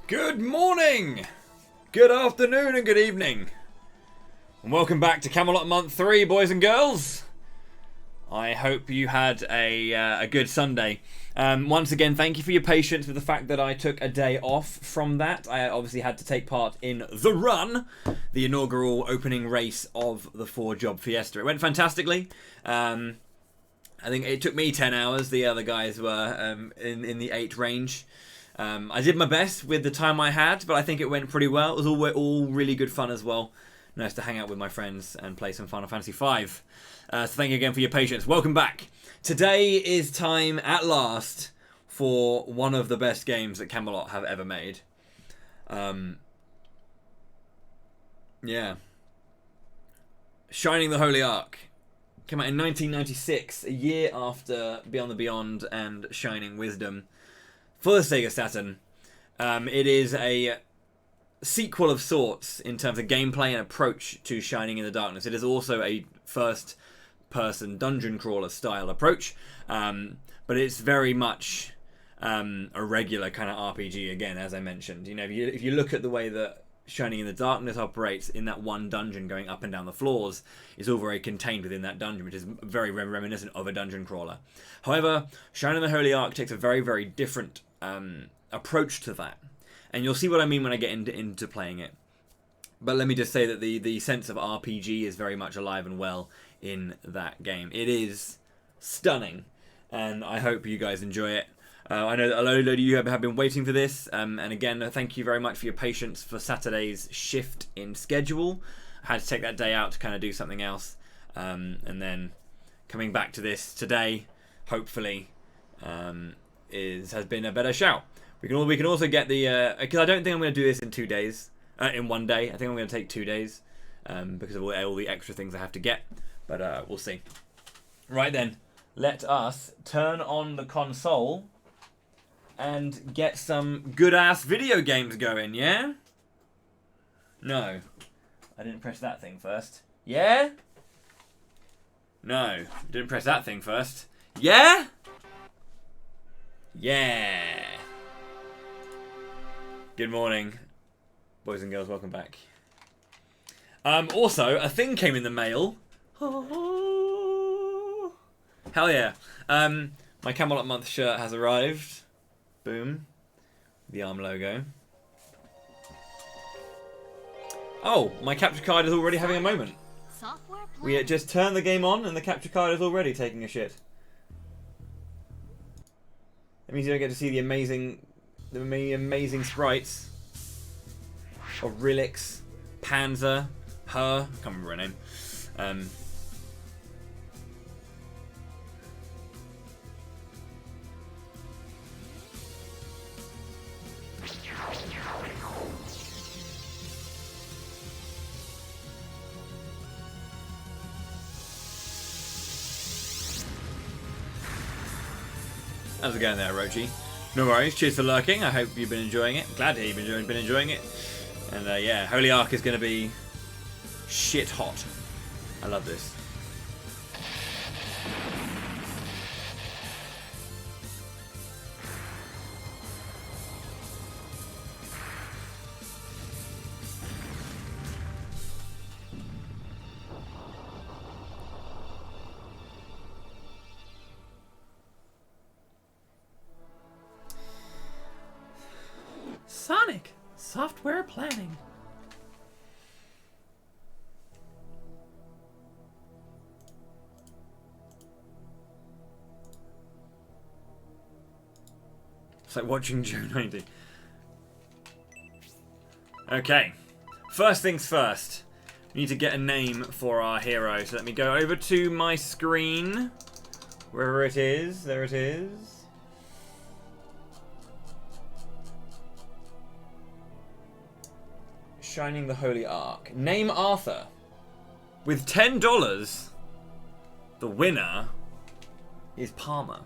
Good morning, good afternoon and good evening. And welcome back to Camelot Month 3, boys and girls. I hope you had a good Sunday. Once again, thank you for your patience with the fact that I took a day off from that. I obviously had to take part in The Run, the inaugural opening race of the 4-job fiesta. It went fantastically. I think it took me 10 hours. The other guys were in the 8 range. I did my best with the time I had, but I think it went pretty well. It was all really good fun as well. Nice to hang out with my friends and play some Final Fantasy V. So thank you again for your patience. Welcome back. Today is time at last for one of the best games that Camelot have ever made. Yeah. Shining the Holy Ark. Came out in 1996, a year after Beyond the Beyond and Shining Wisdom. For the Sega Saturn. It is a sequel of sorts in terms of gameplay and approach to Shining in the Darkness. It is also a first-person dungeon crawler style approach, but it's very much a regular kind of RPG again, as I mentioned. You know, if you look at the way that Shining in the Darkness operates in that one dungeon going up and down the floors, is all very contained within that dungeon, which is very reminiscent of a dungeon crawler. However, Shining the Holy Ark takes a very, very different approach to that. And you'll see what I mean when I get into playing it. But let me just say that the sense of RPG is very much alive and well in that game. It is stunning, and I hope you guys enjoy it. I know that a load of you have been waiting for this, and again, thank you very much for your patience for Saturday's shift in schedule. I had to take that day out to kind of do something else, and then coming back to this today, hopefully, has been a better shout. We can also get the because I don't think I'm going to do this in 2 days, in one day. I think I'm going to take 2 days because of all the extra things I have to get, but we'll see. Right then, let us turn on the console and get some good-ass video games going, yeah? No. I didn't press that thing first. Yeah? No. Didn't press that thing first. Yeah? Yeah. Good morning, boys and girls. Welcome back. Also, a thing came in the mail. Oh. Hell yeah. My Camelot Month shirt has arrived. Boom. The ARM logo. Oh, my capture card is already having a moment. We just turned the game on and the capture card is already taking a shit. That means you don't get to see the amazing sprites of Rilix, Panzer, her. I can't remember her name. How's it going there, Rochi? No worries. Cheers for lurking. I hope you've been enjoying it. Glad to hear you've been enjoying it. And yeah, Holy Ark is going to be shit hot. I love this. Sonic Software Planning. It's like watching Joe 90. Okay. First things first. We need to get a name for our hero. So let me go over to my screen. Wherever it is. There it is. Shining the Holy Ark. Name Arthur. With $10, the winner is Palmer.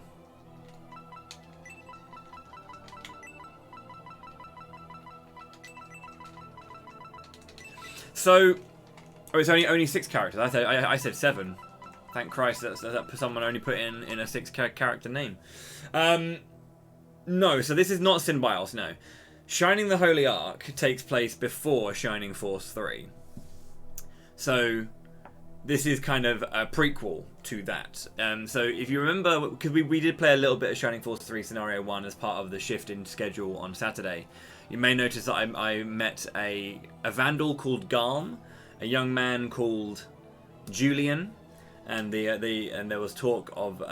So, oh, it's only 6 characters. I said 7. Thank Christ that someone only put in a 6 character name. No, so this is not Synbios, no. Shining the Holy Ark takes place before Shining Force 3. So this is kind of a prequel to that. So if you remember, because we did play a little bit of Shining Force 3 Scenario 1 as part of the shift in schedule on Saturday, you may notice that I met a vandal called Garm, a young man called Julian, and there was talk of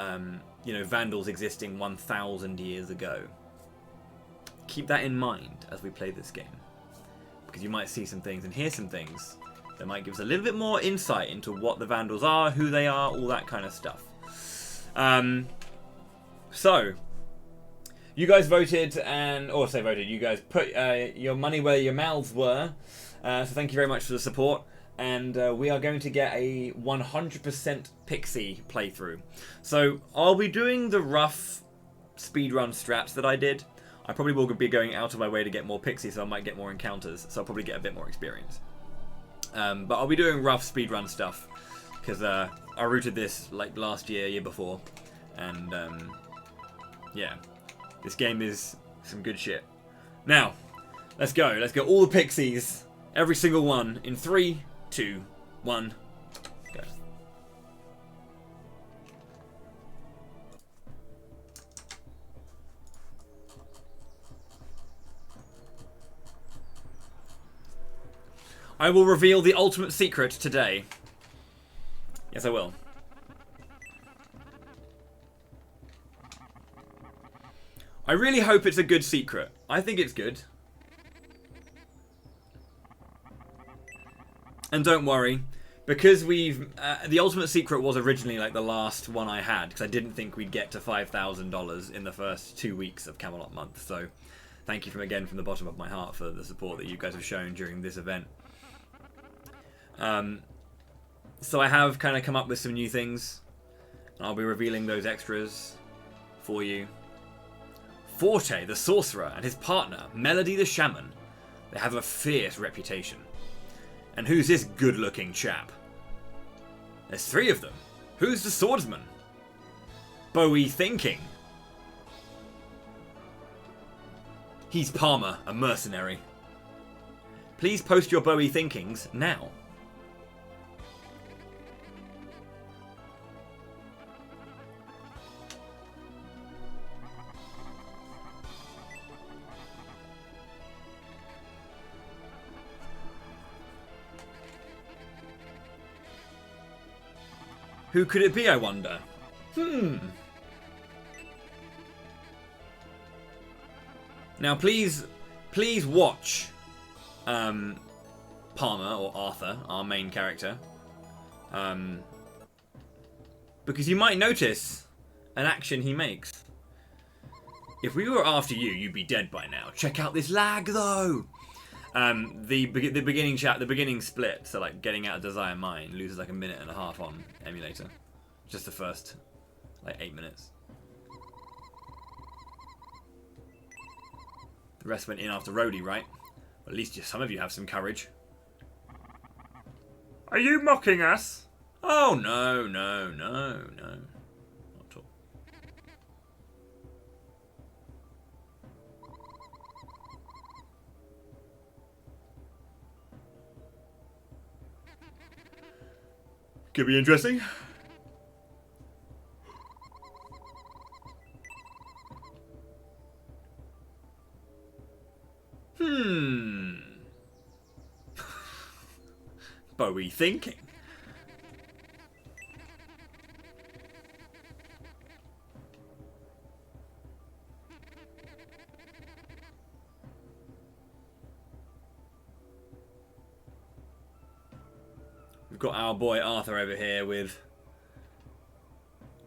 vandals existing 1,000 years ago. Keep that in mind as we play this game, because you might see some things and hear some things that might give us a little bit more insight into what the vandals are, who they are, all that kind of stuff. So you guys voted, you guys put your money where your mouths were. So thank you very much for the support. And we are going to get a 100% Pixie playthrough. So I'll be doing the rough speedrun strats that I did. I probably will be going out of my way to get more Pixies, so I might get more encounters. So I'll probably get a bit more experience. But I'll be doing rough speedrun stuff, because I routed this like last year before. And yeah, this game is some good shit. Now, let's go. Let's go all the Pixies. Every single one in 3, 2, 1, go. I will reveal the ultimate secret today. Yes, I will. I really hope it's a good secret. I think it's good. And don't worry, because we've... the ultimate secret was originally like the last one I had, because I didn't think we'd get to $5,000 in the first 2 weeks of Camelot month. So thank you again from the bottom of my heart for the support that you guys have shown during this event. So I have kind of come up with some new things, and I'll be revealing those extras for you. Forte, the sorcerer, and his partner, Melody the shaman. They have a fierce reputation. And who's this good-looking chap? There's 3 of them. Who's the swordsman? Bowie Thinking. He's Palmer, a mercenary. Please post your Bowie Thinkings now. Who could it be, I wonder? Now, please watch Palmer, or Arthur, our main character. Because you might notice an action he makes. If we were after you, you'd be dead by now. Check out this lag, though! The beginning split, so like getting out of Desire Mine, loses like 1.5 minutes on emulator. Just the first like 8 minutes. The rest went in after Rhodey, right? Well, at least some of you have some courage. Are you mocking us? Oh no, no, no, no. Not at all. Could be interesting. Bowie Thinking. We've got our boy Arthur over here with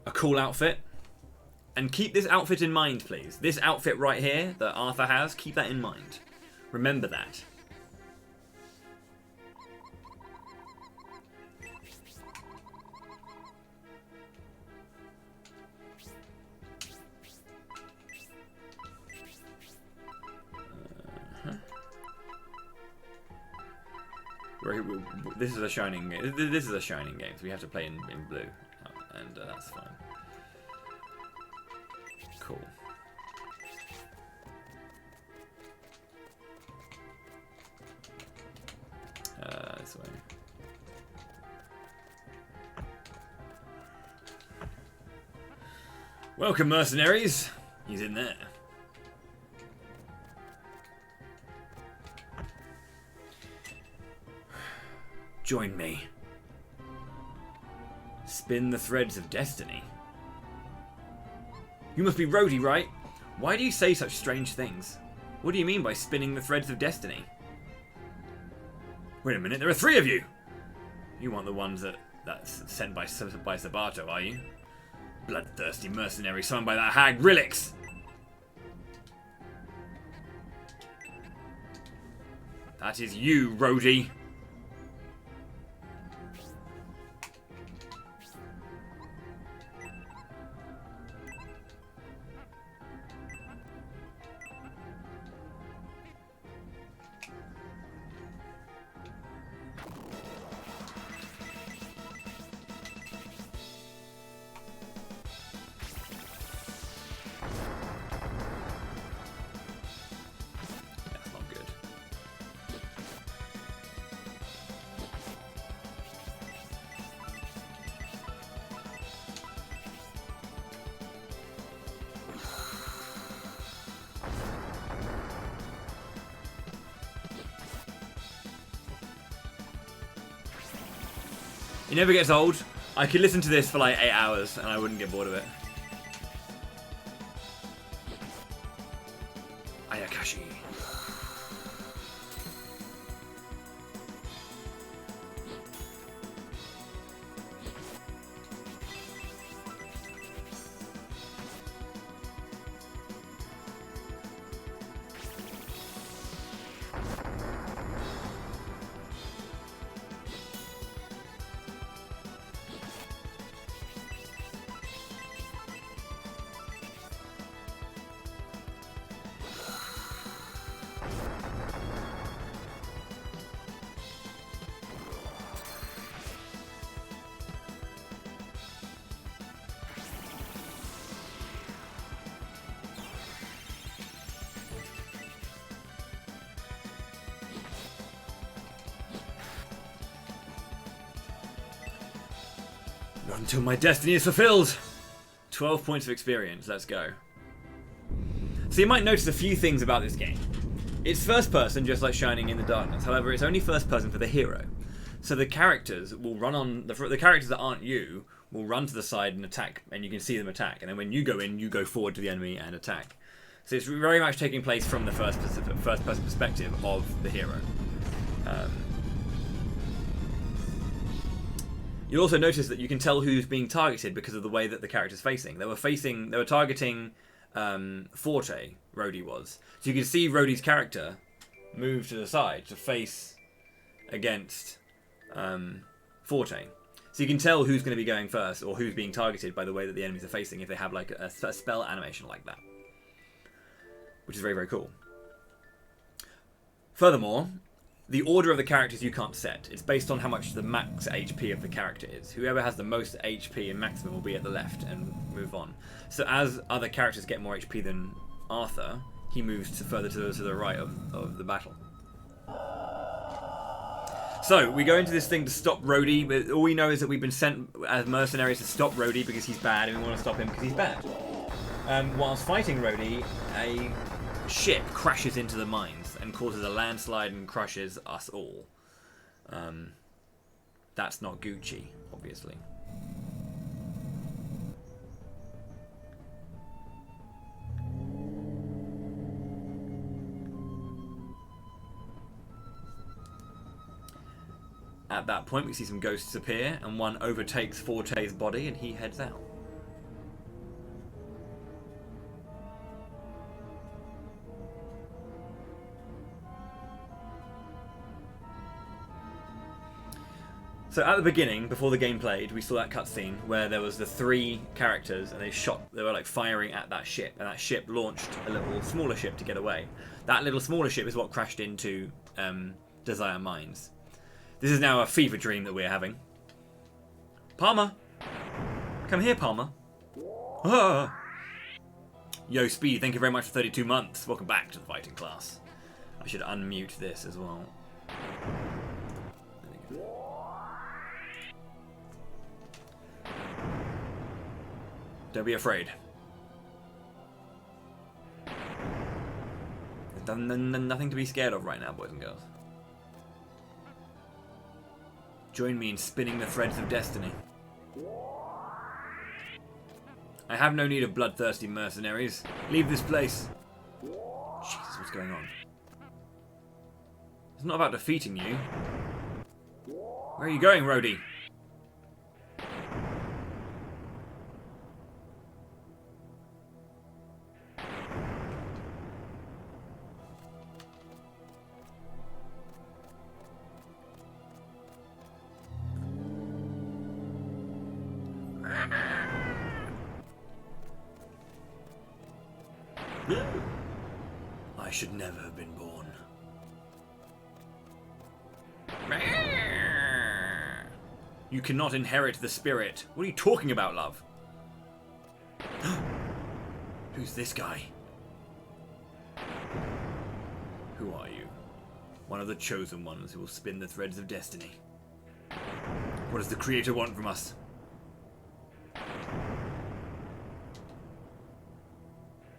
a cool outfit. And keep this outfit in mind, please. This outfit right here that Arthur has, keep that in mind. Remember that. This is a Shining game. This is a Shining game, so we have to play in blue, and that's fine. Cool. this way. Welcome, mercenaries. He's in there. Join me. Spin the threads of destiny. You must be Rhodey, right? Why do you say such strange things? What do you mean by spinning the threads of destiny? Wait a minute, there are 3 of you! You aren't the ones that's sent by Sabato, are you? Bloodthirsty mercenary summoned by that hag Rilix! That is you, Rhodey. It never gets old. I could listen to this for like 8 hours and I wouldn't get bored of it. Ayakashi. Not until my destiny is fulfilled. 12 points of experience. Let's go. So you might notice a few things about this game. It's first person, just like Shining in the Darkness. However, it's only first person for the hero. So the characters will run on the characters that aren't you will run to the side and attack, and you can see them attack. And then when you go in, you go forward to the enemy and attack. So it's very much taking place from the first person perspective of the hero. You'll also notice that you can tell who's being targeted because of the way that the character's facing. They were targeting Forte, Rhodey was. So you can see Rhodey's character move to the side to face against Forte. So you can tell who's going to be going first or who's being targeted by the way that the enemies are facing if they have like a spell animation like that. Which is very, very cool. Furthermore, the order of the characters you can't set. It's based on how much the max HP of the character is. Whoever has the most HP and maximum will be at the left and move on. So as other characters get more HP than Arthur, he moves further to the right of the battle. So, we go into this thing to stop Rhodey, but all we know is that we've been sent as mercenaries to stop Rhodey because he's bad, and we want to stop him because he's bad. Whilst fighting Rhodey, a ship crashes into the mines and causes a landslide and crushes us all. That's not Gucci, obviously. At that point, we see some ghosts appear, and one overtakes Forte's body, and he heads out. So at the beginning, before the game played, we saw that cutscene where there was the 3 characters, and they were like firing at that ship, and that ship launched a little smaller ship to get away. That little smaller ship is what crashed into Desire Mines. This is now a fever dream that we're having. Palmer! Come here, Palmer. Ah. Yo, Speed, thank you very much for 32 months. Welcome back to the fighting class. I should unmute this as well. There we Don't be afraid. There's nothing to be scared of right now, boys and girls. Join me in spinning the threads of destiny. I have no need of bloodthirsty mercenaries. Leave this place. Jesus, what's going on? It's not about defeating you. Where are you going, Rhodey? I should never have been born. You cannot inherit the spirit. What are you talking about, love? Who's this guy? Who are you? One of the chosen ones who will spin the threads of destiny. What does the Creator want from us?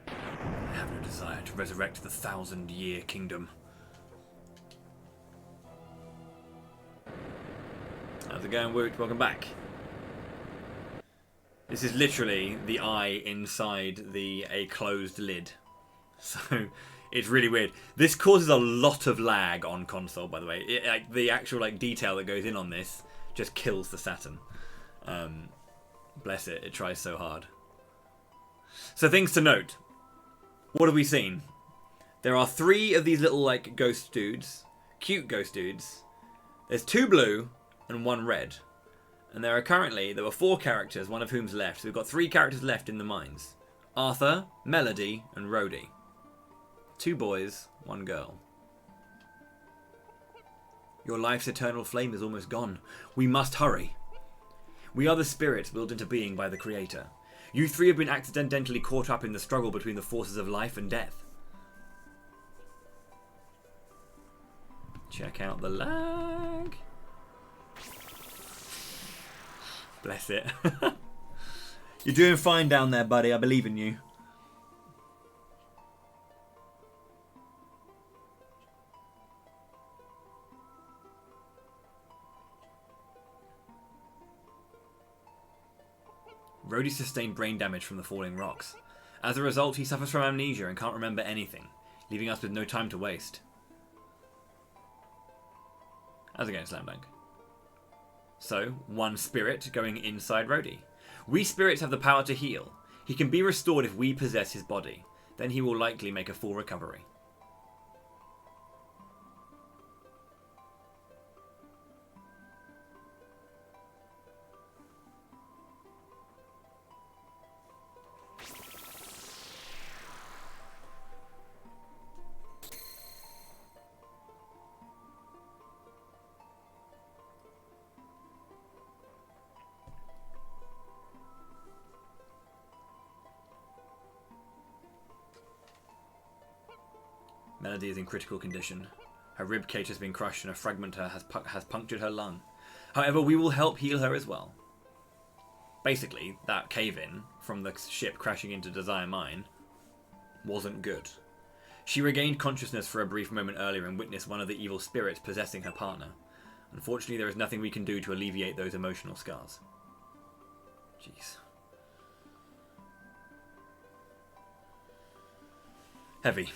I have no desire to resurrect the 1,000-year kingdom. How's it going, Woot? Welcome back. This is literally the eye inside a closed lid. So, it's really weird. This causes a lot of lag on console, by the way. The actual detail that goes in on this just kills the Saturn. Bless it, it tries so hard. So, things to note. What have we seen? There are 3 of these little, ghost dudes. Cute ghost dudes. There's 2 blue and 1 red. And there were 4 characters, one of whom's left. So we've got 3 characters left in the mines. Arthur, Melody, and Rhodey. 2 boys, 1 girl. Your life's eternal flame is almost gone. We must hurry. We are the spirits willed into being by the Creator. You 3 have been accidentally caught up in the struggle between the forces of life and death. Check out the lag. Bless it. You're doing fine down there, buddy. I believe in you. Rhodey sustained brain damage from the falling rocks. As a result, he suffers from amnesia and can't remember anything, leaving us with no time to waste. How's it going, Slamdunk? So, 1 spirit going inside Rhodey. We spirits have the power to heal. He can be restored if we possess his body. Then he will likely make a full recovery. Melody is in critical condition. Her rib cage has been crushed and a fragment has punctured her lung. However, we will help heal her as well. Basically, that cave-in from the ship crashing into Desire Mine wasn't good. She regained consciousness for a brief moment earlier and witnessed one of the evil spirits possessing her partner. Unfortunately, there is nothing we can do to alleviate those emotional scars. Jeez. Heavy.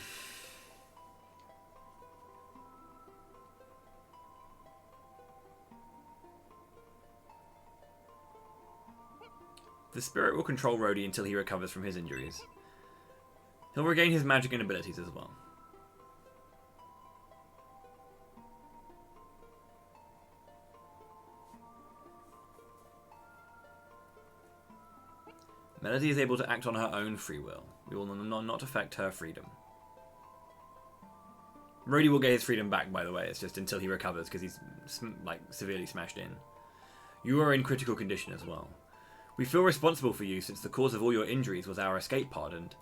The spirit will control Rhodey until he recovers from his injuries. He'll regain his magic and abilities as well. Melody is able to act on her own free will. We will not affect her freedom. Rhodey will get his freedom back, by the way. It's just until he recovers because he's severely smashed in. You are in critical condition as well. We feel responsible for you since the cause of all your injuries was our escape pod, and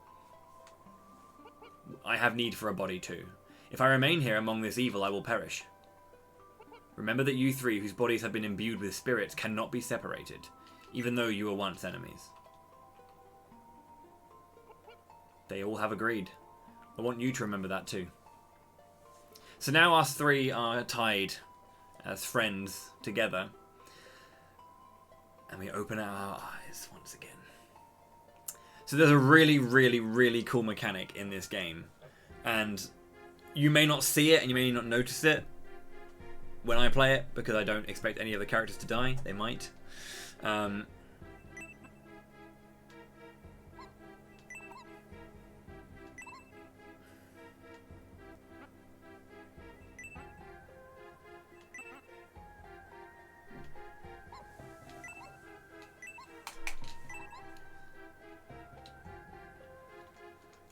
I have need for a body too. If I remain here among this evil, I will perish. Remember that you 3, whose bodies have been imbued with spirits, cannot be separated, even though you were once enemies. They all have agreed. I want you to remember that too. So now us three are tied as friends together. And we open our eyes once again. So there's a really, really, really cool mechanic in this game. And you may not see it and you may not notice it when I play it, because I don't expect any of the characters to die. They might.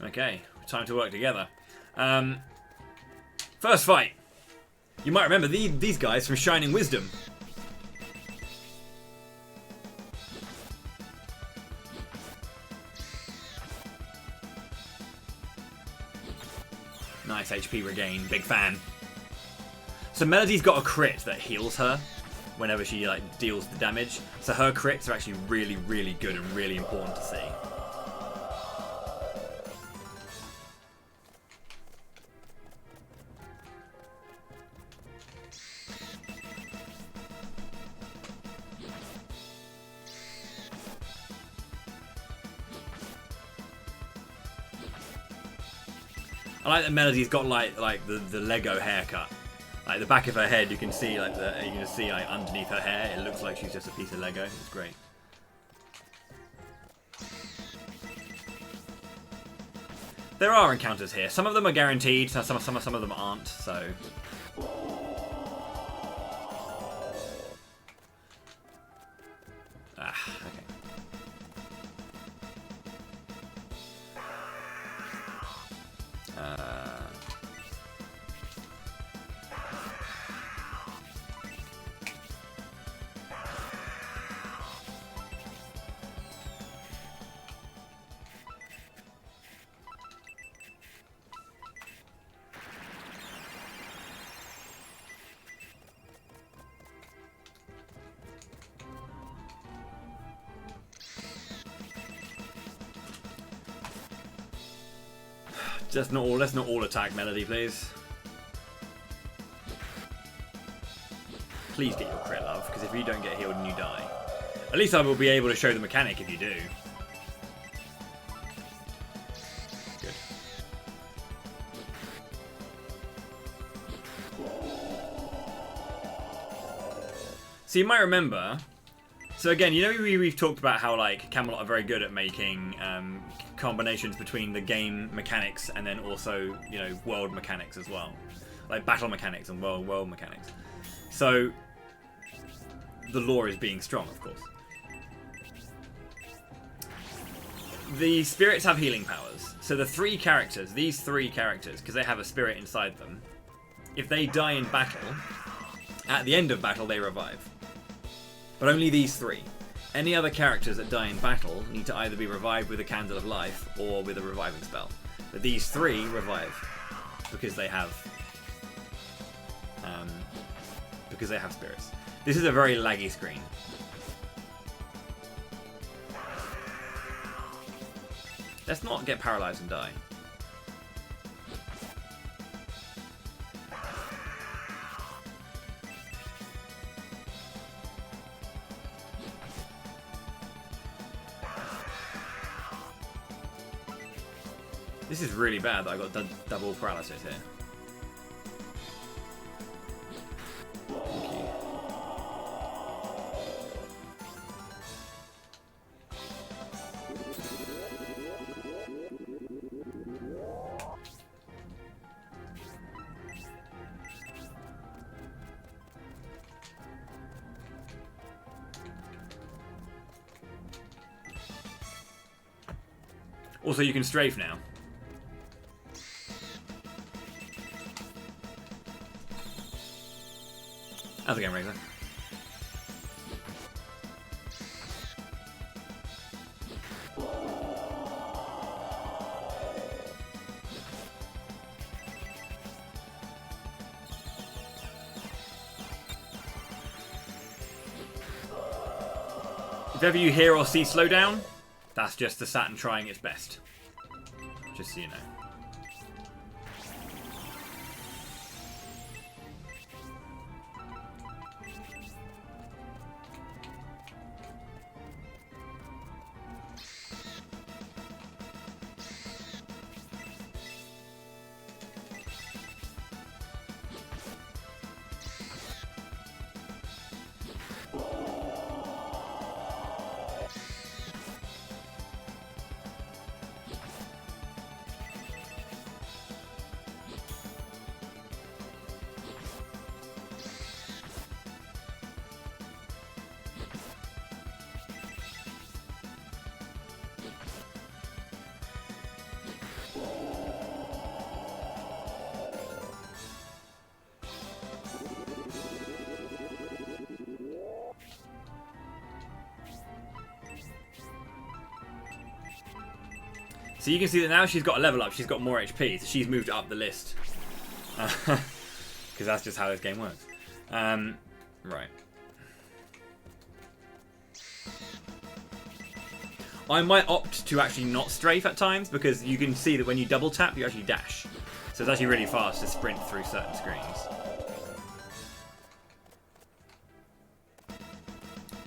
Okay, time to work together. First fight. You might remember these guys from Shining Wisdom. Nice HP regain, big fan. So Melody's got a crit that heals her whenever she like deals the damage. So her crits are actually really, really good and really important to see. I like that Melody's got like the Lego haircut. Like the back of her head, you can see like underneath her hair, it looks like she's just a piece of Lego. It's great. There are encounters here. Some of them are guaranteed. Some of them aren't. So. Okay. Let's not all attack Melody, please. Please get your crit, love, because if you don't get healed and you die, at least I will be able to show the mechanic if you do. Good. So you might remember. So again, you know we've talked about how like Camelot are very good at making combinations between the game mechanics and then also, you know, world mechanics as well, like battle mechanics and world mechanics. So the lore is being strong, of course. The spirits have healing powers. So these three characters, because they have a spirit inside them, if they die in battle, at the end of battle they revive. But only these three. Any other characters that die in battle need to either be revived with a Candle of Life or with a reviving spell. But these three revive because they have spirits. This is a very laggy screen. Let's not get paralyzed and die. This is really bad that I got double paralysis here. Thank you. Also, you can strafe now. How's it going, Razor? If ever you hear or see slowdown, that's just the Saturn trying its best. just so you know. So you can see that now she's got a level up, she's got more HP, so she's moved up the list. Because that's just how this game works. Right. I might opt to actually not strafe at times, because you can see that when you double tap, you actually dash. So it's actually really fast to sprint through certain screens.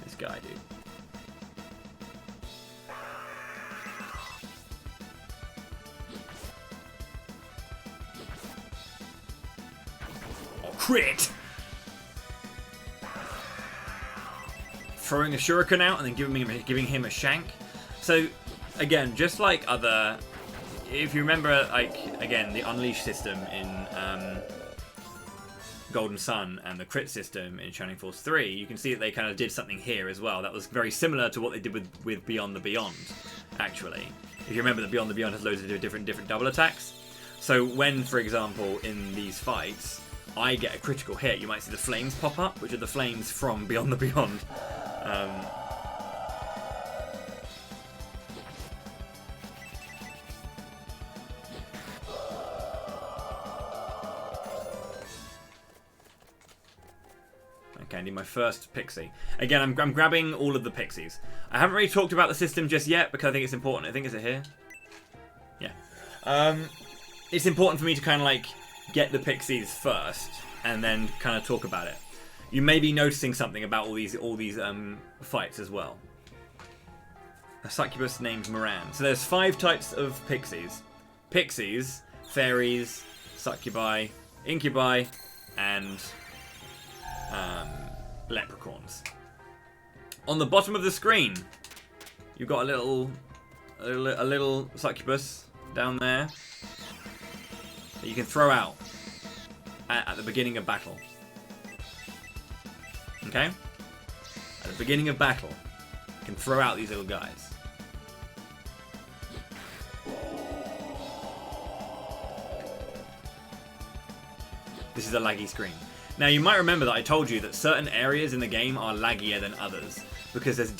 This guy, dude. Crit! Throwing a shuriken out and then giving him a shank. So, again, just like other... If you remember, like, again, the Unleash system in Golden Sun and the crit system in Shining Force 3, you can see that they kind of did something here as well. That was very similar to what they did with Beyond the Beyond, actually. If you remember that Beyond the Beyond has loads of different double attacks. So when, for example, in these fights, I get a critical hit, you might see the flames pop up, which are the flames from Beyond the Beyond. Okay, I need my first Pixie. Again, I'm grabbing all of the Pixies. I haven't really talked about the system just yet, because I think it's important. I think, is it here? Yeah. It's important for me to kind of like get the Pixies first, and then kind of talk about it. You may be noticing something about all these fights as well. A succubus named Moran. So there's 5 types of Pixies. Pixies, fairies, succubi, incubi, and leprechauns. On the bottom of the screen, you've got a little succubus down there that you can throw out at the beginning of battle. Okay? At the beginning of battle, you can throw out these little guys. This is a laggy screen. Now, you might remember that I told you that certain areas in the game are laggier than others, because there's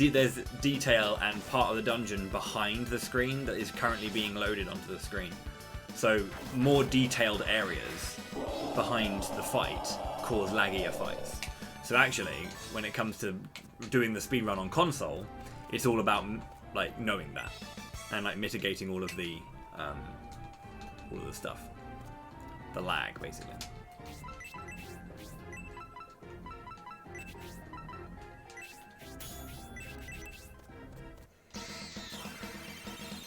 detail and part of the dungeon behind the screen that is currently being loaded onto the screen. So, more detailed areas behind the fight cause laggier fights. So actually, when it comes to doing the speedrun on console, it's all about like knowing that and like mitigating all of the stuff, the lag basically.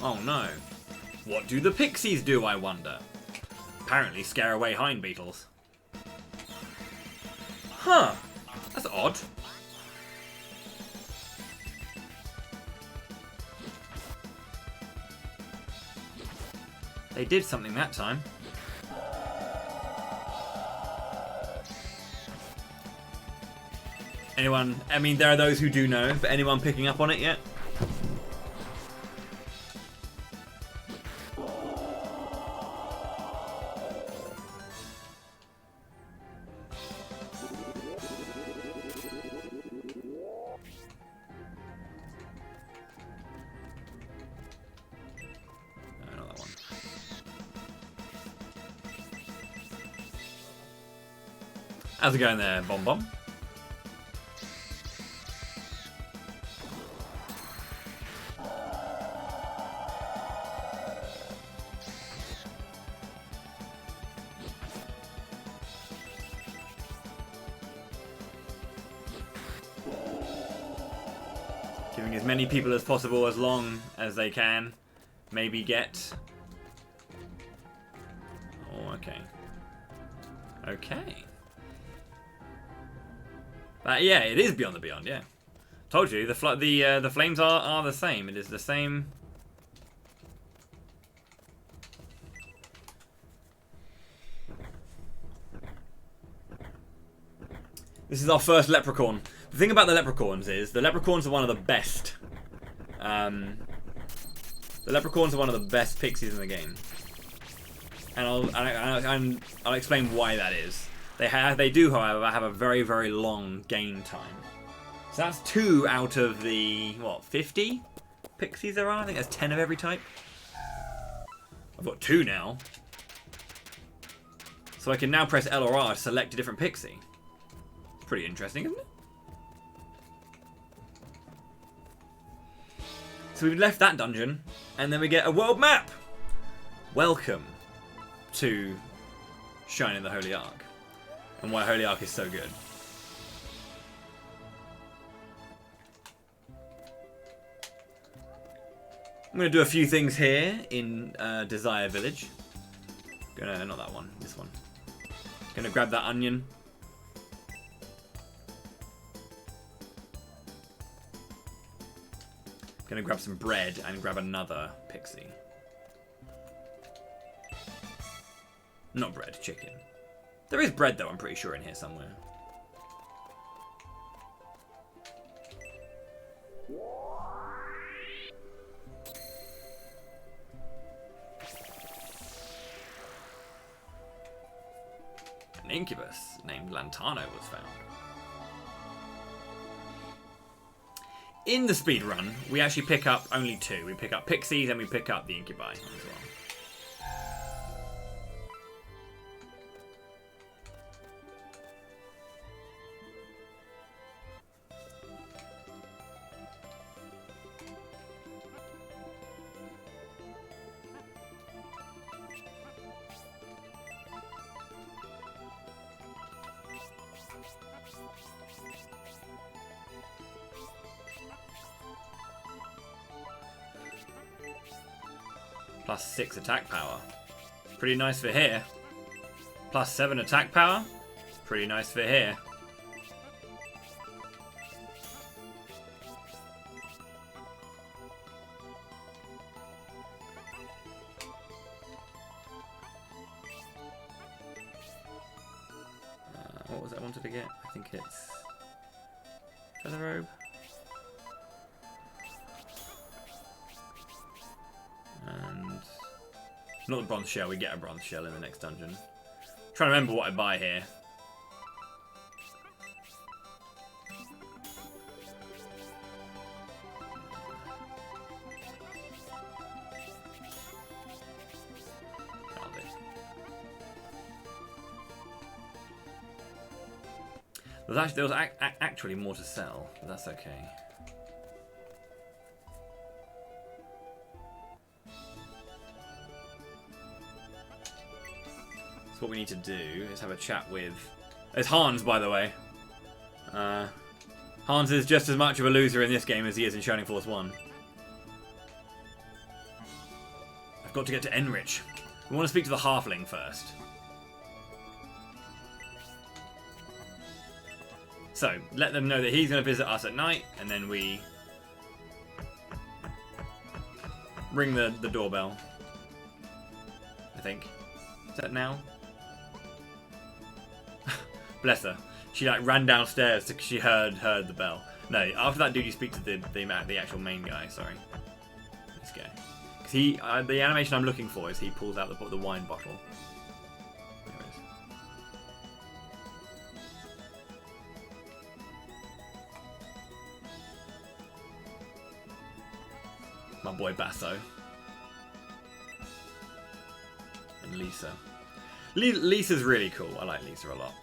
Oh no. What do the Pixies do, I wonder? Apparently scare away hind beetles. Huh. That's odd. They did something that time. Anyone? I mean, there are those who do know, but anyone picking up on it yet? How's it going there, Bomb Bomb? Giving as many people as possible as long as they can. Maybe get... Oh, okay. Okay. Yeah, it is Beyond the Beyond, yeah. Told you, the flames are the same. It is the same... This is our first leprechaun. The thing about the leprechauns is, the leprechauns are one of the best. The leprechauns are one of the best pixies in the game. And I'll explain why that is. They do, however, have a very, very long gain time. So that's 2 out of the, what, 50 pixies there are? I think there's 10 of every type. I've got 2 now. So I can now press L or R to select a different pixie. Pretty interesting, isn't it? So we've left that dungeon, and then we get a world map! Welcome to Shining the Holy Ark, and why Holy Ark is so good. I'm going to do a few things here in Desire Village. Not that one, this one. Gonna grab that onion. Gonna grab some bread and grab another pixie. Not bread, chicken. There is bread though, I'm pretty sure, in here somewhere. An incubus named Lantano was found. In the speedrun, we actually pick up only 2. We pick up Pixies and we pick up the Incubi as well. Plus 6 attack power. Pretty nice for here. Plus 7 attack power. Pretty nice for here. What was it I wanted to get? I think it's Feather Robe. And not the bronze shell, we get a bronze shell in the next dungeon. Trying to remember what I buy here. Can't do. There was actually more to sell, but that's okay. So what we need to do is have a chat with... There's Hans, by the way. Hans is just as much of a loser in this game as he is in Shining Force 1. I've got to get to Enrich. We want to speak to the Halfling first. So, let them know that he's going to visit us at night, and then we ring the doorbell. I think. Is that now? Bless her. She like ran downstairs because she heard the bell. No, after that dude you speak to the actual main guy, sorry. This guy. Because the animation I'm looking for is he pulls out the wine bottle. There it is. My boy Basso. And Lisa. Lisa's really cool. I like Lisa a lot.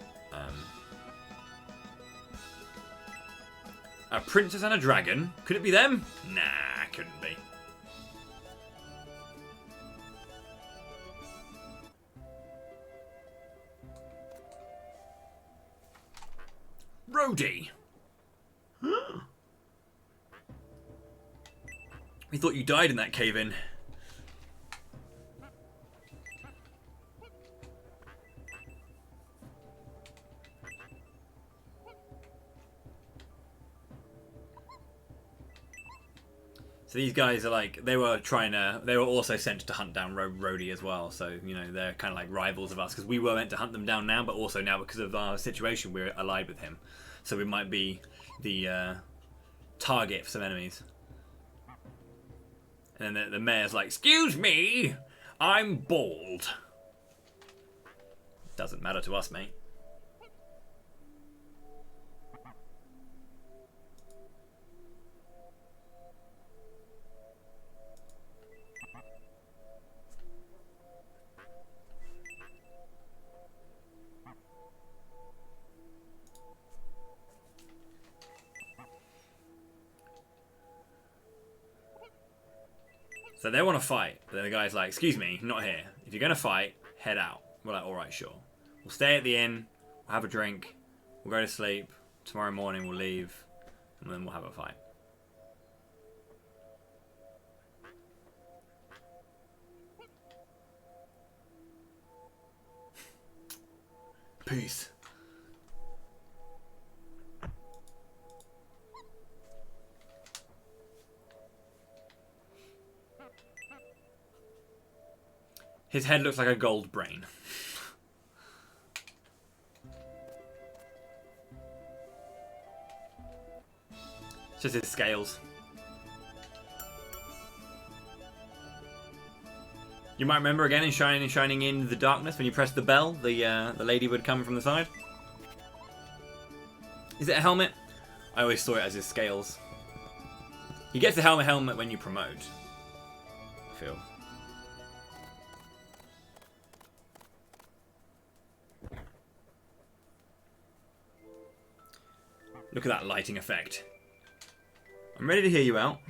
A princess and a dragon? Could it be them? Nah, couldn't be. Rhodey. He thought you died in that cave-in. So these guys are like, they were also sent to hunt down Rhodey as well. So, you know, they're kind of like rivals of us because we were meant to hunt them down now, but also now because of our situation, we're allied with him. So we might be the target for some enemies. And then the mayor's like, "Excuse me, I'm bald." Doesn't matter to us, mate. So they want to fight, but then the guy's like, "Excuse me, not here. If you're going to fight, head out." We're like, "Alright, sure. We'll stay at the inn, we'll have a drink, we'll go to sleep, tomorrow morning we'll leave, and then we'll have a fight." Peace. His head looks like a gold brain. It's just his scales. You might remember again in Shining in the Darkness when you pressed the bell, the lady would come from the side. Is it a helmet? I always saw it as his scales. He gets the helmet when you promote, I feel. Look at that lighting effect. I'm ready to hear you out.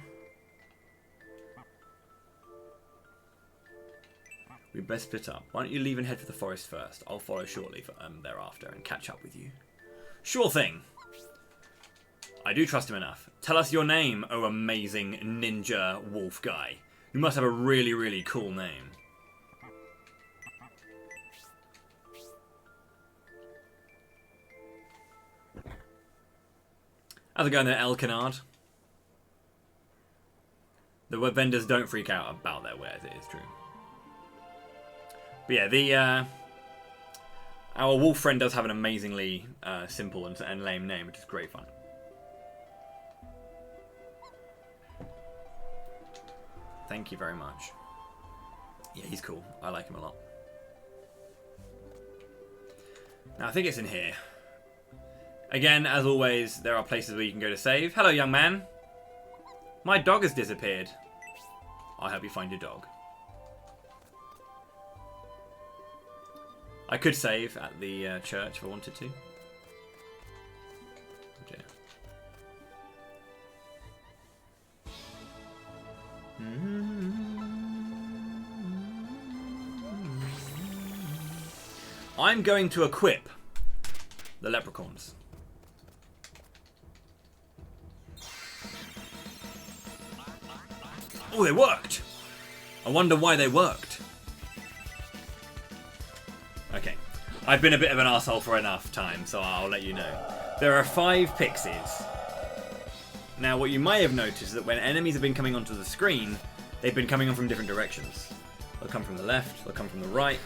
We best split up. Why don't you leave and head for the forest first? I'll follow shortly thereafter and catch up with you. Sure thing. I do trust him enough. Tell us your name, oh amazing ninja wolf guy. You must have a really, really cool name. How's it going there, El Canard? The web vendors don't freak out about their wares, it is true. But yeah, our wolf friend does have an amazingly simple and lame name, which is great fun. Thank you very much. Yeah, he's cool. I like him a lot. Now, I think it's in here. Again, as always, there are places where you can go to save. Hello, young man. My dog has disappeared. I'll help you find your dog. I could save at the church if I wanted to. Oh dear. I'm going to equip the leprechauns. Oh, they worked! I wonder why they worked. Okay. I've been a bit of an arsehole for enough time, so I'll let you know. There are 5 pixies. Now, what you may have noticed is that when enemies have been coming onto the screen, they've been coming on from different directions. They'll come from the left, they'll come from the right,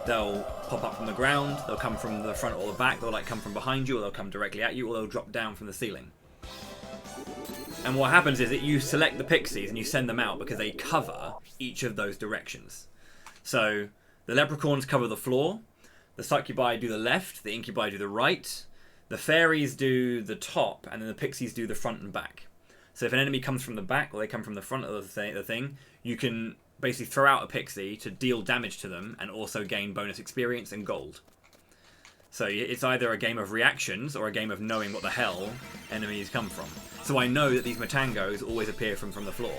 they'll pop up from the ground, they'll come from the front or the back, they'll like come from behind you, or they'll come directly at you, or they'll drop down from the ceiling. And what happens is that you select the pixies and you send them out because they cover each of those directions. So the leprechauns cover the floor, the succubi do the left, the incubi do the right, the fairies do the top, and then the pixies do the front and back. So if an enemy comes from the back or they come from the front of the thing, you can basically throw out a pixie to deal damage to them and also gain bonus experience and gold. So it's either a game of reactions or a game of knowing what the hell enemies come from. So I know that these matangos always appear from the floor.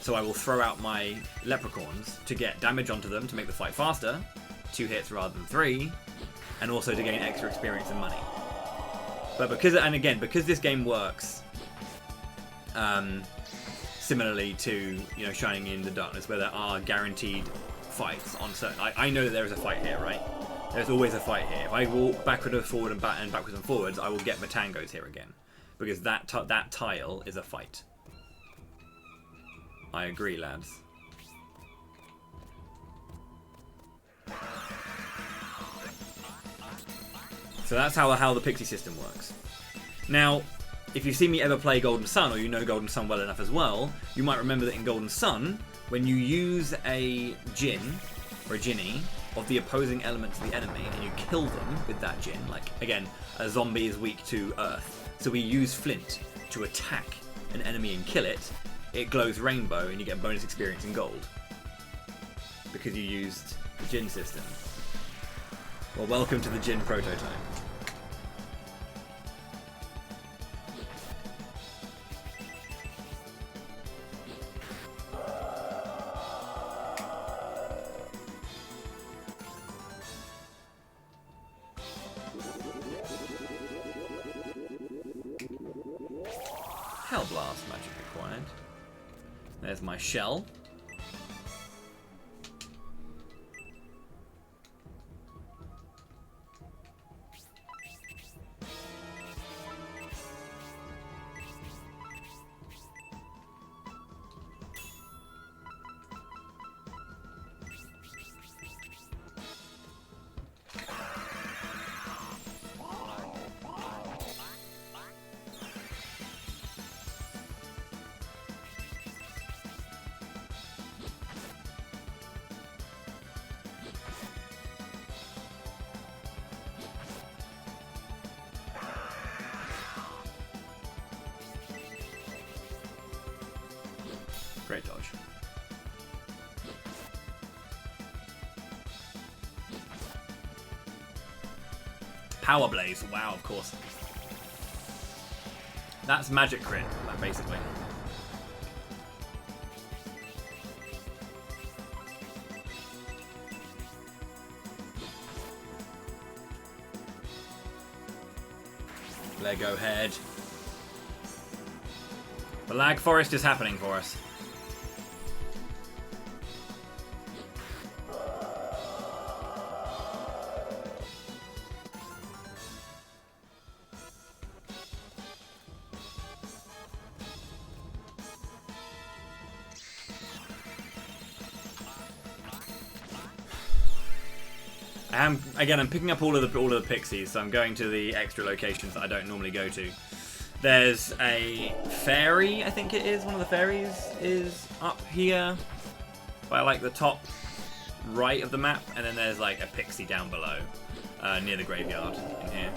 So I will throw out my leprechauns to get damage onto them to make the fight faster, 2 hits rather than 3, and also to gain extra experience and money. But because this game works Similarly to, you know, Shining in the Darkness, where there are guaranteed fights on certain... I know that there is a fight here, right? There's always a fight here. If I walk backward and forward and backwards and forwards, I will get Matangos here again. Because that tile is a fight. I agree, lads. So that's how the Pixie system works. Now, if you've seen me ever play Golden Sun, or you know Golden Sun well enough as well, you might remember that in Golden Sun, when you use a Djinn, or a Djinni, of the opposing element to the enemy, and you kill them with that Djinn, like, again, a zombie is weak to earth, so we use flint to attack an enemy and kill it, it glows rainbow, and you get bonus experience in gold. Because you used the Djinn system. Well, welcome to the Djinn prototype. Hellblast magic required. There's my shell. Great dodge. Power Blaze, wow, of course. That's magic crit, basically. Lego head. The lag forest is happening for us. I'm picking up all of the Pixies, so I'm going to the extra locations that I don't normally go to. There's a fairy, I think it is. One of the fairies is up here by like the top right of the map, and then there's like a Pixie down below near the graveyard in here.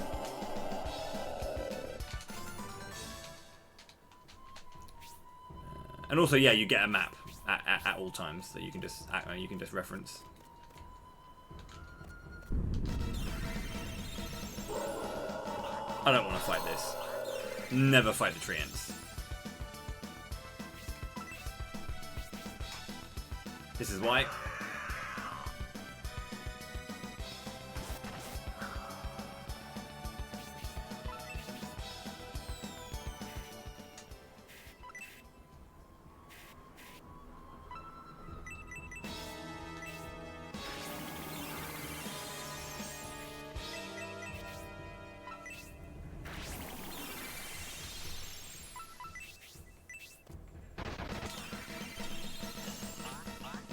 And also, yeah, you get a map at all times that you can just reference. I don't want to fight this. Never fight the treants. This is why.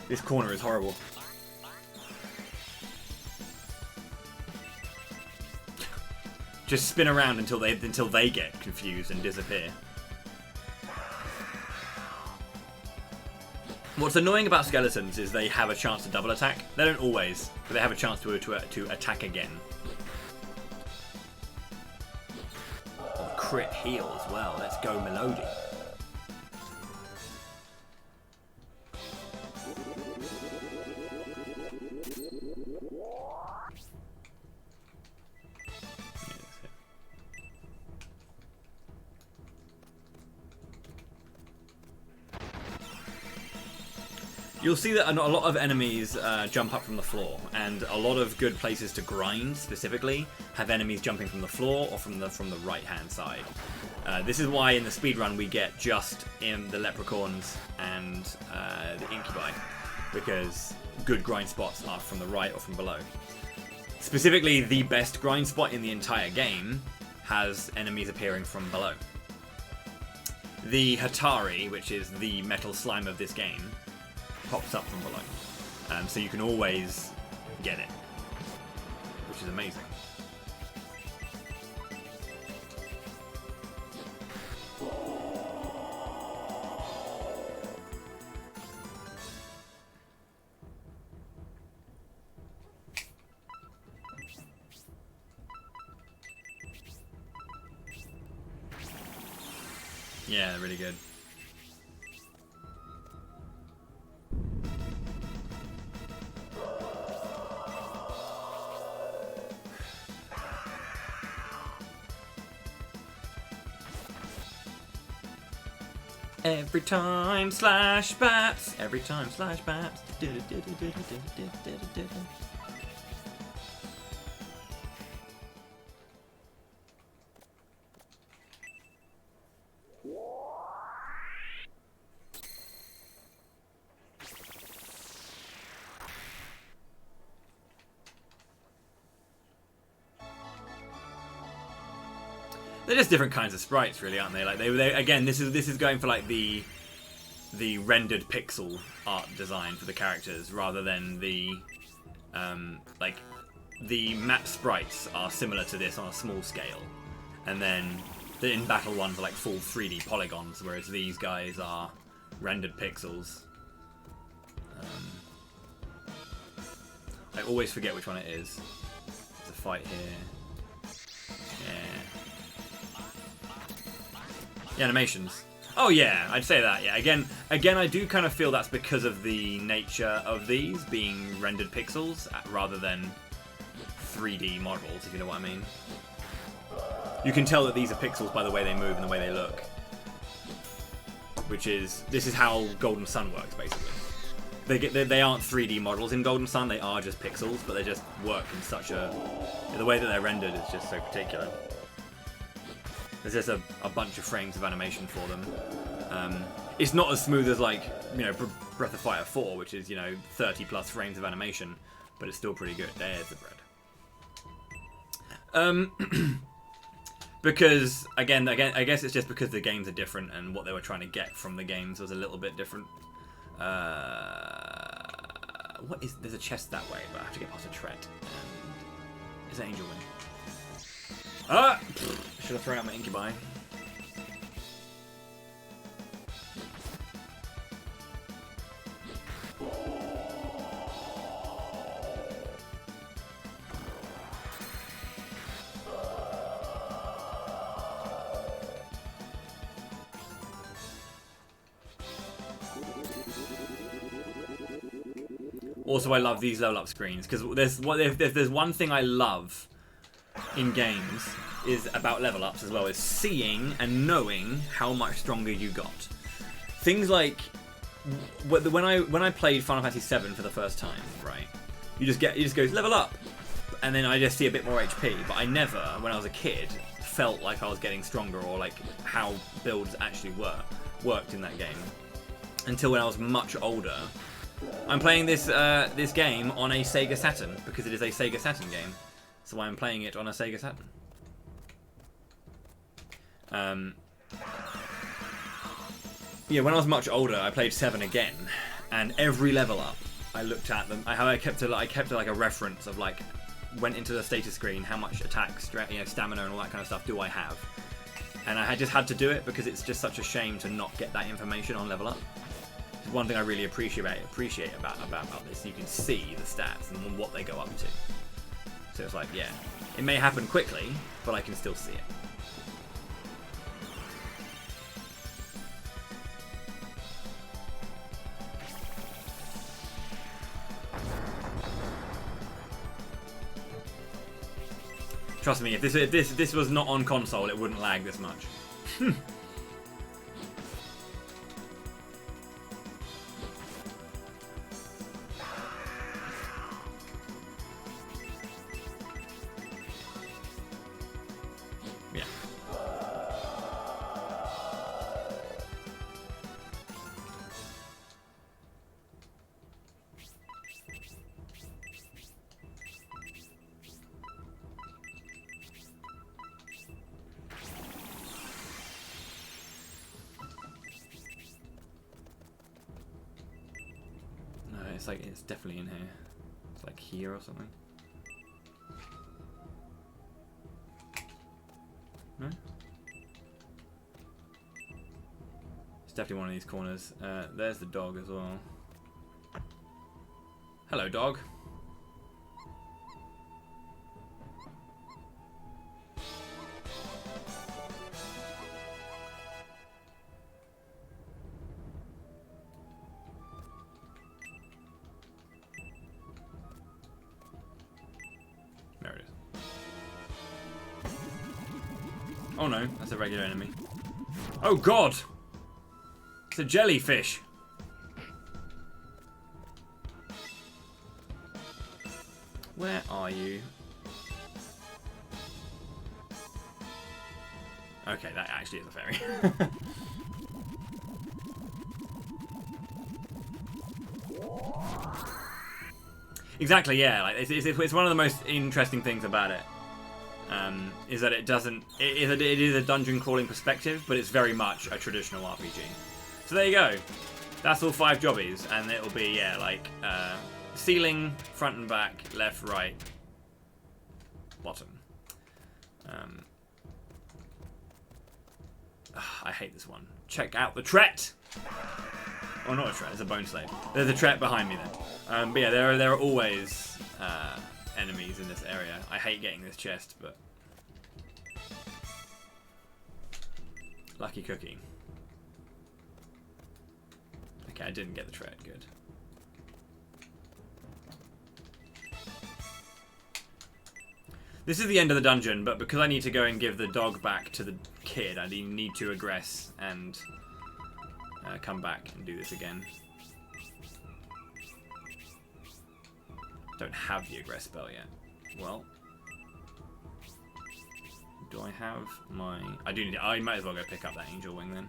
This corner is horrible. Just spin around until they get confused and disappear. What's annoying about skeletons is they have a chance to double attack. They don't always, but they have a chance to attack again. Oh, crit heal as well. Let's go, Melody. you'll see that a lot of enemies jump up from the floor, and a lot of good places to grind specifically have enemies jumping from the floor or from the right hand side. This is why in the speedrun we get just in the leprechauns and the incubi, because good grind spots are from the right or from below. Specifically, the best grind spot in the entire game has enemies appearing from below. The Hatari, which is the metal slime of this game, pops up from below. So you can always get it, which is amazing. Yeah, really good. Every time slash bats. Every time slash bats. They're just different kinds of sprites, really, aren't they? Like they again, this is going for like the rendered pixel art design for the characters, rather than the like the map sprites are similar to this on a small scale, and then the in battle ones are like full 3D polygons, whereas these guys are rendered pixels. I always forget which one it is. There's a fight here. Yeah. The animations. Oh yeah, I'd say that. Yeah, again, I do kind of feel that's because of the nature of these being rendered pixels rather than 3D models, if you know what I mean. You can tell that these are pixels by the way they move and the way they look. This is how Golden Sun works, basically. They aren't 3D models in Golden Sun, they are just pixels, but they just work in such a... The way that they're rendered is just so particular. There's just a bunch of frames of animation for them. It's not as smooth as, like, you know, Breath of Fire 4, which is, you know, 30 plus frames of animation, but it's still pretty good. There's the bread. Because, again, I guess it's just because the games are different and what they were trying to get from the games was a little bit different. There's a chest that way, but I have to get past a Tret. Is that Angel Wing? Ah! Should have thrown out my incubi. Also, I love these level up screens because there's one thing I love in games is about level ups as well, is seeing and knowing how much stronger you got. Things like when I played Final Fantasy VII for the first time, right? You just go level up, and then I just see a bit more HP. But I never, when I was a kid, felt like I was getting stronger or like how builds actually worked in that game until when I was much older. I'm playing this this game on a Sega Saturn because it is a Sega Saturn game, so I'm playing it on a Sega Saturn. Yeah, when I was much older, I played 7 again, and every level up, I looked at them. I kept like a reference of like, went into the status screen, how much attack, stamina, and all that kind of stuff do I have, and I just had to do it because it's just such a shame to not get that information on level up. It's one thing I really appreciate about this. You can see the stats and what they go up to. So it's like, yeah, it may happen quickly, but I can still see it. Trust me, if this was not on console, it wouldn't lag this much. it's definitely in here. It's like here or something. No? It's definitely one of these corners. There's the dog as well. Hello, dog. There it is. Oh no, that's a regular enemy. Oh god! It's a jellyfish! Where are you? Okay, that actually is a fairy. Exactly, yeah. Like it's one of the most interesting things about it. Is that it doesn't... It is a dungeon crawling perspective, but it's very much a traditional RPG. So there you go. That's all 5 jobbies, and it'll be, yeah, like... ceiling, front and back, left, right, bottom. I hate this one. Check out the tret! Oh, not a tret, it's a bone slave. There's a tret behind me then. But yeah, there are always enemies in this area. I hate getting this chest, but... Lucky cookie. Okay, I didn't get the tret, good. This is the end of the dungeon, but because I need to go and give the dog back to the kid, I need to egress and come back and do this again. Don't have the egress spell yet. Well, do I have my... I do need to... I might as well go pick up that angel wing then.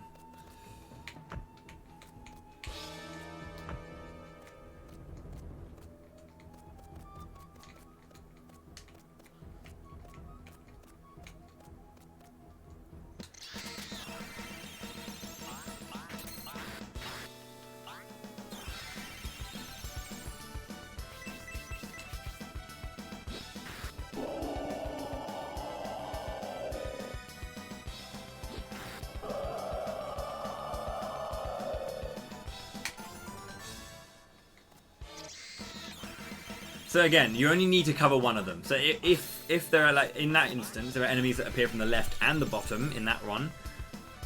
So again, you only need to cover one of them. So if there are, like, in that instance, there are enemies that appear from the left and the bottom in that run,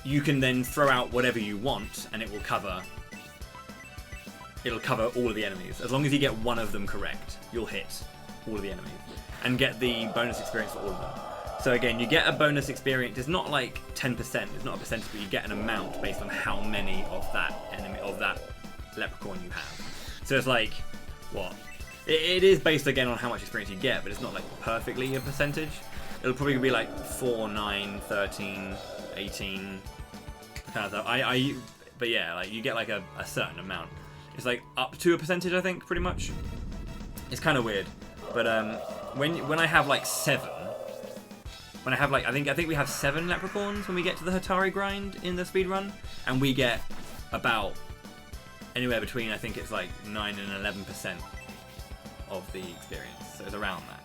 you can then throw out whatever you want and it will cover all of the enemies. As long as you get one of them correct, you'll hit all of the enemies and get the bonus experience for all of them. So again, you get a bonus experience. It's not like 10%. It's not a percentage, but you get an amount based on how many of that enemy, of that leprechaun you have. So it's like, what? It is based again on how much experience you get, but it's not like perfectly a percentage. It'll probably be like 4, 9, 13, 18, kind of stuff. But yeah, like you get like a certain amount. It's like up to a percentage, I think, pretty much. It's kind of weird, but when I have like 7, when I have like I think we have 7 leprechauns when we get to the Hatari grind in the speedrun, and we get about anywhere between, I think it's like 9 and 11% of the experience, so it's around that.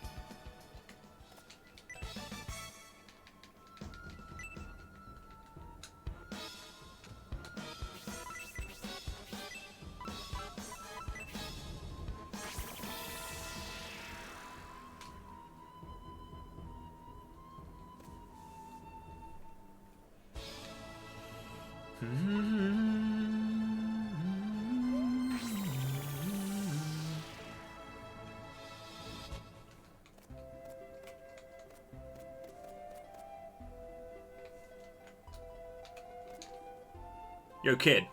Yo, kid,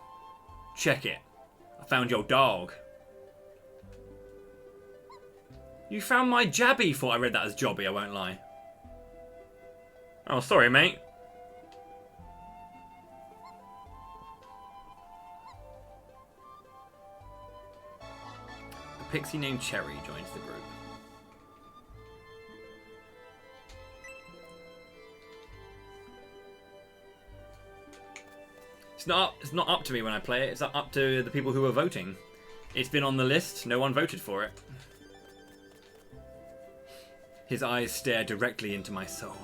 check it. I found your dog. You found my Jabby? Thought I read that as Jobby, I won't lie. Oh, sorry, mate. A pixie named Cherry joins the group. It's not up to me when I play it. It's up to the people who are voting. It's been on the list. No one voted for it. His eyes stare directly into my soul.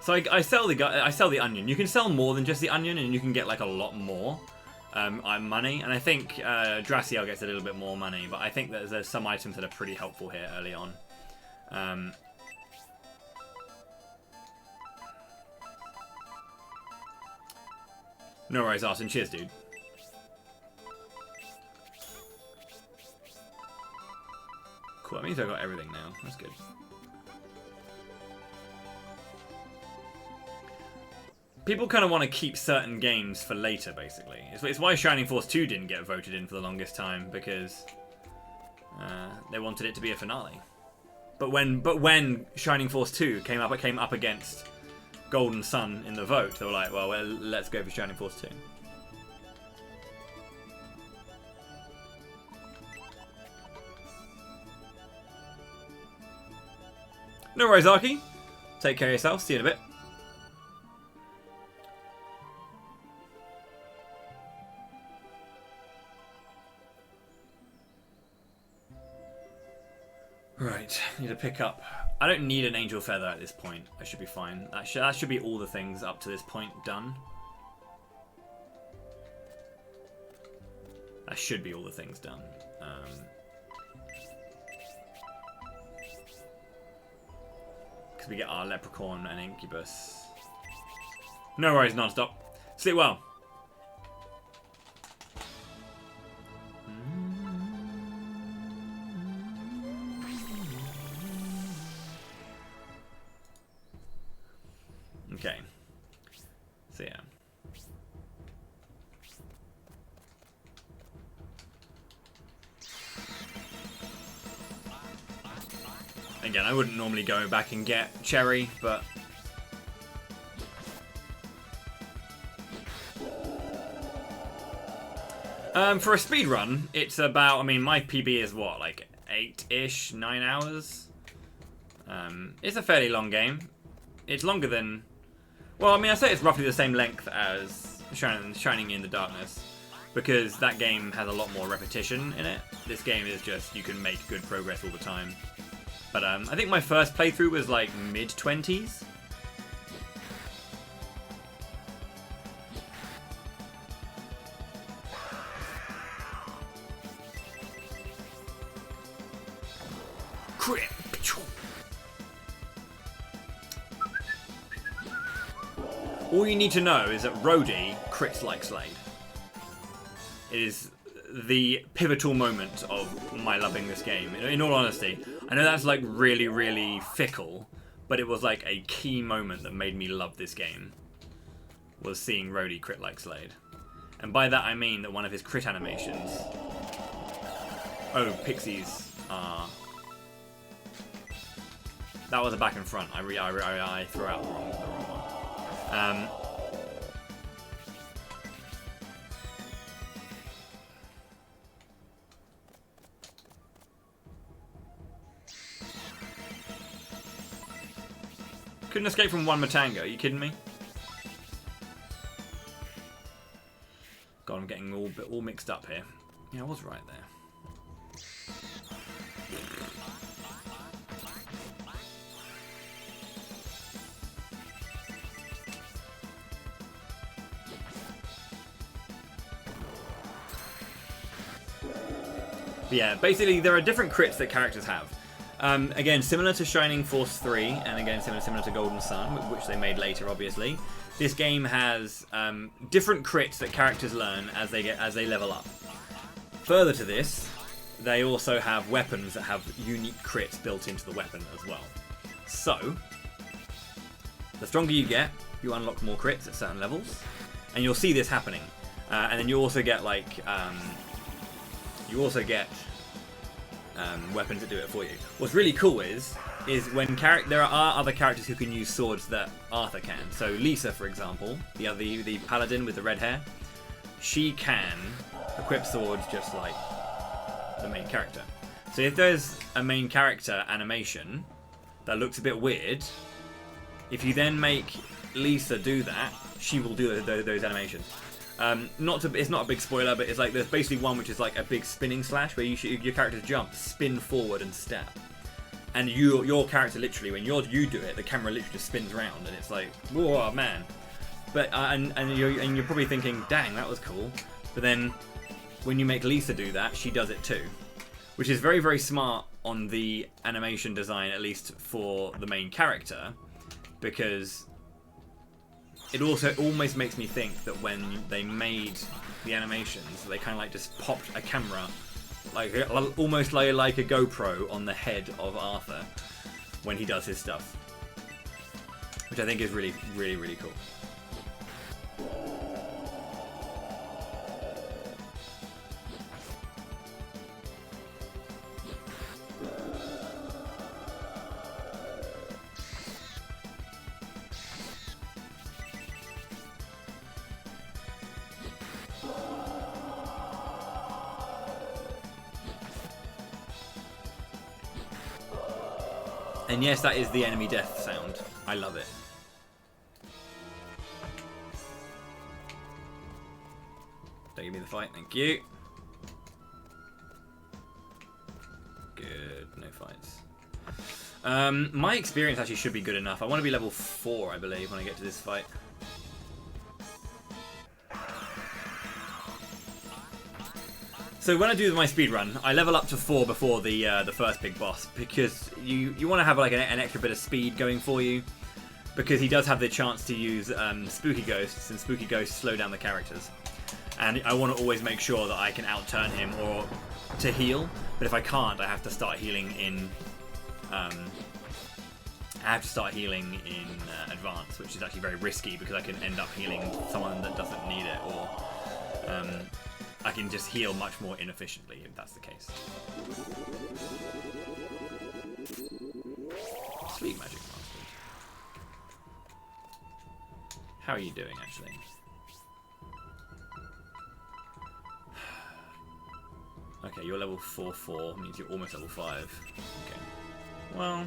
So I sell the onion. You can sell more than just the onion, and you can get like a lot more money. And I think Draciel gets a little bit more money, but I think that there's some items that are pretty helpful here early on. No worries, Arson. Cheers, dude. Cool. That means I've got everything now. That's good. People kind of want to keep certain games for later, basically. It's why Shining Force 2 didn't get voted in for the longest time, because they wanted it to be a finale. But when Shining Force 2 came up against Golden Sun in the vote, they were like, well, let's go for Shining Force 2. No worries, Arky. Take care of yourself. See you in a bit. Right, need to pick up. I don't need an angel feather at this point. I should be fine. That should be all the things up to this point done. That should be all the things done. Because we get our leprechaun and incubus. No worries, non-stop. Sleep well. Okay. So yeah. Again, I wouldn't normally go back and get Cherry, but for a speed run, it's about, I mean, my PB is what, like 8-ish, 9 hours? It's a fairly long game. It's longer than, well, I mean, I say it's roughly the same length as Shining in the Darkness, because that game has a lot more repetition in it. This game is just, you can make good progress all the time. But I think my first playthrough was like mid-20s. Crit! All you need to know is that Rhodey crits like Slade. It is the pivotal moment of my loving this game. In all honesty, I know that's like really, really fickle, but it was like a key moment that made me love this game. Was seeing Rhodey crit like Slade. And by that I mean that one of his crit animations... Oh, Pixies are... That was a back and front. I threw out the wrong one. Couldn't escape from one Matango, are you kidding me? God, I'm getting all mixed up here. Yeah, I was right there. But yeah, basically there are different crits that characters have. Again, similar to Shining Force 3, and again similar to Golden Sun, which they made later, obviously. This game has different crits that characters learn as they level up. Further to this, they also have weapons that have unique crits built into the weapon as well. So, the stronger you get, you unlock more crits at certain levels, and you'll see this happening. And then you also get like you also get weapons that do it for you. What's really cool is when there are other characters who can use swords that Arthur can. So Lisa, for example, the paladin with the red hair, she can equip swords just like the main character. So if there's a main character animation that looks a bit weird, if you then make Lisa do that, she will do those animations. It's not a big spoiler, but it's like there's basically one which is like a big spinning slash where your characters jump, spin forward, and step. And your character literally, when you do it, the camera literally just spins around, and it's like, whoa, man. But and you're probably thinking, dang, that was cool. But then when you make Lisa do that, she does it too, which is very, very smart on the animation design, at least for the main character, because it also almost makes me think that when they made the animations, they kind of like just popped a camera, almost like a GoPro on the head of Arthur when he does his stuff, which I think is really, really, really cool. And yes, that is the enemy death sound. I love it. Don't give me the fight, thank you. Good, no fights. My experience actually should be good enough. I want to be level 4, I believe, when I get to this fight. So when I do my speedrun, I level up to 4 before the first big boss, because you want to have like an extra bit of speed going for you, because he does have the chance to use spooky ghosts, and spooky ghosts slow down the characters. And I want to always make sure that I can outturn him or to heal, but if I can't, I have to start healing in advance, which is actually very risky because I can end up healing someone that doesn't need it, or I can just heal much more inefficiently if that's the case. Sweet magic master. How are you doing, actually? Okay, you're level 4/4, means you're almost level 5. Okay. Well...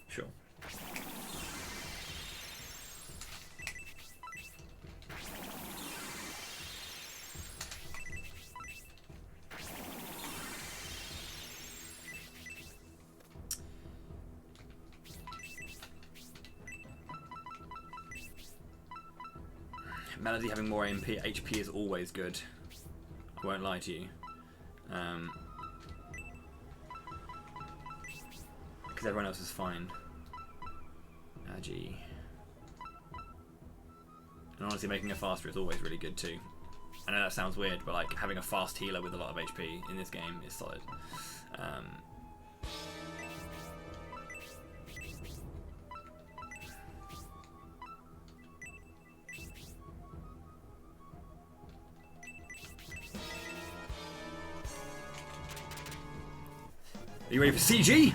Sure. Melody having more HP is always good. I won't lie to you. Because everyone else is fine. Agi. And honestly, making a faster is always really good too. I know that sounds weird, but like having a fast healer with a lot of HP in this game is solid. Are you ready for CG?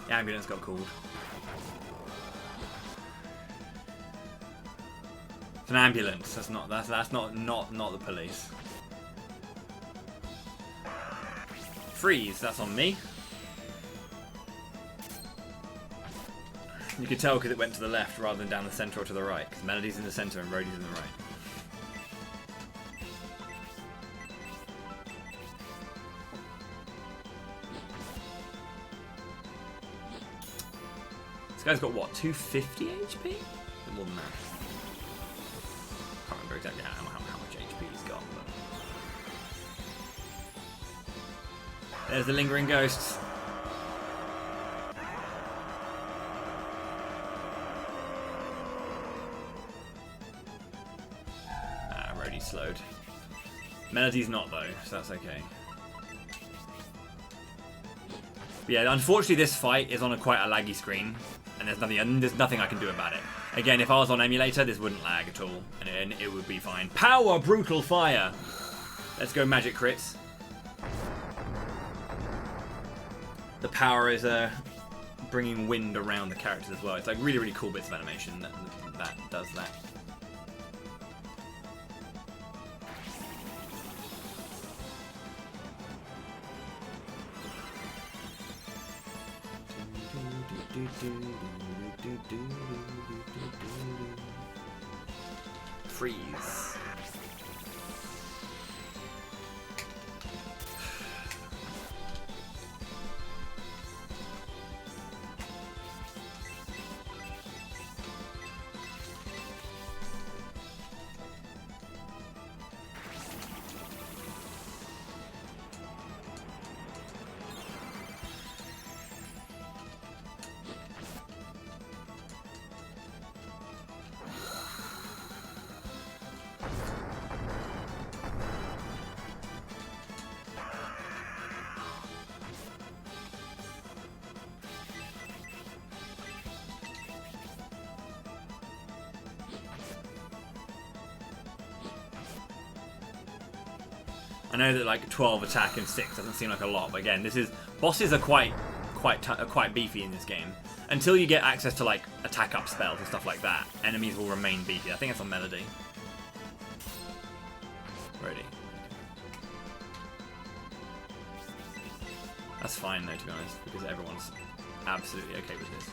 The ambulance got called. It's an ambulance. That's not the police. Freeze. That's on me. You could tell because it went to the left rather than down the center or to the right. Because Melody's in the center and Rhodey's in the right. This guy's got what? 250 HP? More than that. Can't remember exactly how much HP he's got. There's the lingering ghosts. Rhodey's slowed. Melody's not though, so that's okay. But yeah, unfortunately this fight is on quite a laggy screen, and there's nothing I can do about it. Again, if I was on emulator, this wouldn't lag at all, and it would be fine. Power, brutal fire. Let's go magic crits. The power is bringing wind around the characters as well. It's like really, really cool bits of animation that does that. Freeze. I know that like 12 attack and 6 doesn't seem like a lot, but again, bosses are quite beefy in this game. Until you get access to like attack up spells and stuff like that, enemies will remain beefy. I think it's on Melody. Ready. That's fine though, to be honest, because everyone's absolutely okay with this.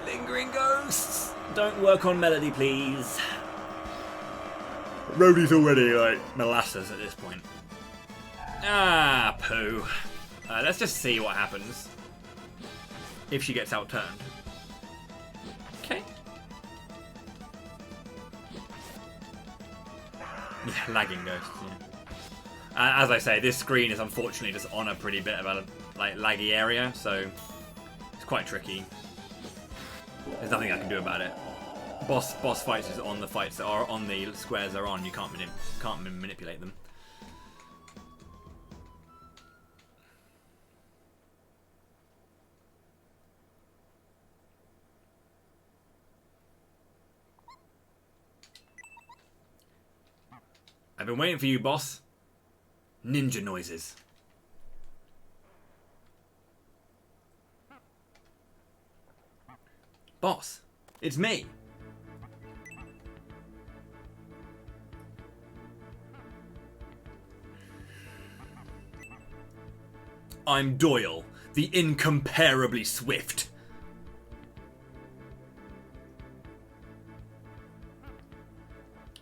Lingering ghosts! Don't work on Melody, please. Rhodey's already, like, molasses at this point. Ah, poo. Let's just see what happens if she gets outturned. Okay. Yeah, lagging ghosts, yeah. As I say, this screen is unfortunately just on a pretty bit of a, like, laggy area, so it's quite tricky. There's nothing I can do about it. Boss fights is on the fights that are on the squares they're on. You can't manipulate them. I've been waiting for you, boss. Ninja noises. Boss, it's me. I'm Doyle, the incomparably swift.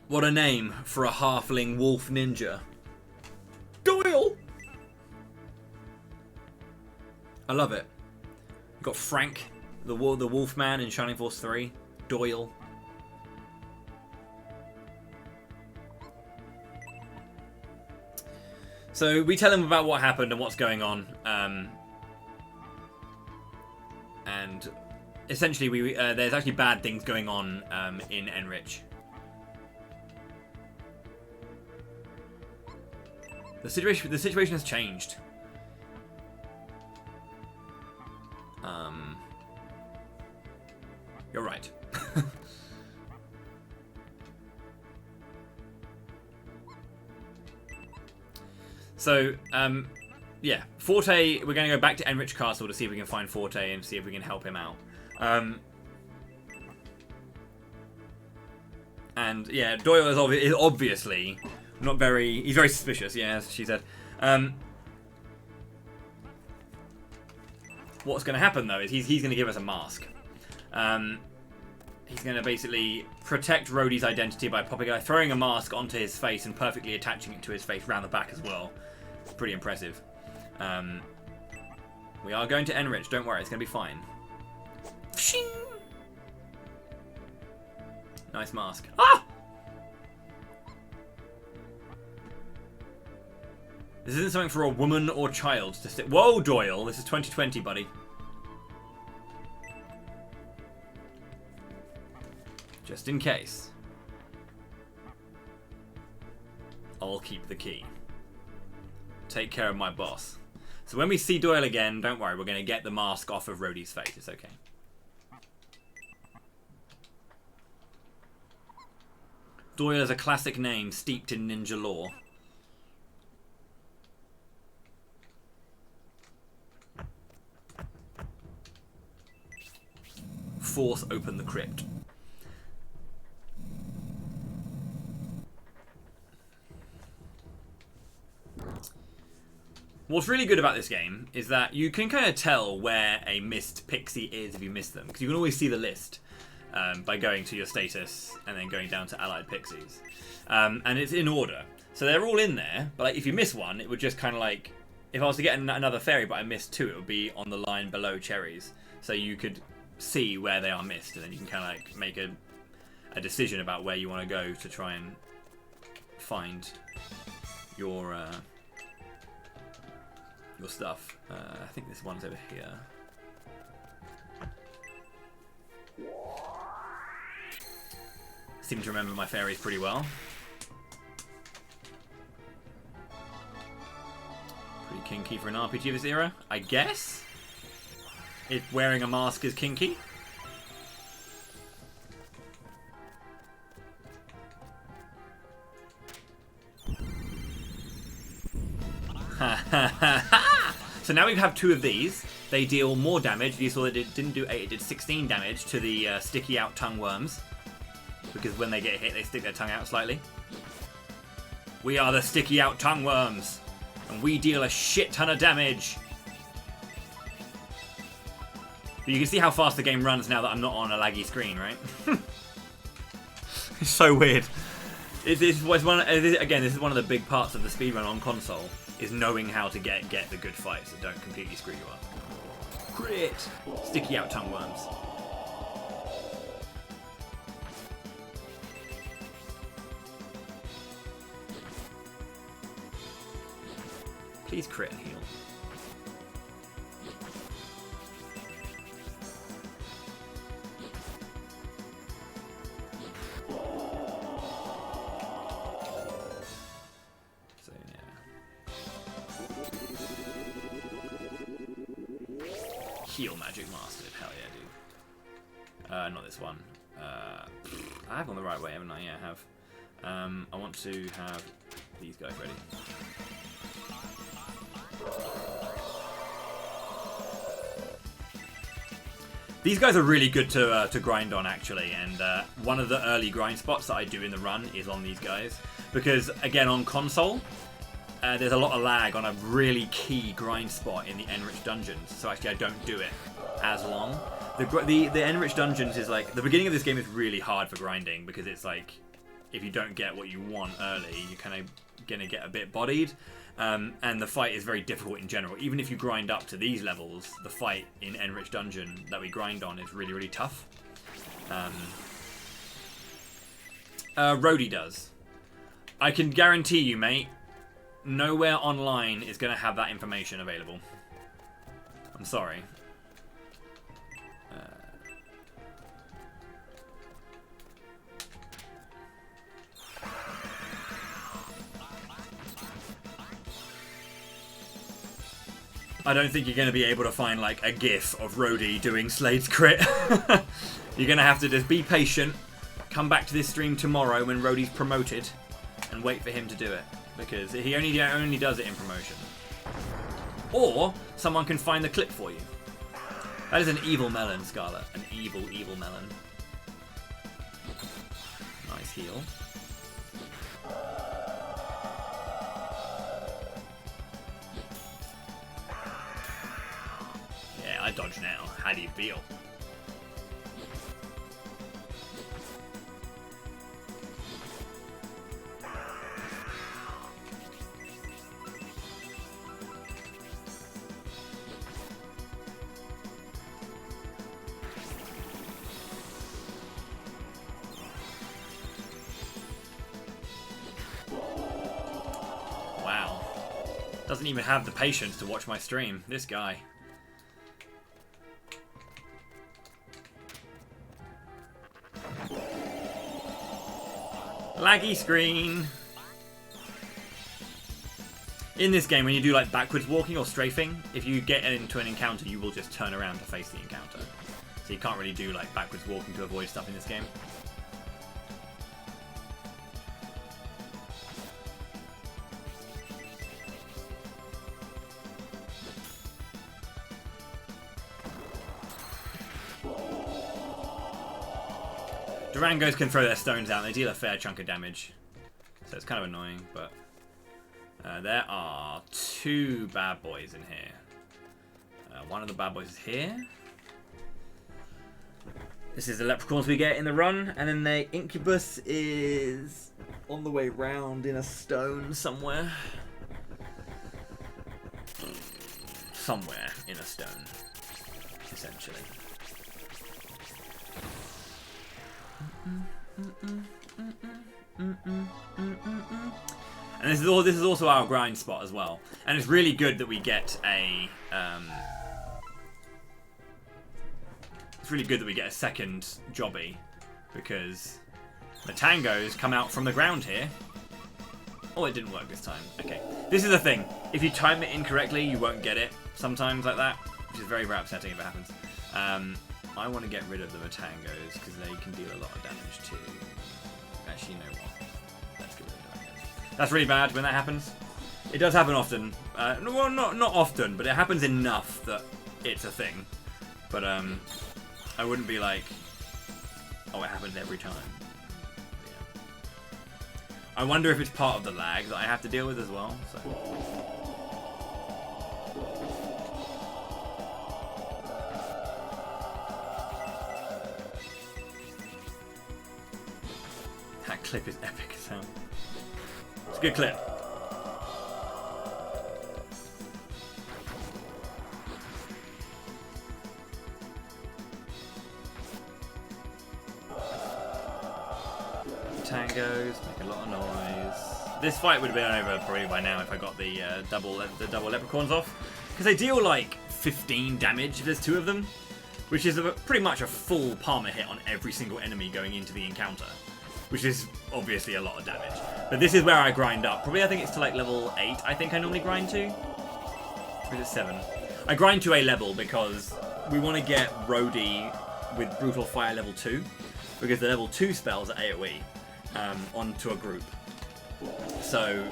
What a name for a halfling wolf ninja. Doyle! I love it. You've got Frank, the Wolfman in Shining Force 3. Doyle. So we tell him about what happened and what's going on, and essentially there's actually bad things going on in Enrich. The situation has changed. You're right. So, yeah, Forte, we're going to go back to Enrich Castle to see if we can find Forte and see if we can help him out. And, yeah, Doyle is obviously not very... He's very suspicious, yeah, as she said. What's going to happen, though, is he's going to give us a mask. he's going to basically protect Rhodey's identity by throwing a mask onto his face and perfectly attaching it to his face round the back as well. Pretty impressive. We are going to Enrich, don't worry, it's going to be fine. Shing! Nice mask. Ah! This isn't something for a woman or child to sit. Whoa, Doyle, this is 2020, buddy. Just in case. I'll keep the key. Take care of my boss. So when we see Doyle again, don't worry, we're going to get the mask off of Rhodey's face. It's okay. Doyle is a classic name steeped in ninja lore. Force open the crypt. What's really good about this game is that you can kind of tell where a missed pixie is if you miss them, because you can always see the list by going to your status and then going down to allied pixies. And it's in order. So they're all in there, but like, if you miss one, it would just kind of like, if I was to get another fairy but I missed two, it would be on the line below cherries. So you could see where they are missed, and then you can kind of like make a decision about where you want to go to try and find your stuff. I think this one's over here. Seem to remember my fairies pretty well. Pretty kinky for an RPG of this era, I guess. If wearing a mask is kinky. So now we have two of these. They deal more damage. You saw that it didn't do 8, it did 16 damage to the sticky out tongue worms. Because when they get hit, they stick their tongue out slightly. We are the sticky out tongue worms. And we deal a shit ton of damage. But you can see how fast the game runs now that I'm not on a laggy screen, right? It's so weird. Again, this is one of the big parts of the speedrun on console, is knowing how to get the good fights that don't completely screw you up. Crit! Sticky out tongue worms. Please crit and heal. So yeah. Heal magic mastered. Hell yeah, dude. Not this one. I have gone the right way, haven't I? Yeah, I have. I want to have these guys ready. These guys are really good to grind on, actually, and one of the early grind spots that I do in the run is on these guys. Because, again, on console, there's a lot of lag on a really key grind spot in the Enriched Dungeons, so actually I don't do it as long. The Enriched Dungeons is like, the beginning of this game is really hard for grinding, because it's like, if you don't get what you want early, you're kind of going to get a bit bodied. And the fight is very difficult in general. Even if you grind up to these levels, the fight in Enriched Dungeon that we grind on is really, really tough. Rhodey does. I can guarantee you, mate, nowhere online is going to have that information available. I'm sorry. I don't think you're going to be able to find like a gif of Rhodey doing Slade's crit. You're going to have to just be patient, come back to this stream tomorrow when Rhodey's promoted, and wait for him to do it. Because he only does it in promotion. Or someone can find the clip for you. That is an evil melon, Scarlet. An evil, evil melon. Nice heal. I dodge now. How do you feel? Doesn't even have the patience to watch my stream. This guy. Laggy screen. In this game, when you do like backwards walking or strafing, if you get into an encounter, you will just turn around to face the encounter. So you can't really do like backwards walking to avoid stuff in this game. Durangos can throw their stones out and they deal a fair chunk of damage. So it's kind of annoying, but there are 2 bad boys in here. One of the bad boys is here. This is the leprechauns we get in the run, and then the incubus is on the way round in a stone somewhere. Somewhere in a stone, essentially. And this is also our grind spot as well, and it's really good that we get a second jobby, because the tangos come out from the ground here. Oh, it didn't work this time. Okay, this is the thing. If you time it incorrectly, you won't get it sometimes like that, which is very, very upsetting if it happens. I want to get rid of the Matangos because they can deal a lot of damage too. Actually, you know what? Let's get rid of the Matangos. That's really bad when that happens. It does happen often. Well, not often, but it happens enough that it's a thing. But I wouldn't be like, oh, it happens every time. Yeah. I wonder if it's part of the lag that I have to deal with as well. So. That clip is epic as hell. It's a good clip. Tangos make a lot of noise. This fight would have been over probably by now if I got the double leprechauns off, because they deal like 15 damage if there's 2 of them, which is pretty much a full palmer hit on every single enemy going into the encounter, which is obviously a lot of damage. But this is where I grind up. Probably I think it's to like level 8 I think I normally grind to. Or is it 7? I grind to a level because we want to get Rhodey with Brutal Fire level 2, because the level 2 spells are AoE onto a group. So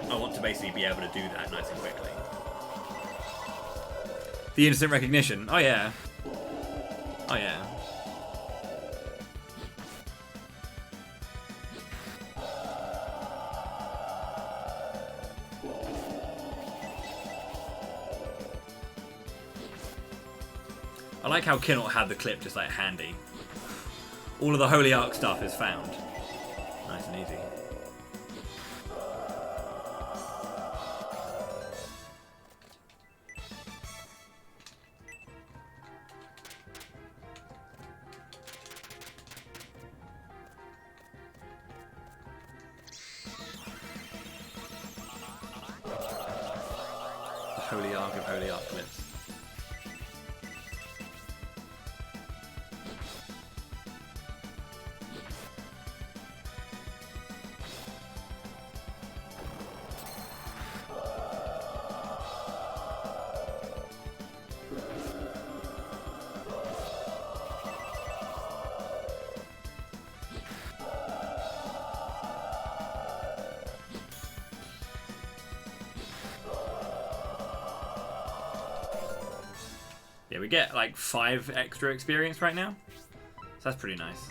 I want to basically be able to do that nice and quickly. The instant recognition. Oh yeah. Oh yeah. I like how Kinort had the clip just like handy. All of the Holy Ark stuff is found. Nice and easy. The Holy Ark of Holy Ark clips. Yeah, we get like 5 extra experience right now, so that's pretty nice.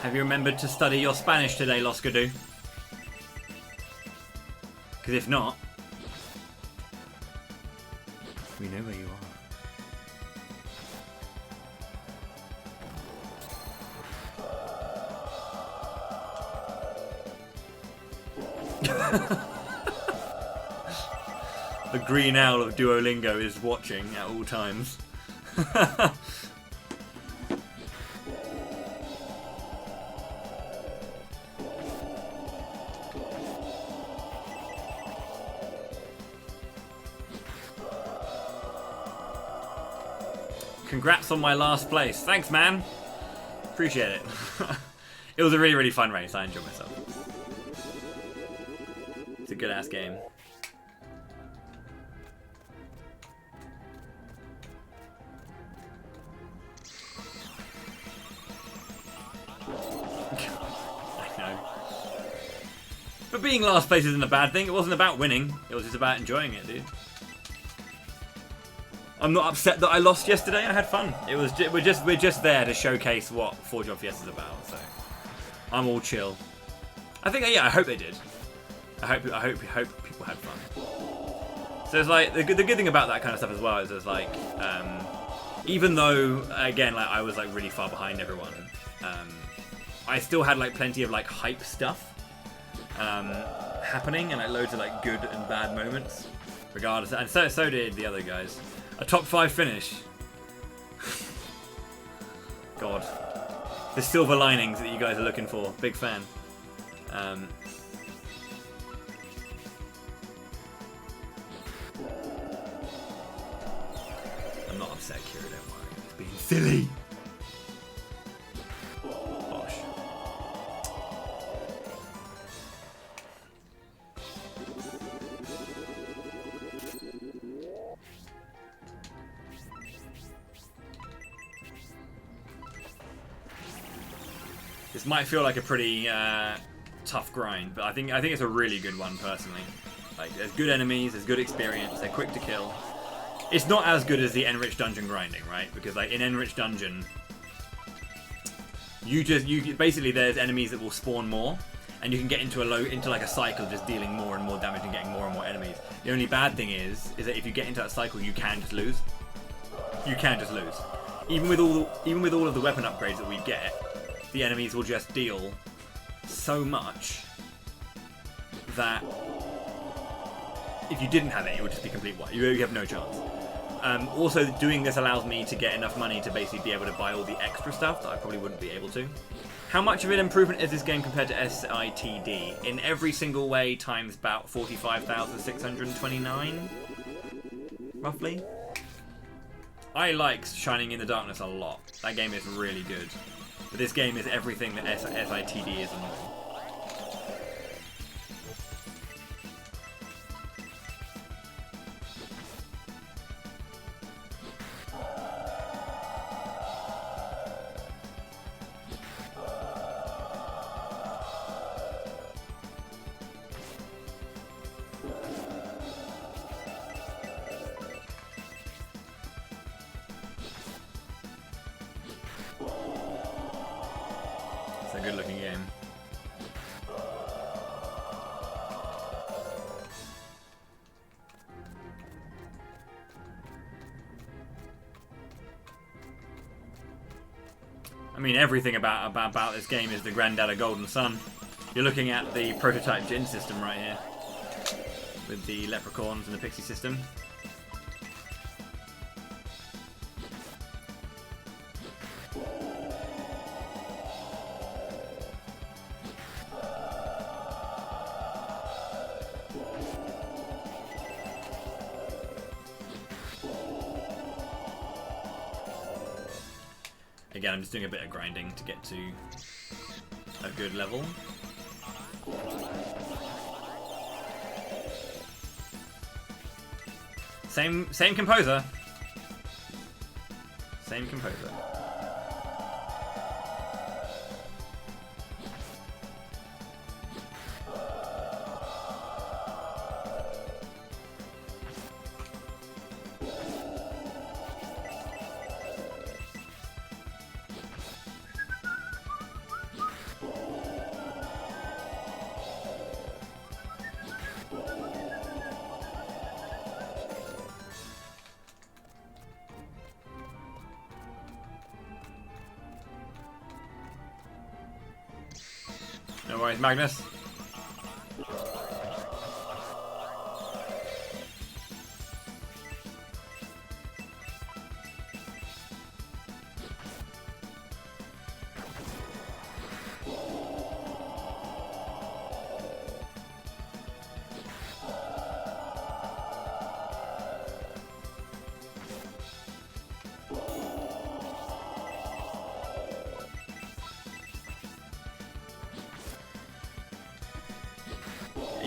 Have you remembered to study your Spanish today, Loscadoo? Because if not, we know where you are. The green owl of Duolingo is watching at all times. Congrats on my last place. Thanks, man. Appreciate it. It was a really, really fun race. I enjoyed myself. It's a good-ass game. I know. But being last place isn't a bad thing. It wasn't about winning. It was just about enjoying it, dude. I'm not upset that I lost yesterday. I had fun. It was we're just there to showcase what Forge of Fiesta is about. So I'm all chill. I think I hope they did. I hope people had fun. So it's like the good thing about that kind of stuff as well is there's like even though again like I was like really far behind everyone, I still had like plenty of like hype stuff happening and like loads of like good and bad moments regardless, and so did the other guys. A top 5 finish. God. The silver linings that you guys are looking for. Big fan. I'm not upset, Kira, don't worry. It's being silly. Bosh. This might feel like a pretty tough grind, but I think it's a really good one personally. Like, there's good enemies, there's good experience, they're quick to kill. It's not as good as the Enriched Dungeon grinding, right? Because like in Enriched Dungeon, you basically there's enemies that will spawn more, and you can get into like a cycle, just dealing more and more damage and getting more and more enemies. The only bad thing is that if you get into that cycle, you can just lose. You can just lose. Even with all of the weapon upgrades that we get, the enemies will just deal so much that if you didn't have it, it would just be complete white. You have no chance. Also, doing this allows me to get enough money to basically be able to buy all the extra stuff that I probably wouldn't be able to. How much of an improvement is this game compared to SITD? In every single way, times about 45,629, roughly. I like Shining in the Darkness a lot. That game is really good. But this game is everything that SITD is and more. It's a good looking game. I mean, everything about this game is the granddad of Golden Sun. You're looking at the prototype Jin system right here, with the leprechauns and the pixie system. Again, I'm just doing a bit of grinding to get to a good level. Same composer. Same composer. No worries, Magnus.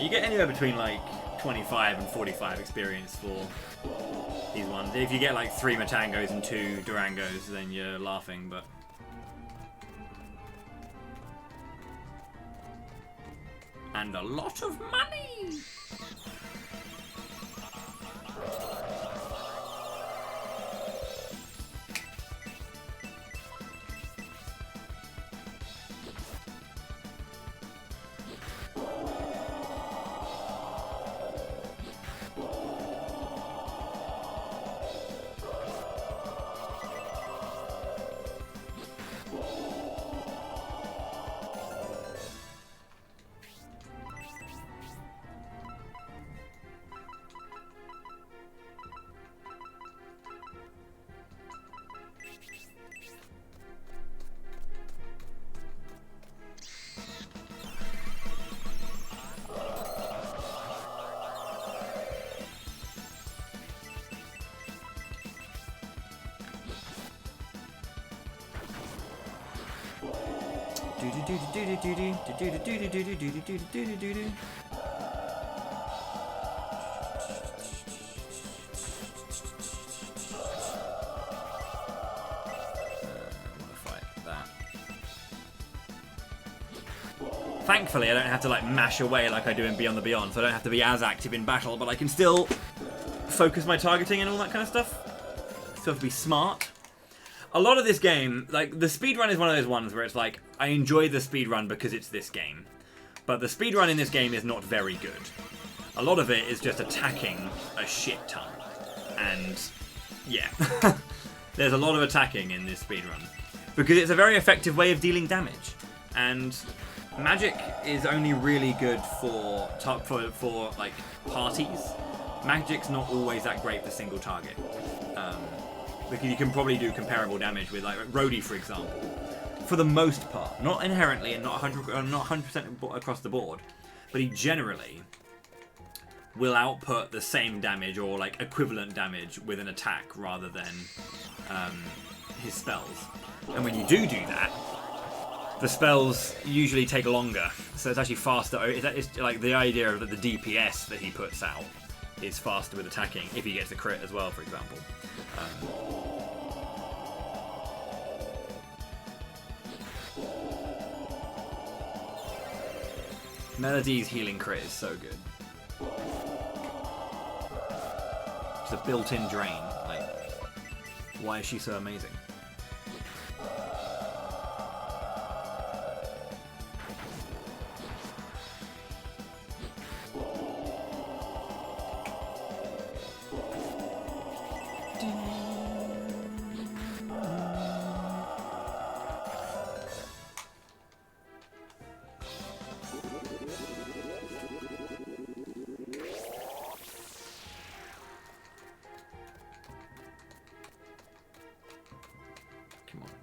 You get anywhere between like 25 and 45 experience for these ones. If you get like 3 Matangos and 2 Durangos, then you're laughing, but... And a lot of money! Thankfully, I don't have to like mash away like I do in Beyond the Beyond, so I don't have to be as active in battle, but I can still focus my targeting and all that kind of stuff. Still have to be smart. A lot of this game, like, the speedrun is one of those ones where it's like, I enjoy the speedrun because it's this game. But the speedrun in this game is not very good. A lot of it is just attacking a shit ton. And, yeah. There's a lot of attacking in this speedrun. Because it's a very effective way of dealing damage. And magic is only really good for like, parties. Magic's not always that great for single target. Because you can probably do comparable damage with, like, Rhodey, for example. For the most part. Not inherently and not 100% across the board. But he generally will output the same damage or, like, equivalent damage with an attack rather than his spells. And when you do that, the spells usually take longer. So it's actually faster. It's like the idea of the DPS that he puts out is faster with attacking if he gets a crit as well, for example. Melody's healing crit is so good. It's a built-in drain. Like, why is she so amazing?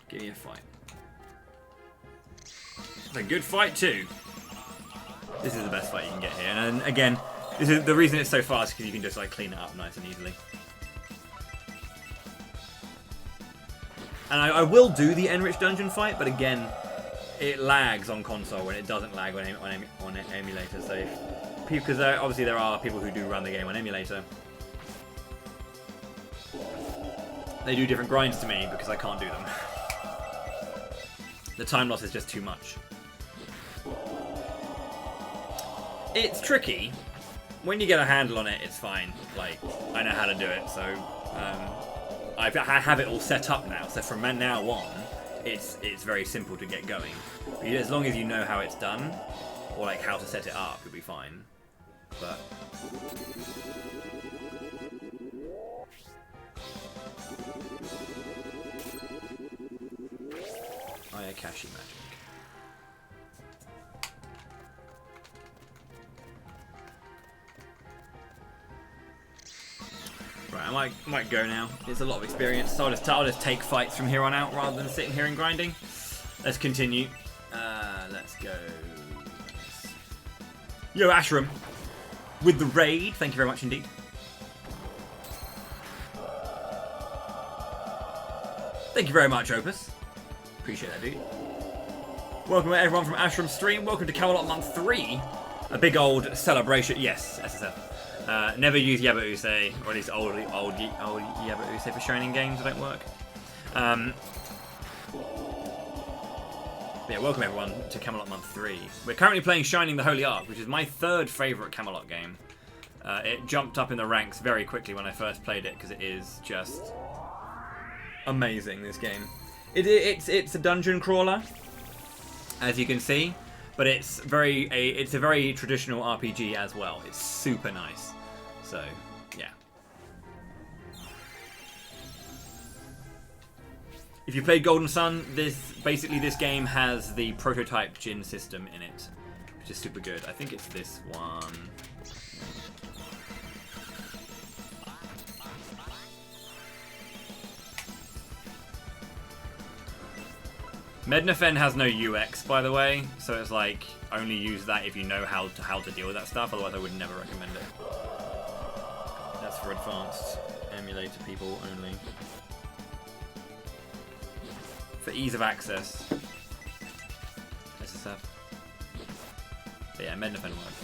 Give me a fight. It's a good fight too. This is the best fight you can get here, and again, this is the reason it's so fast because you can just like clean it up nice and easily. And I will do the Enriched Dungeon fight, but again, it lags on console when it doesn't lag on emulator. So, because obviously there are people who do run the game on emulator. They do different grinds to me because I can't do them. The time loss is just too much. It's tricky. When you get a handle on it, it's fine. Like, I know how to do it, so I have it all set up now. So from now on, it's very simple to get going. But as long as you know how it's done, or like how to set it up, you'll be fine. But Ayakashi magic. Right, I might go now. It's a lot of experience, so I'll just take fights from here on out rather than sitting here and grinding. Let's continue. Let's go. Yo, Ashram, with the raid. Thank you very much indeed. Thank you very much, Opus. Appreciate that, dude. Welcome everyone from Ashram Stream. Welcome to Camelot Month 3. a big old celebration. Yes, SSF. Never use Yabause, or at least old Yabause for Shining games that don't work. Yeah, welcome everyone to Camelot Month 3. We're currently playing Shining the Holy Ark, which is my third favourite Camelot game. It jumped up in the ranks very quickly when I first played it, because it is just amazing, this game. It's a dungeon crawler, as you can see, but it's a very traditional RPG as well. It's super nice. So, yeah. If you played Golden Sun, this game has the prototype Jin system in it, which is super good. I think it's this one. Mednafen has no UX, by the way, so it's like only use that if you know how to deal with that stuff. Otherwise, I would never recommend it. That's for advanced emulator people only. For ease of access. SSF. But yeah, Mednafen works.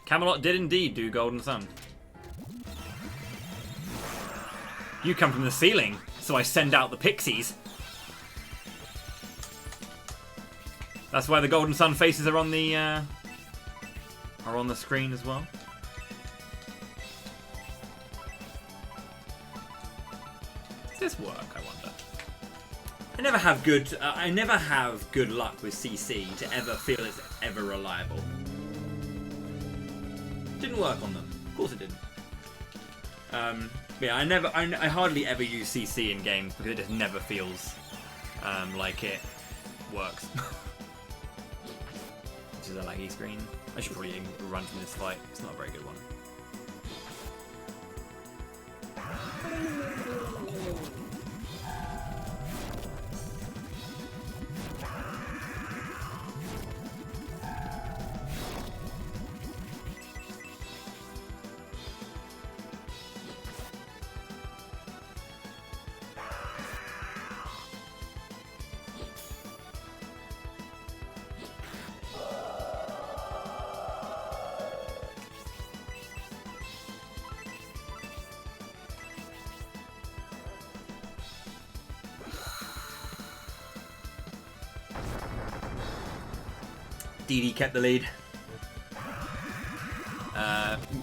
Camelot did indeed do Golden Sun. You come from the ceiling, so I send out the Pixies. That's why the Golden Sun faces are on the screen as well. Does this work, I wonder? I never have good luck with CC to ever feel it's ever reliable. Didn't work on them. Of course it didn't. Yeah, I hardly ever use CC in games because it just never feels like it works. Which is a laggy screen. I should probably run from this fight. It's not a very good one. DD kept the lead.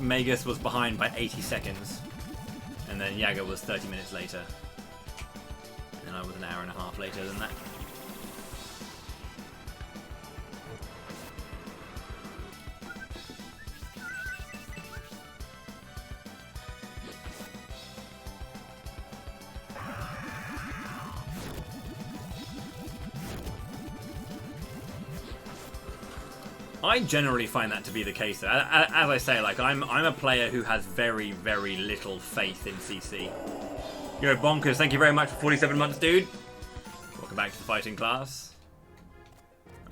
Magus was behind by 80 seconds. And then Yaga was 30 minutes later. And I was an hour and a half later than that. I generally find that to be the case. As I say, like I'm a player who has very, very little faith in CC. Yo, Bonkers, thank you very much for 47 months, dude. Welcome back to the fighting class.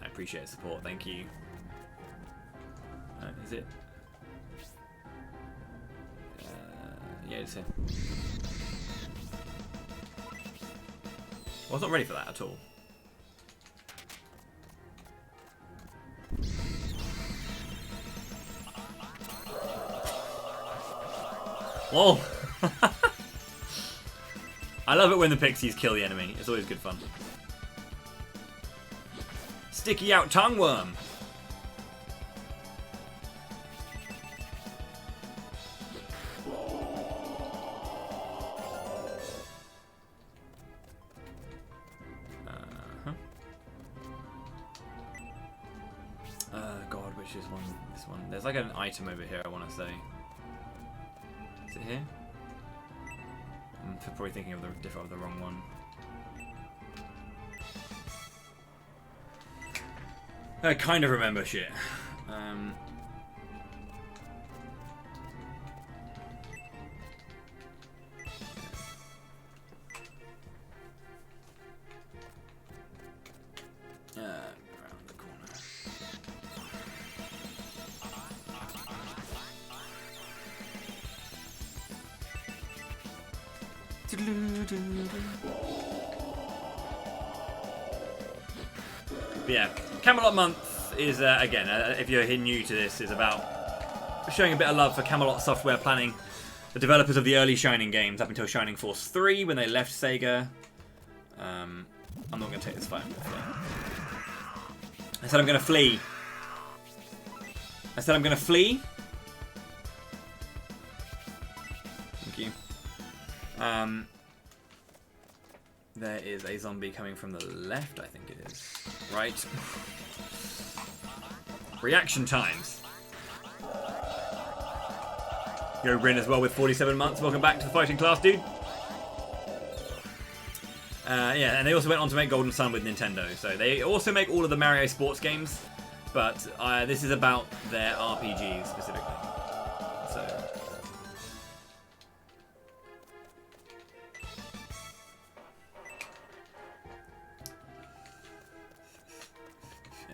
I appreciate the support, thank you. Is it? Yeah, it's here. I was not ready for that at all. Whoa! I love it when the Pixies kill the enemy. It's always good fun. Sticky out tongue worm. God, which is one? This one. There's like an item over here I want to say. Is it here? I'm probably thinking of the wrong one. I kind of remember shit. Around the corner. But yeah, Camelot Month is, again, if you're new to this, is about showing a bit of love for Camelot Software Planning, the developers of the early Shining games up until Shining Force 3 when they left Sega. I'm not going to take this fight. I said I'm going to flee. I said I'm going to flee. Thank you. There is a zombie coming from the left, I think it is. Right. Reaction times. Yo, Bryn as well with 47 months. Welcome back to the fighting class, dude. Yeah, and they also went on to make Golden Sun with Nintendo. So they also make all of the Mario sports games, but this is about their RPGs specifically. So.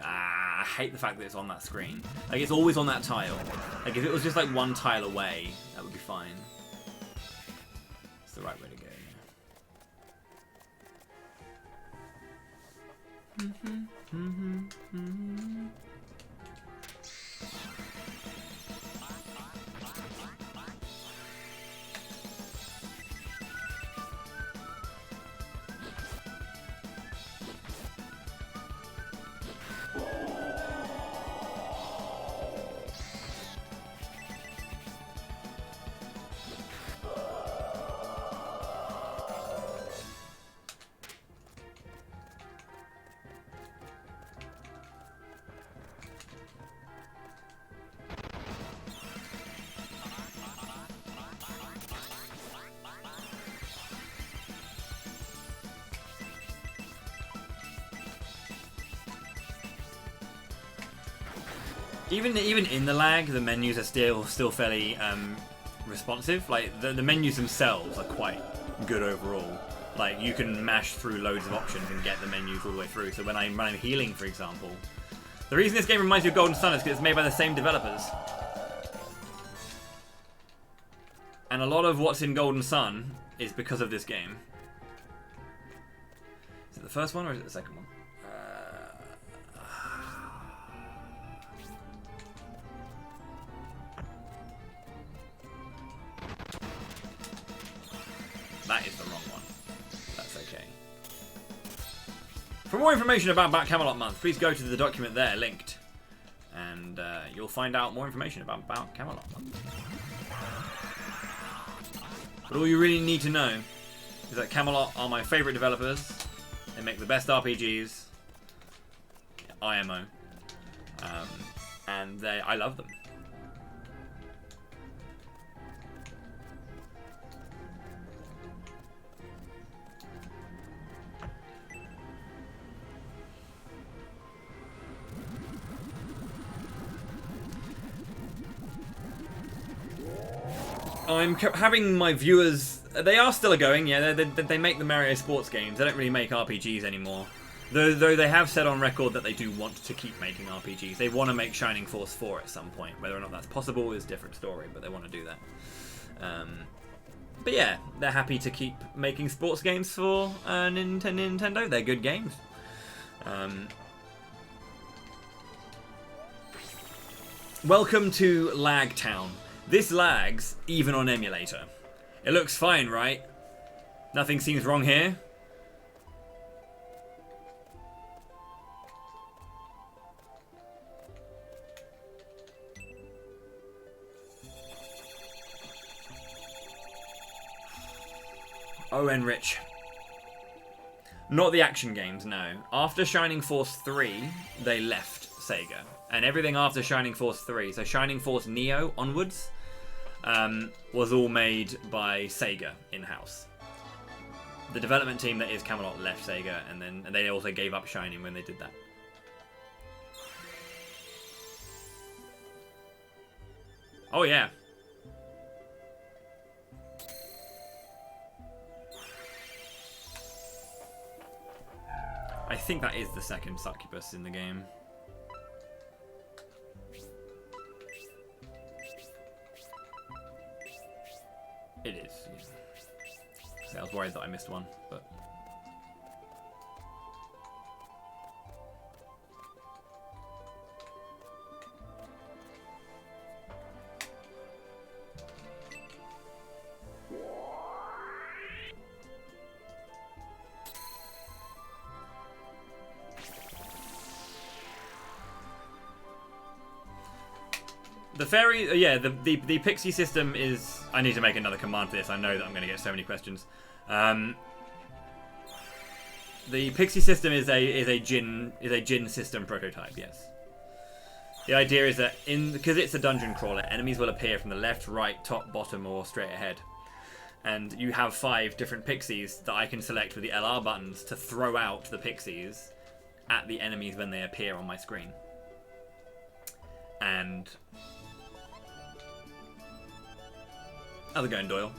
I hate the fact that it's on that screen. Like, it's always on that tile. Like, if it was just like one tile away, that would be fine. It's the right way to go. Even in the lag, the menus are still fairly responsive. Like the menus themselves are quite good overall. Like you can mash through loads of options and get the menus all the way through. So when I'm healing, for example, the reason this game reminds you of Golden Sun is because it's made by the same developers. And a lot of what's in Golden Sun is because of this game. Is it the first one or is it the second one? That is the wrong one. That's okay. For more information about Camelot Month, please go to the document there, linked. And you'll find out more information about Camelot Month. But all you really need to know is that Camelot are my favourite developers. They make the best RPGs. IMO. And I love them. I'm having my viewers... They are still going, yeah. They make the Mario sports games. They don't really make RPGs anymore. Though they have said on record that they do want to keep making RPGs. They want to make Shining Force 4 at some point. Whether or not that's possible is a different story, but they want to do that. But yeah, they're happy to keep making sports games for Nintendo. They're good games. Welcome to Lag Town. This lags even on emulator. It looks fine, right? Nothing seems wrong here. Oh, Enrich. Not the action games, no. After Shining Force 3, they left Sega. And everything after Shining Force 3, so Shining Force Neo onwards, was all made by Sega in-house. The development team that is Camelot left Sega, and they also gave up Shining when they did that. Oh yeah. I think that is the second succubus in the game. It is. Yeah. See, I was worried that I missed one, but The fairy, yeah, the pixie system is. I need to make another command for this. I know that I'm going to get so many questions. The pixie system is a Jin system prototype. Yes. The idea is that because it's a dungeon crawler, enemies will appear from the left, right, top, bottom, or straight ahead. And you have 5 different pixies that I can select with the LR buttons to throw out the pixies at the enemies when they appear on my screen. And how's it going, Doyle?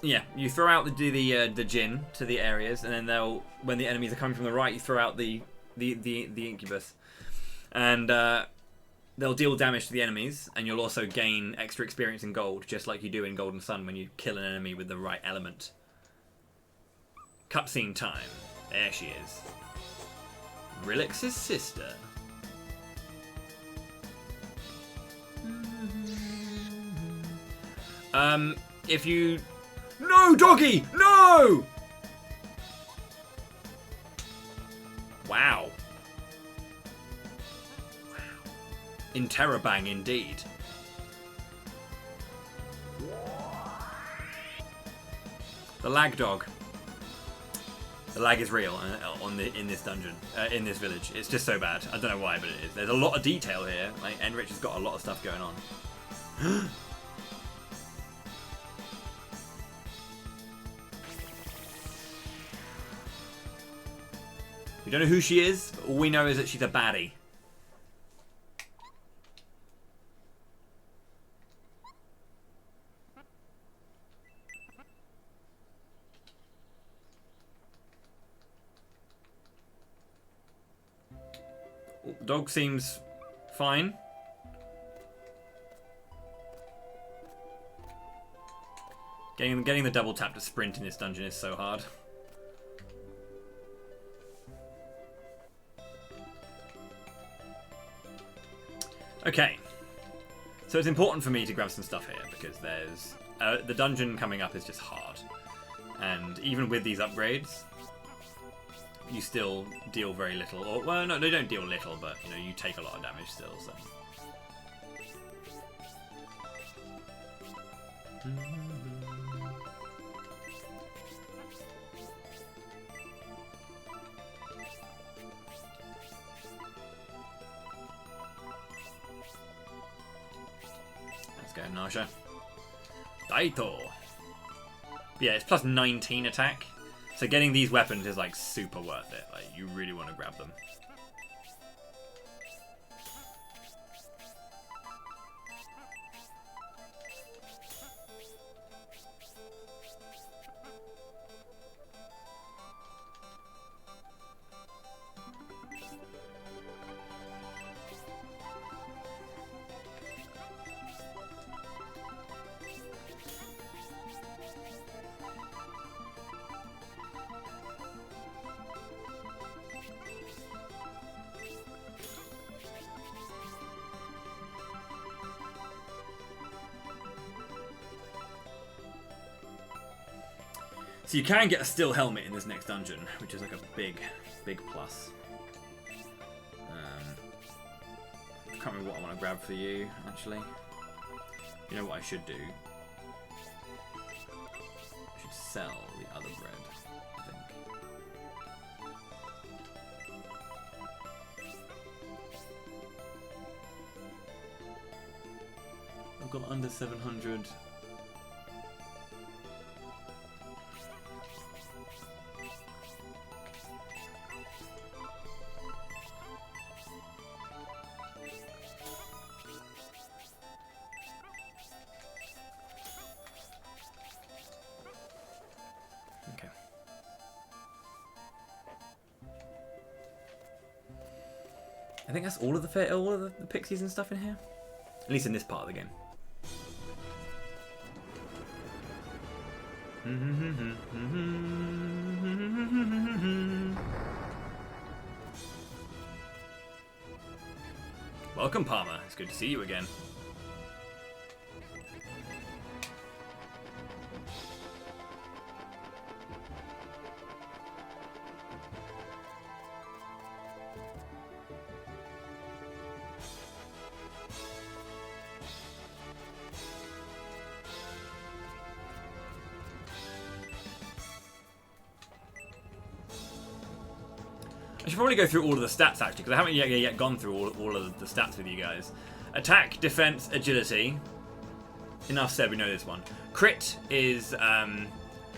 Yeah, you throw out the Jinn to the areas, and then when the enemies are coming from the right, you throw out the incubus, and they'll deal damage to the enemies, and you'll also gain extra experience in gold, just like you do in Golden Sun when you kill an enemy with the right element. Cutscene time. There she is. Rilix's sister. If you... No, doggy! No! Wow. Interrobang indeed. The lag dog. The lag is real in this dungeon, in this village. It's just so bad. I don't know why, but it is. There's a lot of detail here. Like, Enrich has got a lot of stuff going on. We don't know who she is, but all we know is that she's a baddie. Dog seems fine. Getting the double tap to sprint in this dungeon is so hard. Okay, so it's important for me to grab some stuff here because there's the dungeon coming up is just hard, and even with these upgrades, you still deal very little. Or well, no, they don't deal little, but you know you take a lot of damage still. So. Go, Nasha. Daito. Yeah, it's plus 19 attack. So getting these weapons is like super worth it. Like you really want to grab them. So you can get a steel helmet in this next dungeon, which is like a big plus. I can't remember what I want to grab for you, actually. You know what I should do? I should sell the other bread, I think. I've got under 700... I think that's all of the pixies and stuff in here. At least in this part of the game. Welcome Welcome, Palmer. It's good to see you again. I should probably go through all of the stats, actually, because I haven't yet gone through all of the stats with you guys. Attack, defense, agility. Enough said, we know this one. Crit is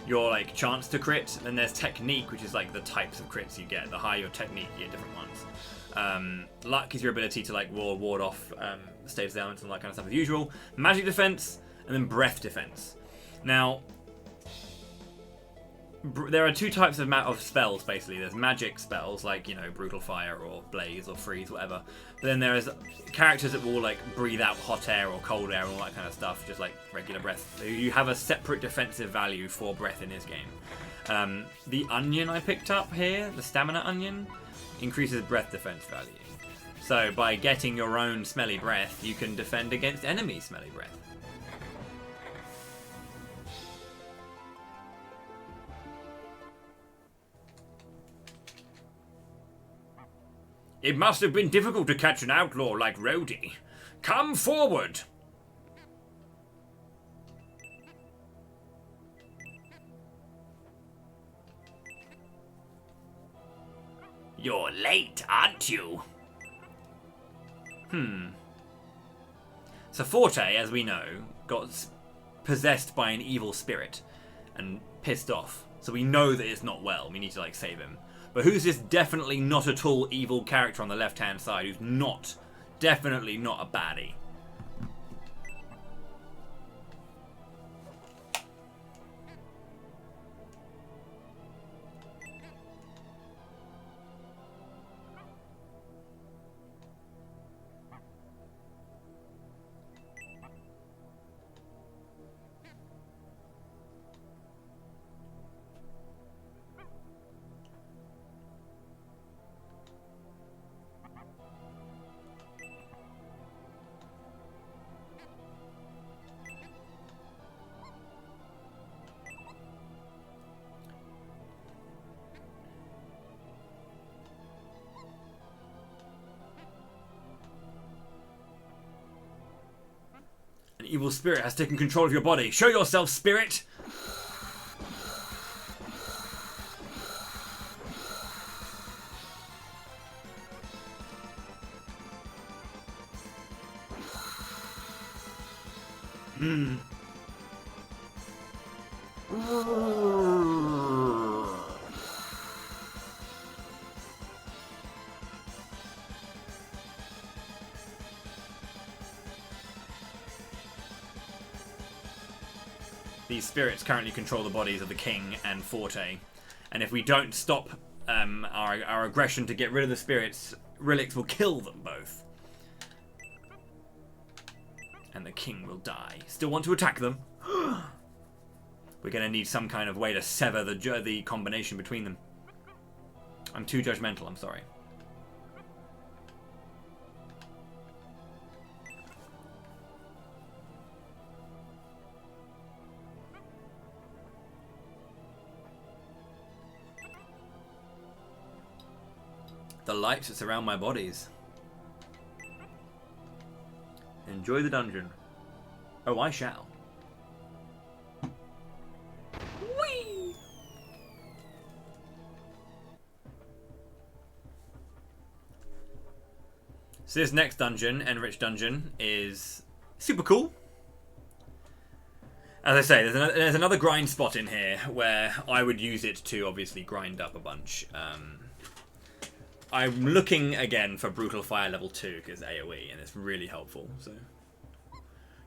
your like chance to crit. Then there's technique, which is like the types of crits you get. The higher your technique, you get different ones. Luck is your ability to like ward off status elements and all that kind of stuff as usual. Magic defense, and then breath defense. Now, there are two types of spells, basically. There's magic spells, like, you know, Brutal Fire or Blaze or Freeze, whatever. But then there's characters that will, like, breathe out hot air or cold air and all that kind of stuff, just like regular breath. So you have a separate defensive value for breath in this game. The onion I picked up here, the stamina onion, increases breath defense value. So by getting your own smelly breath, you can defend against enemy smelly breath. It must have been difficult to catch an outlaw like Rhodey. Come forward! You're late, aren't you? So Forte, as we know, got possessed by an evil spirit and pissed off. So we know that it's not well. We need to, like, save him. But who's this definitely not at all evil character on the left-hand side who's definitely not a baddie? An evil spirit has taken control of your body. Show yourself, spirit! These spirits currently control the bodies of the king and Forte, and if we don't stop our aggression to get rid of the spirits, Rilix will kill them both. And the king will die. Still want to attack them? We're going to need some kind of way to sever the combination between them. I'm too judgmental, I'm sorry. The lights that surround my bodies. Enjoy the dungeon. Oh, I shall. Whee! So this next dungeon, Enriched Dungeon, is super cool. As I say, there's another grind spot in here where I would use it to obviously grind up a bunch. I'm looking again for Brutal Fire level 2 because AoE, and it's really helpful. So,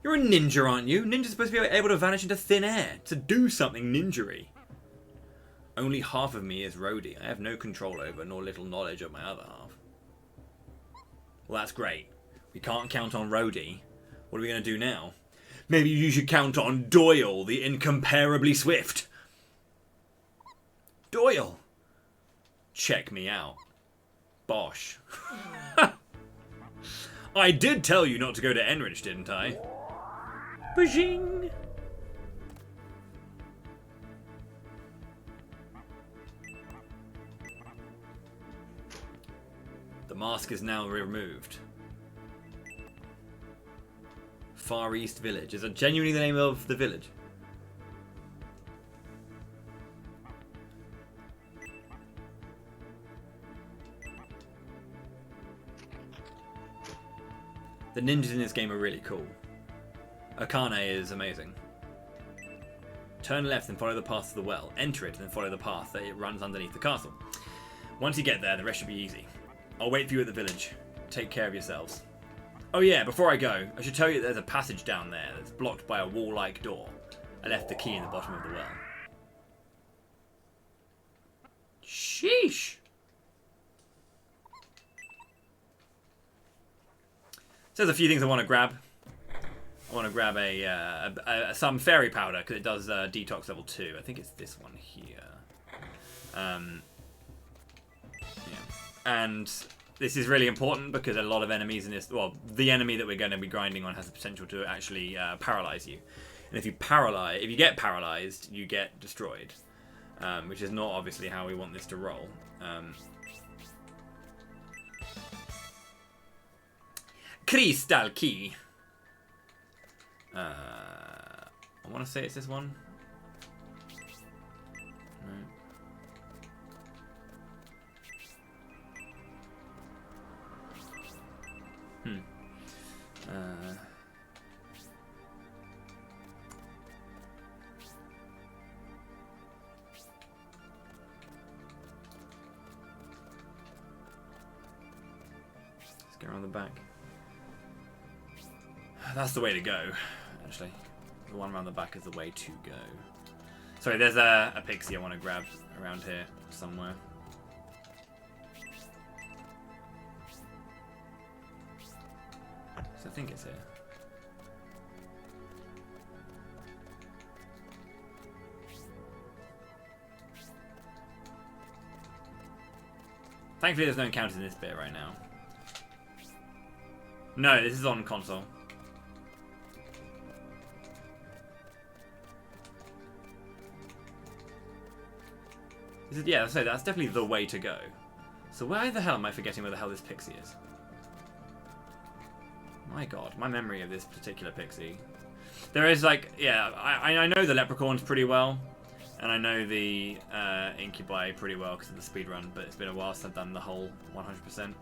you're a ninja, aren't you? Ninja's supposed to be able to vanish into thin air to do something ninja-y. Only half of me is Rhodey. I have no control over nor little knowledge of my other half. Well, that's great. We can't count on Rhodey. What are we going to do now? Maybe you should count on Doyle, the incomparably swift. Doyle! Check me out. Bosh. I did tell you not to go to Enrich, didn't I? Bajing! The mask is now removed. Far East Village. Is that genuinely the name of the village? The ninjas in this game are really cool. Akane is amazing. Turn left and follow the path to the well. Enter it and then follow the path that it runs underneath the castle. Once you get there, the rest should be easy. I'll wait for you at the village. Take care of yourselves. Oh yeah, before I go, I should tell you that there's a passage down there that's blocked by a wall-like door. I left the key in the bottom of the well. Sheesh! So there's a few things I want to grab. I want to grab some fairy powder because it does detox level 2. I think it's this one here. Yeah. And this is really important because a lot of enemies in this, well, the enemy that we're going to be grinding on has the potential to actually paralyze you. And if you get paralyzed, you get destroyed, which is not obviously how we want this to roll. Crystal key. I want to say it's this one. No. Let's go around the back. That's the way to go, actually. The one around the back is the way to go. Sorry, there's a pixie I want to grab around here somewhere. So I think it's here. Thankfully there's no encounters in this bit right now. No, this is on console. Yeah, so that's definitely the way to go. So why the hell am I forgetting where the hell this pixie is? My god, my memory of this particular pixie. There is like, yeah, I know the leprechauns pretty well. And I know the incubi pretty well because of the speedrun, but it's been a while since I've done the whole 100%.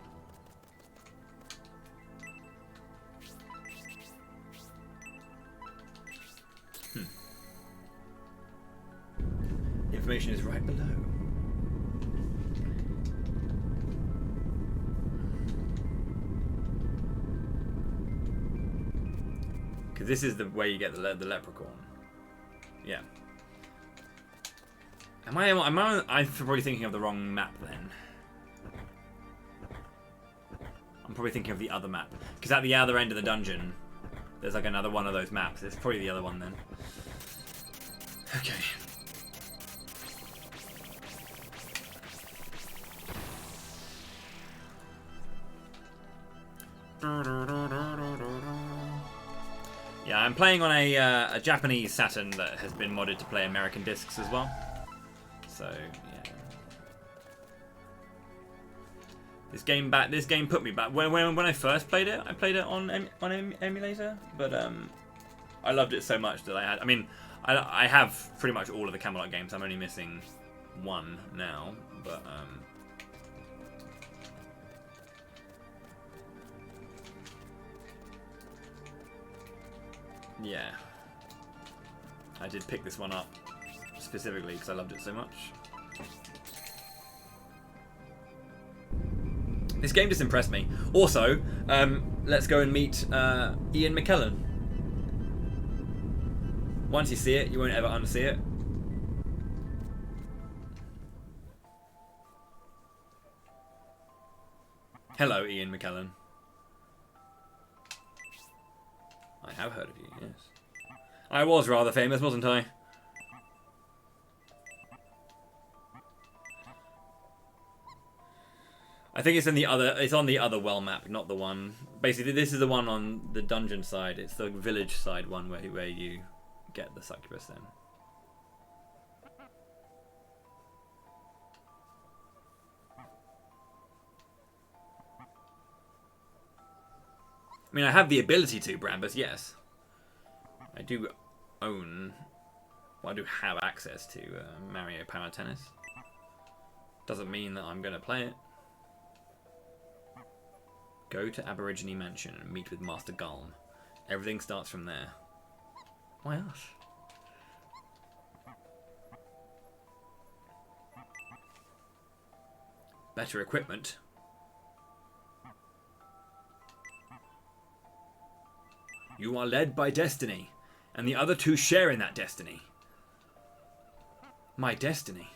Information is right below. Because this is the way you get the leprechaun. Yeah. I'm probably thinking of the wrong map then. I'm probably thinking of the other map. Because at the other end of the dungeon, there's like another one of those maps. It's probably the other one then. Okay. Yeah, I'm playing on a Japanese Saturn that has been modded to play American discs as well. So yeah, this game put me back when I first played it. I played it on emulator, but I loved it so much that I have pretty much all of the Camelot games. I'm only missing one now, but yeah, I did pick this one up specifically because I loved it so much. This game just impressed me. Also, let's go and meet Ian McKellen. Once you see it, you won't ever unsee it. Hello, Ian McKellen. I have heard of you, yes. I was rather famous, wasn't I? I think it's in the other. It's on the other well map, not the one. Basically, this is the one on the dungeon side. It's the village side one where you get the succubus then. I mean, I have the ability to, Brambus, yes. I do own... Well, I do have access to Mario Power Tennis. Doesn't mean that I'm going to play it. Go to Aborigine Mansion and meet with Master Galm. Everything starts from there. Why us? Better equipment. You are led by destiny, and the other two share in that destiny. My destiny.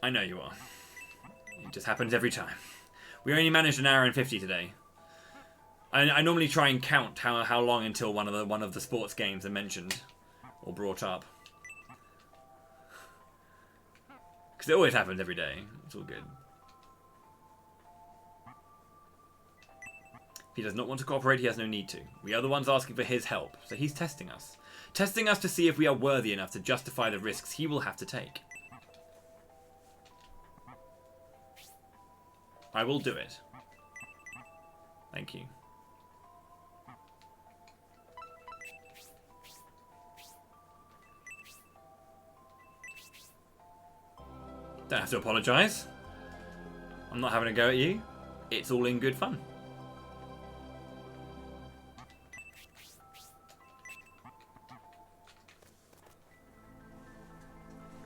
I know you are. It just happens every time. We only managed 1 hour and 50 today. I normally try and count how long until one of the sports games are mentioned or brought up. Because it always happens every day. It's all good. If he does not want to cooperate, he has no need to. We are the ones asking for his help, so he's testing us. Testing us to see if we are worthy enough to justify the risks he will have to take. I will do it. Thank you. Don't have to apologise. I'm not having a go at you. It's all in good fun.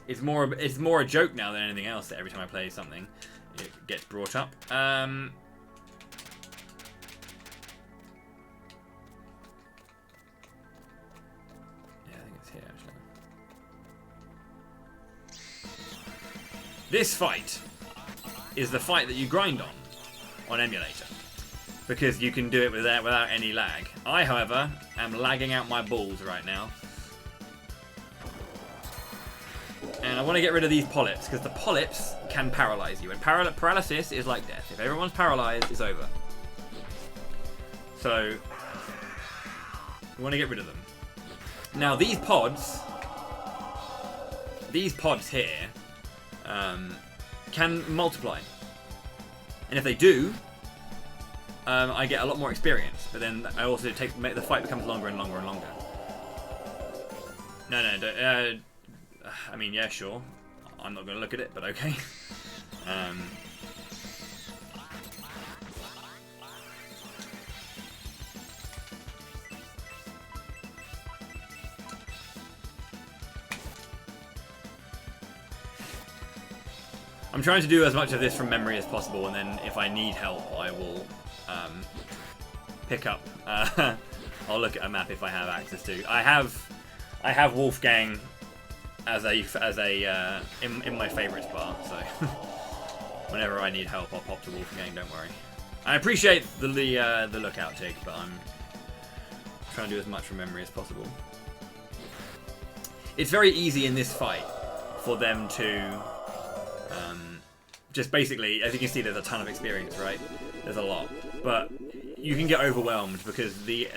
It's more a joke now than anything else that every time I play something, it gets brought up. Yeah, I think it's here actually. This fight is the fight that you grind on emulator, because you can do it without any lag. I, however, am lagging out my balls right now. And I want to get rid of these polyps, because the polyps can paralyze you. And paralysis is like death. If everyone's paralyzed, it's over. So, we want to get rid of them. Now, these pods here, can multiply. And if they do, I get a lot more experience. But then I also make the fight becomes longer and longer and longer. No, I mean, yeah, sure. I'm not going to look at it, but okay. I'm trying to do as much of this from memory as possible, and then if I need help, I will pick up. I'll look at a map if I have access to. I have Wolfgang as a in my favorites bar, so whenever I need help, I'll pop to Wolfgang. Don't worry. I appreciate the lookout, Jake, but I'm trying to do as much from memory as possible. It's very easy in this fight for them to just basically, as you can see, there's a ton of experience, right? There's a lot, but you can get overwhelmed because the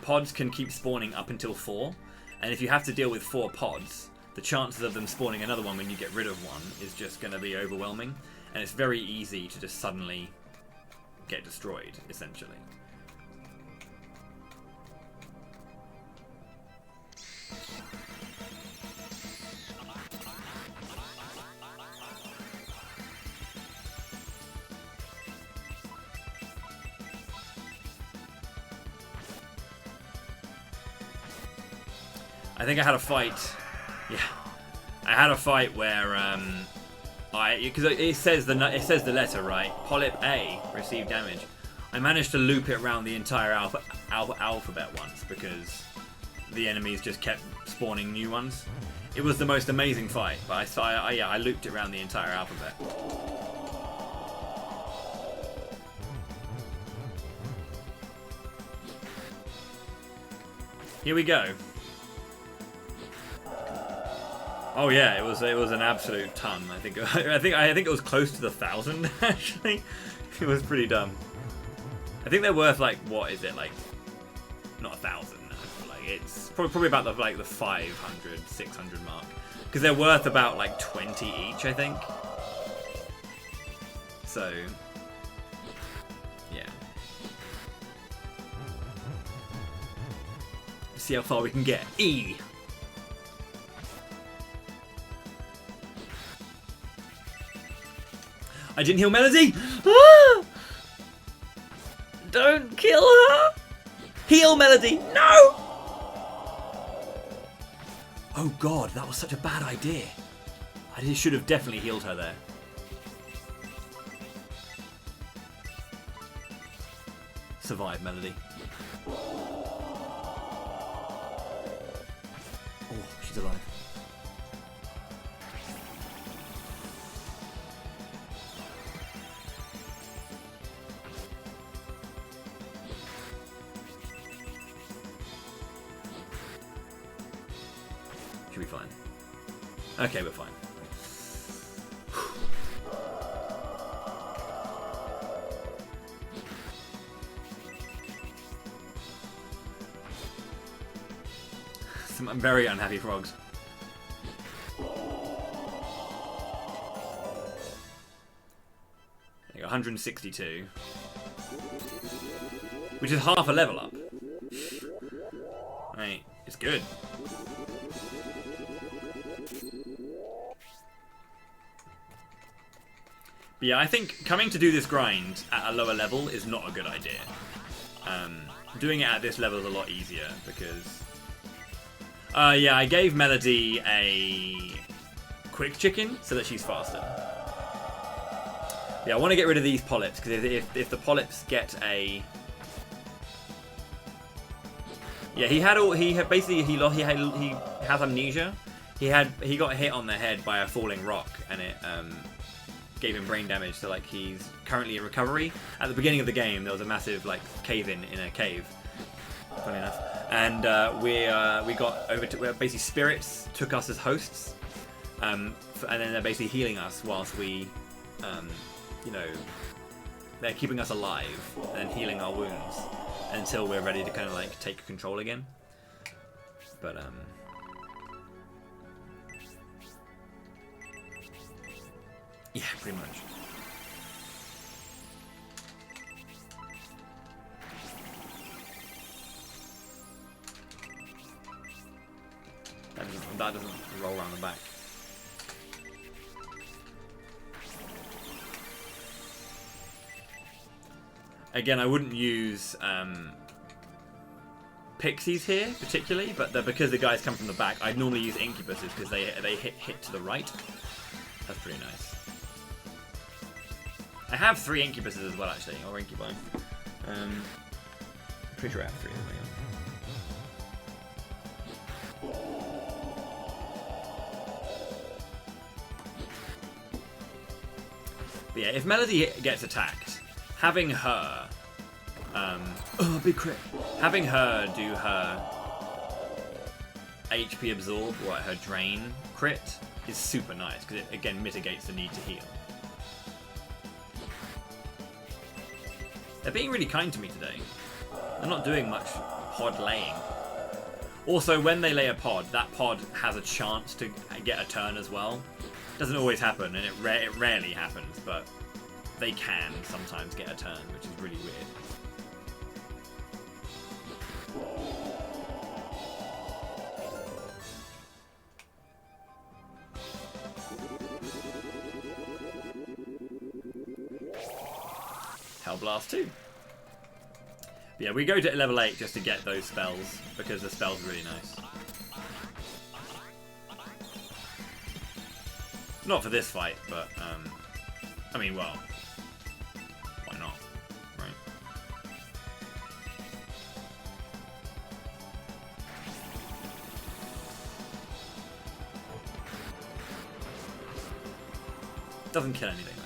pods can keep spawning up until 4, and if you have to deal with 4 pods, the chances of them spawning another one when you get rid of one is just going to be overwhelming, and it's very easy to just suddenly get destroyed, essentially. I think I had a fight. Yeah, I had a fight where because it says the letter right. Polyp A received damage. I managed to loop it around the entire alphabet once because the enemies just kept spawning new ones. It was the most amazing fight, but I looped it around the entire alphabet. Here we go. Oh yeah, it was an absolute ton. I think it was close to the 1,000 actually. It was pretty dumb. I think they're worth like, what is it, like, not 1,000 no, like it's probably about the 500, 600 mark, because they're worth about like 20 each, I think. So yeah, see how far we can get. E. I didn't heal Melody. Ah! Don't kill her. Heal Melody. No. Oh god, that was such a bad idea. I should have definitely healed her there. Survive, Melody. Oh, she's alive. Should be fine. Okay, we're fine. Some very unhappy frogs. There you go, 162. Which is half a level up. Right, it's good. But yeah, I think coming to do this grind at a lower level is not a good idea. Doing it at this level is a lot easier because... yeah, I gave Melody a quick chicken so that she's faster. Yeah, I want to get rid of these polyps because if the polyps get a... Yeah, he has amnesia. He got hit on the head by a falling rock and it gave him brain damage, so like he's currently in recovery. At the beginning of the game there was a massive like cave-in in a cave, funny enough, and we got over to where basically spirits took us as hosts, and then they're basically healing us whilst we you know, they're keeping us alive and healing our wounds until we're ready to kind of like take control again. But yeah, pretty much. That doesn't roll around the back. Again, I wouldn't use Pixies here particularly, but because the guys come from the back, I'd normally use Incubuses because they hit to the right. That's pretty nice. I have 3 Incubuses as well, actually, or Incubi. Pretty sure I have 3 of them. But yeah, if Melody gets attacked, having her, oh, big crit. Having her do her HP absorb, or her drain crit, is super nice because it again mitigates the need to heal. They're being really kind to me today. They're not doing much pod laying. Also, when they lay a pod, that pod has a chance to get a turn as well. Doesn't always happen, and it rarely happens, but they can sometimes get a turn, which is really weird. Hellblast 2. But yeah, we go to level 8 just to get those spells, because the spell's really nice. Not for this fight, but, I mean, well, why not, right? Doesn't kill anything, though.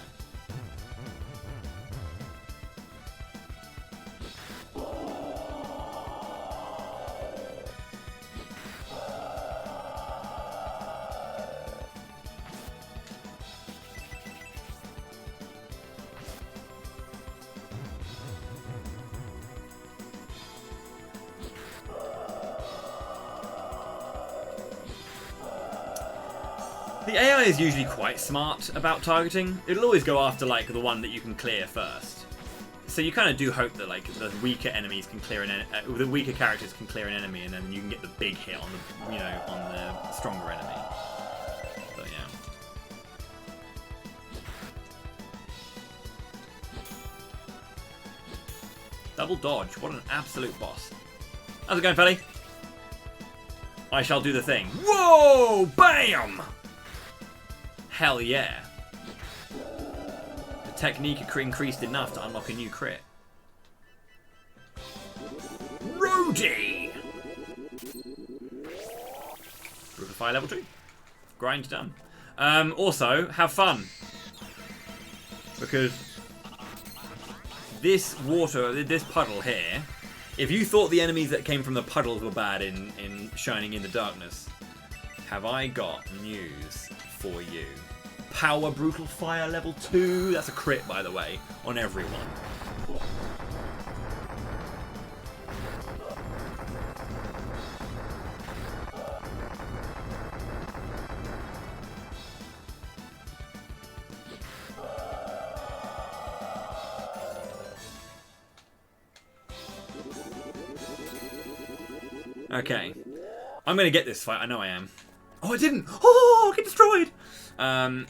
The AI is usually quite smart about targeting. It'll always go after like the one that you can clear first. So you kind of do hope that like the weaker enemies can clear the weaker characters can clear an enemy, and then you can get the big hit on the on the stronger enemy. But yeah. Double dodge. What an absolute boss. How's it going, Felly? I shall do the thing. Whoa! Bam! Hell yeah. The technique increased enough to unlock a new crit. Roadie! Group of fire level 2. Grind done. Also, have fun. Because this water, this puddle here, if you thought the enemies that came from the puddles were bad in Shining in the Darkness, have I got news for you. Power Brutal Fire level 2. That's a crit, by the way, on everyone. Okay. I'm going to get this fight. I know I am. Oh, I didn't. Oh, get destroyed. I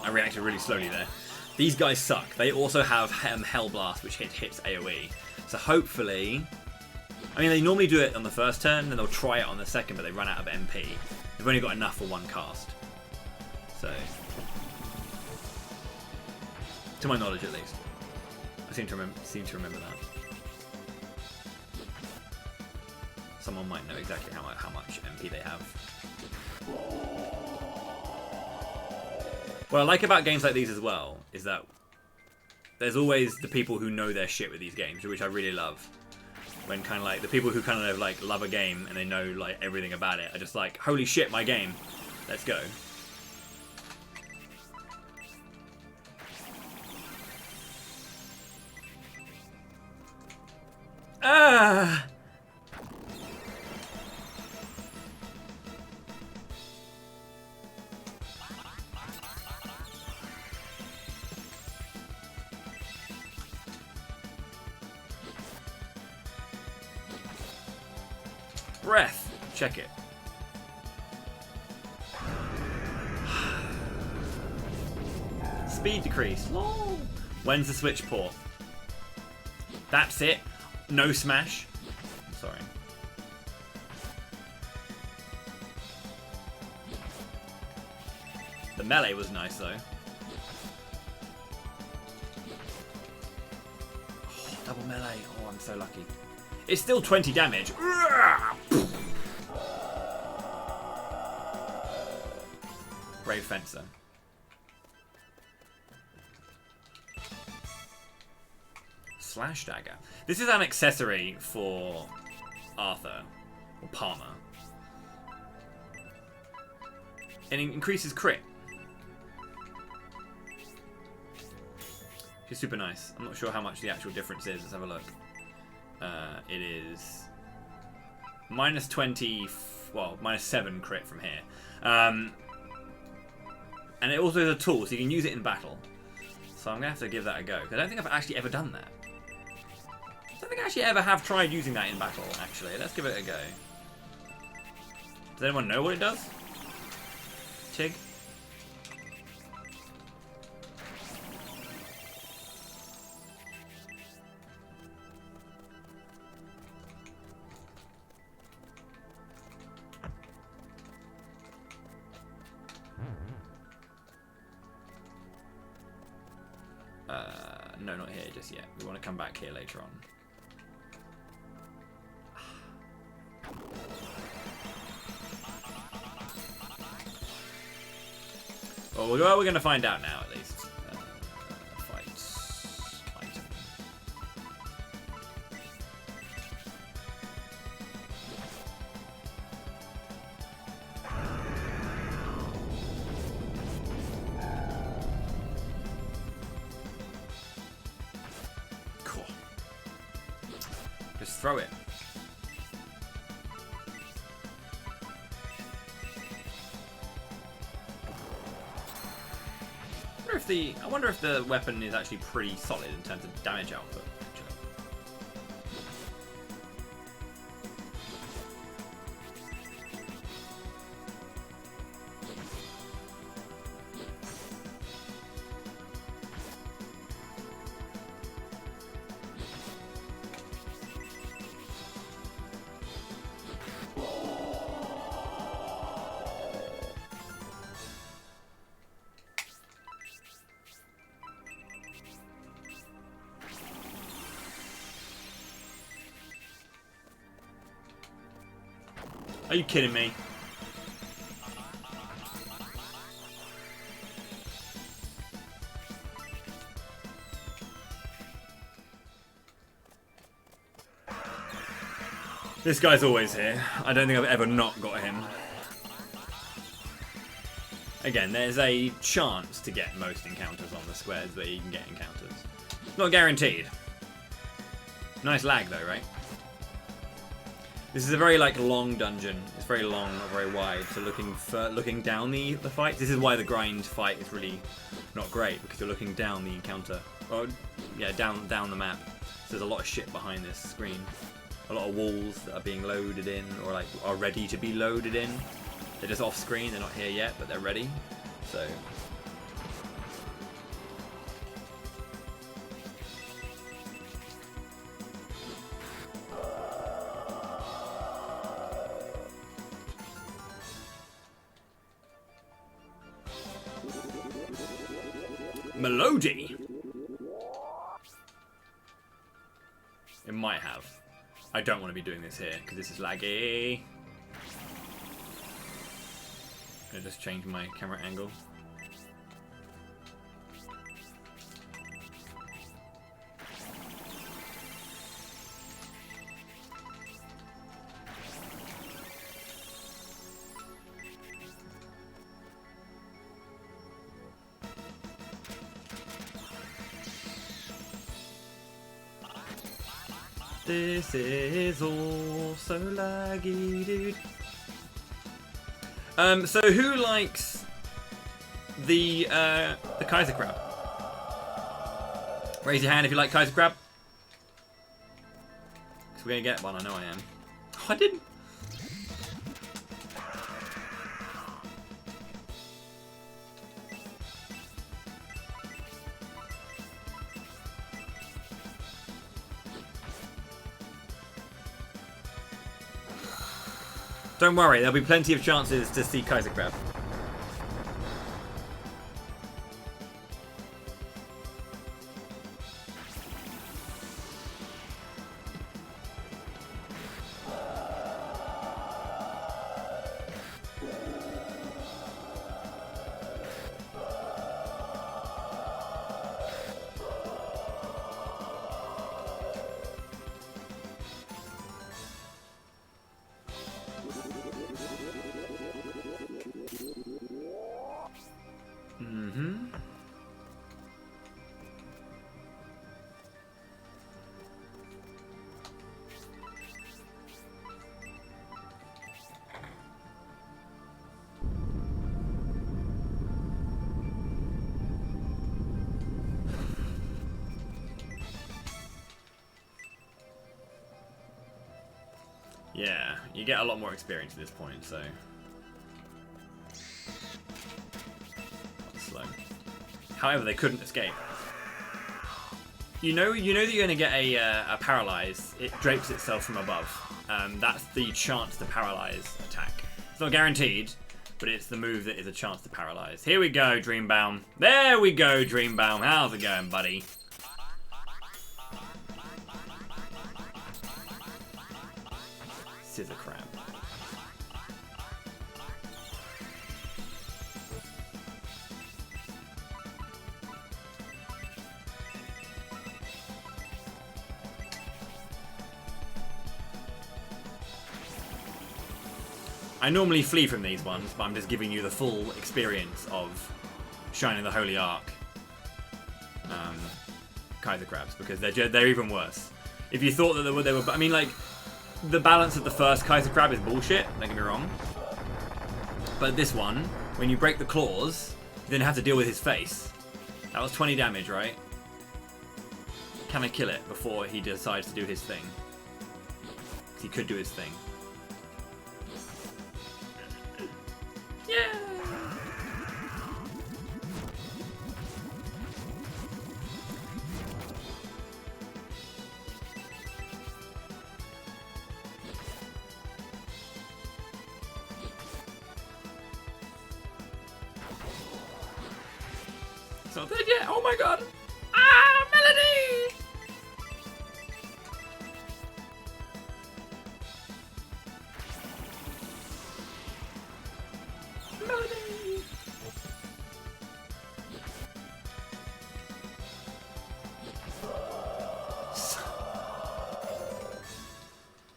reacted really slowly there. These guys suck. They also have Hell Blast, which hits AoE. So hopefully... I mean, they normally do it on the first turn, and they'll try it on the second, but they run out of MP. They've only got enough for one cast. So... to my knowledge, at least. I seem to remember that. Someone might know exactly how much MP they have. What I like about games like these as well is that there's always the people who know their shit with these games, which I really love. When kind of like the people who kind of like love a game and they know like everything about it are just like, holy shit, my game, let's go. Ah! Breath. Check it. Speed decrease. Lol. When's the switch port? That's it. No smash. Sorry. The melee was nice though. Oh, double melee. Oh, I'm so lucky. It's still 20 damage. Brave Fencer. Slash Dagger. This is an accessory for Arthur. Or Palmer. And it increases crit. Which is super nice. I'm not sure how much the actual difference is. Let's have a look. It is minus 20, well, minus 7 crit from here. And it also is a tool, so you can use it in battle. So I'm going to have to give that a go. I don't think I've actually ever done that. I don't think I actually ever have tried using that in battle, actually. Let's give it a go. Does anyone know what it does? Tig? No, not here just yet. We want to come back here later on. Well, we're going to find out now, at least. Fights. Item. throw it. I wonder if the weapon is actually pretty solid in terms of damage output. Actually. Are you kidding me? This guy's always here. I don't think I've ever not got him. Again, there's a chance to get most encounters on the squares where you can get encounters. Not guaranteed. Nice lag though, right? This is a very long dungeon. It's very long, not very wide. So looking down the fight. This is why the grind fight is really not great, because you're looking down the encounter. Or yeah, down the map. So there's a lot of shit behind this screen. A lot of walls that are being loaded in, or are ready to be loaded in. They're just off screen. They're not here yet, but they're ready. So. Melody? It might have. I don't want to be doing this here because this is laggy. I'm gonna just change my camera angle. This is all so laggy, dude. So who likes the Kaiser Crab? Raise your hand if you like Kaiser Crab. Because we're gonna get one. I know I am. Oh, I didn't. Don't worry, there'll be plenty of chances to see Kaiser Crab. Yeah, you get a lot more experience at this point, so. Slow. However, they couldn't escape. You know that you're going to get a paralyze. It drapes itself from above. That's the chance to paralyze attack. It's not guaranteed, but it's the move that is a chance to paralyze. Here we go, Dreambaum. There we go, Dreambaum. How's it going, buddy? Scissor crab. I normally flee from these ones, but I'm just giving you the full experience of Shining the Holy Ark Kaiser crabs, because they're even worse. If you thought that they were, I mean, like, the balance of the first Kaiser Crab is bullshit, don't get me wrong. But this one, when you break the claws, you then have to deal with his face. That was 20 damage, right? Can I kill it before he decides to do his thing? Because he could do his thing. Yeah! It's not dead yet. Oh my god. Ah, Melody! Melody!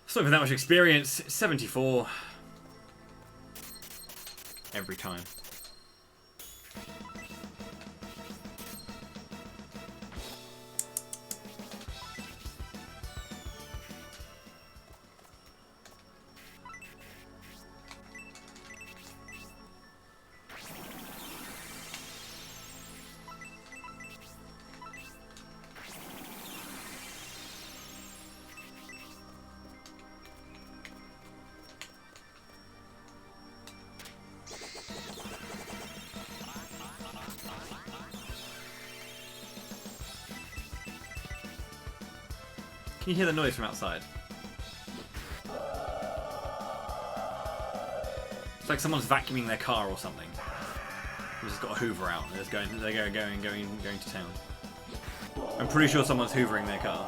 So with that much experience, 74. Every time. Can you hear the noise from outside? It's like someone's vacuuming their car or something. They've just got a Hoover out. They're going to town. I'm pretty sure someone's hoovering their car.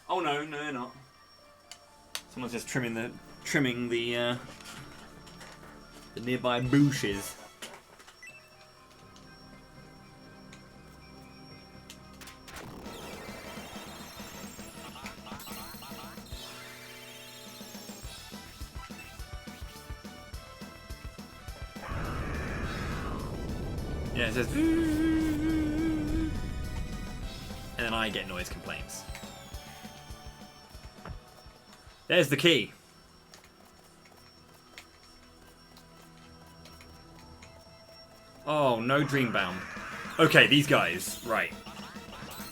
Oh no, no they're not. Someone's just trimming the nearby bushes. Yeah, it says and then I get noise complaints. There's the key. Oh, no Dreambound. Okay, these guys, right.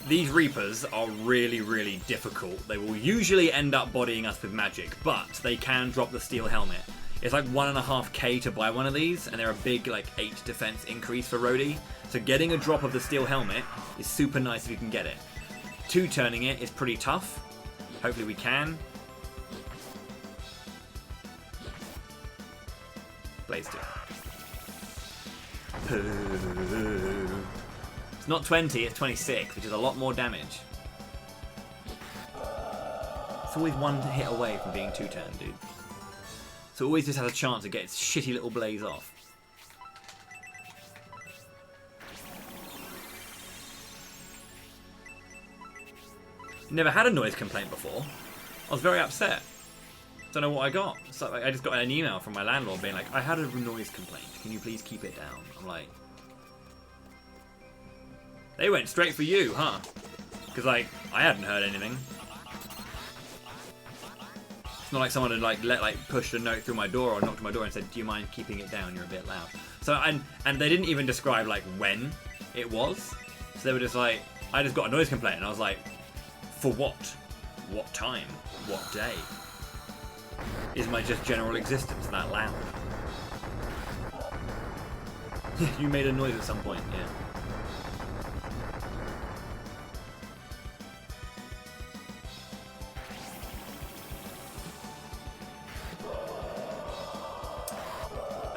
These Reapers are really, really difficult. They will usually end up bodying us with magic, but they can drop the steel helmet. It's like 1.5k to buy one of these, and they're a big, like, 8 defense increase for Rhodey. So getting a drop of the steel helmet is super nice if you can get it. 2-turning it is pretty tough. Hopefully we can. Blaze 2. It's not 20, it's 26, which is a lot more damage. It's always one hit away from being 2-turned, dude. So it always just has a chance to get its shitty little blaze off. Never had a noise complaint before. I was very upset. Don't know what I got. So like, I just got an email from my landlord being like, I had a noise complaint. Can you please keep it down? I'm like, they went straight for you, huh? Because like, I hadn't heard anything. It's not like someone had pushed a note through my door or knocked on my door and said, do you mind keeping it down? You're a bit loud. So and they didn't even describe like when it was. So they were just like, I just got a noise complaint, and I was like, for what? What time? What day? Is my just general existence that loud? You made a noise at some point, yeah.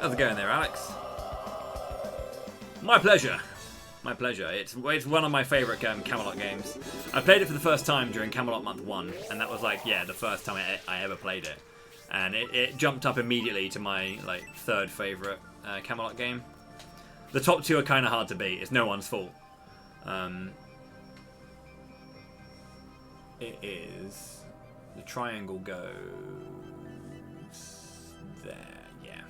How's it going there, Alex? My pleasure. My pleasure. It's one of my favourite Camelot games. I played it for the first time during Camelot Month 1, and that was like, yeah, the first time I ever played it. And it jumped up immediately to my like 3rd favourite Camelot game. The top 2 are kind of hard to beat. It's no one's fault. It is... The triangle goes... there, yeah.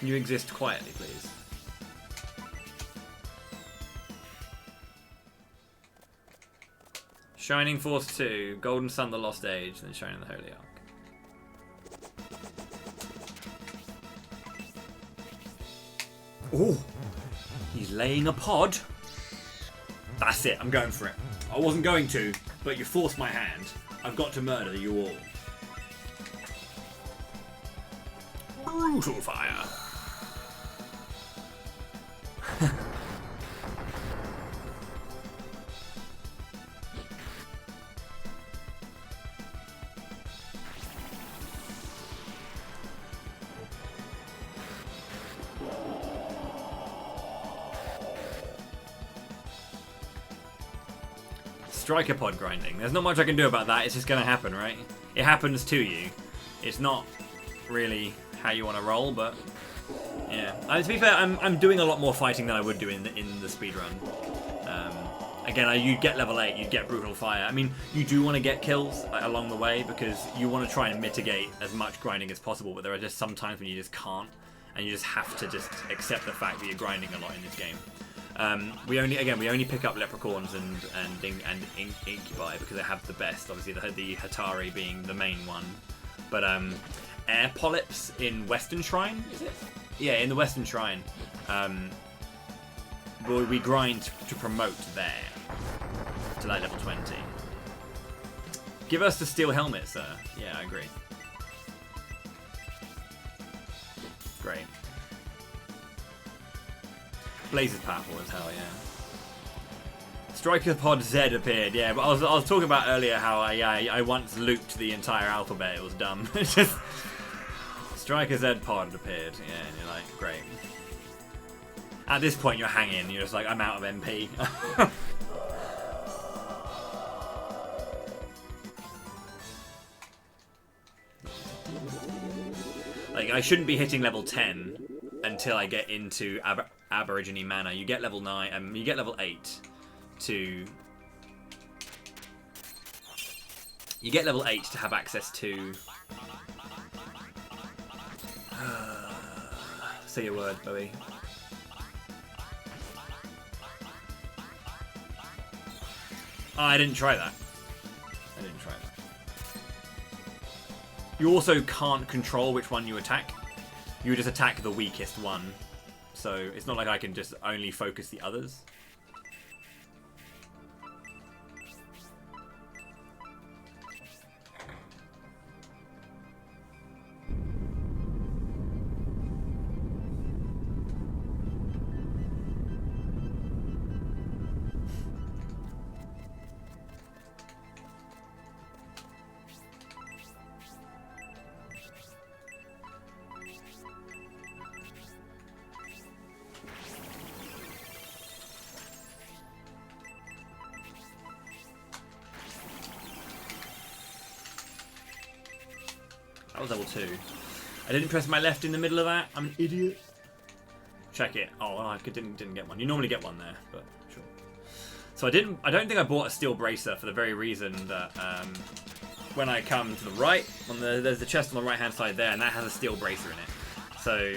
Can you exist quietly, please? Shining Force 2, Golden Sun, The Lost Age, then Shining the Holy Ark. Oh, he's laying a pod. That's it, I'm going for it. I wasn't going to, but you forced my hand. I've got to murder you all. Brutal fire. Striker pod grinding. There's not much I can do about that. It's just going to happen, right? It happens to you. It's not really how you want to roll, but yeah. To be fair, I'm doing a lot more fighting than I would do in the speedrun. Again, you'd get level 8, you'd get brutal fire. I mean, you do want to get kills along the way because you want to try and mitigate as much grinding as possible, but there are just some times when you just can't, and you just have to just accept the fact that you're grinding a lot in this game. We only pick up leprechauns and incubi because they have the best. Obviously, the Hatari being the main one, but air polyps in Western Shrine, is it? Yeah, in the Western Shrine, we grind to promote there to like level 20. Give us the steel helmet, sir. Yeah, I agree. Great. Blaze is powerful as hell, yeah. Striker Pod Z appeared, yeah. But I was talking about earlier how I once looped the entire alphabet. It was dumb. Just Striker Z Pod appeared, yeah. And you're like, great. At this point, you're hanging. You're just like, I'm out of MP. Like, I shouldn't be hitting level 10 until I get into Aborigine Manor. You get level 9, you get level 8 to... You get level 8 to have access to... Say your word, Bowie. Oh, I didn't try that. I didn't try that. You also can't control which one you attack. You just attack the weakest one. So it's not like I can just only focus the others. That was level 2. I didn't press my left in the middle of that. I'm an idiot. Check it. Oh, I didn't get one. You normally get one there, but sure. So I don't think I bought a steel bracer for the very reason that when I come to the right, there's the chest on the right hand side there, and that has a steel bracer in it. So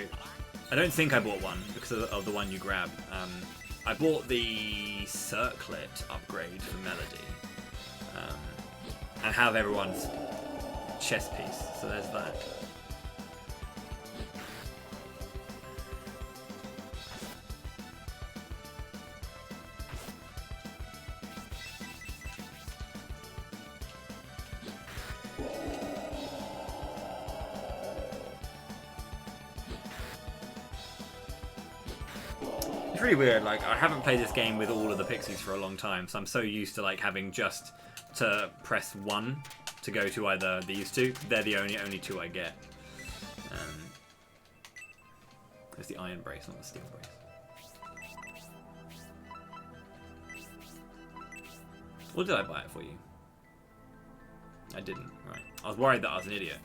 I don't think I bought one because of the one you grab. I bought the circlet upgrade for Melody, and have everyone's chest piece. So there's that. It's really weird, like I haven't played this game with all of the Pixies for a long time, so I'm so used to like having just to press 1 to go to either these two. They're the only two I get. There's the iron brace, not the steel brace. Or did I buy it for you? I didn't, right. I was worried that I was an idiot.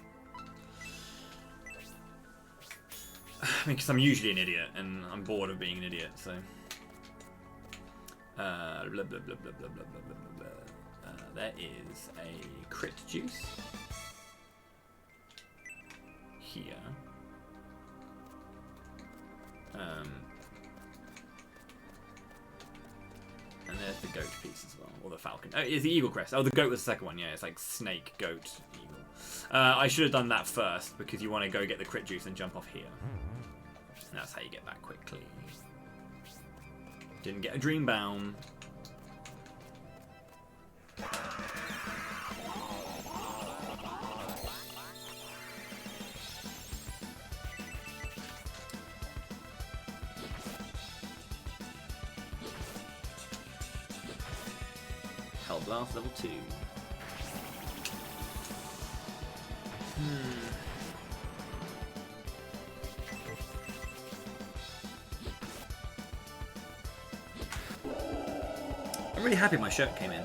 I mean, because I'm usually an idiot, and I'm bored of being an idiot, so... blah, blah, blah, blah, blah, blah, blah, blah, blah. There is a crit juice. Here. And there's the goat piece as well, or the falcon. Oh, it's the eagle crest. Oh, the goat was the second one. Yeah, it's like snake, goat, eagle. I should have done that first because you want to go get the crit juice and jump off here. And that's how you get back quickly. Didn't get a dream bound. Hell Blast level 2. I'm really happy my shirt came in.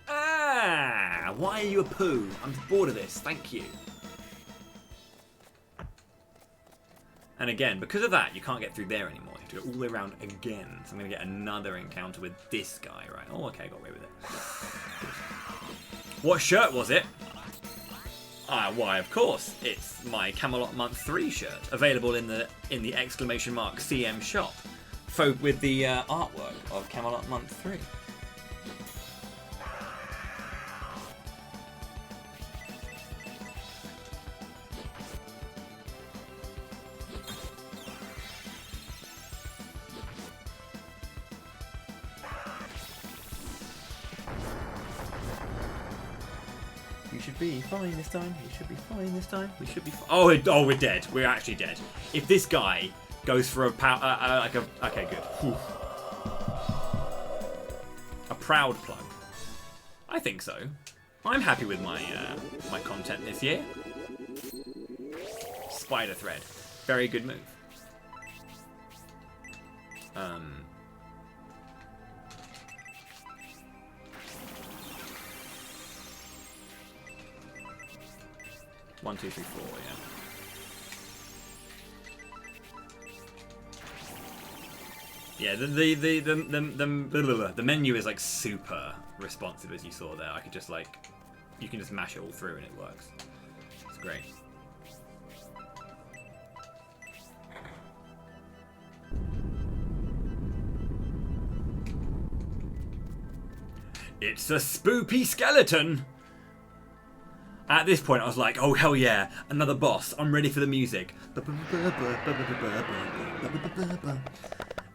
Ah! Why are you a poo? I'm bored of this. Thank you. And again, because of that, you can't get through there anymore. You have to go all the way around again. So I'm going to get another encounter with this guy, right? Oh, okay, I got away with it. What shirt was it? Ah, why, of course. It's my Camelot Month 3 shirt, available in the exclamation mark CM shop, with the artwork of Camelot Month 3. You should be fine this time. You should be fine this time. We should be. Oh, we're dead. We're actually dead. If this guy goes for a okay, good. Whew. A proud plug. I think so. I'm happy with my my content this year. Spider thread, very good move. 1, 2, 3, 4, yeah. Yeah, the menu is like super responsive, as you saw there. I could just like, you can just mash it all through and it works. It's great. It's a spoopy skeleton! At this point, I was like, oh, hell yeah, another boss. I'm ready for the music.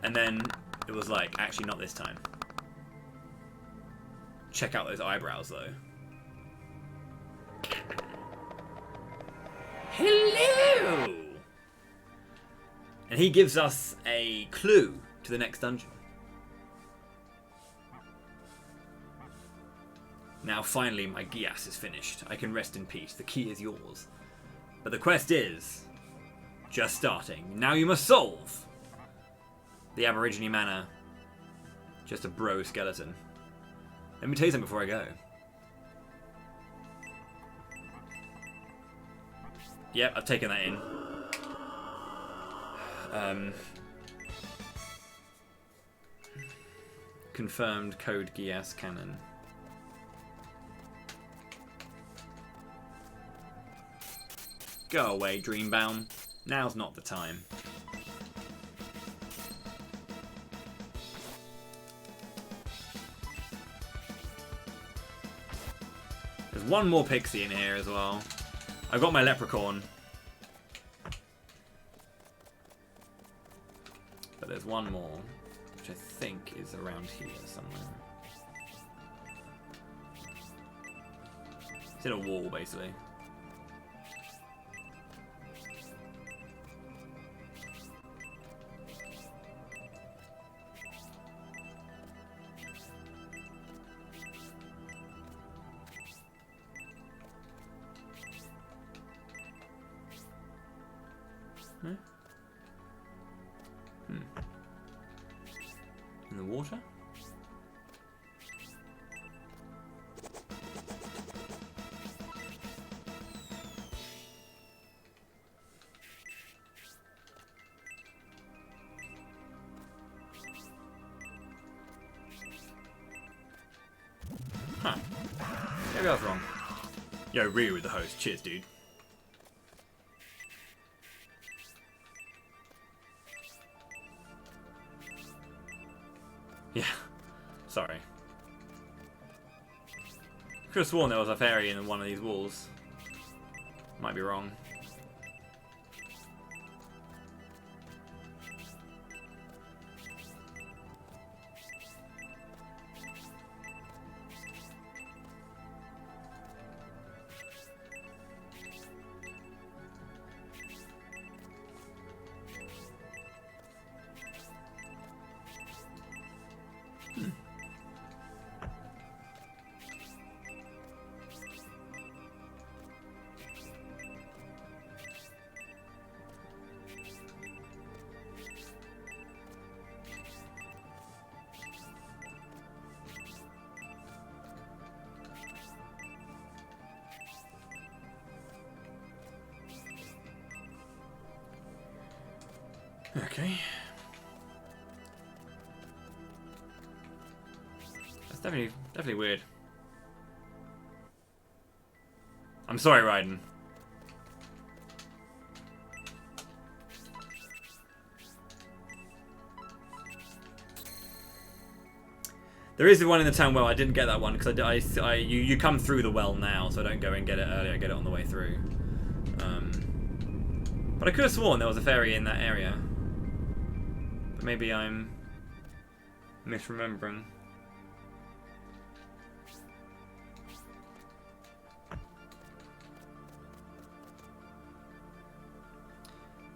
And then it was like, actually not this time. Check out those eyebrows, though. Hello! And he gives us a clue to the next dungeon. Now finally my Gias is finished. I can rest in peace. The key is yours. But the quest is just starting. Now you must solve the Aborigine Manor. Just a bro skeleton. Let me tell you something before I go. Yep, I've taken that in. Confirmed code Gias canon. Go away, Dreambound. Now's not the time. There's one more Pixie in here as well. I've got my Leprechaun. But there's one more, which I think is around here somewhere. It's in a wall, basically. No? In the water? Huh. Maybe I was wrong. Yo, Ryu with the host. Cheers, dude. Yeah. Sorry. Could have sworn there was a fairy in one of these walls. Might be wrong. Okay. That's definitely weird. I'm sorry, Raiden. There is the one in the town well. I didn't get that one because you come through the well now, so I don't go and get it early. I get it on the way through. But I could have sworn there was a fairy in that area. But maybe I'm misremembering.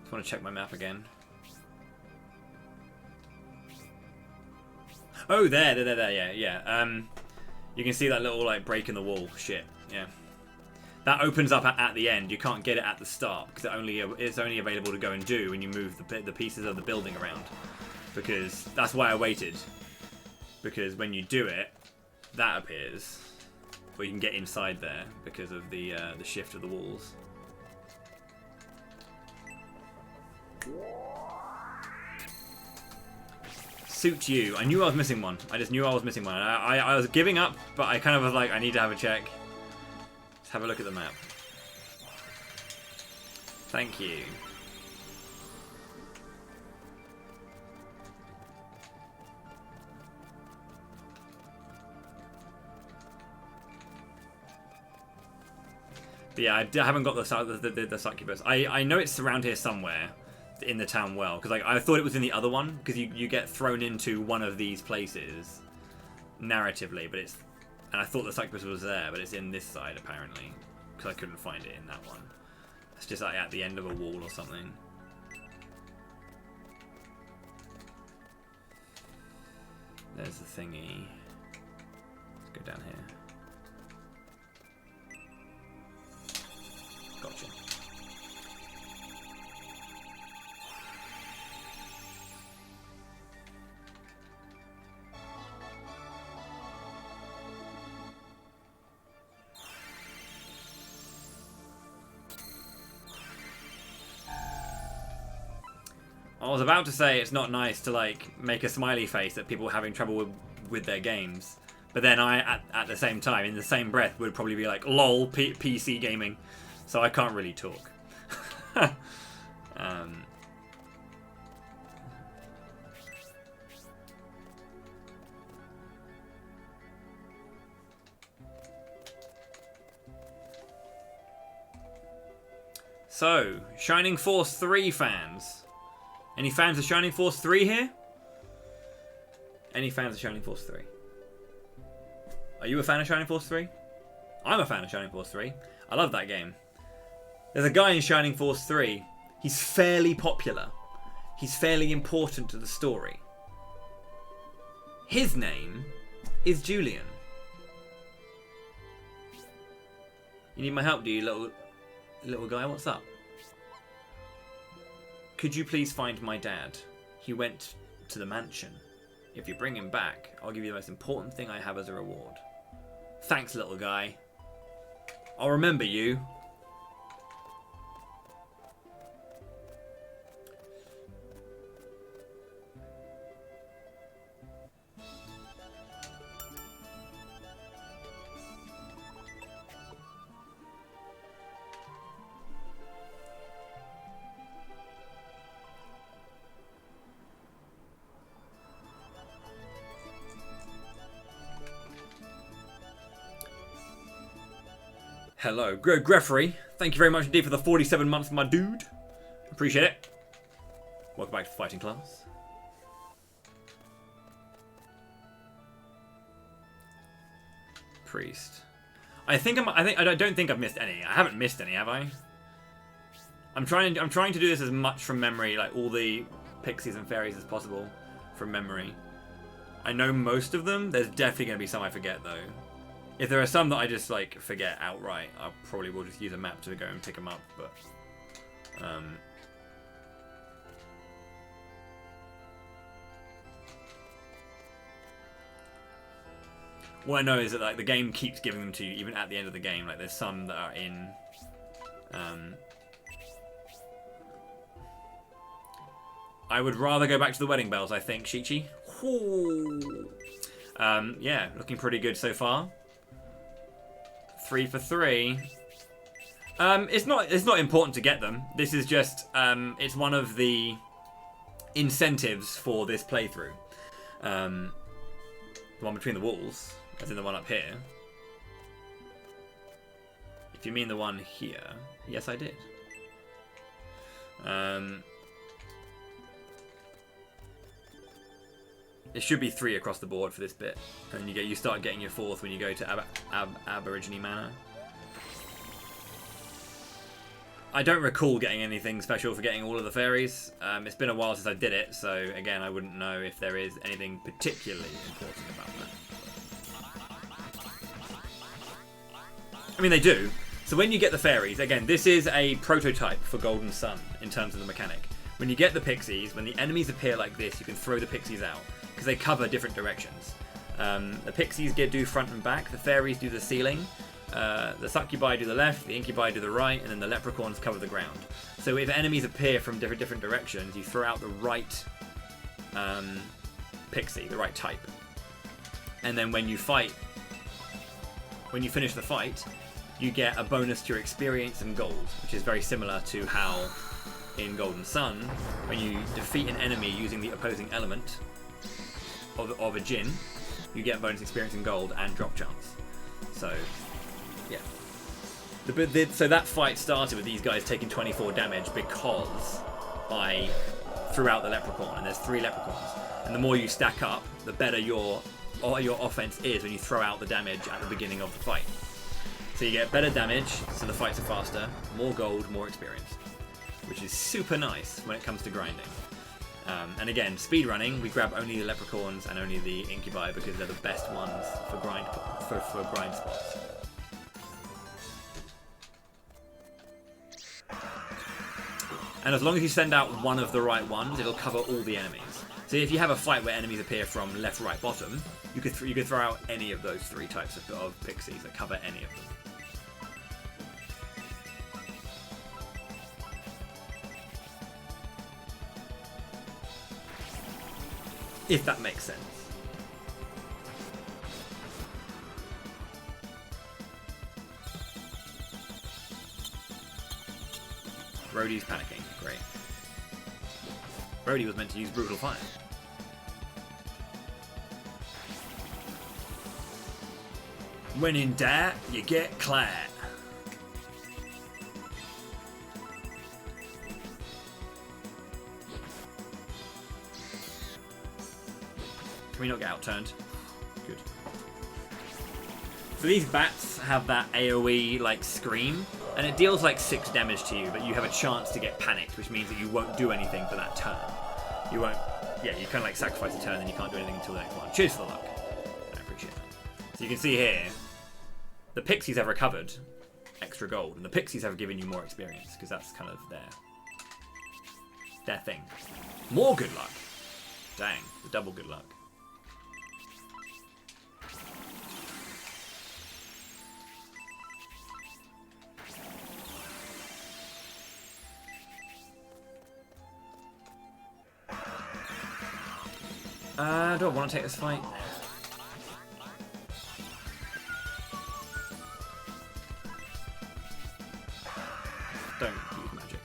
Just want to check my map again. Oh, there, yeah. You can see that little like break in the wall. Shit, yeah. That opens up at the end. You can't get it at the start because it's only available to go and do when you move the pieces of the building around. Because that's why I waited. Because when you do it, that appears, or you can get inside there because of the shift of the walls. Suit you. I knew I was missing one. I just knew I was missing one. I was giving up, but I kind of was like, I need to have a check. Let's have a look at the map. Thank you. But yeah, I haven't got the succubus. I know it's around here somewhere in the town well, because like I thought it was in the other one, because you get thrown into one of these places narratively, but it's, and I thought the succubus was there, but it's in this side apparently, because I couldn't find it in that one. It's just like at the end of a wall or something. There's the thingy. Let's go down here. Gotcha. I was about to say it's not nice to like make a smiley face at people having trouble with their games, but then I at the same time, in the same breath, would probably be like, lol, PC gaming, so I can't really talk. So, Shining Force 3 fans. Any fans of Shining Force 3 here? Any fans of Shining Force 3? Are you a fan of Shining Force 3? I'm a fan of Shining Force 3. I love that game. There's a guy in Shining Force 3. He's fairly popular. He's fairly important to the story. His name is Julian. You need my help, do you, little guy? What's up? Could you please find my dad? He went to the mansion. If you bring him back, I'll give you the most important thing I have as a reward. Thanks, little guy. I'll remember you. Hello. Greffery, thank you very much indeed for the 47 months, my dude. Appreciate it. Welcome back to Fighting Class. Priest. I don't think I've missed any. I haven't missed any, have I? I'm trying to do this as much from memory, like all the pixies and fairies as possible from memory. I know most of them. There's definitely going to be some I forget though. If there are some that I just like forget outright, I probably will just use a map to go and pick them up. But what I know is that like the game keeps giving them to you even at the end of the game. Like there's some that are in. I would rather go back to the wedding bells. I think Shichi. Yeah, looking pretty good so far. 3 for 3. It's not important to get them. This is just it's one of the incentives for this playthrough. The one between the walls, as in the one up here. If you mean the one here, yes, I did. It should be 3 across the board for this bit, and you start getting your 4th when you go to Aborigine Manor. I don't recall getting anything special for getting all of the fairies. It's been a while since I did it, so again, I wouldn't know if there is anything particularly important about that. I mean, they do. So when you get the fairies, again, this is a prototype for Golden Sun in terms of the mechanic. When you get the pixies, when the enemies appear like this, you can throw the pixies out, because they cover different directions. The pixies do front and back, the fairies do the ceiling, the succubi do the left, the incubi do the right, and then the leprechauns cover the ground. So if enemies appear from different directions, you throw out the right pixie, the right type. And then when you finish the fight, you get a bonus to your experience and gold, which is very similar to how in Golden Sun, when you defeat an enemy using the opposing element of a djinn, you get bonus experience and gold and drop chance. So, yeah. So that fight started with these guys taking 24 damage because I threw out the leprechaun, and there's 3 leprechauns. And the more you stack up, the better your offense is when you throw out the damage at the beginning of the fight. So you get better damage, so the fights are faster, more gold, more experience, which is super nice when it comes to grinding. And again, speedrunning, we grab only the leprechauns and only the incubi because they're the best ones for grind spots. And as long as you send out one of the right ones, it'll cover all the enemies. So if you have a fight where enemies appear from left, right, bottom, you could throw out any of those 3 types of pixies that cover any of them. If that makes sense. Rhodey's panicking. Great. Rhodey was meant to use Brutal Fire. When in doubt, you get Claire. Can we not get outturned? Good. So these bats have that AoE like scream, and it deals like 6 damage to you, but you have a chance to get panicked, which means that you won't do anything for that turn. You won't, yeah, you kind of like sacrifice a turn and you can't do anything until the next one. Cheers for the luck. I appreciate that. So you can see here, the pixies have recovered extra gold, and the pixies have given you more experience, because that's kind of their thing. More good luck. Dang, the double good luck. Do I want to take this fight? Don't use magic.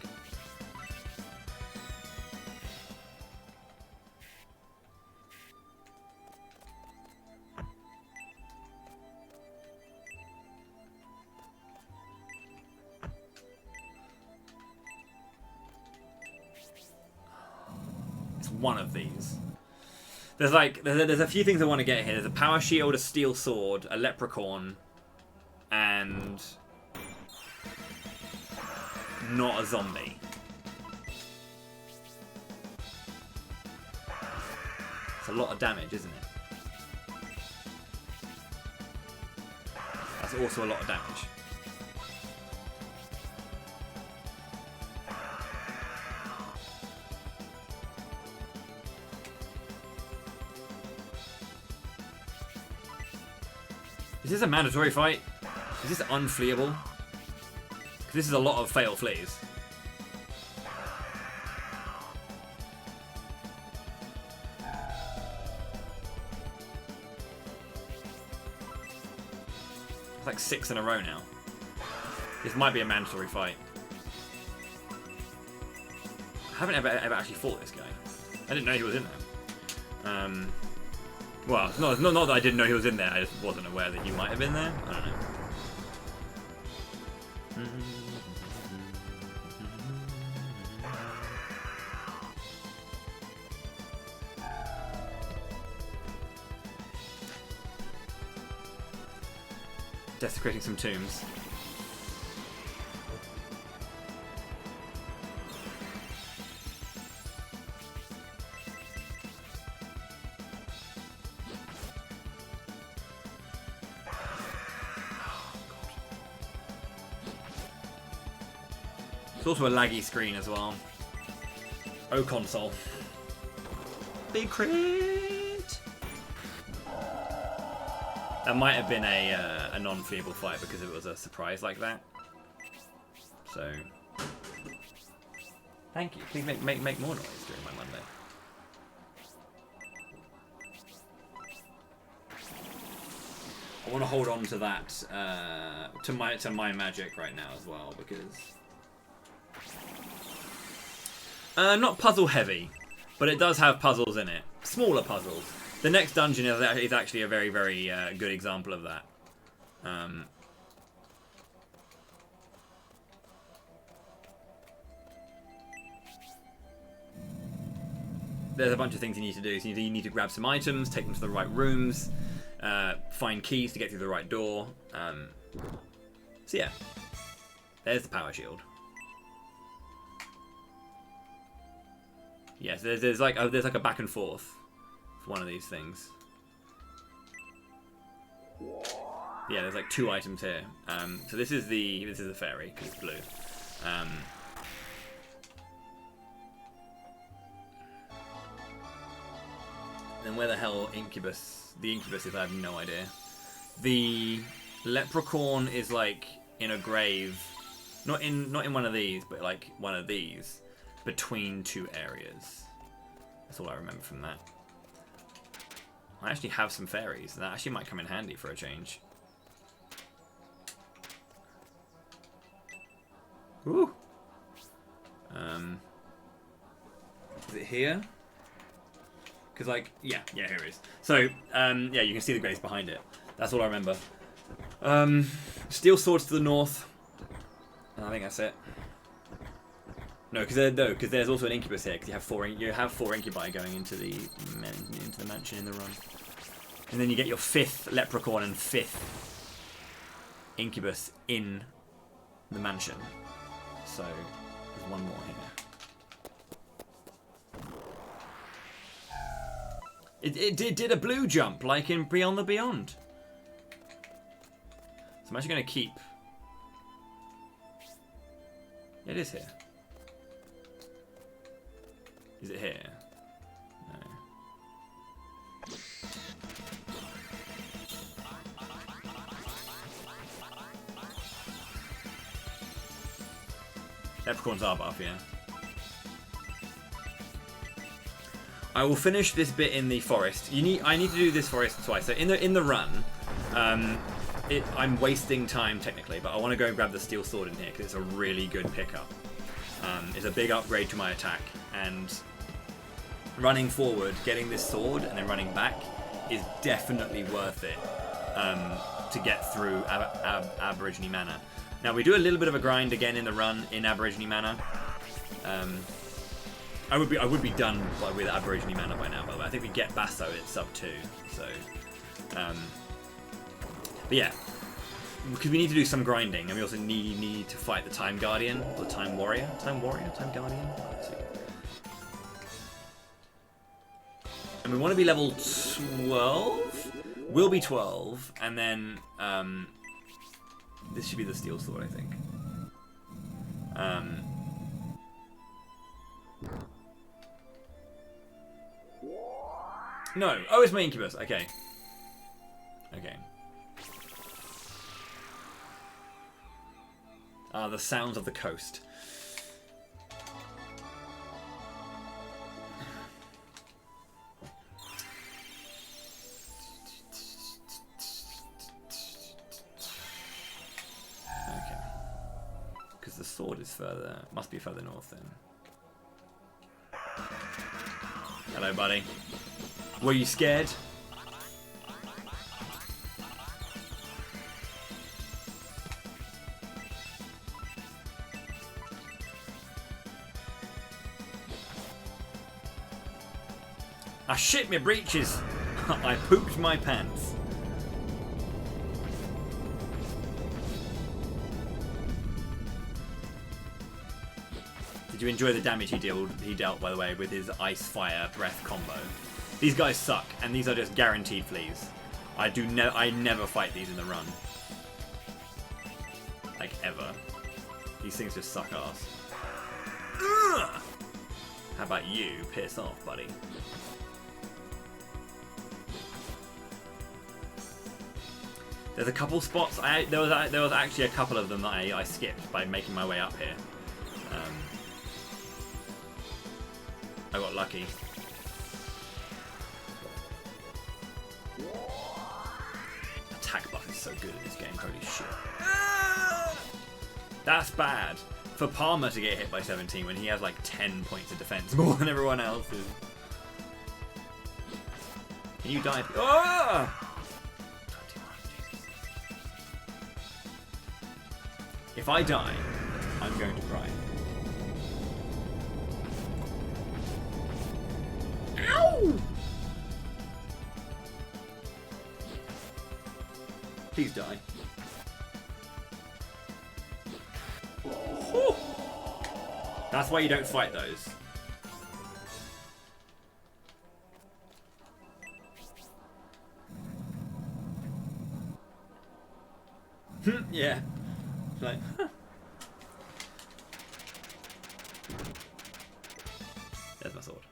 one of these. There's like there's a few things I want to get here. There's a power shield, a steel sword, a leprechaun, and not a zombie. It's a lot of damage, isn't it? That's also a lot of damage. Is this a mandatory fight? Is this unfleeable? Because this is a lot of fail flees. It's like 6 in a row now. This might be a mandatory fight. I haven't ever actually fought this guy. I didn't know he was in there. Well, not that I didn't know he was in there, I just wasn't aware that he might have been there. I don't know. Desecrating some tombs. It's also a laggy screen as well. Oh, console. Big crit! That might have been a non-feasible fight because it was a surprise like that. So, thank you. Please make more noise during my Monday. I want to hold on to that to my magic right now as well because not puzzle heavy, but it does have puzzles in it. Smaller puzzles. The next dungeon is actually a very, very good example of that. There's a bunch of things you need to do. So you need to grab some items, take them to the right rooms, find keys to get through the right door. So yeah, there's the power shield. Yes, there's like a back and forth for one of these things. Yeah, there's like 2 items here. So this is the fairy because it's blue. Then where the hell the incubus is? I have no idea. The leprechaun is like in a grave, not in one of these, but like one of these. Between 2 areas. That's all I remember from that. I actually have some fairies. That actually might come in handy for a change. Woo! Is it here? Because like, yeah, here it is. So, yeah, you can see the graves behind it. That's all I remember. Steel swords to the north. I think that's it. No, because there's also an incubus here. Because you have four incubi going into the mansion in the run, and then you get your 5th leprechaun and 5th incubus in the mansion. So there's one more here. It did a blue jump like in Beyond the Beyond. So I'm actually going to keep. It is here. Is it here? No. Leprechauns are buff, yeah. I will finish this bit in the forest. I need to do this forest twice. So in the run, I'm wasting time technically, but I want to go and grab the steel sword in here because it's a really good pickup. It's a big upgrade to my attack, and running forward, getting this sword, and then running back is definitely worth it to get through Aborigine Manor. Now we do a little bit of a grind again in the run in Aborigine Manor. I would be done with Aborigine mana by now. By the way, I think we get Basso at sub 2. So, but yeah, because we need to do some grinding, and we also need to fight the Time Guardian or Time Warrior, Time Guardian. Let's see. And we want to be level 12. We'll be 12, and then this should be the Steel Sword, I think. No. Oh, it's my Incubus. Okay. Okay. The sounds of the coast. Okay. Because the sword is further... Must be further north then. Hello, buddy. Were you scared? I shit my breeches. I pooped my pants. Did you enjoy the damage he dealt, by the way, with his ice, fire, breath combo? These guys suck, and these are just guaranteed fleas. I never fight these in the run. Like, ever. These things just suck ass. Ugh! How about you? Piss off, buddy. There's a couple spots. There was actually a couple of them that I skipped by making my way up here. I got lucky. Attack buff is so good in this game. Holy shit. That's bad for Palmer to get hit by 17 when he has like 10 points of defense more than everyone else is. Can you die? Ah! If I die, I'm going to cry. Ow! Please die. Oh. That's why you don't fight those. Yeah. Like, huh. There's my sword.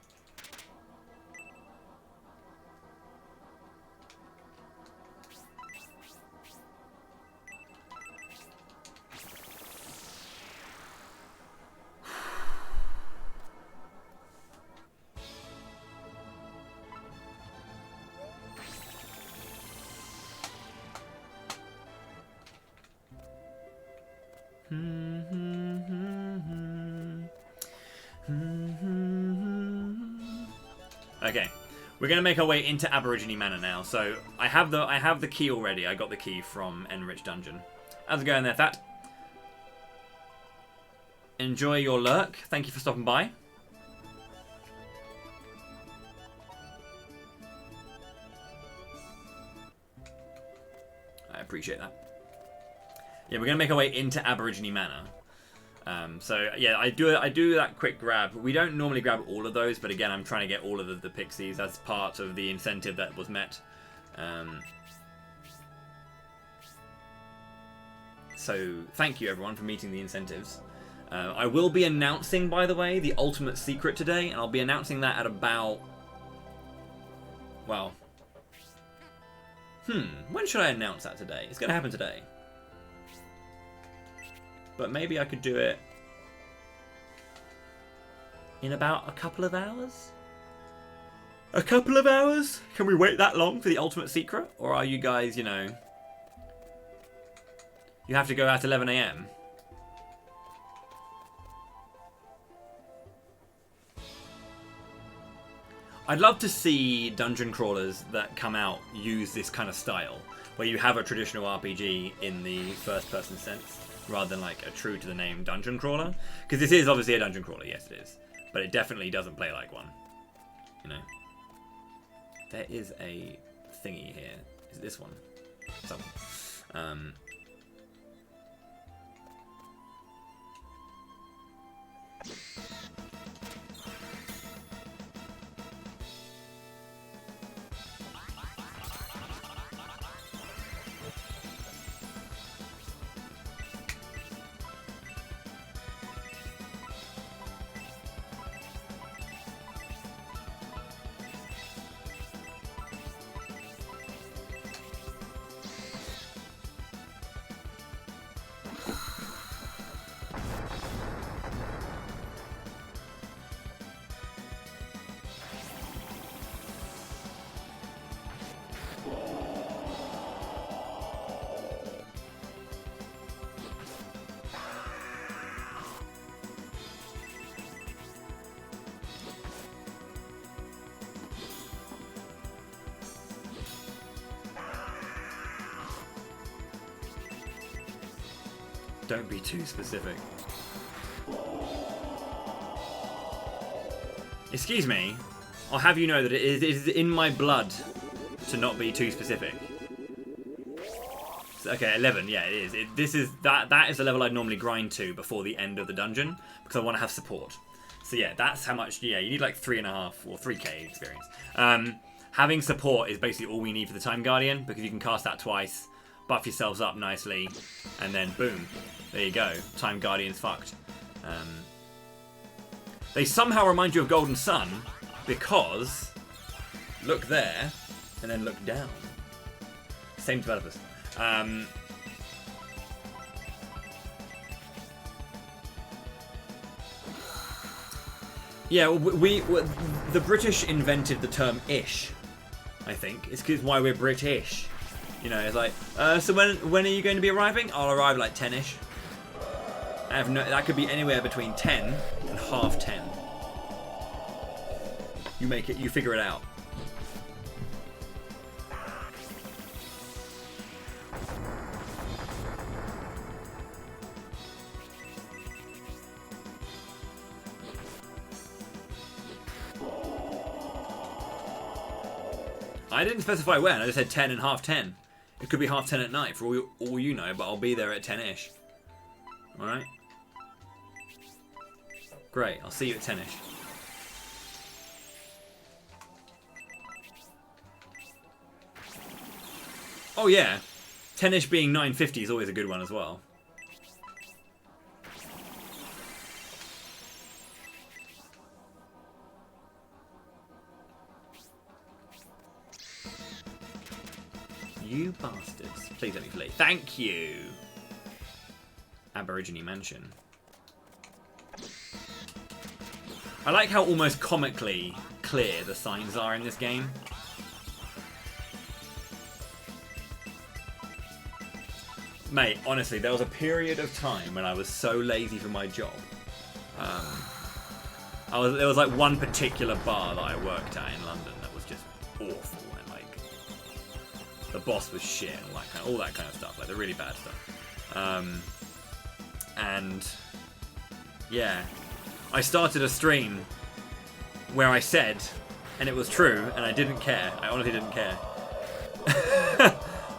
Okay, we're gonna make our way into Aborigine Manor now. So I have the key already. I got the key from Enriched Dungeon. How's it going there, Fat? Enjoy your lurk. Thank you for stopping by. I appreciate that. Yeah, we're gonna make our way into Aborigine Manor. So yeah, I do that quick grab. We don't normally grab all of those, but again, I'm trying to get all of the Pixies as part of the incentive that was met. So thank you everyone for meeting the incentives. I will be announcing, by the way, the ultimate secret today, and I'll be announcing that at about, well, when should I announce that today? It's going to happen today. But maybe I could do it in about a couple of hours? A couple of hours? Can we wait that long for the ultimate secret? Or are you guys, you know, you have to go at 11 AM? I'd love to see dungeon crawlers that come out use this kind of style, where you have a traditional RPG in the first person sense, rather than like a true to the name dungeon crawler. Because this is obviously a dungeon crawler, yes it is. but it definitely doesn't play like one. You know. There is a thingy here. Is it this one? Some. Don't be too specific. Excuse me, I'll have you know that it is in my blood to not be too specific. So, okay, 11, yeah, it is. That is the level I'd normally grind to before the end of the dungeon, because I want to have support. So yeah, that's how much, yeah, you need like 3.5 or 3k experience. Having support is basically all we need for the Time Guardian, because you can cast that twice, buff yourselves up nicely, and then boom. There you go. Time Guardian's fucked. They somehow remind you of Golden Sun because look there and then look down. Same developers. Yeah, the British invented the term "ish." I think it's why we're British. You know, it's like, so when are you going to be arriving? I'll arrive like 10ish. That could be anywhere between 10 and half 10. You make it, you figure it out. I didn't specify when, I just said 10 and half 10. It could be half 10 at night for all you know, but I'll be there at 10ish. Alright? Great, I'll see you at 10ish. Oh yeah, 10ish being 9:50 is always a good one as well. You bastards. Please let me flee. Thank you! Aborigine Mansion. I like how almost comically clear the signs are in this game. Mate, honestly, there was a period of time when I was so lazy for my job. There was like one particular bar that I worked at in London that was just awful, and like the boss was shit and all that kind of stuff, like the really bad stuff. And yeah, I started a stream where I said, and it was true, and I didn't care. I honestly didn't care.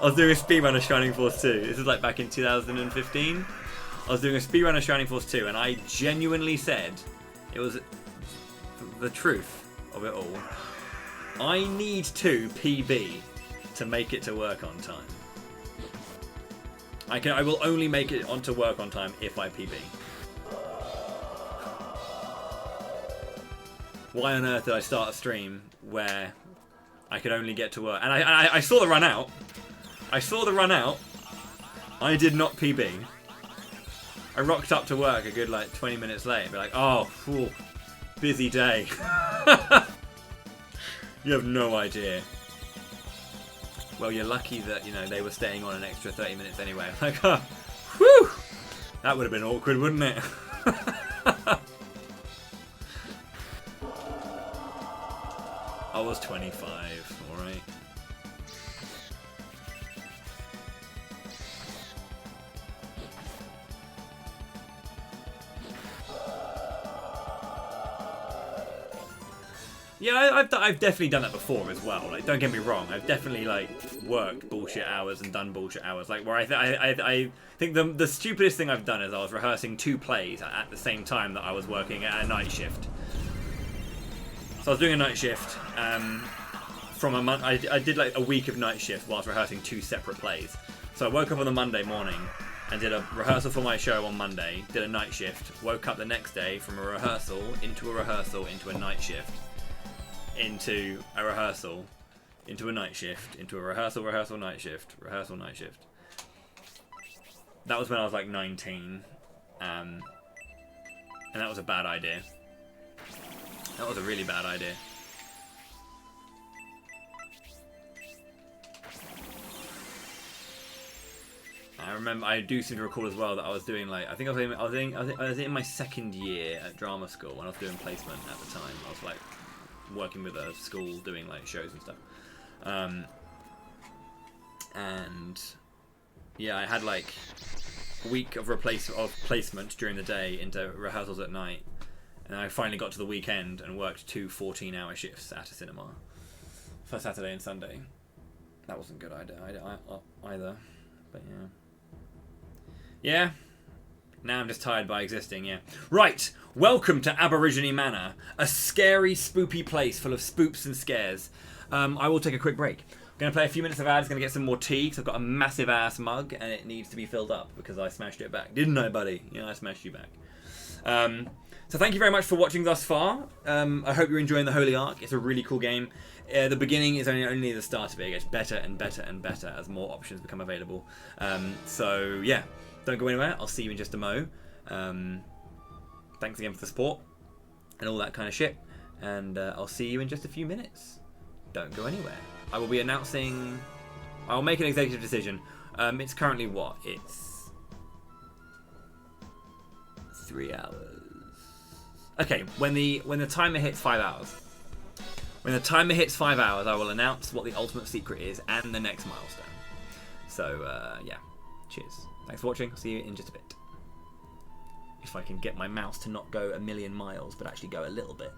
I was doing a speedrun of Shining Force 2. This is like back in 2015. I was doing a speedrun of Shining Force 2, and I genuinely said, it was the truth of it all, I need to PB to make it to work on time. I will only make it onto work on time if I PB. Why on earth did I start a stream where I could only get to work? And I saw the run out. I saw the run out. I did not PB. I rocked up to work a good like 20 minutes late and be like, oh, whew, busy day. You have no idea. Well, you're lucky that, you know, they were staying on an extra 30 minutes anyway. Like, oh, whew, that would have been awkward, wouldn't it? I was 25, alright. Yeah, I've definitely done that before as well. Like, don't get me wrong, I've definitely like worked bullshit hours and done bullshit hours. Like, where I think the stupidest thing I've done is I was rehearsing 2 plays at the same time that I was working at a night shift. So I was doing a night shift from a month. I did like a week of night shift whilst rehearsing 2 separate plays. So I woke up on the Monday morning and did a rehearsal for my show on Monday. Did a night shift. Woke up the next day from a rehearsal into a night shift. Into a rehearsal, into a night shift, into a rehearsal, night shift, rehearsal, night shift. That was when I was like 19, and that was a bad idea. That was a really bad idea. I remember, I do seem to recall as well that I was doing like, I think I was in my 2nd year at drama school when I was doing placement at the time. I was like working with a school doing like shows and stuff, and yeah, I had like a week of placement during the day into rehearsals at night, and I finally got to the weekend and worked 2 14-hour shifts at a cinema for Saturday and Sunday. That wasn't a good idea either, but yeah. Now I'm just tired by existing, yeah. Right, welcome to Aborigine Manor, a scary, spoopy place full of spoops and scares. I will take a quick break. I'm going to play a few minutes of ads, going to get some more tea, because I've got a massive ass mug, and it needs to be filled up, because I smashed it back. Didn't I, buddy? Yeah, I smashed you back. So thank you very much for watching thus far. I hope you're enjoying the Holy Ark. It's a really cool game. The beginning is only the start of it. It gets better and better and better as more options become available. So, yeah. Don't go anywhere. I'll see you in just a mo. Thanks again for the support and all that kind of shit. And I'll see you in just a few minutes. Don't go anywhere. I will be announcing... I'll make an executive decision. It's currently what? It's 3 hours. Okay, when the timer hits 5 hours. When the timer hits 5 hours, I will announce what the ultimate secret is and the next milestone. So, yeah. Cheers. Thanks for watching. See you in just a bit. If I can get my mouse to not go a million miles, but actually go a little bit.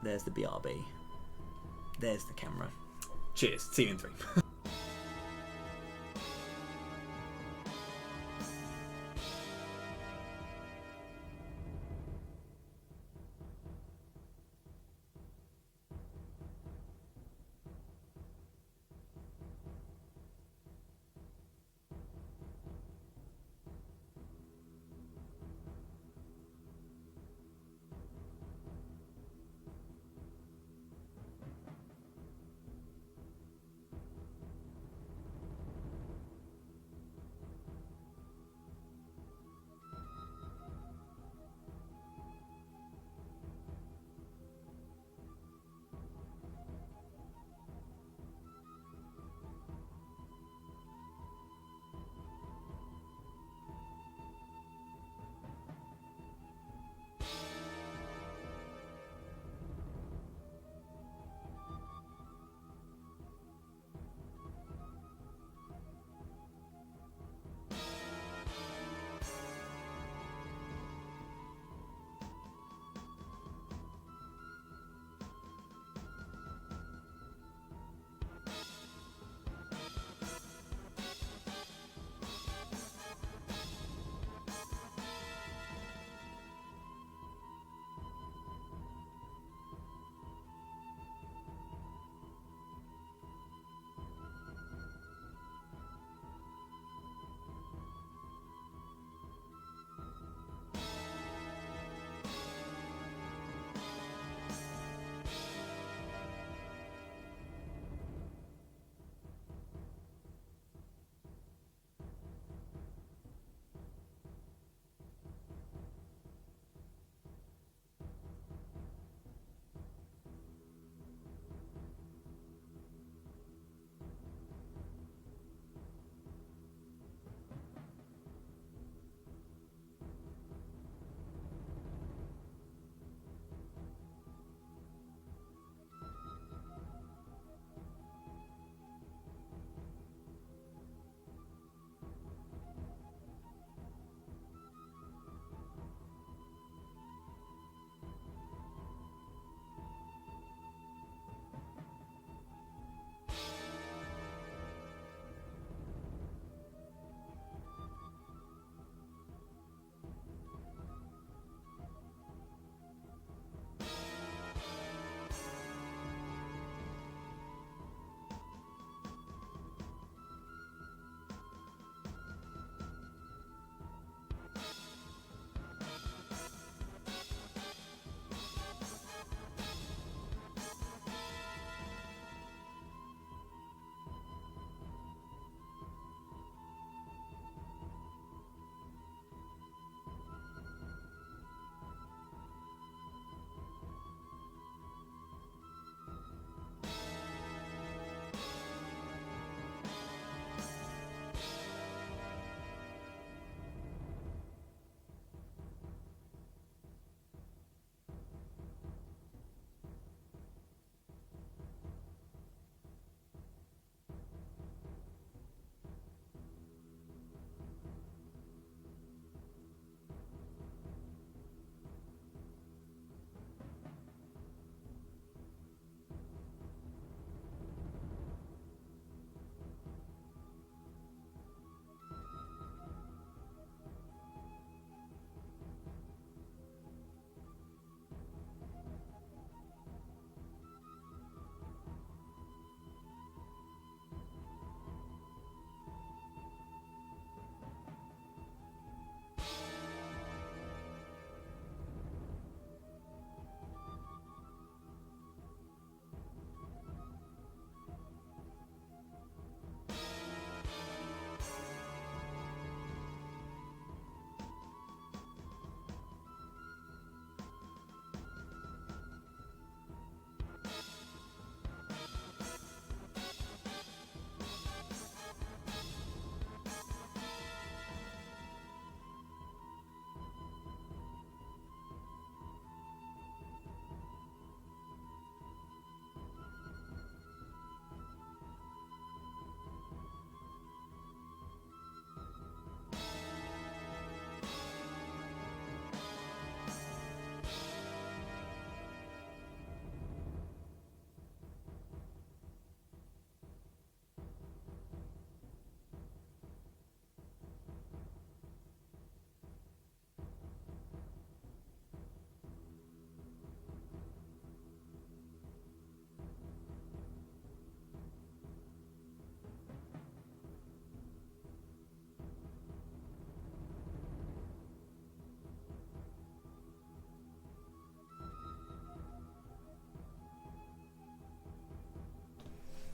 There's the BRB. There's the camera. Cheers. See you in 3.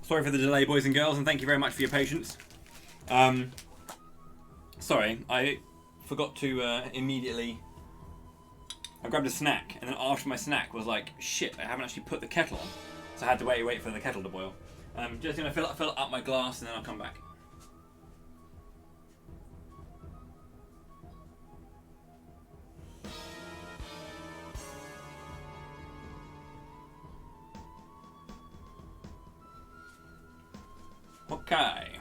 Sorry for the delay, boys and girls, and thank you very much for your patience. Sorry, I forgot to immediately... I grabbed a snack, and then after my snack was like, shit, I haven't actually put the kettle on. So I had to wait for the kettle to boil. Just gonna fill up my glass, and then I'll come back. Okay.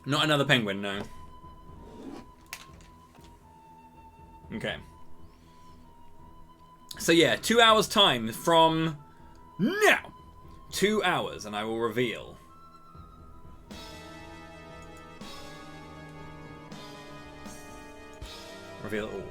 Not another penguin, no. Okay. So yeah, 2 hours time from now. 2 hours, and I will reveal. Reveal it all.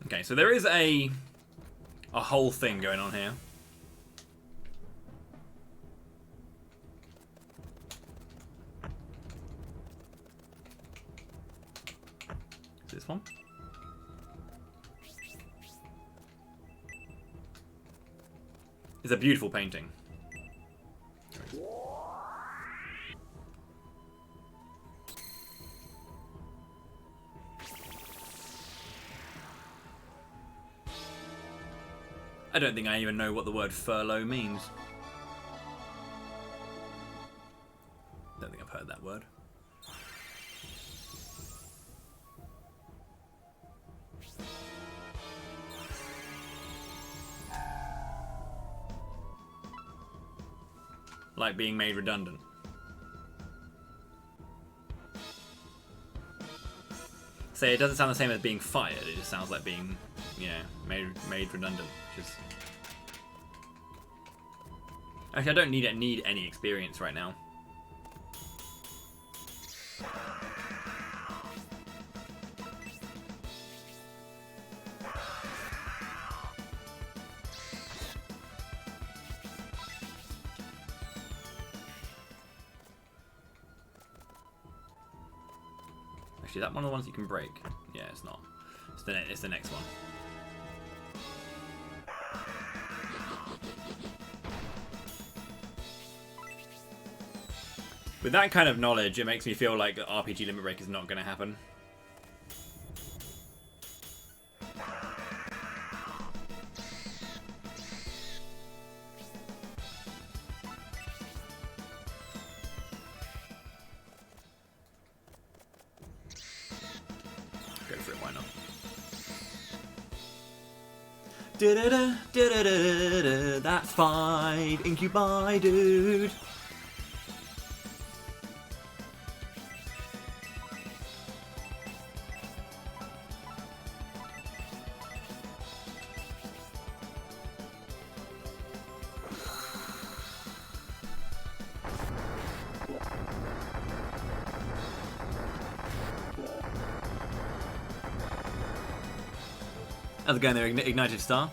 Okay, so there is a whole thing going on here. Is this one? It's a beautiful painting. I don't think I even know what the word furlough means. Don't think I've heard that word. Like being made redundant. So it doesn't sound the same as being fired, it just sounds like being, you know, made redundant. Which is... Actually, I don't need any experience right now. Actually, is that one of the ones you can break? Yeah, it's not. It's the next one. With that kind of knowledge, it makes me feel like RPG Limit Break is not going to happen. Go for it, why not? That's 5 incubi, dude. How's it going there, Ignited Star?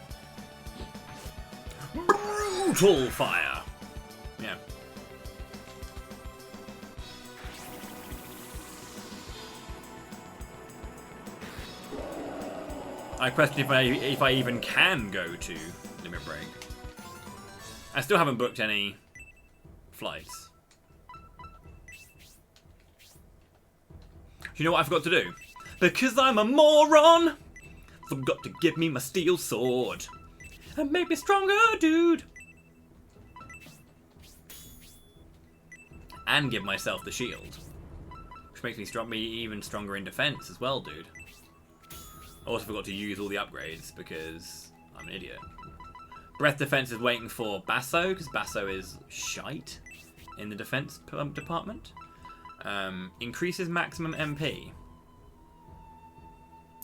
Brutal fire! Yeah. I question if I even can go to Limit Break. I still haven't booked any flights. You know what I forgot to do? Because I'm a moron! Forgot to give me my steel sword. And make me stronger, dude! And give myself the shield. Which makes me even stronger in defense as well, dude. I also forgot to use all the upgrades because I'm an idiot. Breath defense is waiting for Basso, because Basso is shite in the defense department. Increases maximum MP.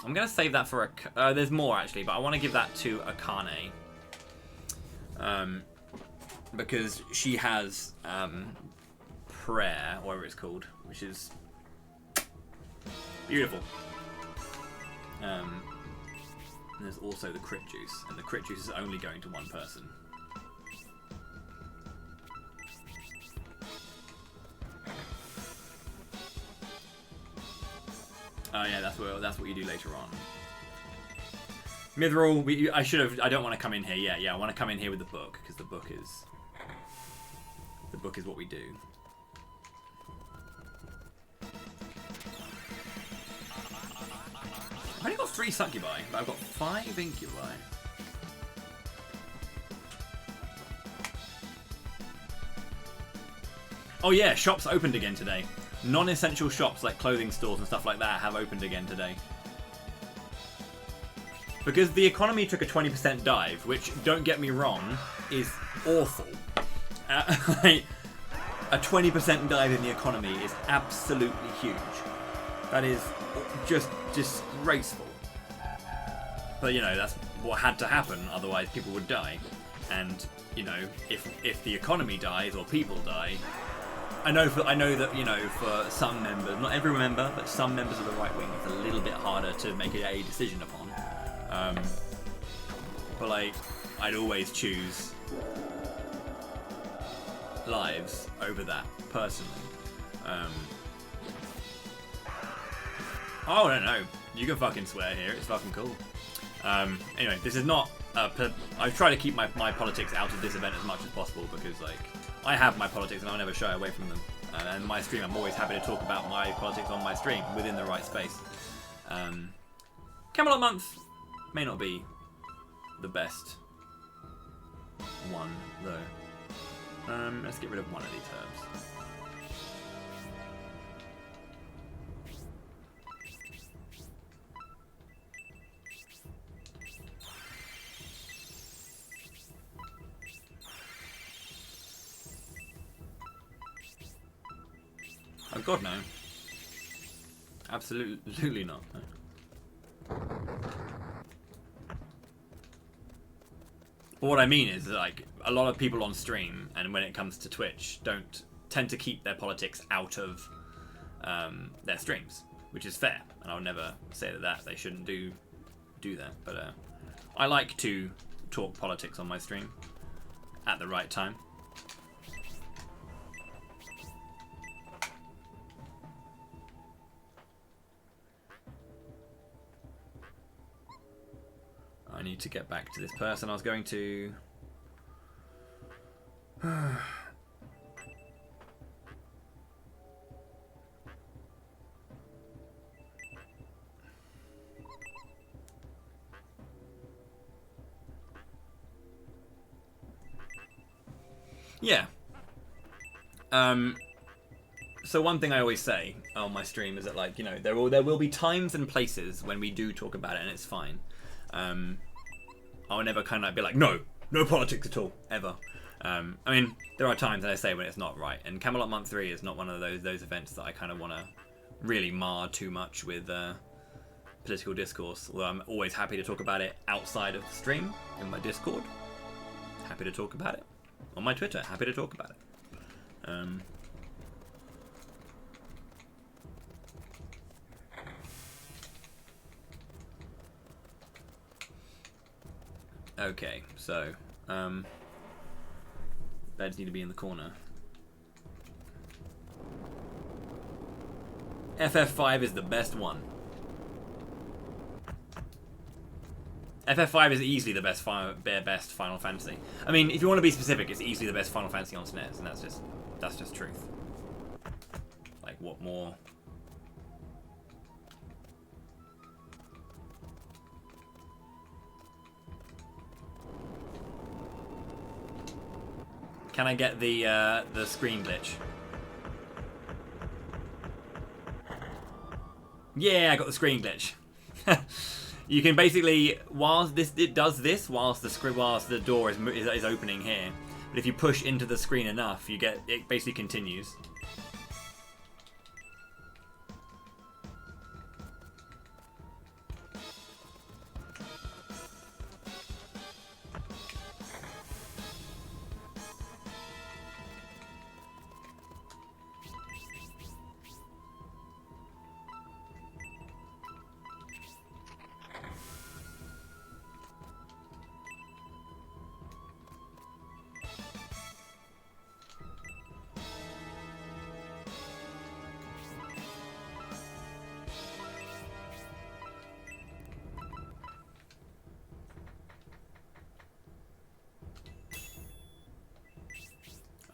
I'm going to save that for a... there's more, actually, but I want to give that to Akane. Because she has prayer, whatever it's called, which is Beautiful. And there's also the crit juice, and the crit juice is only going to one person. Oh yeah, that's what you do later on. Mithril, I don't want to come in here. Yeah, I want to come in here with the book, because the book is what we do. I've only got 3 succubi, but I've got 5 incubi. Oh yeah, shops opened again today. Non-essential shops like clothing stores and stuff like that have opened again today. Because the economy took a 20% dive, which, don't get me wrong, is awful. A 20% dive in the economy is absolutely huge. That is just disgraceful. But, you know, that's what had to happen, otherwise people would die. And, you know, if the economy dies or people die, I know that, you know, for some members, not every member, but some members of the right wing, it's a little bit harder to make a decision upon. But like, I'd always choose lives over that, personally. Oh, I don't know. You can fucking swear here. It's fucking cool. Anyway, this is not... I try to keep my politics out of this event as much as possible because, like, I have my politics and I'll never shy away from them. And my stream, I'm always happy to talk about my politics on my stream within the right space. Camelot month may not be the best one, though. Let's get rid of one of these herbs. Oh god, no. Absolutely not. No. But what I mean is, like, a lot of people on stream, and when it comes to Twitch, don't tend to keep their politics out of their streams, which is fair. And I'll never say that they shouldn't do that. But I like to talk politics on my stream at the right time. I need to get back to this person I was going to. Yeah. So one thing I always say on my stream is that, like, you know, there will be times and places when we do talk about it, and it's fine. I'll never kind of be like, no politics at all, ever. I mean, there are times that I say when it's not right, and Camelot Month 3 is not one of those events that I kind of want to really mar too much with political discourse, although I'm always happy to talk about it outside of the stream, in my Discord. Happy to talk about it. On my Twitter, happy to talk about it. Okay, so, beds need to be in the corner. FF5 is the best one. FF5 is easily the best Final Fantasy. I mean, if you want to be specific, it's easily the best Final Fantasy on SNES, and that's just truth. Like, what more? Can I get the screen glitch? Yeah, I got the screen glitch. You can basically, whilst it does this, whilst the door is opening here, but if you push into the screen enough, it basically continues.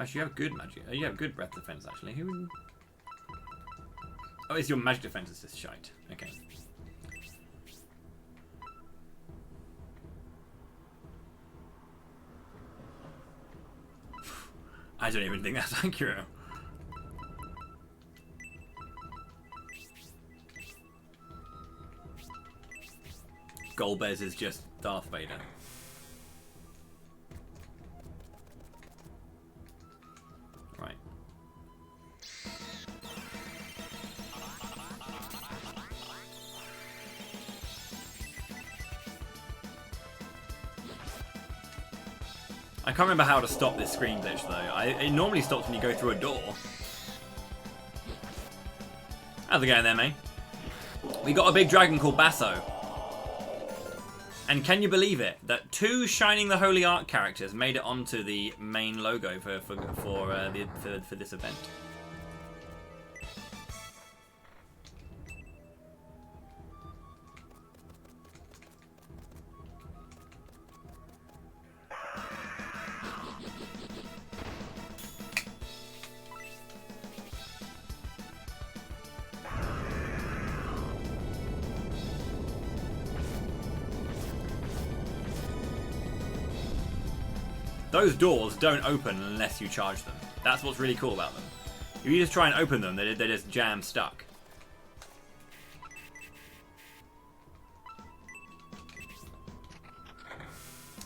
Actually, you have good magic. You have good breath defense, actually. Who? Oh, it's your magic defense is just shite. Okay. I don't even think that's accurate. Golbez is just Darth Vader. Right. I can't remember how to stop this screen glitch though. It normally stops when you go through a door. How's it going there, mate? We got a big dragon called Basso. And can you believe it that 2 Shining the Holy Ark characters made it onto the main logo for this event? Those doors don't open unless you charge them. That's what's really cool about them. If you just try and open them, they're just jam stuck.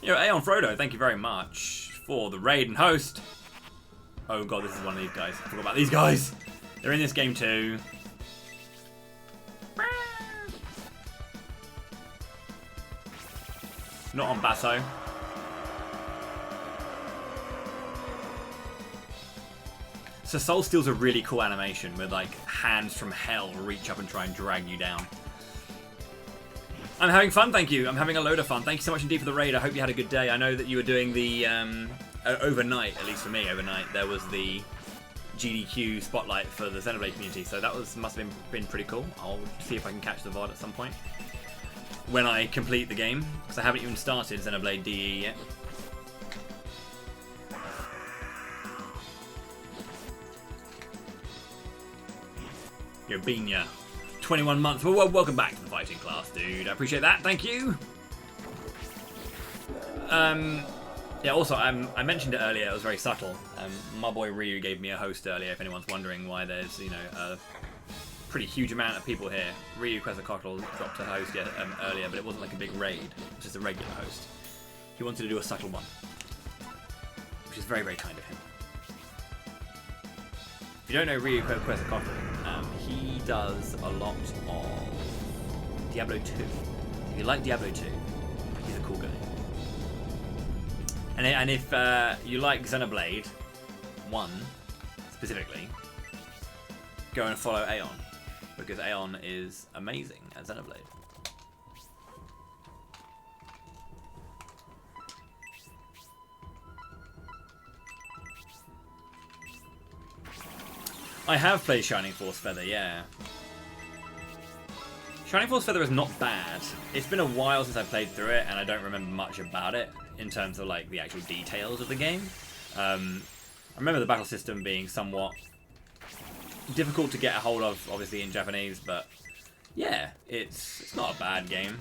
Yo, Aeon Frodo, thank you very much for the raid and host. Oh god, this is one of these guys. I forgot about these guys. They're in this game too. Not on Basso. So Soul Steal's a really cool animation where like hands from hell reach up and try and drag you down. I'm having fun, thank you. I'm having a load of fun. Thank you so much indeed for the raid. I hope you had a good day. I know that you were doing the overnight, at least for me, overnight. There was the GDQ spotlight for the Xenoblade community, so that must have been pretty cool. I'll see if I can catch the VOD at some point when I complete the game, because I haven't even started Xenoblade DE yet. Yo, Binya. 21 months. Well, welcome back to the fighting class, dude. I appreciate that. Thank you. Yeah, also, I mentioned it earlier. It was very subtle. My boy Ryu gave me a host earlier, if anyone's wondering why there's, you know, a pretty huge amount of people here. Ryu Quetzalcoatl dropped a host earlier, but it wasn't like a big raid. It was just a regular host. He wanted to do a subtle one, which is very, very kind of him. If you don't know Ryu Quetzalcoatl, he does a lot of Diablo 2. If you like Diablo 2, he's a cool guy. And if you like Xenoblade 1 specifically, go and follow Aeon, because Aeon is amazing at Xenoblade. I have played Shining Force Feather, yeah. Shining Force Feather is not bad. It's been a while since I played through it, and I don't remember much about it in terms of like the actual details of the game. I remember the battle system being somewhat difficult to get a hold of, obviously in Japanese, but yeah, it's not a bad game.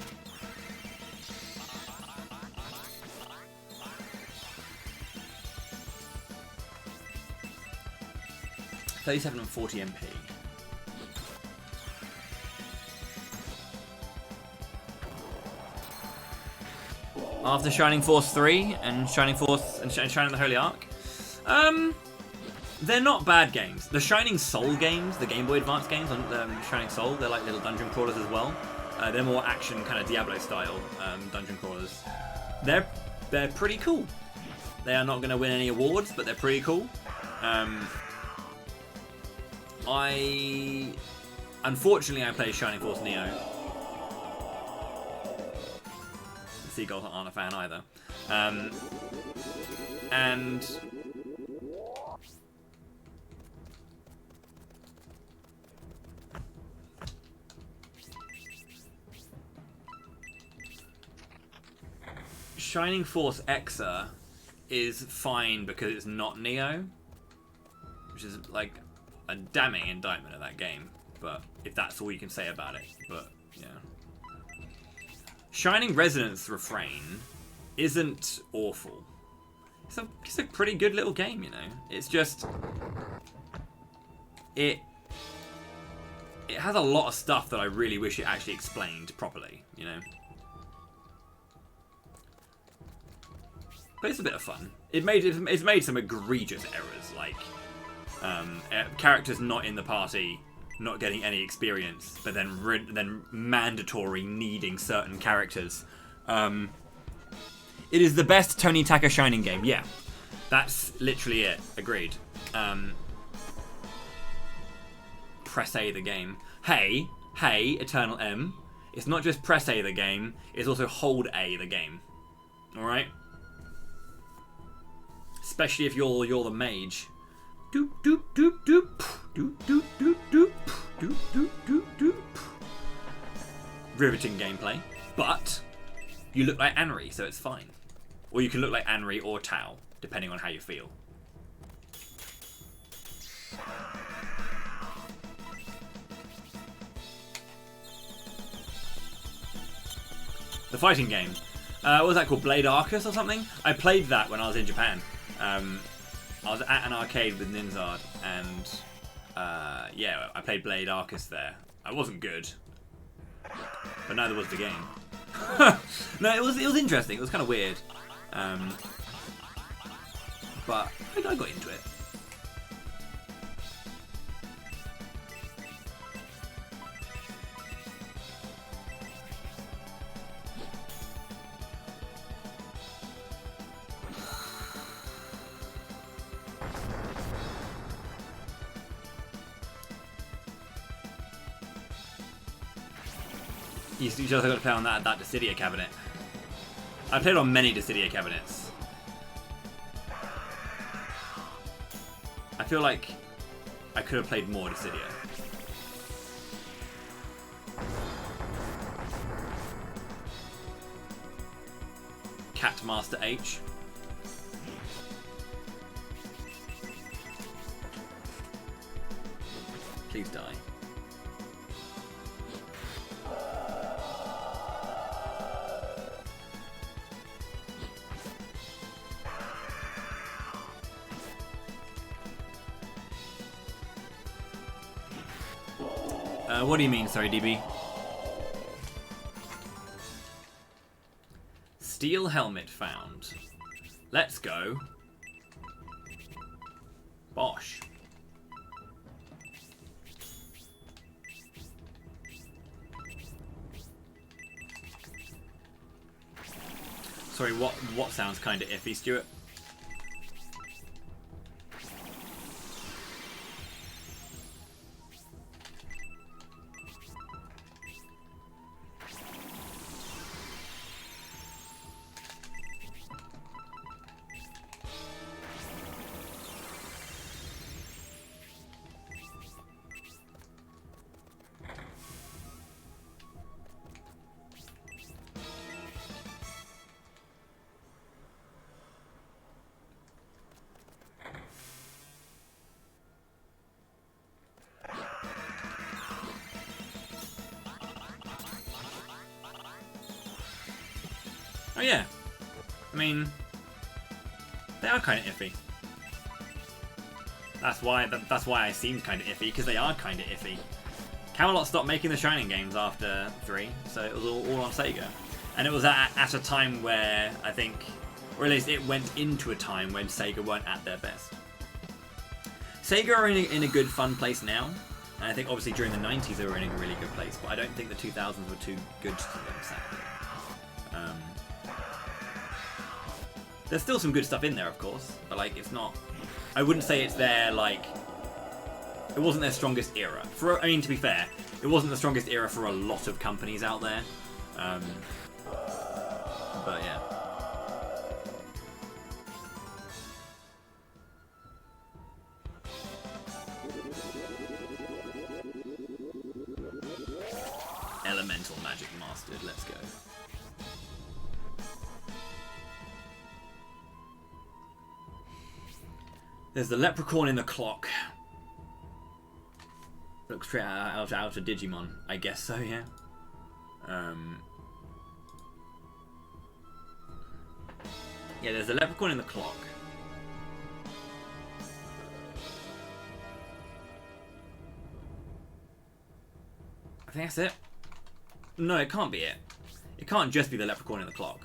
$37 and 40 MP. After Shining Force 3 and Shining Force and Shining the Holy Ark, they're not bad games. The Shining Soul games, the Game Boy Advance games on Shining Soul, they're like little dungeon crawlers as well. They're more action kind of Diablo style dungeon crawlers. They're pretty cool. They are not going to win any awards, but they're pretty cool. Unfortunately, I played Shining Force Neo. The Seagulls aren't a fan either. And Shining Force Exa is fine because it's not Neo. which is like a damning indictment of that game. But if that's all you can say about it, but yeah. Shining Resonance Refrain isn't awful. It's a pretty good little game, you know. It's just it has a lot of stuff that I really wish it actually explained properly, you know. But it's a bit of fun. It's made some egregious errors, like characters not in the party not getting any experience, but then mandatory needing certain characters. It is the best Tony Taka Shining game. Yeah, that's literally it. Agreed. Press A the game. Hey, Eternal M. It's not just press A the game. It's also hold A the game. All right. Especially if you're the mage. Doop doop doop doop doop doop doop doop doop doop doop doop. Riveting gameplay, but you look like Anri, so it's fine. Or you can look like Anri or Tao, depending on how you feel. The fighting game. What was that called? Blade Arcus or something? I played that when I was in Japan. I was at an arcade with Ninzard, and yeah, I played Blade Arcus there. I wasn't good, but neither was the game. No, it was interesting. It was kind of weird, but I got into it. You just got to play on that Dissidia cabinet. I played on many Dissidia cabinets. I feel like I could have played more Dissidia. Cat Master H. Please die. What do you mean, sorry, DB? Steel helmet found. Let's go. Bosh. Sorry, what sounds kind of iffy, Stuart? Oh yeah, I mean, they are kind of iffy. That's why I seemed kind of iffy, because they are kind of iffy. Camelot stopped making the Shining games after 3, so it was all on Sega. And it was at a time where, I think, or at least it went into a time when Sega weren't at their best. Sega are in a good, fun place now. And I think obviously during the 90s they were in a really good place, but I don't think the 2000s were too good to them, sadly. There's still some good stuff in there, of course, but like it's not. I wouldn't say it's their like. It wasn't their strongest era. I mean, to be fair, it wasn't the strongest era for a lot of companies out there. But yeah. Elemental magic mastered. Let's go. There's the leprechaun in the clock. Looks straight out of Digimon. I guess so, yeah. Yeah, there's a leprechaun in the clock. I think that's it. No, it can't be it. It can't just be the leprechaun in the clock.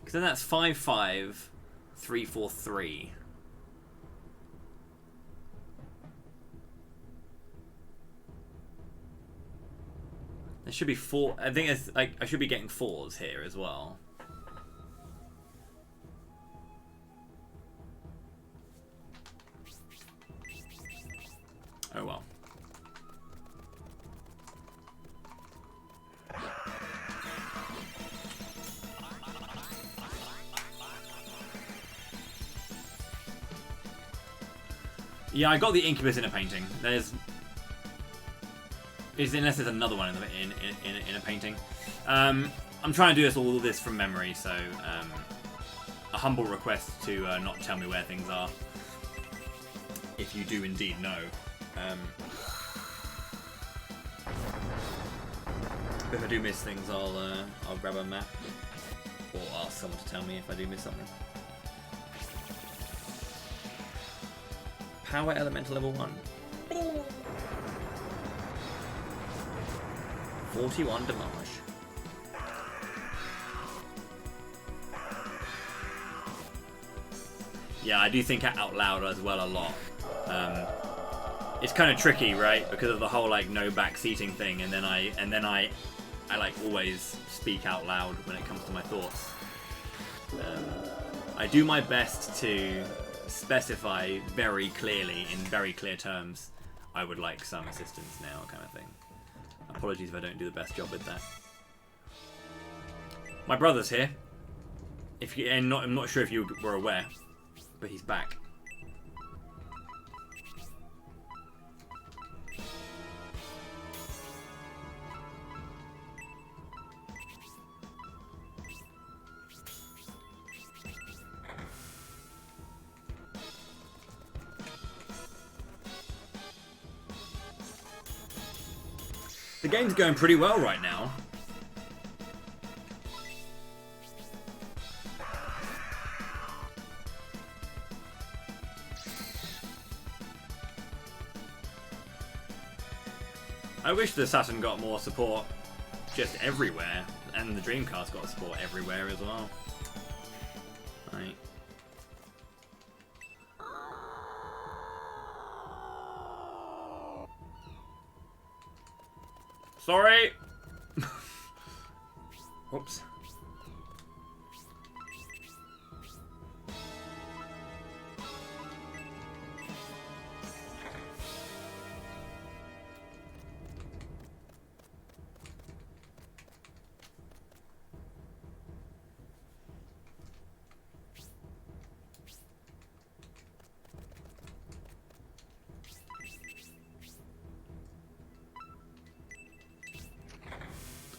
Because then that's 55343. There should be 4. I think it's like I should be getting 4s here as well. Oh well. Yeah, I got the Incubus in a painting. Unless there's another one in a painting. I'm trying to do all this from memory, so a humble request to not tell me where things are, if you do indeed know. If I do miss things, I'll grab a map or ask someone to tell me if I do miss something. Power Elemental level 1. 41 damage. Yeah, I do think out loud as well a lot. It's kind of tricky, right? Because of the whole like no back seating thing, and then I like always speak out loud when it comes to my thoughts. I do my best to specify very clearly, in very clear terms, I would like some assistance now, kind of thing. Apologies if I don't do the best job with that. My brother's here. I'm not sure if you were aware, but he's back. The game's going pretty well right now. I wish the Saturn got more support just everywhere, and the Dreamcast got support everywhere as well. Right. Sorry! Whoops.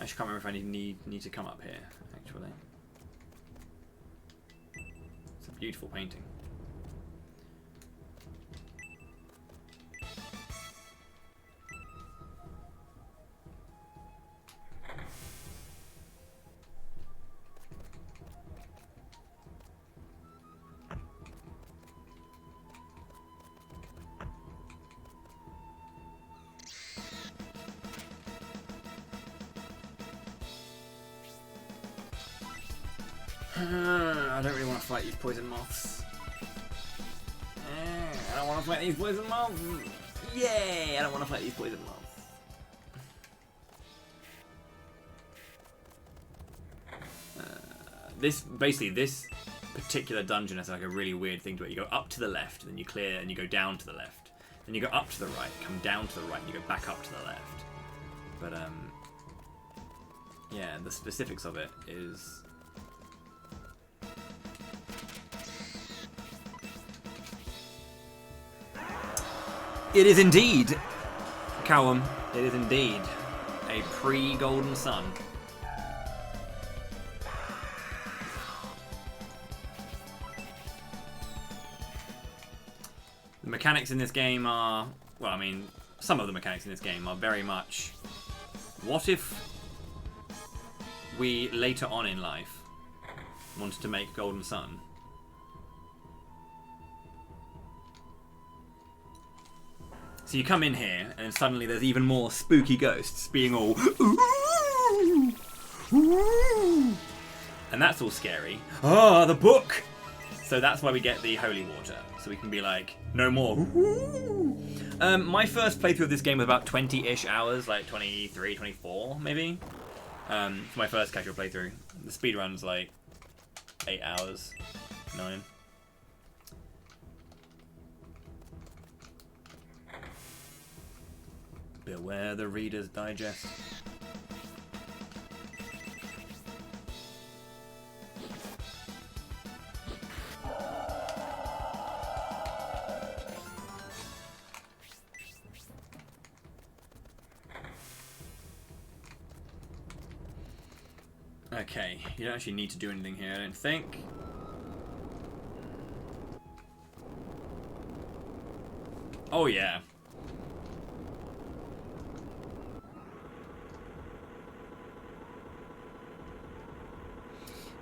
I just can't remember if I need to come up here, actually. It's a beautiful painting. I don't really want to fight these poison moths. I don't want to fight these poison moths. Yay! I don't want to fight these poison moths. This particular dungeon has like a really weird thing to it. You go up to the left, then you clear, and you go down to the left. Then you go up to the right, come down to the right, and you go back up to the left. But yeah, the specifics of it is. It is indeed, Callum, it is indeed a pre-Golden Sun. The mechanics in this game are, well, I mean, some of the mechanics in this game are very much, what if we later on in life wanted to make Golden Sun? So you come in here, and suddenly there's even more spooky ghosts being all, ooh, ooh, and that's all scary. Ah, the book! So that's why we get the holy water, so we can be like, no more. Ooh. My first playthrough of this game was about 20-ish hours, like 23, 24, maybe. For my first casual playthrough. The speedrun's like 8 hours, 9. Beware the Reader's Digest. Okay, you don't actually need to do anything here, I don't think. Oh yeah.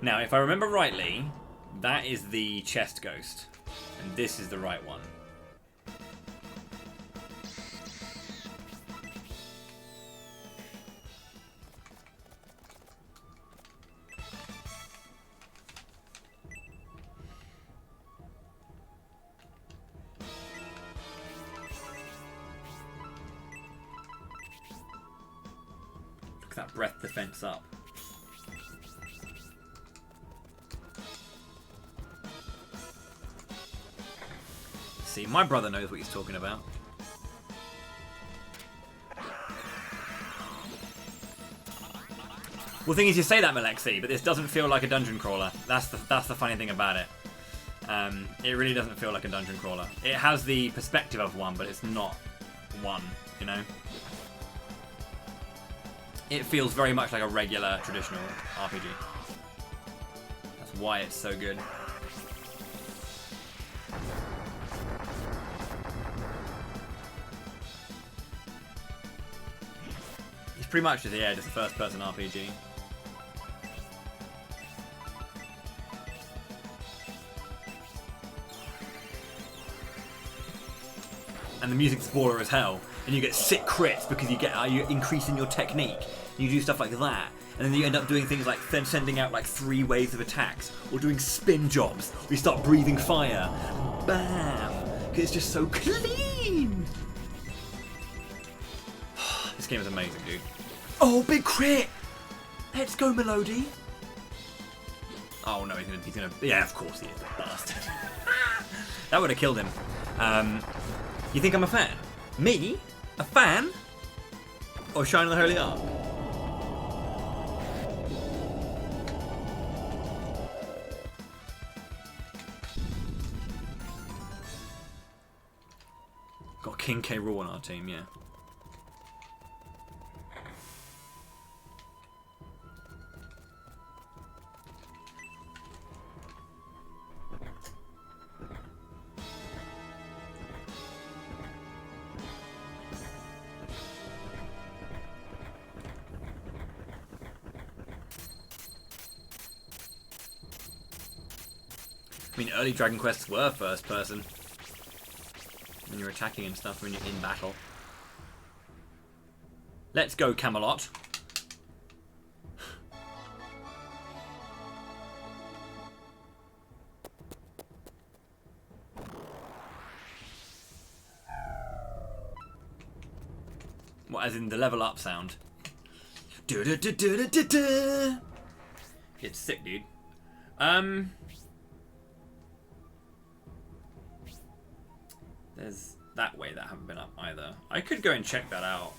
Now, if I remember rightly, that is the chest ghost, and this is the right one. Look at that breath defense up. See, my brother knows what he's talking about. Well, the thing is, you say that, Malexi, but this doesn't feel like a dungeon crawler. That's the funny thing about it. It really doesn't feel like a dungeon crawler. It has the perspective of one, but it's not one, you know? It feels very much like a regular, traditional RPG. That's why it's so good. It's pretty much just, yeah, just a first-person RPG. And the music's baller as hell, and you get sick crits because you're increasing your technique. You do stuff like that, and then you end up doing things like sending out like 3 waves of attacks, or doing spin jobs. We start breathing fire. Bam! Because it's just so clean. This game is amazing, dude. Oh, big crit! Let's go, Melody. Oh no, he's gonna. Yeah, of course he is, the bastard. That would have killed him. You think I'm a fan? Me? A fan? Or Shining the Holy Ark? Got King K. Rool on our team, yeah. I mean, early Dragon Quests were first person. When you're attacking and stuff, when you're in battle. Let's go, Camelot. What, as in the level up sound? It's sick, dude. There's that way that haven't been up either. I could go and check that out.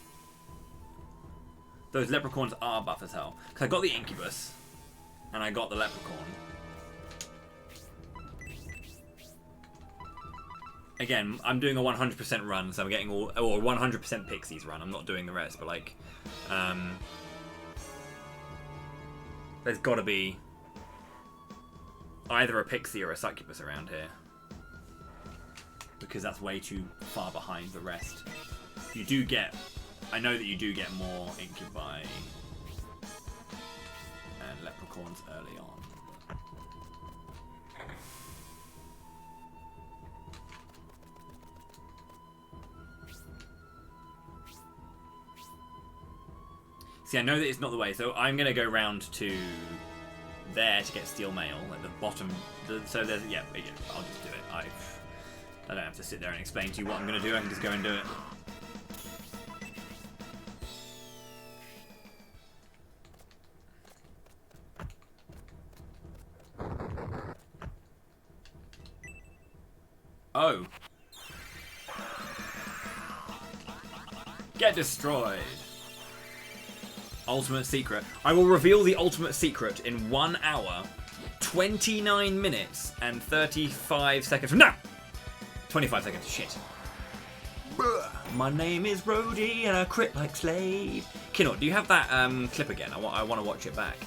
Those leprechauns are buff as hell. Because I got the incubus, and I got the leprechaun. Again, I'm doing a 100% run, so I'm getting all, or 100% Pixies run. I'm not doing the rest, but like, there's got to be either a Pixie or a succubus around here. because that's way too far behind the rest. You do get, I know that you do get more incubi and leprechauns early on. See, I know that it's not the way, so I'm going to go round to there to get steel mail at the bottom. So there's, yeah, I'll just do it. I don't have to sit there and explain to you what I'm going to do. I can just go and do it. Oh. Get destroyed. Ultimate secret. I will reveal the ultimate secret in 1 hour, 29 minutes, and 35 seconds from now. 25 seconds. Shit. My name is Rhodey, and I crit like Slade. Kinort, do you have that clip again? I want to watch it back.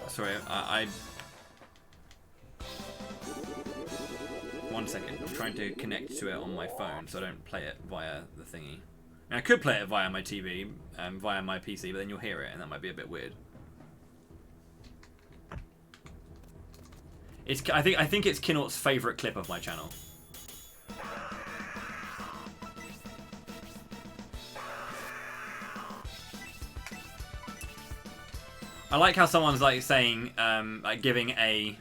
Sorry, I 1 second. I'm trying to connect to it on my phone so I don't play it via the thingy. Now, I could play it via my TV, via my PC, but then you'll hear it, and that might be a bit weird. I think it's Kinort's favourite clip of my channel. I like how someone's like saying, like giving a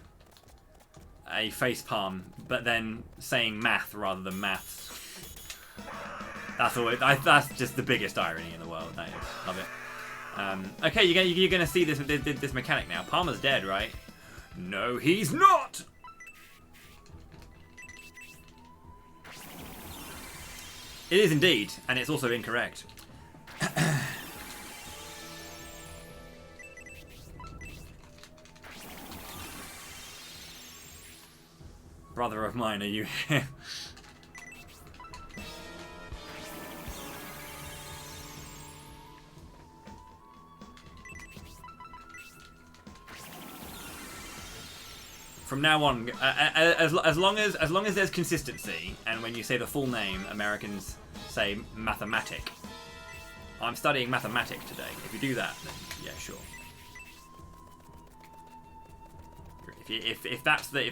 face palm, but then saying math rather than maths. That's always, that's just the biggest irony in the world. That is, love it. Okay, you're gonna see this mechanic now. Palmer's dead, right? No, he's not. It is indeed, and it's also incorrect. Brother of mine, are you here? From now on, as long as there's consistency, and when you say the full name, Americans say mathematic. I'm studying mathematics today. If you do that, then yeah, sure. If that's the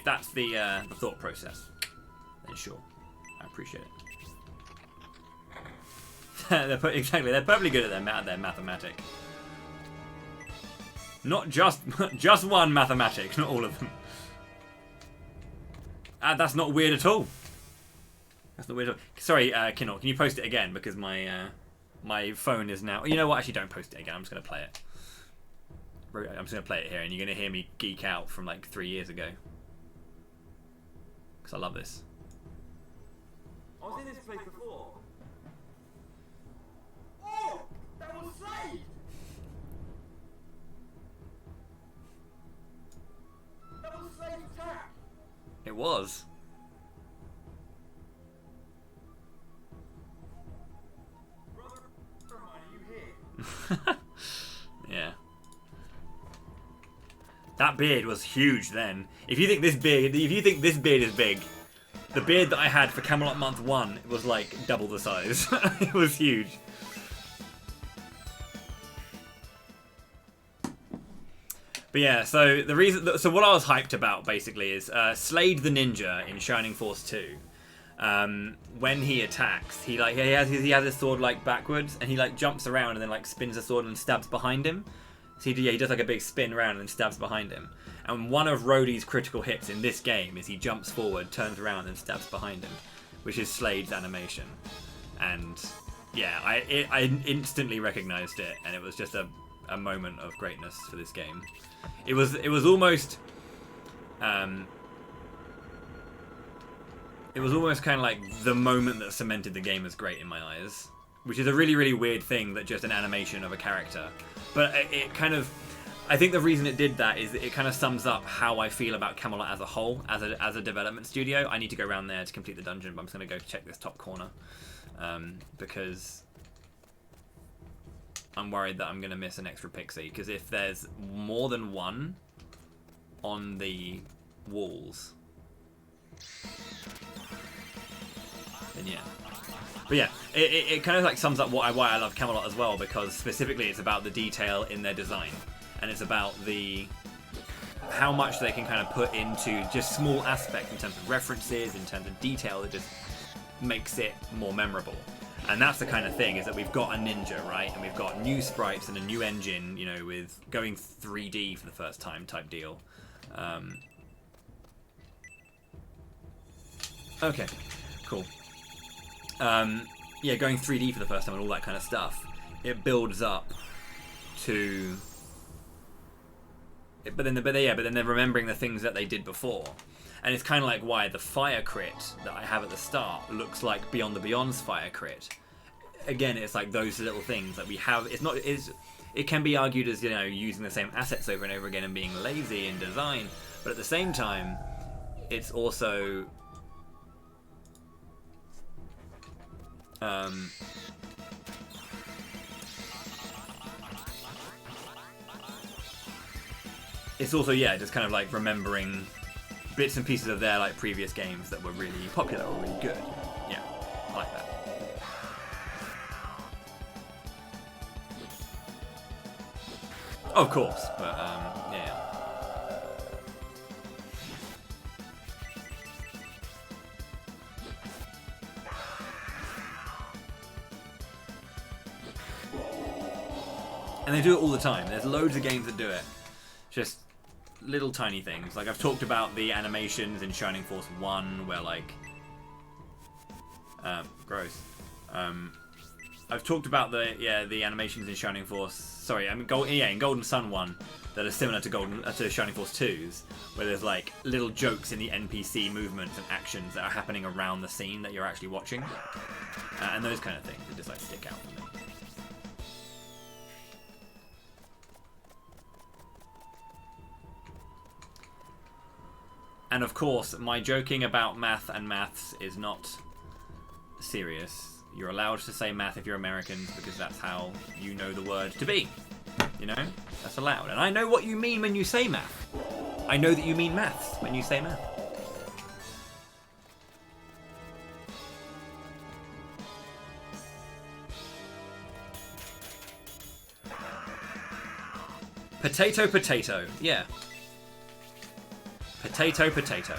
thought process, then sure, I appreciate it. Exactly, they're perfectly good at their mathematic. Not just one mathematic, not all of them. That's not weird at all. That's not weird at all. Sorry, Kinort, can you post it again, because my phone is now. You know what? Actually, don't post it again. I'm just gonna play it. I'm just going to play it here, and you're going to hear me geek out from like 3 years ago. Because I love this. I was in this place before. Oh! That was Slade! That was Slade's attack! It was. Brother, are you here? Yeah. That beard was huge then. If you think this beard is big, the beard that I had for Camelot Month 1 was like double the size. It was huge. But yeah, so the reason, so what I was hyped about basically is Slade the Ninja in Shining Force 2. When he attacks, he has his sword like backwards, and he like jumps around and then like spins the sword and stabs behind him. So he does like a big spin around and then stabs behind him. And one of Rhodey's critical hits in this game is he jumps forward, turns around, and stabs behind him, which is Slade's animation. And yeah, I instantly recognized it, and it was just a moment of greatness for this game. It was almost kind of like the moment that cemented the game as great in my eyes, which is a really, really weird thing that just an animation of a character. But it kind of, I think the reason it did that is that it kind of sums up how I feel about Camelot as a whole, as a development studio. I need to go around there to complete the dungeon, but I'm just going to go check this top corner because I'm worried that I'm going to miss an extra pixie. Because if there's more than one on the walls, then yeah. But yeah, it kind of like sums up why I love Camelot as well, because specifically it's about the detail in their design, and it's about how much they can kind of put into just small aspects in terms of references, in terms of detail that just makes it more memorable. And that's the kind of thing, is that we've got a ninja, right? And we've got new sprites and a new engine, you know, with going 3D for the first time type deal. Okay, cool. Yeah, going 3D for the first time and all that kind of stuff. It builds up to... But then they're remembering the things that they did before. And it's kind of like why the fire crit that I have at the start looks like Beyond the Beyond's fire crit. Again, it's like those little things that we have. It can be argued as, you know, using the same assets over and over again and being lazy in design. But at the same time, it's also... it's also, yeah, just kind of like remembering bits and pieces of their like previous games that were really popular or really good. Yeah, I like that. Of course, but yeah. And they do it all the time. There's loads of games that do it. Just little tiny things. Like I've talked about the animations in Shining Force 1 where like... gross. I've talked about the animations in Shining Force... Sorry, I mean, in Golden Sun 1 that are similar to Shining Force 2's, where there's like little jokes in the NPC movements and actions that are happening around the scene that you're actually watching. And those kind of things that just like stick out for me. And of course, my joking about math and maths is not serious. You're allowed to say math if you're Americans because that's how you know the word to be. You know? That's allowed. And I know what you mean when you say math. I know that you mean maths when you say math. Potato, potato. Yeah. Potato, potato.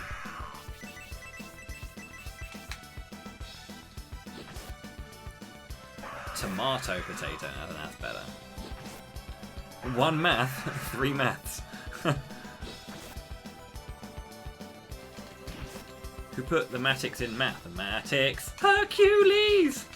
Tomato, potato. Oh, that's better. One math, three maths. Who put the matics in mathematics? Hercules!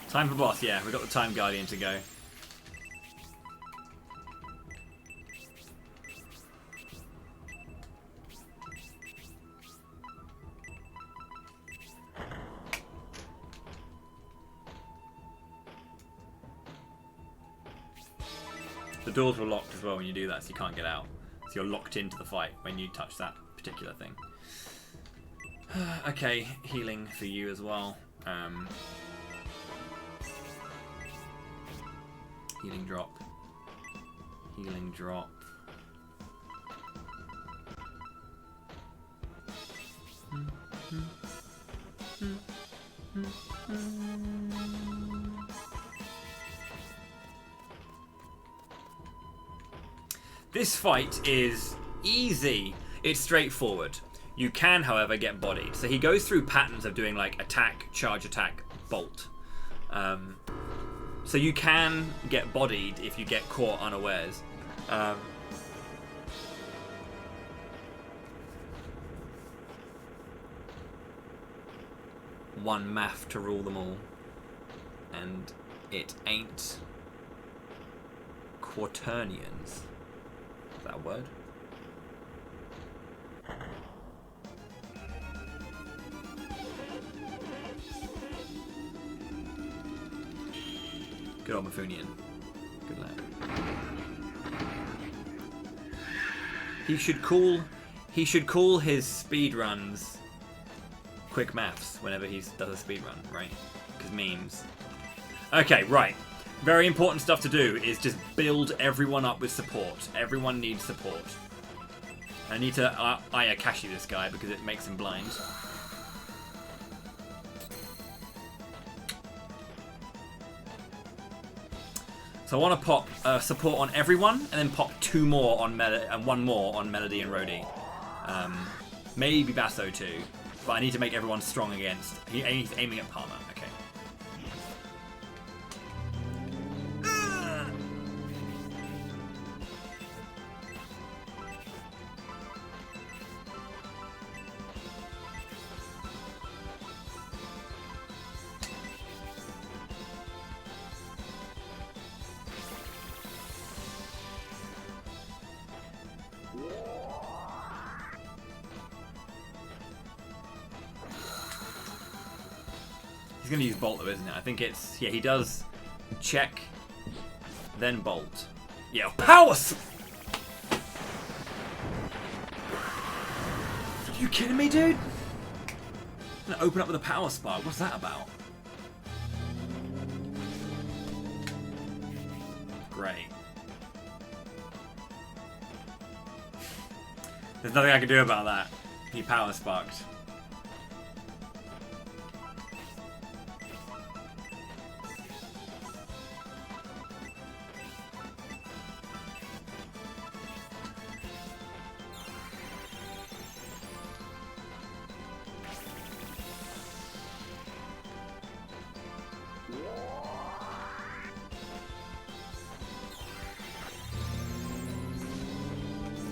Time for boss, yeah. We've got the Time Guardian to go. The doors were locked as well when you do that, so you can't get out. So you're locked into the fight when you touch that particular thing. Okay, healing for you as well. Healing drop. Healing drop. This fight is easy. It's straightforward. You can, however, get bodied. So he goes through patterns of doing like attack, charge attack, bolt. So you can get bodied if you get caught unawares. one math to rule them all. And it ain't quaternions. Is that a word? Good old Mafunian. Good lad. He should call his speedruns quick maths whenever he does a speedrun, right? Because memes. Okay, right. Very important stuff to do is just build everyone up with support. Everyone needs support. I need to Ayakashi this guy because it makes him blind. So I want to pop support on everyone, and then pop 2 more on and 1 more on Melody and Rhodey. Maybe Basso too, but I need to make everyone strong against. He's aiming at Palmer. Okay. He's going to use Bolt though, isn't it? I think it's... Yeah, he does check, then Bolt. Yeah, Power... Are you kidding me, dude? I'm going to open up with a Power Spark. What's that about? Great. There's nothing I can do about that. He Power Sparked.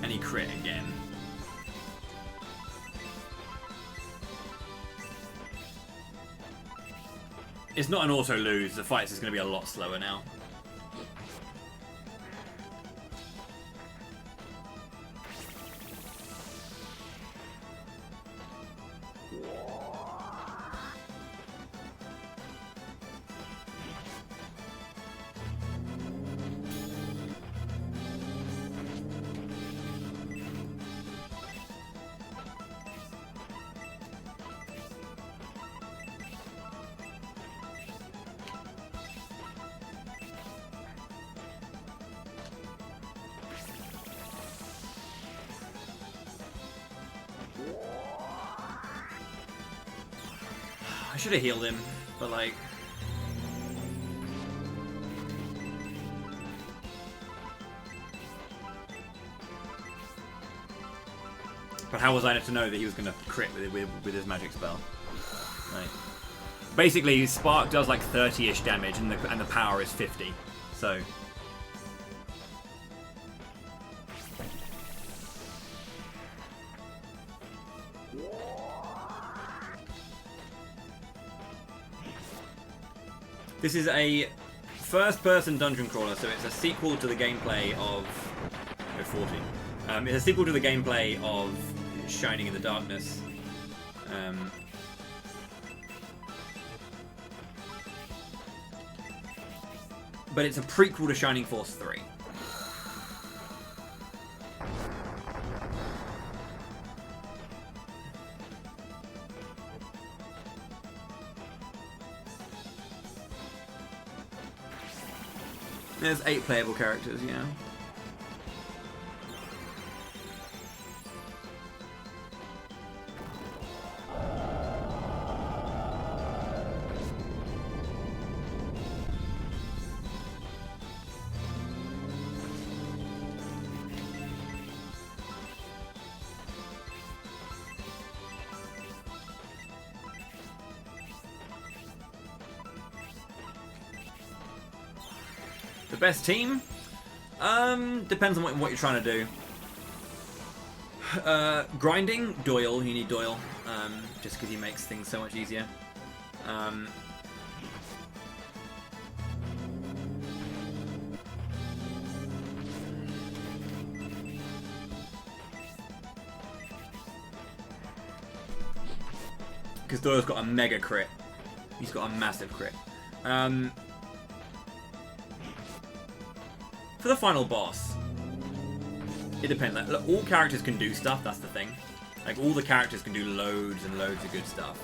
And he crit again. It's not an auto lose. The fight is going to be a lot slower now. I should have healed him, but like... But how was I to know that he was going to crit with his magic spell? Like, basically, Spark does like 30-ish damage, and the power is 50. So... This is a first-person dungeon crawler, so it's a sequel to the gameplay of... Oh, 40. It's a sequel to the gameplay of Shining in the Darkness. But it's a prequel to Shining Force 3. There's 8 playable characters, yeah. The best team? Depends on what you're trying to do. Grinding, Doyle. You need Doyle, just because he makes things so much easier. Because Doyle's got a mega crit. He's got a massive crit. For the final boss, it depends. Like, look, all characters can do stuff, that's the thing. Like, all the characters can do loads and loads of good stuff.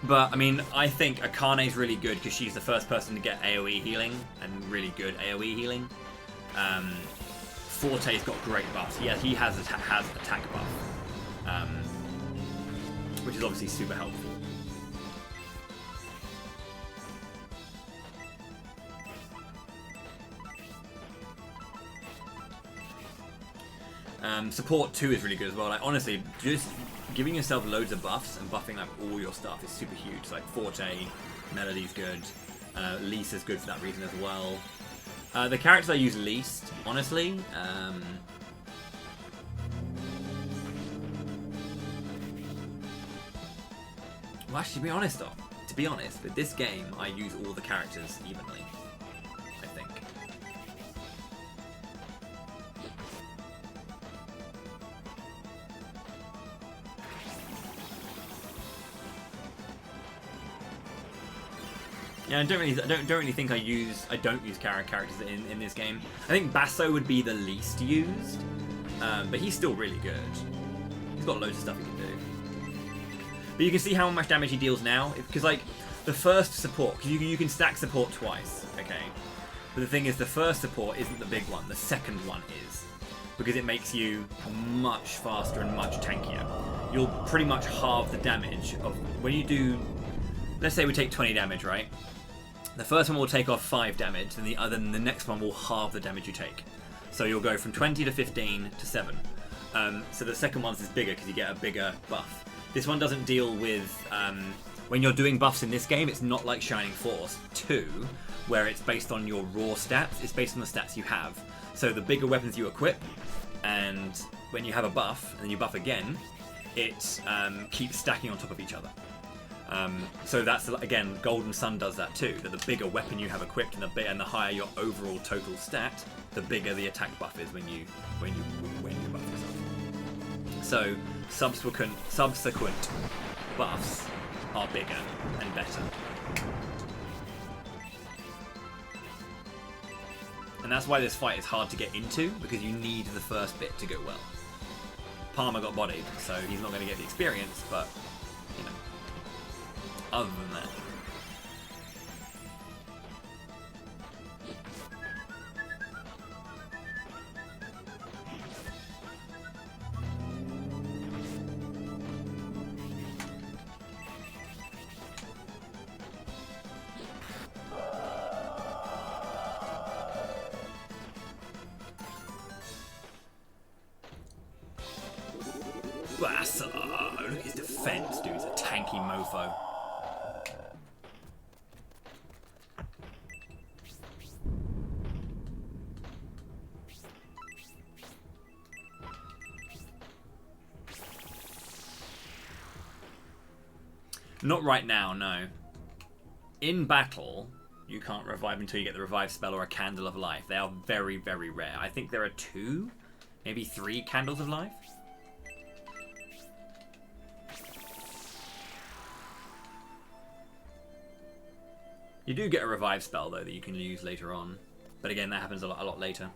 But, I mean, I think Akane's really good because she's the first person to get AoE healing, and really good AoE healing. Forte's got great buffs. Yeah, he has attack buff. Which is obviously super helpful. Support 2 is really good as well. Like, honestly, just giving yourself loads of buffs and buffing like all your stuff is super huge. Like Forte, Melody's good, Lisa's good for that reason as well. The characters I use least, honestly, well, actually, to be honest, with this game, I use all the characters evenly, I think. Yeah, I don't really think I don't use characters in this game. I think Basso would be the least used, but he's still really good. He's got loads of stuff he can do. But you can see how much damage he deals now, because like the first support, because you can stack support twice, okay. But the thing is, the first support isn't the big one. The second one is, because it makes you much faster and much tankier. You'll pretty much halve the damage of when you do. Let's say we take 20 damage, right? The first one will take off 5 damage, and the next one will halve the damage you take. So you'll go from 20 to 15 to 7. So the second one's is bigger because you get a bigger buff. This one doesn't deal with when you're doing buffs in this game. It's not like Shining Force 2, where it's based on your raw stats. It's based on the stats you have. So the bigger weapons you equip, and when you have a buff and then you buff again, it keeps stacking on top of each other. So that's, again, Golden Sun does that too. That the bigger weapon you have equipped and the higher your overall total stat, the bigger the attack buff is when you buff yourself. So subsequent buffs are bigger and better. And that's why this fight is hard to get into, because you need the first bit to go well. Palmer got bodied, so he's not going to get the experience, but you know. Other than that. Look at his defense, dude. He's a tanky mofo. Not right now, no. In battle, you can't revive until you get the revive spell or a candle of life. They are very, very rare. I think there are 2, maybe 3 candles of life. You do get a revive spell though that you can use later on, but again that happens a lot later.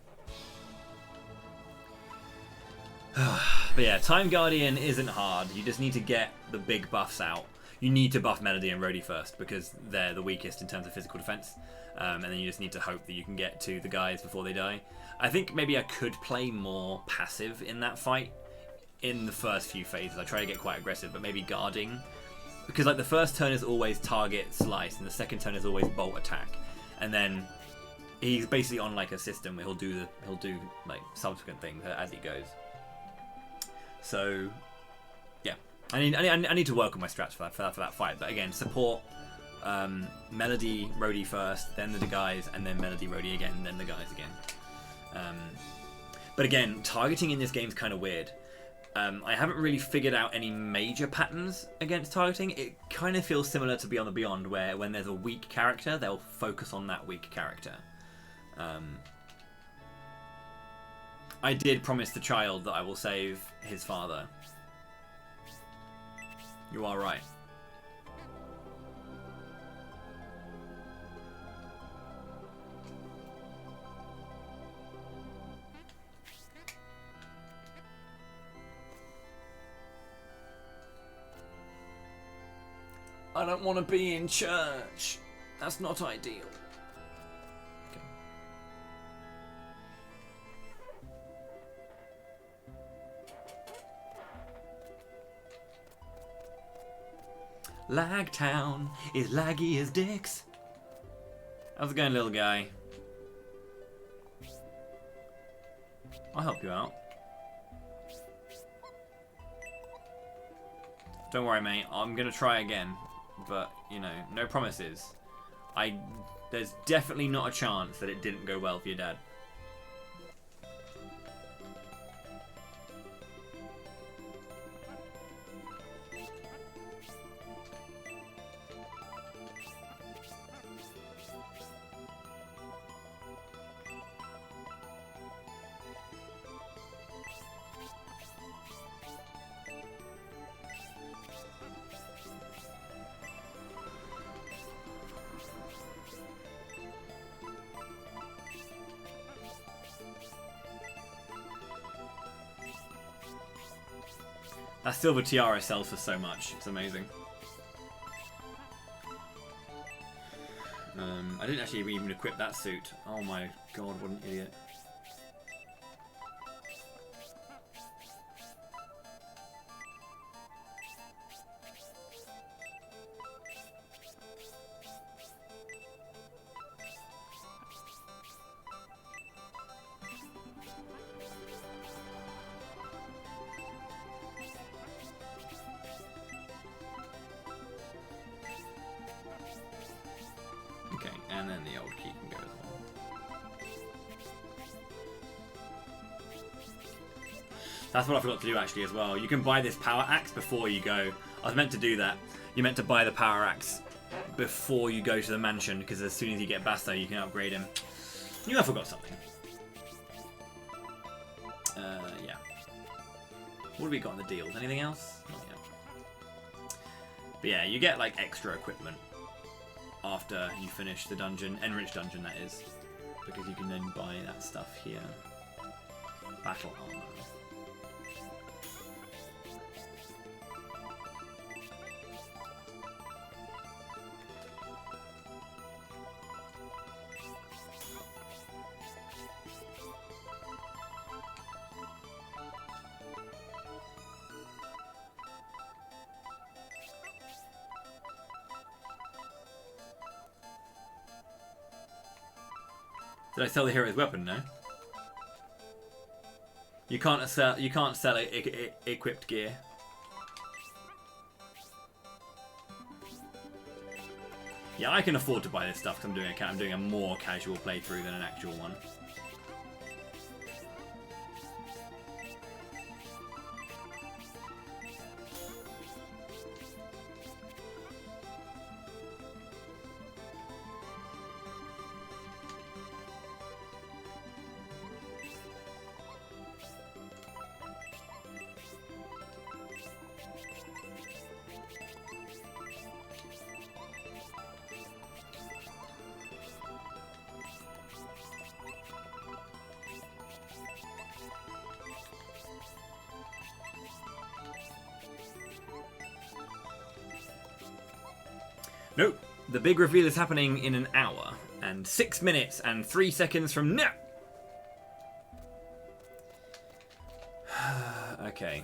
But yeah, Time Guardian isn't hard. You just need to get the big buffs out. You need to buff Melody and Rhodey first because they're the weakest in terms of physical defense, and then you just need to hope that you can get to the guys before they die. I think maybe I could play more passive in that fight in the first few phases. I try to get quite aggressive, but maybe guarding. Because like the first turn is always target slice, and the second turn is always bolt attack, and then he's basically on like a system where he'll do like subsequent things as he goes. So yeah, I need to work on my strats for that fight. But again, support Melody Rhodey first, then the guys, and then Melody Rhodey again, and then the guys again. But again, targeting in this game is kind of weird. I haven't really figured out any major patterns against targeting. It kind of feels similar to Beyond the Beyond, where when there's a weak character, they'll focus on that weak character. I did promise the child that I will save his father. You are right. I don't want to be in church. That's not ideal. Okay. Lagtown is laggy as dicks. How's it going, little guy? I'll help you out. Don't worry, mate. I'm gonna try again. But, you know, no promises. There's definitely not a chance that it didn't go well for your dad. That silver tiara sells for so much. It's amazing. I didn't actually even equip that suit. Oh my god, what an idiot. And then the old key can go as well. That's what I forgot to do actually as well. You can buy this power axe before you go. I was meant to do that. You're meant to buy the power axe before you go to the mansion, because as soon as you get Basto, you can upgrade him. Knew I forgot something. Yeah. What have we got in the deals? Anything else? Not yet. But yeah, you get like extra equipment after you finish the dungeon, enriched dungeon that is, because you can then buy that stuff here. Battle armor. Did I sell the hero's weapon? No. You can't sell. You can't sell equipped gear. Yeah, I can afford to buy this stuff because I'm doing a more casual playthrough than an actual one. Nope. The big reveal is happening in an hour and 6 minutes and 3 seconds from now. Okay.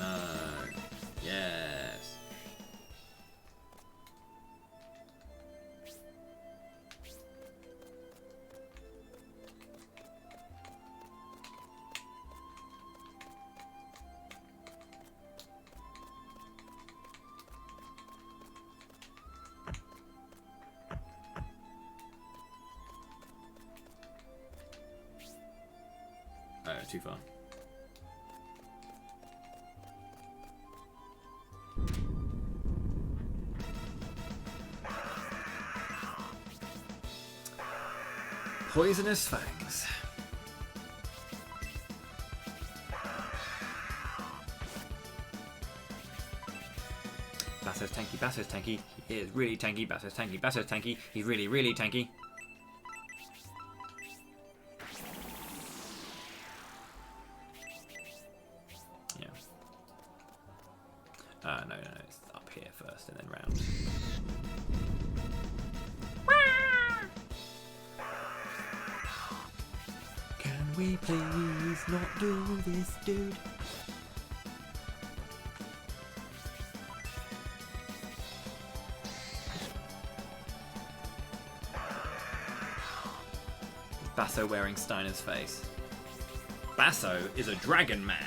no. Yes. Oh, too far. Poisonous fangs. Basso's tanky, Basso's tanky. He is really tanky, Basso's tanky, Basso's tanky. He's really, really tanky. Yeah. No, it's up here first and then round. Can we please not do this, dude? Basso wearing Steiner's face. Basso is a dragon man.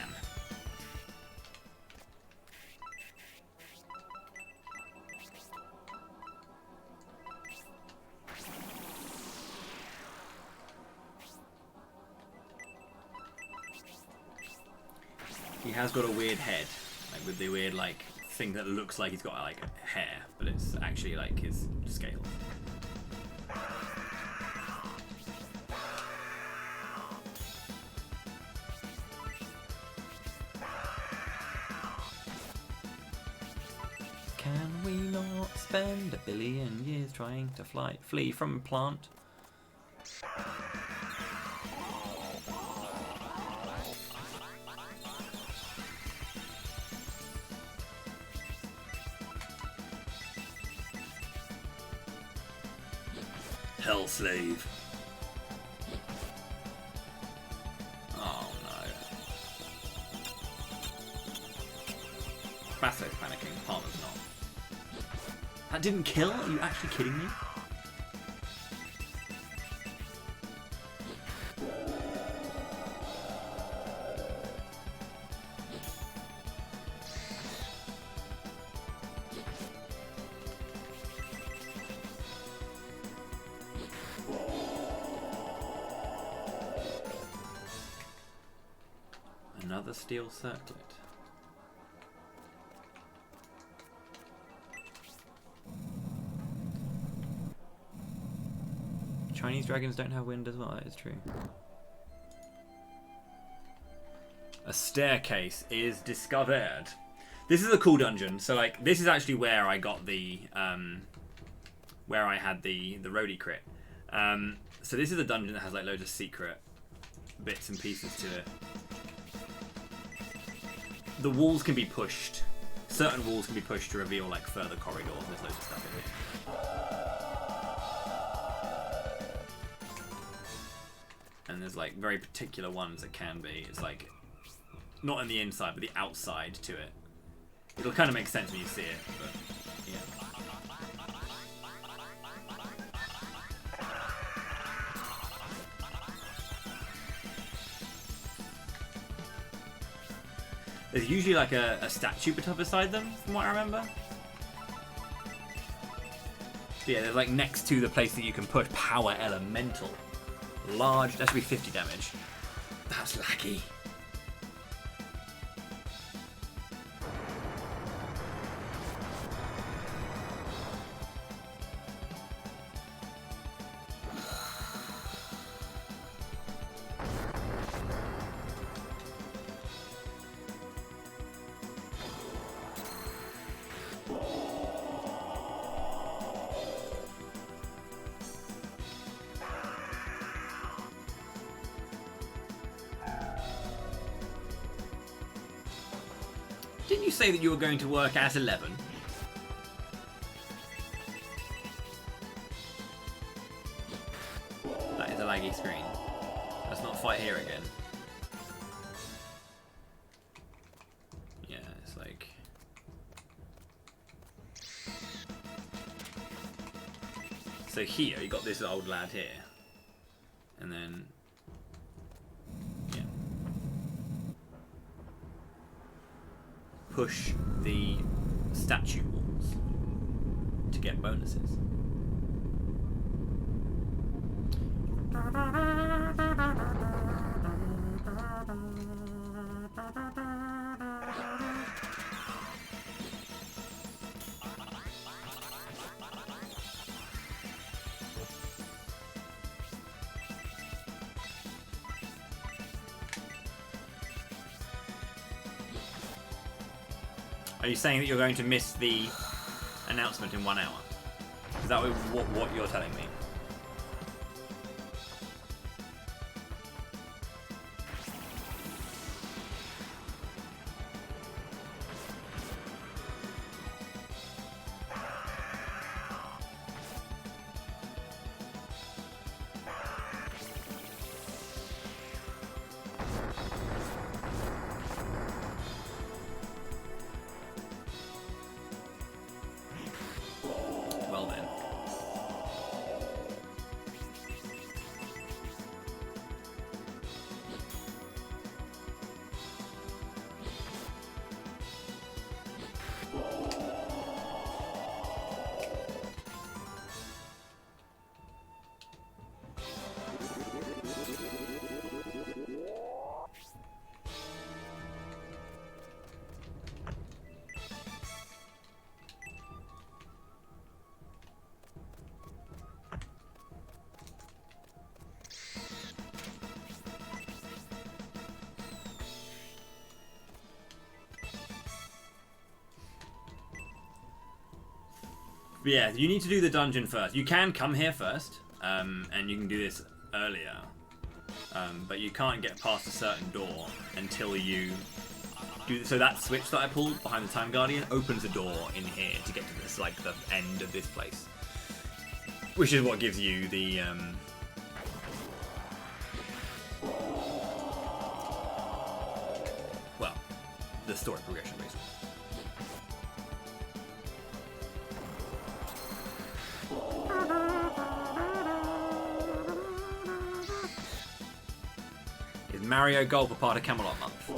He has got a weird head, like with the weird like thing that looks like he's got like hair, but it's actually like his scales. Can we not spend a billion years trying to flee from a plant? Hell slave. Oh no. Basso's panicking, Palmer's not. That didn't kill? Are you actually kidding me? Another steel circlet. Chinese dragons don't have wind as well, that is true. A staircase is discovered. This is a cool dungeon. So like this is actually where I got the where I had the roadie crit. So this is a dungeon that has like loads of secret bits and pieces to it. The walls can be pushed. Certain walls can be pushed to reveal like further corridors. There's loads of stuff in here. And there's like very particular ones that can be. It's like not on the inside, but the outside to it. It'll kind of make sense when you see it, but yeah. There's usually like a statue beside them, from what I remember. But yeah, there's like next to the place that you can push power elemental. Large, that should be 50 damage. That's laggy. Didn't you say that you were going to work at 11? That is a laggy screen. Let's not fight here again. Yeah. So here, you got this old lad here. And then... yeah. Push the statue walls to get bonuses. Are you saying that you're going to miss the announcement in 1 hour? Is that what you're telling me? Well then. But yeah, you need to do the dungeon first. You can come here first, and you can do this earlier. But you can't get past a certain door until you do. So that switch that I pulled behind the Time Guardian opens a door in here to get to this, like the end of this place, which is what gives you the. Well, the story progression basically. Is Mario Golf a part of Camelot Month?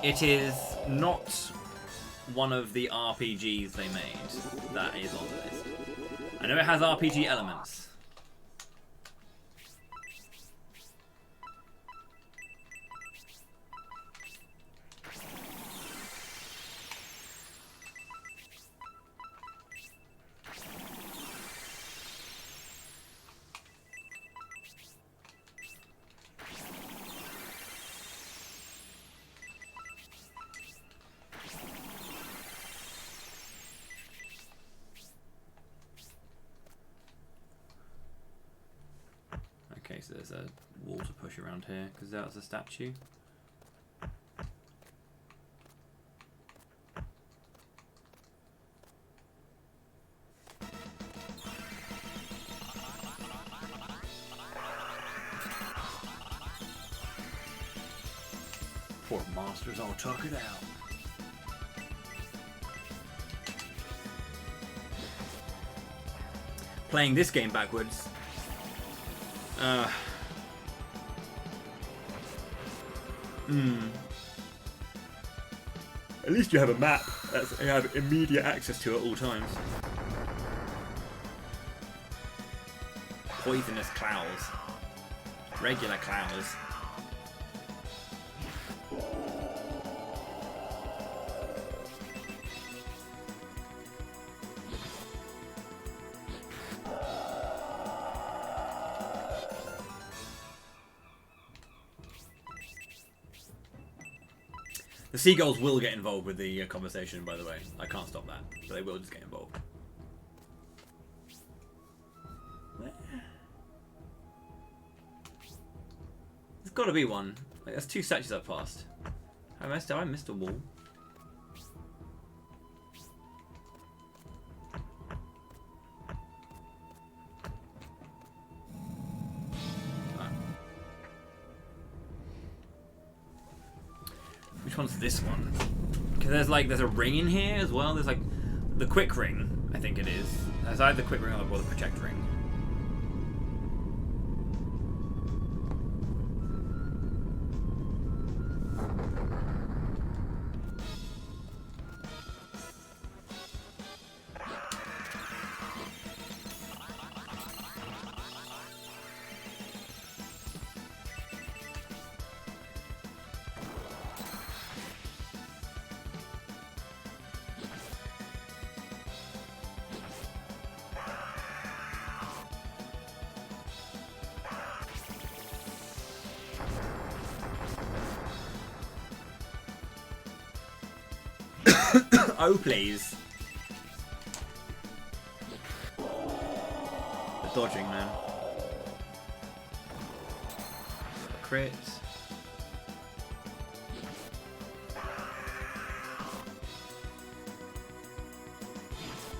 It is not one of the RPGs they made that is on the list. I know it has RPG elements. Okay, so there's a wall to push around here because that's a statue. Poor monsters all took it out. Playing this game backwards. At least you have a map that you have immediate access to at all times. Poisonous clouds. Regular clouds. The seagulls will get involved with the conversation, by the way. I can't stop that, but they will just get involved. Where? There's got to be one. Like, there's 2 statues I've passed. Have I missed a wall? Which one's this one? Because there's a ring in here as well. There's like the quick ring, I think it is. It's either the quick ring or the protect ring. Oh, please. The dodging, man. Crit.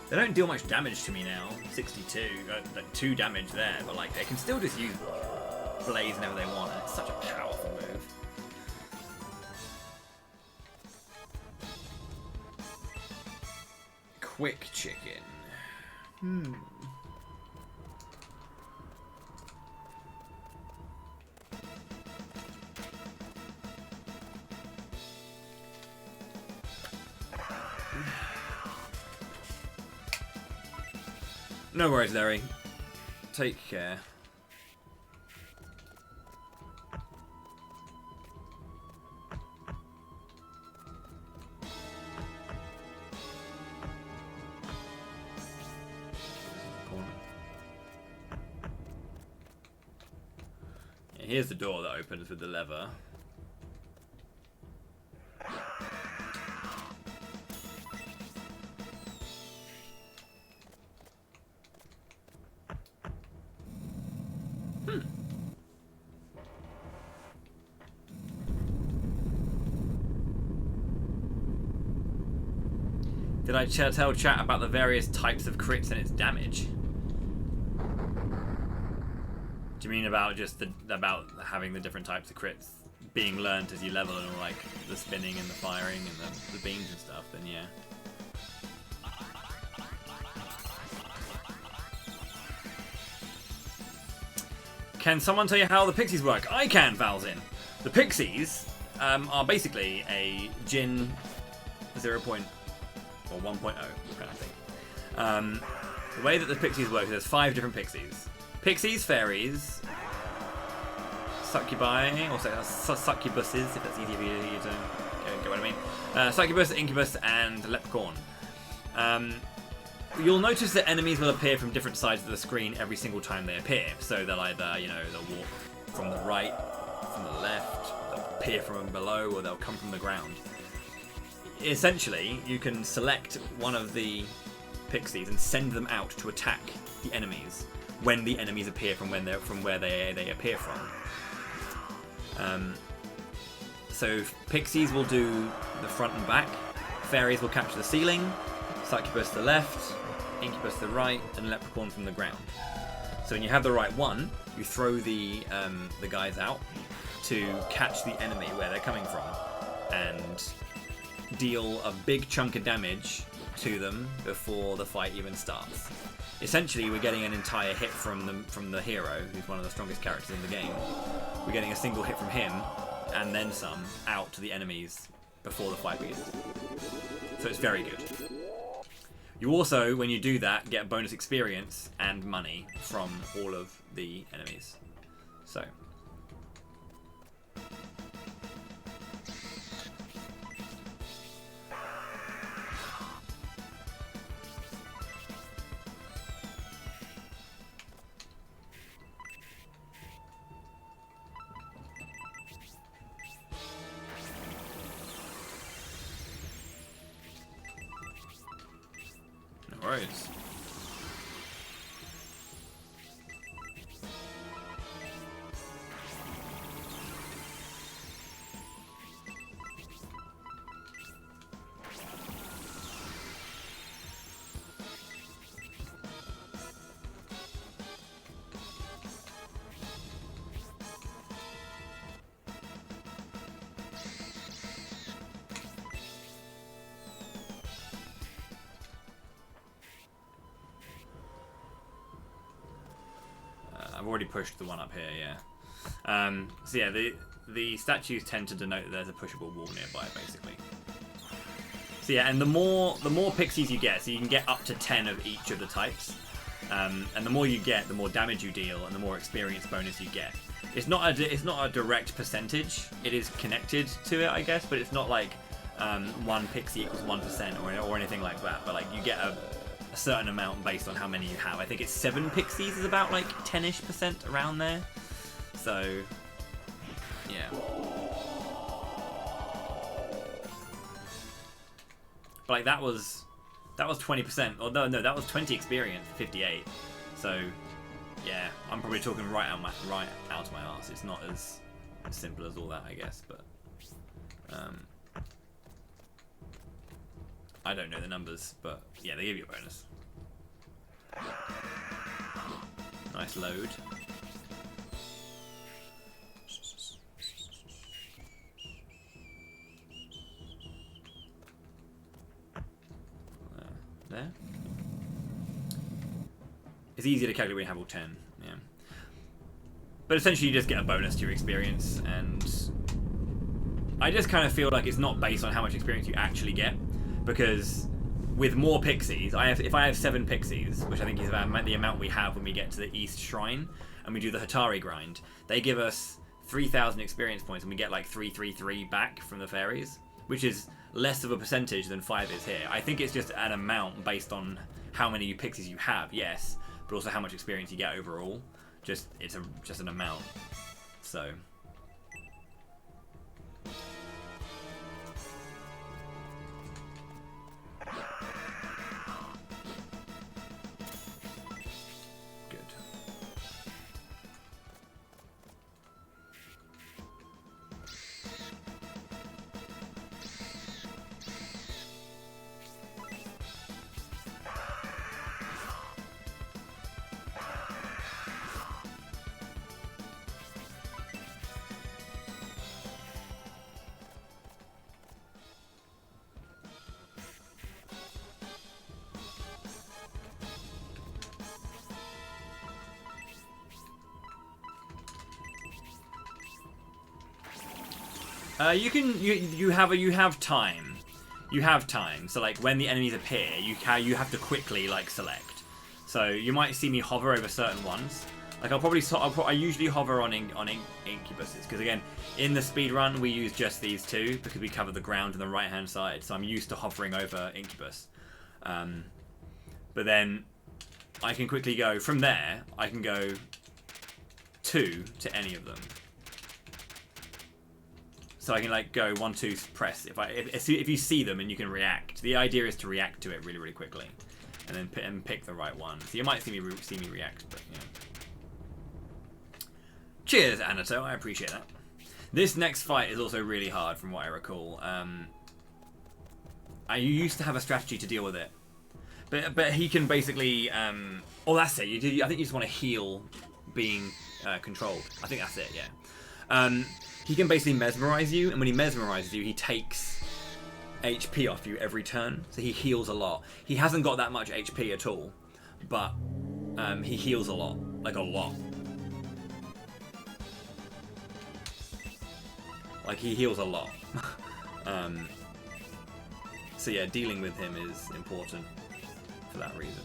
They don't deal much damage to me now. 62, like 2 damage there, but like they can still just use blaze whenever they want. It's such a powerful move. Quick chicken. No worries, Larry. Take care. Here's the door that opens with the lever. Did I tell chat about the various types of crits and its damage? Do you mean about just about having the different types of crits being learned as you level and like the spinning and the firing and the beams and stuff? Then yeah. Can someone tell you how the Pixies work? I can, Valzin. The Pixies are basically a Jin 0. Or 1.0 kind of thing. The way that the Pixies work is there's 5 different Pixies. Pixies, fairies, succubi, or succubuses, if that's easier for you to get what I mean. Succubus, incubus, and leprechaun. You'll notice that enemies will appear from different sides of the screen every single time they appear. So they'll either, they'll walk from the right, from the left, they'll appear from below, or they'll come from the ground. Essentially, you can select one of the Pixies and send them out to attack the enemies when the enemies appear from where they appear from. So Pixies will do the front and back, fairies will capture the ceiling, succubus the left, incubus the right, and leprechaun from the ground. So when you have the right one, you throw the guys out to catch the enemy where they're coming from and deal a big chunk of damage to them before the fight even starts. Essentially, we're getting an entire hit from the hero, who's one of the strongest characters in the game. We're getting a single hit from him, and then some, out to the enemies before the fight begins. So it's very good. You also, when you do that, get bonus experience and money from all of the enemies. So. No worries. I've already pushed the one up here, yeah. So yeah, the statues tend to denote that there's a pushable wall nearby, basically. So yeah, and the more pixies you get, so you can get up to 10 of each of the types. And the more you get, the more damage you deal, and the more experience bonus you get. It's not a direct percentage. It is connected to it, I guess, but it's not like 1 pixie equals 1% or anything like that. But like you get a certain amount based on how many you have. I think it's 7 pixies is about like 10-ish% around there. So yeah. But like that was 20%. Or no, that was 20 experience, 58. So yeah, I'm probably talking right out of my arse. It's not as simple as all that, I guess, but I don't know the numbers, but yeah, they give you a bonus. Nice load. There. It's easier to calculate when you have all 10, yeah. But essentially you just get a bonus to your experience, and I just kind of feel like it's not based on how much experience you actually get, because with more pixies, if I have 7 pixies, which I think is about the amount we have when we get to the East Shrine, and we do the Hatari grind, they give us 3,000 experience points, and we get like 333 back from the fairies, which is less of a percentage than 5 is here. I think it's just an amount based on how many pixies you have, yes, but also how much experience you get overall. It's just an amount. So good. You have time. You have time. So like when the enemies appear, you have to quickly like select. So you might see me hover over certain ones. Like I usually hover on incubuses, because again in the speed run we use just these two because we cover the ground on the right hand side. So I'm used to hovering over incubus. But then I can quickly go from there. I can go 2 to any of them. So I can like go 1, 2, press. If you see them and you can react, the idea is to react to it really, really quickly, and then pick the right one. So you might see me react, but yeah. Cheers, Anato. I appreciate that. This next fight is also really hard, from what I recall. I used to have a strategy to deal with it, but he can basically. Oh, that's it. I think you just want to heal being controlled. I think that's it. Yeah. He can basically mesmerize you, and when he mesmerizes you, he takes HP off you every turn, so he heals a lot. He hasn't got that much HP at all, but he heals a lot, like a lot. Like he heals a lot. So yeah, dealing with him is important for that reason.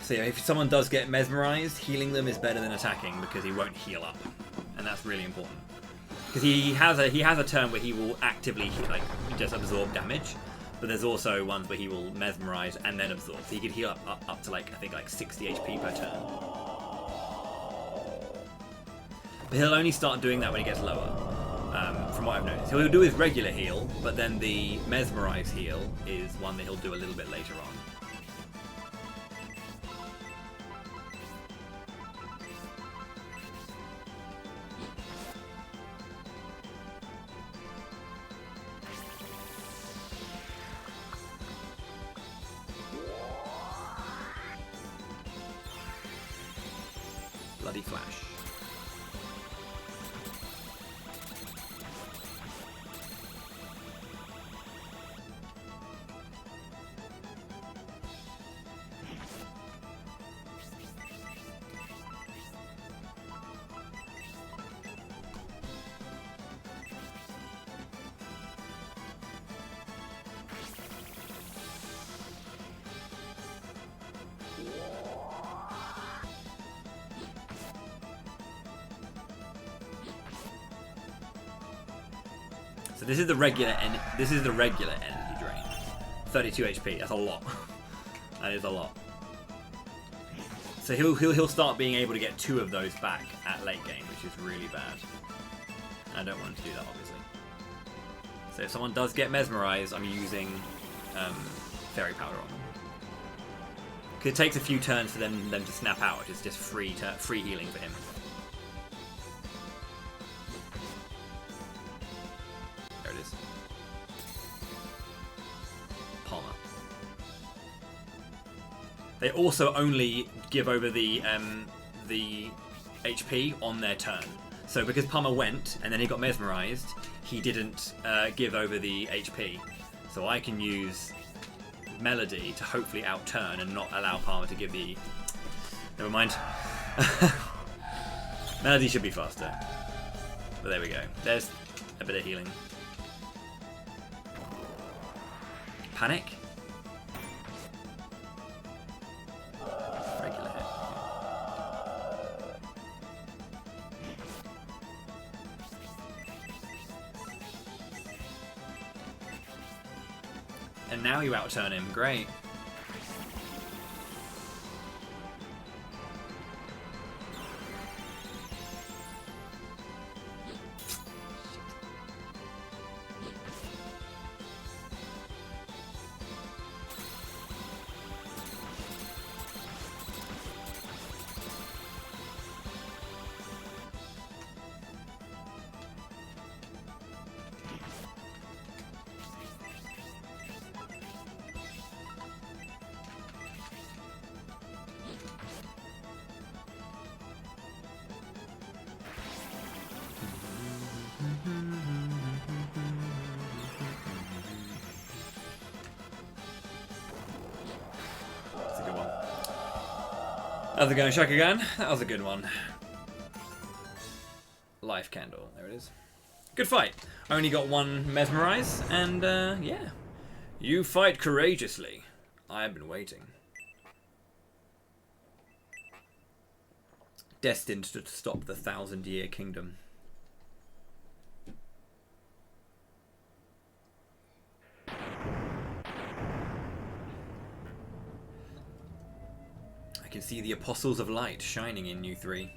So yeah, if someone does get mesmerized, healing them is better than attacking, because he won't heal up, and that's really important. Because he has a turn where he will actively just absorb damage, but there's also ones where he will mesmerize and then absorb. So he can heal up to I think 60 HP per turn. But he'll only start doing that when he gets lower, from what I've noticed. He'll do his regular heal, but then the mesmerize heal is one that he'll do a little bit later on. Bloody flash. So this is the regular energy drain. 32 HP. That's a lot. That is a lot. So he'll start being able to get 2 of those back at late game, which is really bad. I don't want him to do that, obviously. So if someone does get mesmerized, I'm using fairy powder on them. Because it takes a few turns for them to snap out. It's just free healing for him. There it is. Palmer. They also only give over the HP on their turn. So because Palmer went and then he got mesmerized, he didn't give over the HP. So I can use Melody to hopefully outturn and not allow Palmer to give the... Never mind. Melody should be faster. But there we go. There's a bit of healing. Panic? Regular hit. And now you outturn him. Great. How's it going, Shakugan? That was a good one. Life candle. There it is. Good fight. I only got 1 mesmerize, and yeah. You fight courageously. I've been waiting. Destined to stop the 1,000-year kingdom. I can see the apostles of light shining in you 3.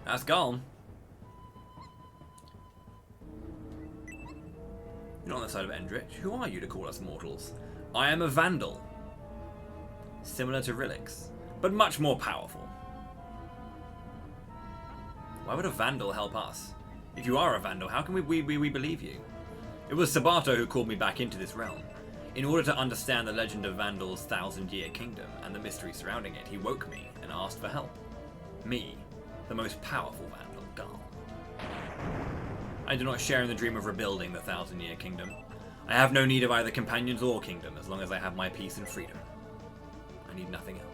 That's Galm. You're not on the side of Endritch. Who are you to call us mortals? I am a Vandal. Similar to Rilix, but much more powerful. Why would a Vandal help us? If you are a Vandal, how can we believe you? It was Sabato who called me back into this realm. In order to understand the legend of Vandal's 1,000-year kingdom and the mystery surrounding it, he woke me and asked for help. Me, the most powerful Vandal, Gal. I do not share in the dream of rebuilding the 1,000-year kingdom. I have no need of either companions or kingdom as long as I have my peace and freedom. I need nothing else.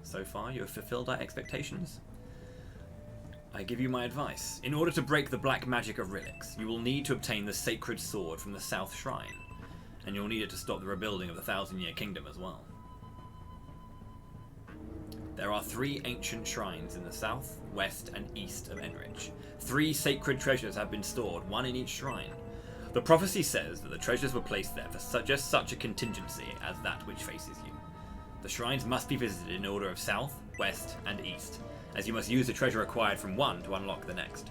So far, you have fulfilled our expectations. I give you my advice. In order to break the black magic of Rilix, you will need to obtain the sacred sword from the South Shrine, and you'll need it to stop the rebuilding of the 1,000-year kingdom as well. There are 3 ancient shrines in the south, west, and east of Enrich. 3 sacred treasures have been stored, 1 in each shrine. The prophecy says that the treasures were placed there for just such a contingency as that which faces you. The shrines must be visited in order of south, west, and east, as you must use the treasure acquired from one to unlock the next.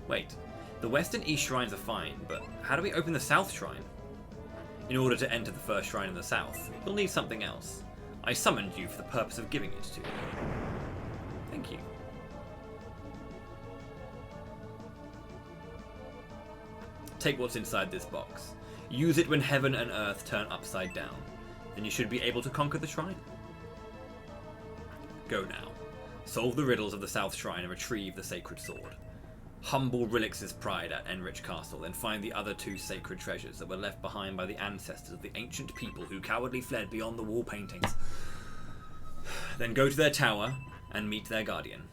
Wait, the west and east shrines are fine, but how do we open the south shrine? In order to enter the first shrine in the south, you'll need something else. I summoned you for the purpose of giving it to you. Thank you. Take what's inside this box. Use it when heaven and earth turn upside down. Then you should be able to conquer the shrine. Go now. Solve the riddles of the South Shrine and retrieve the sacred sword. Humble Rilix's pride at Enrich Castle, then find the other 2 sacred treasures that were left behind by the ancestors of the ancient people who cowardly fled beyond the wall paintings. Then go to their tower and meet their guardian.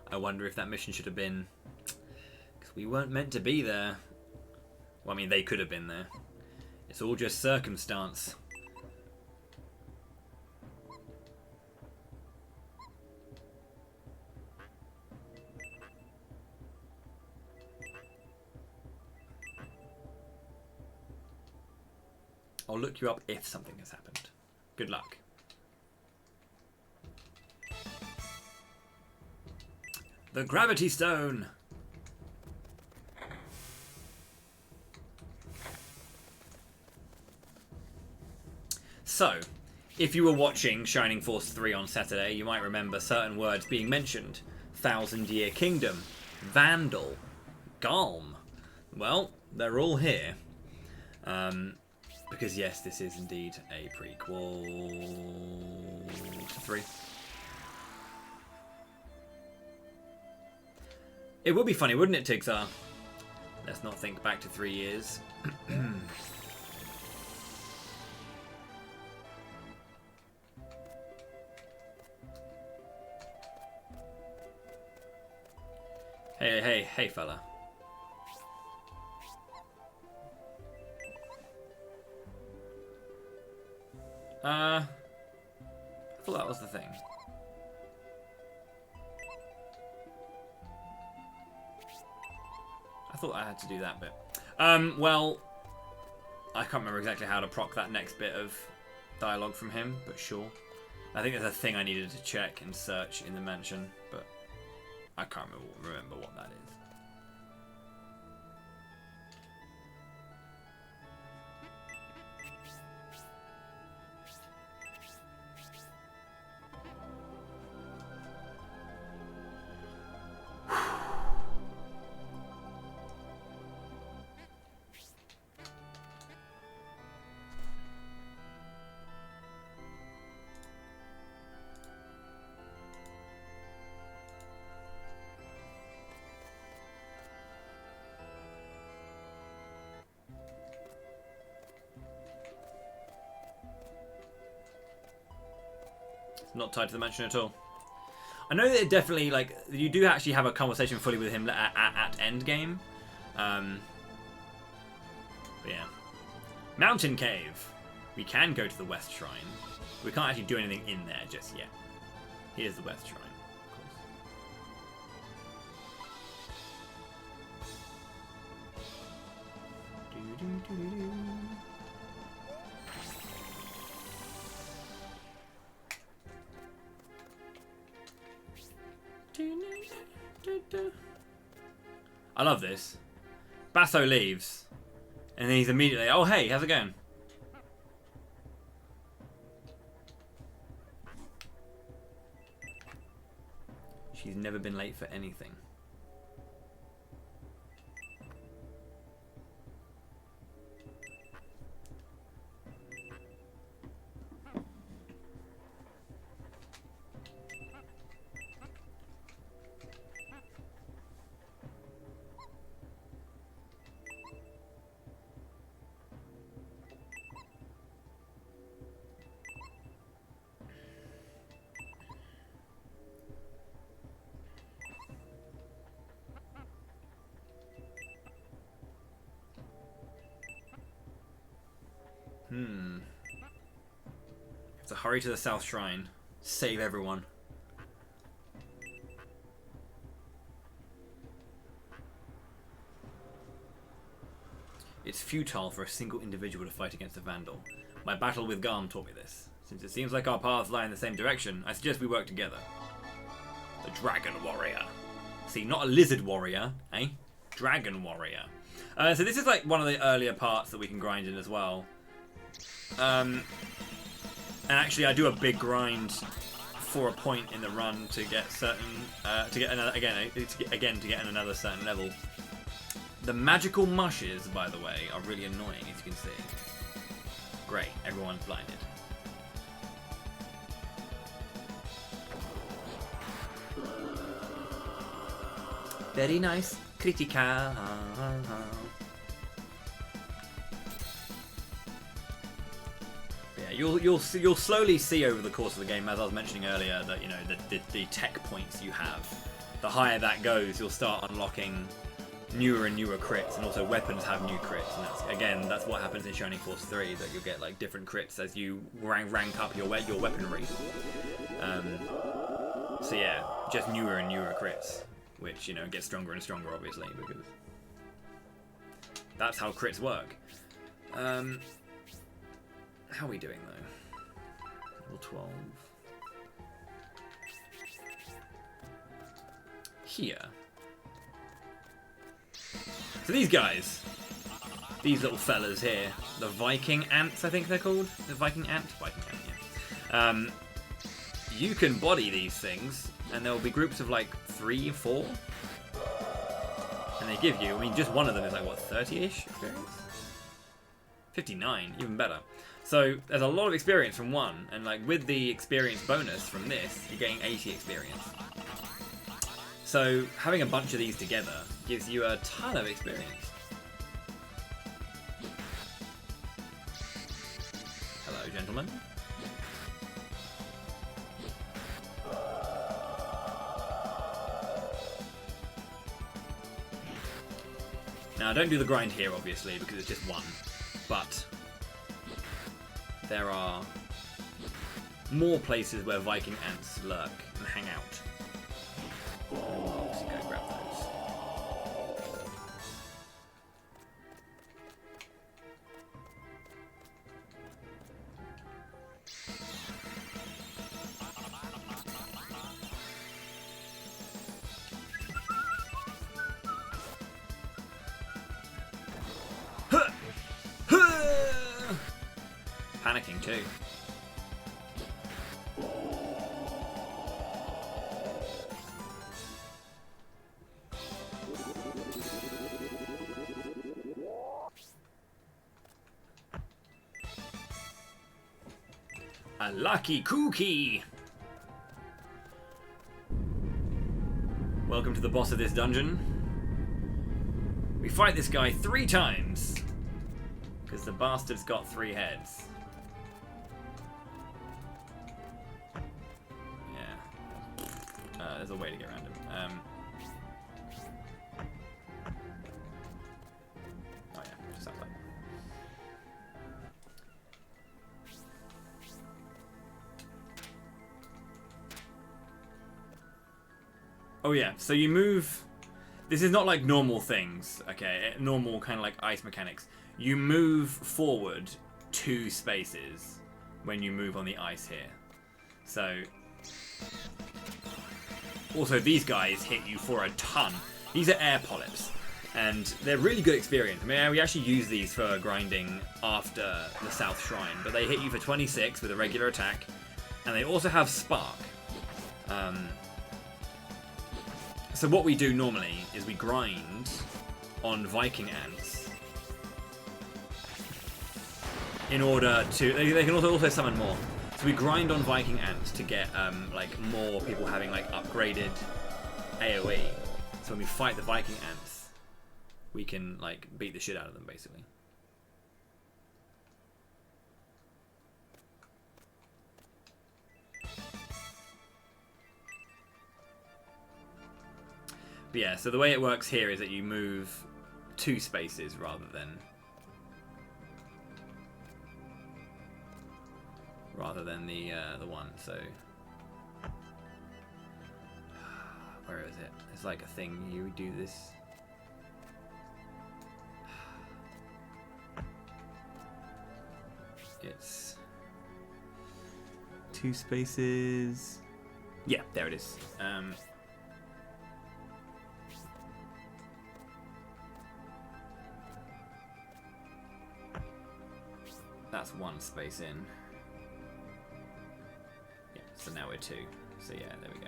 I wonder if that mission should have been... Because we weren't meant to be there. Well, I mean, they could have been there. It's all just circumstance. I'll look you up if something has happened. Good luck. The Gravity Stone! So, if you were watching Shining Force 3 on Saturday, you might remember certain words being mentioned. Thousand Year Kingdom, Vandal, Galm. Well, they're all here. Because yes, this is indeed a prequel to 3. It would be funny, wouldn't it, Tixar? Let's not think back to 3 years. Hey, fella. I thought that was the thing. I thought I had to do that bit. Well, I can't remember exactly how to proc that next bit of dialogue from him, but sure. I think there's a thing I needed to check and search in the mansion, but I can't remember what that is. Not tied to the mansion at all. I know that it definitely, like, you do actually have a conversation fully with him at endgame. But yeah. Mountain Cave. We can go to the West Shrine. We can't actually do anything in there just yet. Here's the West Shrine, of course. I love this. Basso leaves, and then he's immediately, oh hey, how's it going? She's never been late for anything. Have to hurry to the South Shrine. Save everyone. It's futile for a single individual to fight against a Vandal. My battle with Garm taught me this. Since it seems like our paths lie in the same direction, I suggest we work together. The Dragon Warrior. See, not a Lizard Warrior, eh? Dragon Warrior. So this is like one of the earlier parts that we can grind in as well. And actually, I do a big grind for a point in the run to get certain, to get another to get another certain level. The magical mushes, by the way, are really annoying, as you can see. Great, everyone's blinded. Very nice, critical. Yeah, you'll slowly see over the course of the game, as I was mentioning earlier, that you know the tech points you have. The higher that goes, you'll start unlocking newer and newer crits, and also weapons have new crits, and that's what happens in Shining Force 3, that you'll get like different crits as you rank up your weaponry. So yeah, just newer and newer crits, which, you know, get stronger and stronger, obviously, because that's how crits work. How are we doing though? Level 12. Here. So these guys, these little fellas here, the Viking ants, I think they're called. The Viking ant, yeah. You can body these things, and there will be groups of like 3, 4, and they give you, I mean, just one of them is like what, 30-ish experience? 59, even better. So there's a lot of experience from one, and like with the experience bonus from this, you're getting 80 experience. So having a bunch of these together gives you a ton of experience. Hello, gentlemen. Now, don't do the grind here, obviously, because it's just one. But there are more places where Viking ants lurk and hang out. Let's go grab those. Panicking too. A lucky cookie! Welcome to the boss of this dungeon. We fight this guy 3 times, because the bastard's got 3 heads. Yeah. There's a way to get around him. Oh yeah, just that way. Oh yeah, so you move. This is not like normal things, okay? Normal kind of like ice mechanics. You move forward 2 spaces when you move on the ice here. So, also these guys hit you for a ton. These are air polyps, and they're really good experience. I mean, we actually use these for grinding after the South Shrine, but they hit you for 26 with a regular attack, and they also have Spark. So what we do normally is we grind on Viking ants in order to... They can also summon more. So we grind on Viking ants to get like more people having like upgraded AoE. So when we fight the Viking ants, we can like beat the shit out of them, basically. But yeah, so the way it works here is that you move 2 spaces rather than the one. So where is it? It's like a thing you do this. It's 2 spaces. Yeah, there it is. That's one space in. Yeah, so now we're 2. So yeah, there we go.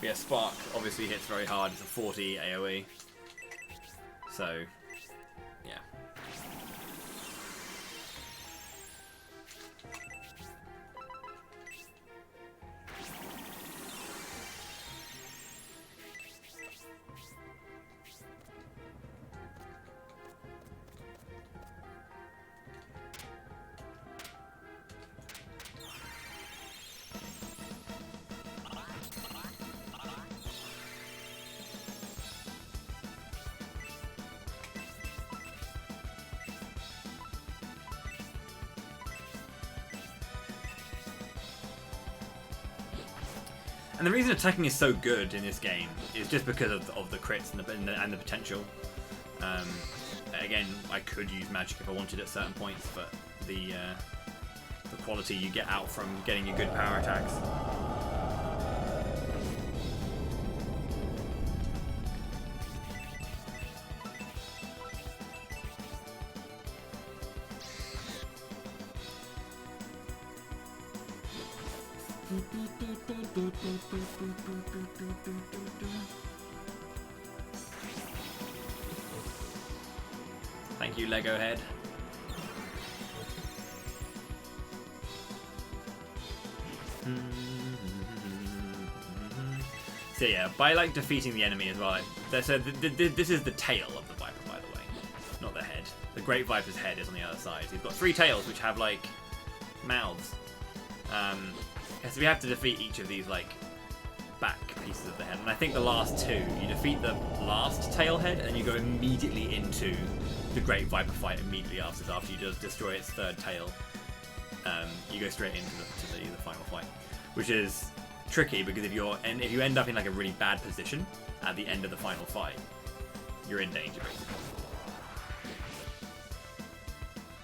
Yeah, Spark obviously hits very hard. It's a 40 AoE. So, yeah. And the reason attacking is so good in this game is just because of the crits and the potential. Again, I could use magic if I wanted at certain points, but the quality you get out from getting your good power attacks. Thank you, Lego Head. So yeah, by like defeating the enemy as well. So this is the tail of the Viper, by the way, not the head. The Great Viper's head is on the other side. He's got 3 tails which have like mouths. So we have to defeat each of these like back pieces of the head, and I think the last 2, you defeat the last tail head and you go immediately into the Great Viper fight immediately after you just destroy its 3rd tail. You go straight into the final fight, which is tricky because if you end up in like a really bad position at the end of the final fight, you're in danger basically.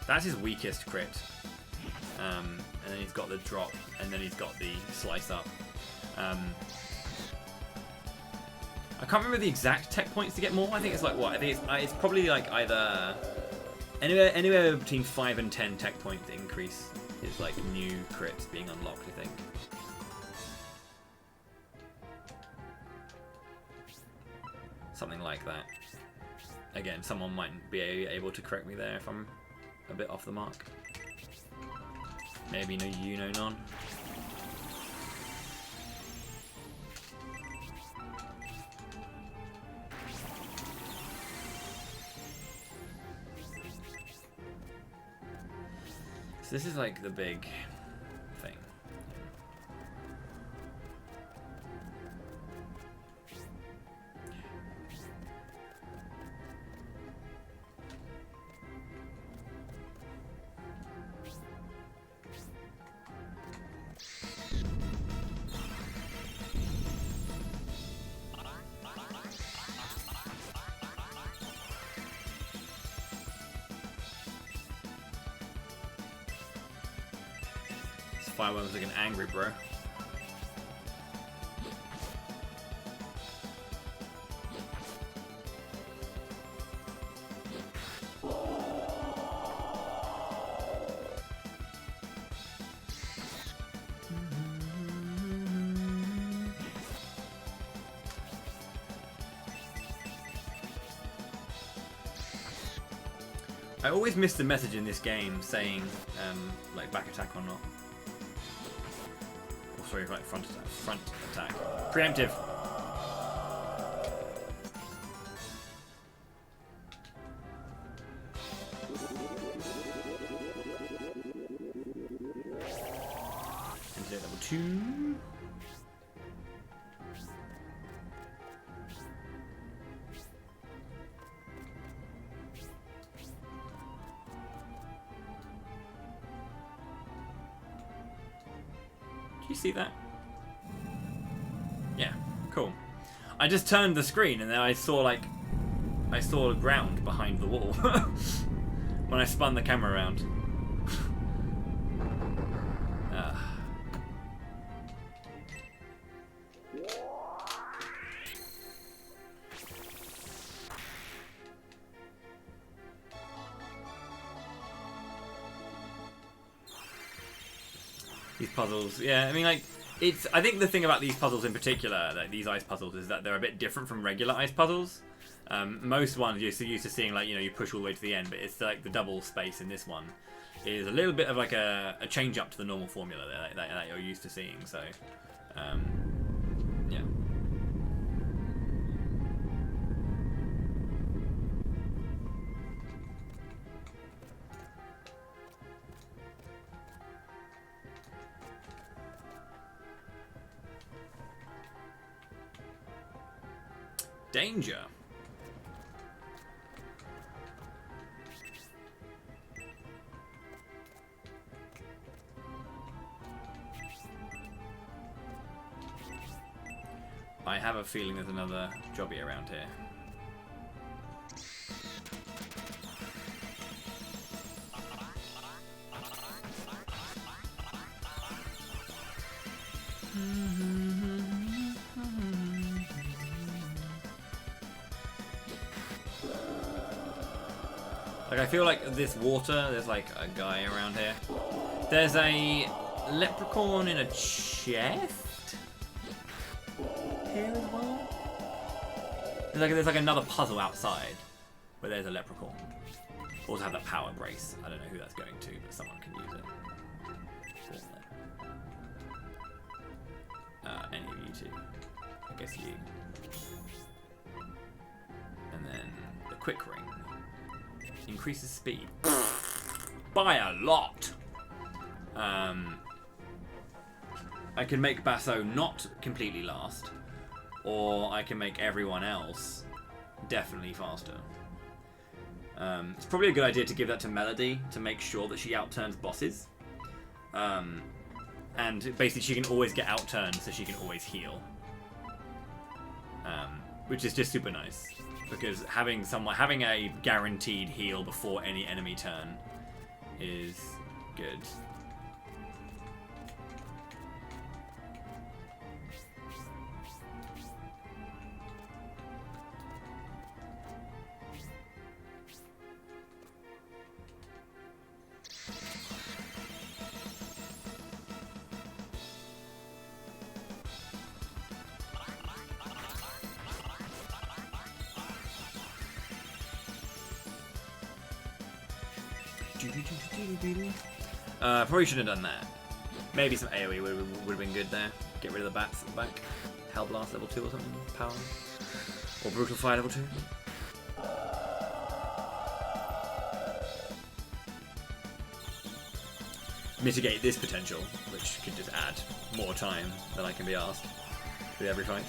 That's his weakest crit. And then he's got the drop, and then he's got the slice up. I can't remember the exact tech points to get more. I think it's like what? I think it's probably like either anywhere between 5 and 10 tech points increase is like new crits being unlocked, I think. Something like that. Again, someone might be able to correct me there if I'm a bit off the mark. Maybe you know none. So this is like the big thing. Fireworm was like an angry bro. I always miss the message in this game saying like back attack or not. Sorry, like front attack. Preemptive. Into level 2. Do you see that? Yeah, cool. I just turned the screen and then I saw the ground behind the wall when I spun the camera around. These puzzles, yeah, I mean, like, I think the thing about these puzzles in particular, like these ice puzzles, is that they're a bit different from regular ice puzzles. Most ones you're so used to seeing, like, you know, you push all the way to the end, but it's like the double space in this one is a little bit of like a change up to the normal formula that you're used to seeing, so, yeah. Danger. I have a feeling there's another jobby around here. Like, I feel like this water, there's like a guy around here. There's a leprechaun in a chest here as well. There's like another puzzle outside where there's a leprechaun. Also have that power brace. I don't know who that's going to, but someone can use it. Any of you two. I guess you. And then the quick ring. Increases speed by a lot. I can make Basso not completely last, or I can make everyone else definitely faster. It's probably a good idea to give that to Melody to make sure that she outturns bosses. And basically she can always get outturned, so she can always heal. Which is just super nice. Because having a guaranteed heal before any enemy turn is good. Probably shouldn't have done that. Maybe some AoE would have been good there. Get rid of the bats at the back. Hellblast level 2 or something. Power. Or Brutal Fire level 2. Mitigate this potential, which could just add more time than I can be asked with every fight.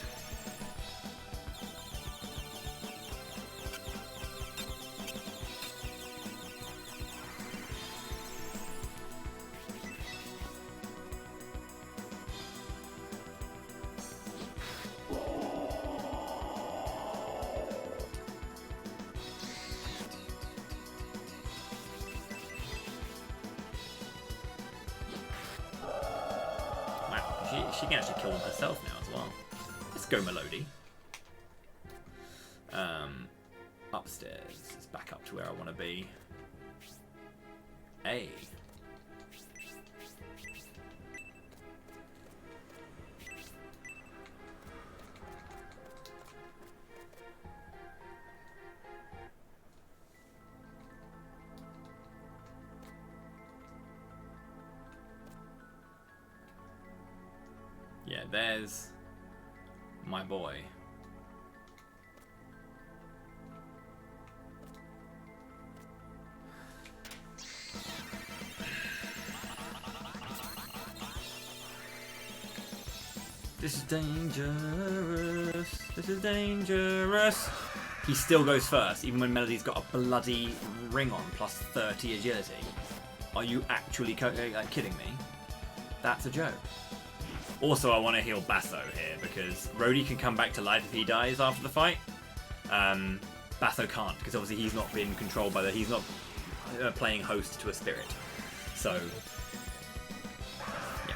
She can actually kill them herself now as well. Let's go, Melody. Upstairs. Let's back up to where I want to be. A. Yeah, there's my boy. This is dangerous. This is dangerous. He still goes first, even when Melody's got a bloody ring on, plus 30 agility. Are you actually kidding me? That's a joke. Also, I want to heal Basso here because Rhodey can come back to life if he dies after the fight. Basso can't because obviously he's not been controlled by he's not playing host to a spirit. So, yeah.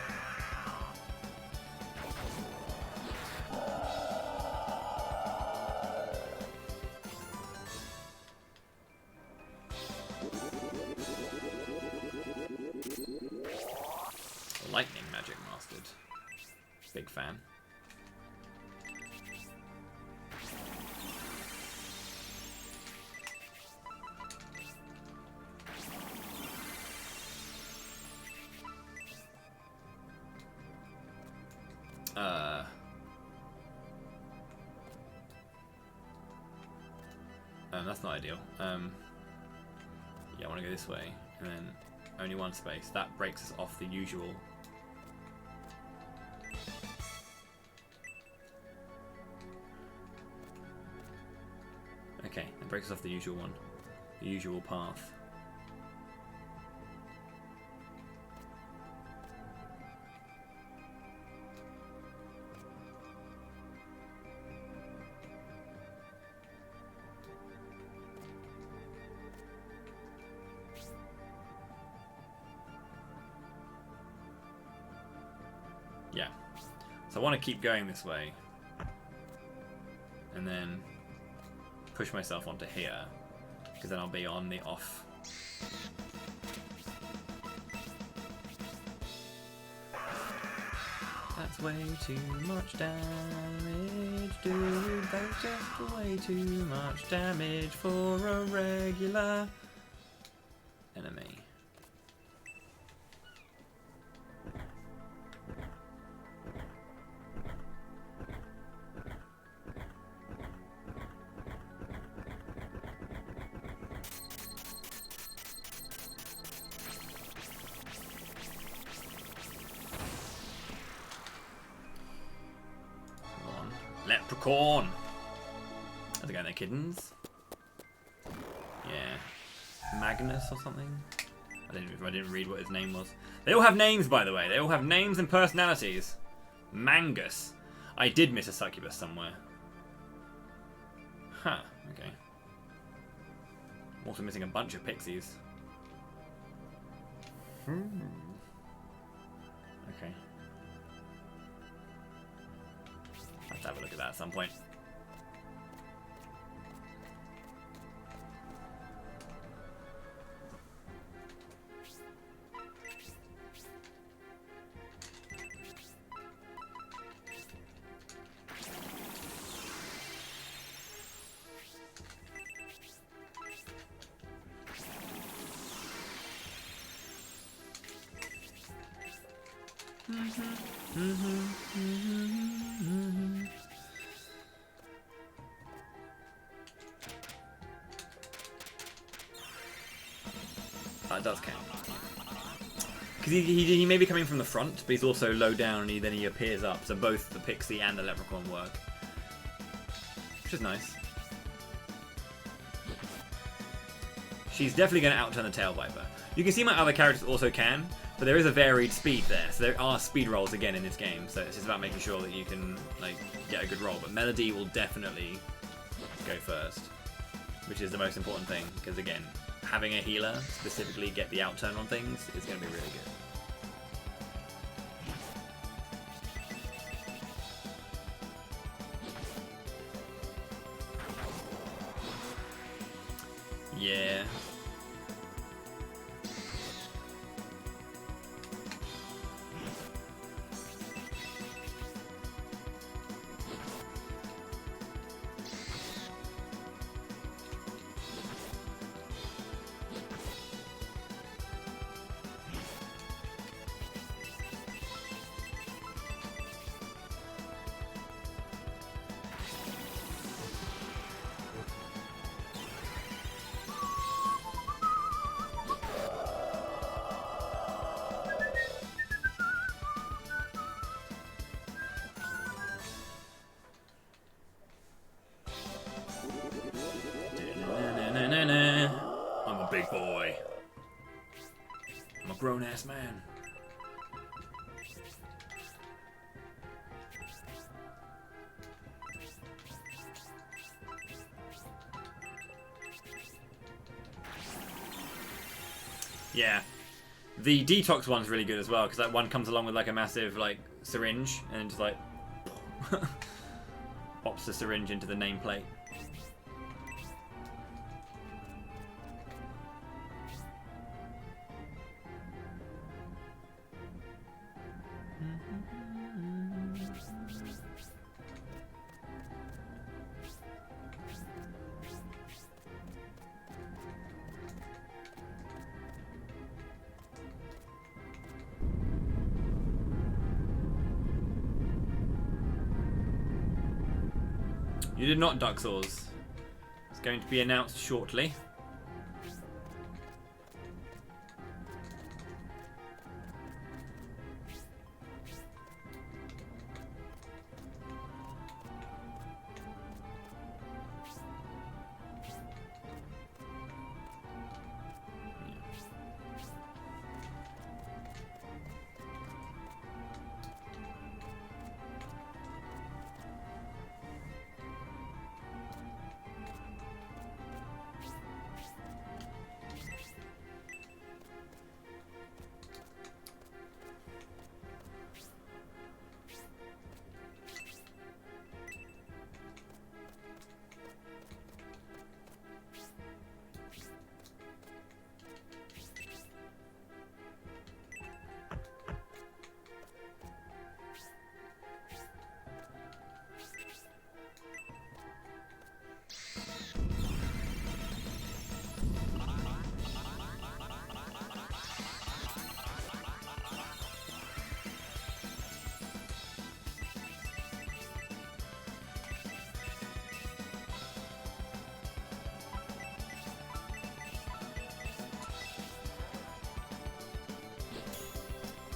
Lightning magic mastered. Big fan. That's not ideal. Yeah, I want to go this way, and then only one space. That breaks us off the usual. Okay, it breaks us off the usual one, the usual path. Yeah, so I want to keep going this way, and then push myself onto here, because then I'll be on the off. That's way too much damage, dude. That's just way too much damage for a regular enemy. Leprechaun! How's it going there, kittens? Yeah. Magnus or something? I didn't read what his name was. They all have names, by the way. They all have names and personalities. Mangus. I did miss a succubus somewhere. Huh, okay. I'm also missing a bunch of pixies. Okay. Let's have a look at that at some point. That does count. Because he may be coming from the front, but he's also low down and then he appears up. So both the Pixie and the Leprechaun work. Which is nice. She's definitely going to outturn the Tail Viper. You can see my other characters also can, but there is a varied speed there. So there are speed rolls again in this game. So it's just about making sure that you can like get a good roll. But Melody will definitely go first, which is the most important thing. Because again, having a healer specifically get the outturn on things is going to be really good. Yeah. I'm a big boy. I'm a grown-ass man. Yeah. The detox one's really good as well, because that one comes along with like a massive like syringe and just like pops the syringe into the nameplate. You did not, Dark Souls. It's going to be announced shortly.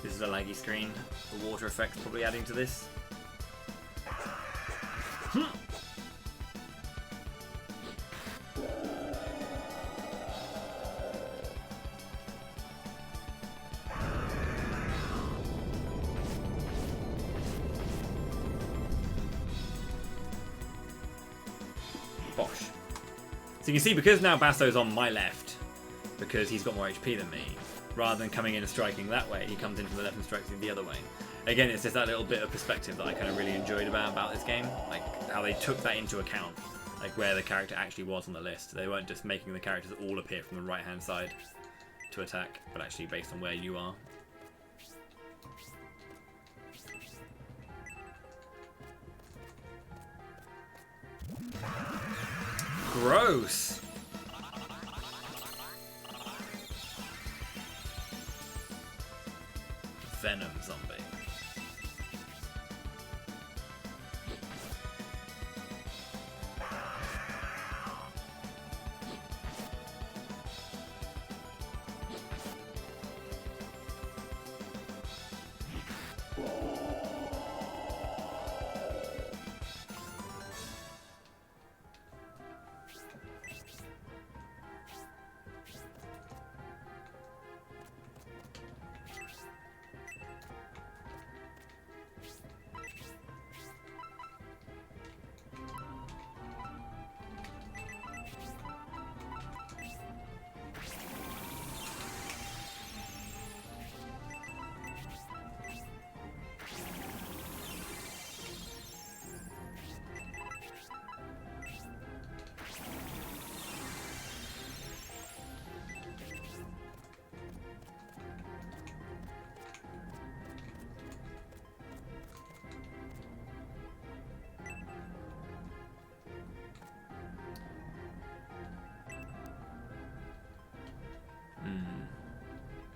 This is a laggy screen. The water effect's probably adding to this. Bosh. So you can see, because now Basso's on my left, because he's got more HP than me, rather than coming in and striking that way, he comes in from the left and strikes me the other way. Again, it's just that little bit of perspective that I kind of really enjoyed about this game, like how they took that into account, like where the character actually was on the list. They weren't just making the characters all appear from the right-hand side to attack, but actually based on where you are. Gross! Venom zombie.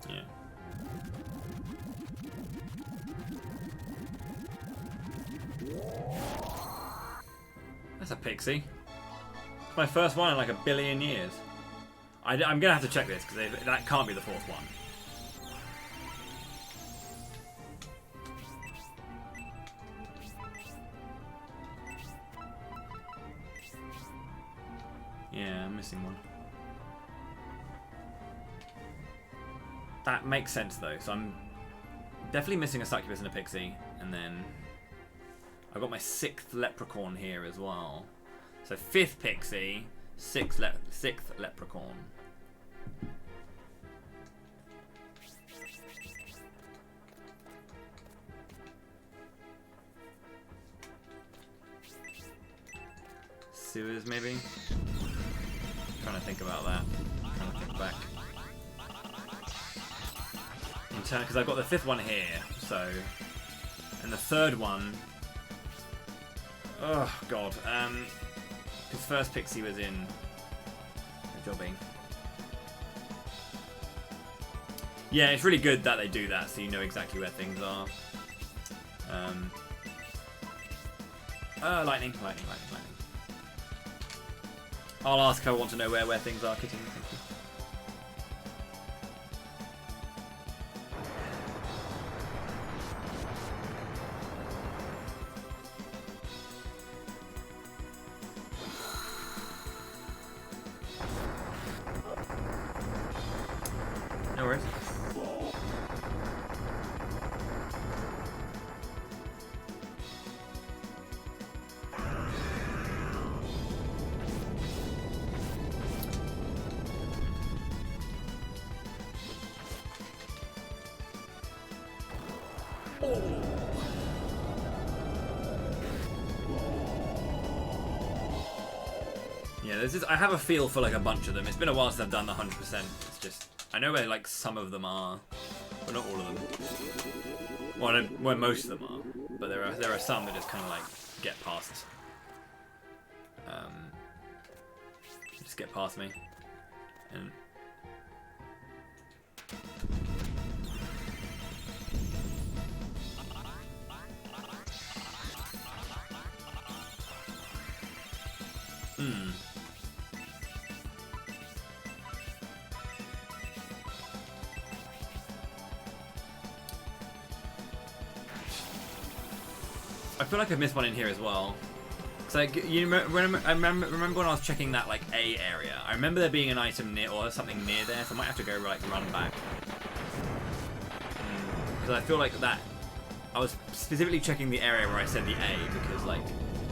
Yeah. That's a Pixie. It's my first one in like a billion years. I'm gonna have to check this, because that can't be the fourth one. Yeah, I'm missing one. That makes sense though, so I'm definitely missing a succubus and a pixie, and then I've got my 6th leprechaun here as well. So 5th pixie, 6th leprechaun. sewers, maybe? Trying to think about that. Trying to think back. Because I've got the 5th one here, so... And the 3rd one... Oh, God. Because first Pixie was in... the jobbing. Yeah, it's really good that they do that, so you know exactly where things are. Lightning. I'll ask her. I want to know where things are. Kitty, thank you. No worries. Yeah, there's just, I have a feel for like a bunch of them. It's been a while since I've done the 100%. It's just, I know where like some of them are, but not all of them. Well, I know where most of them are, but there are some that just kind of like get past. Just get past me. And I feel like I've missed one in here as well. Cause like you remember when I was checking that like A area, I remember there being an item near or something near there, so I might have to go like run back. Because I feel like that I was specifically checking the area where I said the A because like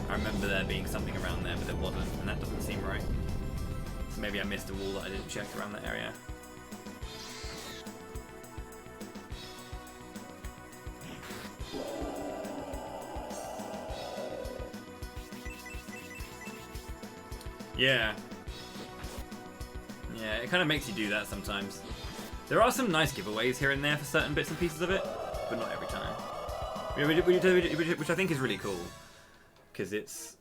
I remember there being something around there, but there wasn't, and that doesn't seem right. So maybe I missed a wall that I didn't check around that area. Yeah. Yeah, it kind of makes you do that sometimes. There are some nice giveaways here and there for certain bits and pieces of it, but not every time. Which I think is really cool, because it's...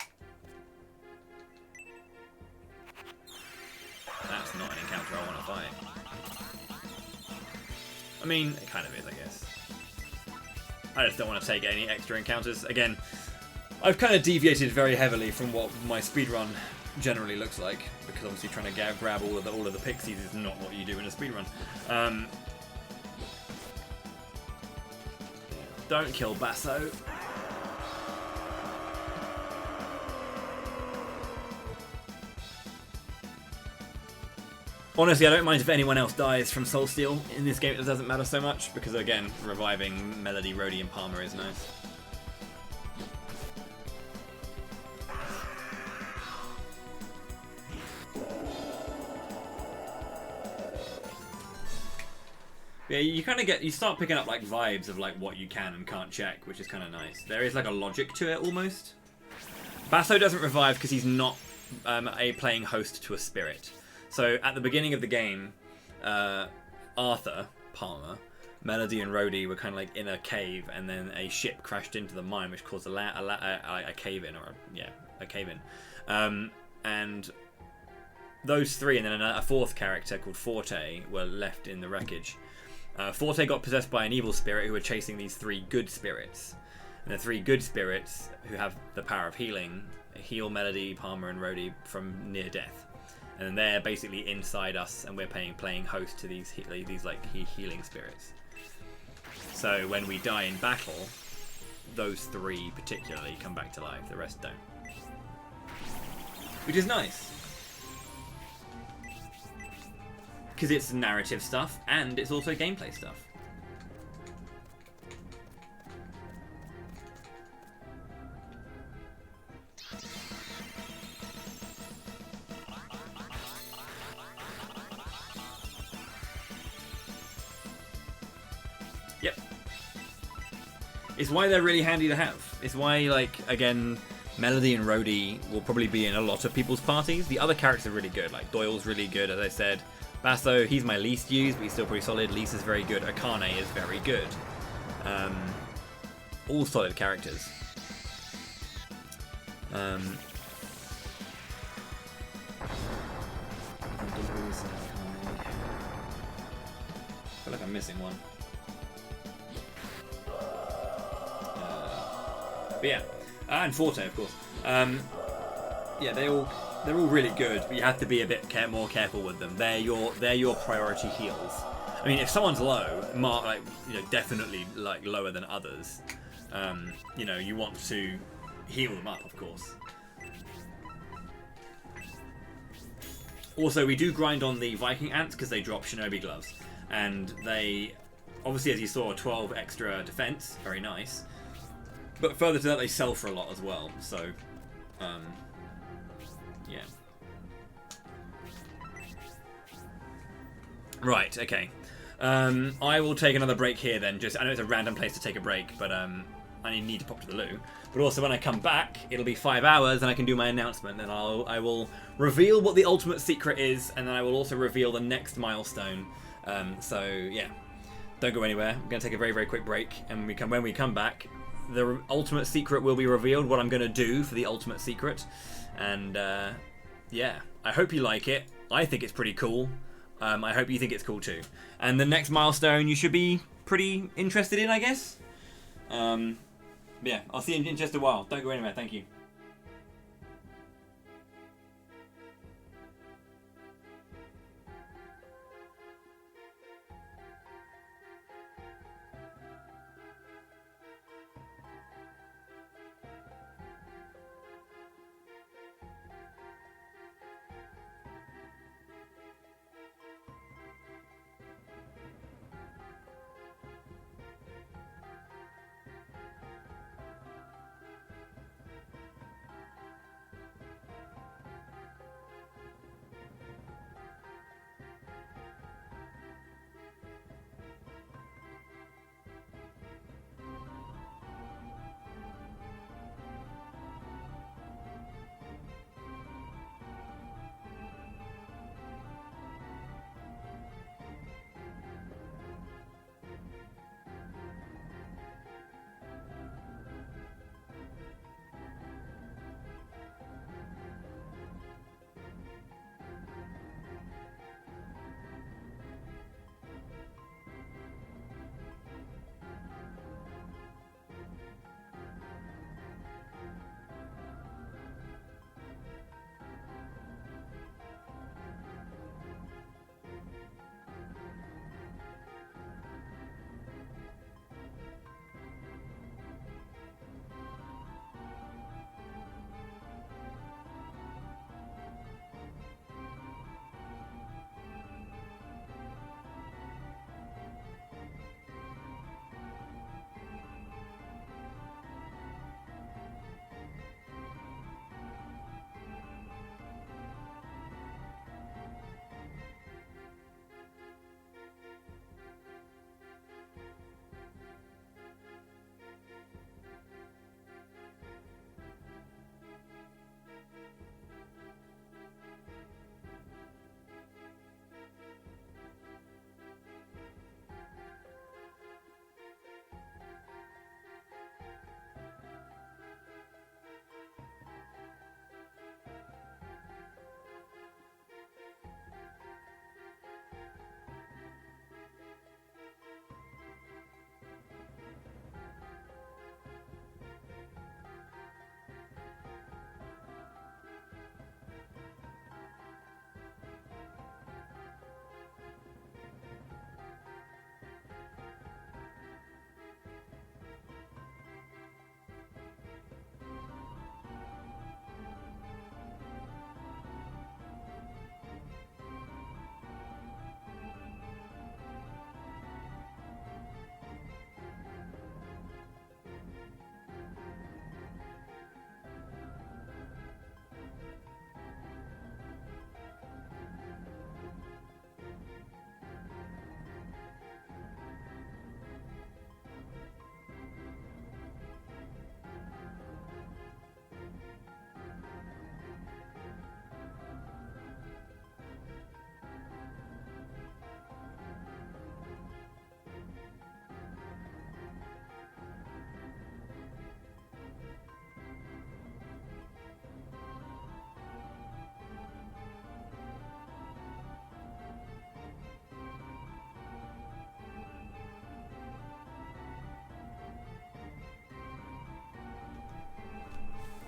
That's not an encounter I want to fight. I mean, it kind of is, I guess. I just don't want to take any extra encounters. Again, I've kind of deviated very heavily from what my speedrun generally looks like, because obviously trying to grab all of the Pixies is not what you do in a speedrun. Don't kill Basso. Honestly, I don't mind if anyone else dies from Soul Steal. In this game, it doesn't matter so much, because again, reviving Melody, Rhodey, and Palmer is nice. Yeah, you kind of you start picking up like vibes of like what you can and can't check, which is kind of nice. There is like a logic to it almost. Basso doesn't revive because he's not a playing host to a spirit. So at the beginning of the game, Arthur, Palmer, Melody and Rhodey were kind of like in a cave, and then a ship crashed into the mine, which caused a cave-in, or a cave-in. And those three, and then a fourth character called Forte, were left in the wreckage. Forte got possessed by an evil spirit who were chasing these 3 good spirits. And the 3 good spirits, who have the power of healing, heal Melody, Palmer, and Rhodey from near death. And they're basically inside us, and we're playing host to these like healing spirits. So when we die in battle, those 3 particularly come back to life. The rest don't. Which is nice. Because it's narrative stuff, and it's also gameplay stuff. Yep. It's why they're really handy to have. It's why, like, again, Melody and Rhodey will probably be in a lot of people's parties. The other characters are really good. Like Doyle's really good, as I said. Basso, he's my least used, but he's still pretty solid. Lisa's very good. Akane is very good. All solid characters. I feel like I'm missing one. But yeah, and Forte, of course. Yeah, they're all really good, but you have to be a bit more careful with them. They're your priority heals. I mean, if someone's low, definitely like lower than others, you want to heal them up, of course. Also, we do grind on the Viking ants because they drop shinobi gloves, and they obviously, as you saw, 12 extra defense, very nice. But further to that, they sell for a lot as well. So, yeah. Right. Okay. I will take another break here then. I know it's a random place to take a break, but I need to pop to the loo. But also, when I come back, it'll be 5 hours, and I can do my announcement. And I will reveal what the ultimate secret is, and then I will also reveal the next milestone. So yeah, don't go anywhere. I'm gonna take a very, very quick break, and when we come back, the ultimate secret will be revealed. What I'm gonna do for the ultimate secret, and yeah, I hope you like it. I think it's pretty cool. I hope you think it's cool too. And the next milestone you should be pretty interested in, I guess. Yeah, I'll see you in just a while. Don't go anywhere. Thank you.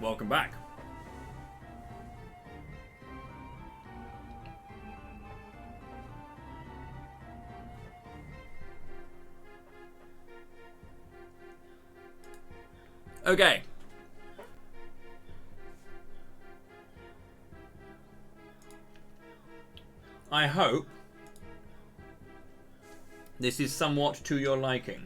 Welcome back. Okay. I hope this is somewhat to your liking.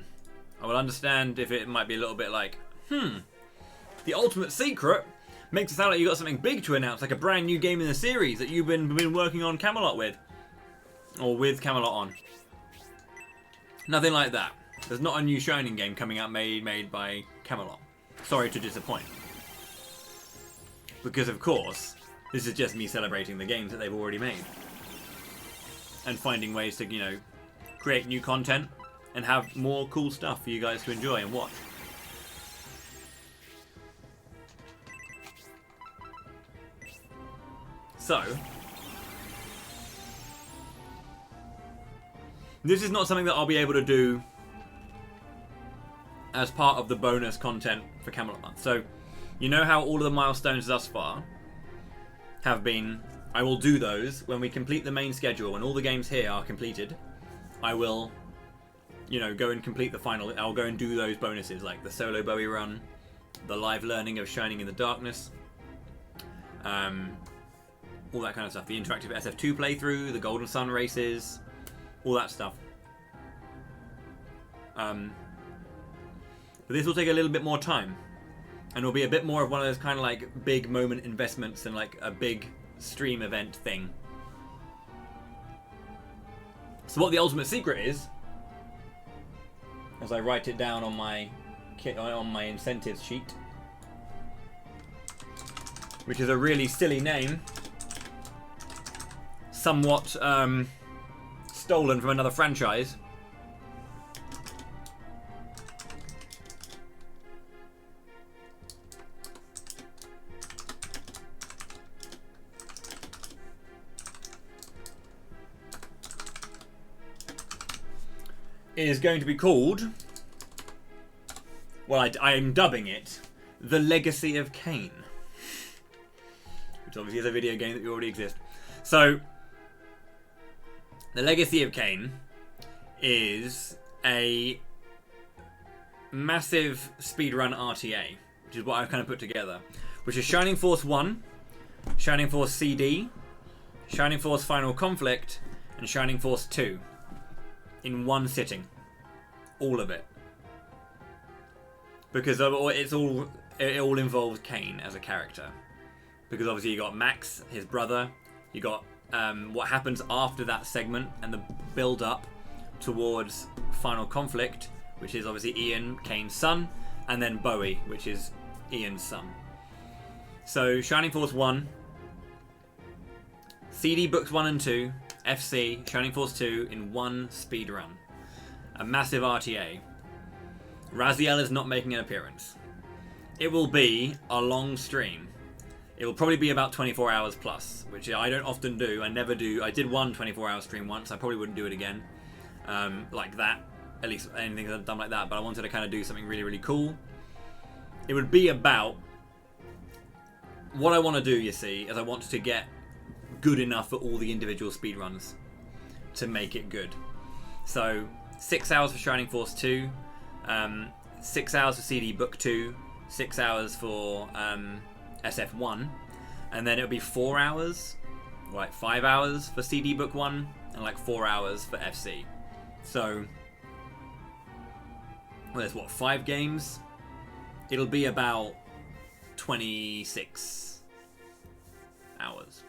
I will understand if it might be a little bit like, the ultimate secret makes it sound like you got something big to announce, like a brand new game in the series that you've been working on Camelot with. Or with Camelot on. Nothing like that. There's not a new Shining game coming out made by Camelot. Sorry to disappoint. Because of course, this is just me celebrating the games that they've already made. And finding ways to, you know, create new content and have more cool stuff for you guys to enjoy and watch. So, this is not something that I'll be able to do as part of the bonus content for Camelot Month. So, you know how all of the milestones thus far have been, I will do those when we complete the main schedule, when all the games here are completed. I will, you know, go and complete the final, I'll go and do those bonuses, like the solo Bowie run, the live learning of Shining in the Darkness, all that kind of stuff. The interactive SF2 playthrough, the Golden Sun races, all that stuff. But this will take a little bit more time. And will be a bit more of one of those kind of like big moment investments than like a big stream event thing. So what the ultimate secret is, as I write it down on my incentives sheet, which is a really silly name, somewhat stolen from another franchise. Is going to be called, well, I'm dubbing it, The Legacy of Kain. Which obviously is a video game that already exists. So, The Legacy of Kain is a massive speedrun RTA, which is what I've kind of put together. Which is Shining Force 1, Shining Force CD, Shining Force Final Conflict, and Shining Force 2. In one sitting. All of it. Because it all involves Kain as a character. Because obviously you got Max, his brother, you got what happens after that segment and the build up towards Final Conflict, which is obviously Ian, Kain's son, and then Bowie, which is Ian's son. So Shining Force 1, CD Books 1 and 2, FC, Shining Force 2 in one speedrun. A massive RTA. Raziel is not making an appearance. It will be a long stream. It will probably be about 24 hours plus, which I don't often do. I never do. I did one 24-hour stream once. I probably wouldn't do it again. Like that. At least anything that I've done like that. But I wanted to kind of do something really, really cool. It would be about... What I want to do, you see, is I want to get good enough for all the individual speedruns to make it good. So 6 hours for Shining Force 2, 6 hours for CD Book 2, 6 hours for SF1, and then it'll be 4 hours, like 5 hours for CD Book 1, and like 4 hours for FC. So well, there's what, 5 games? It'll be about 26 hours.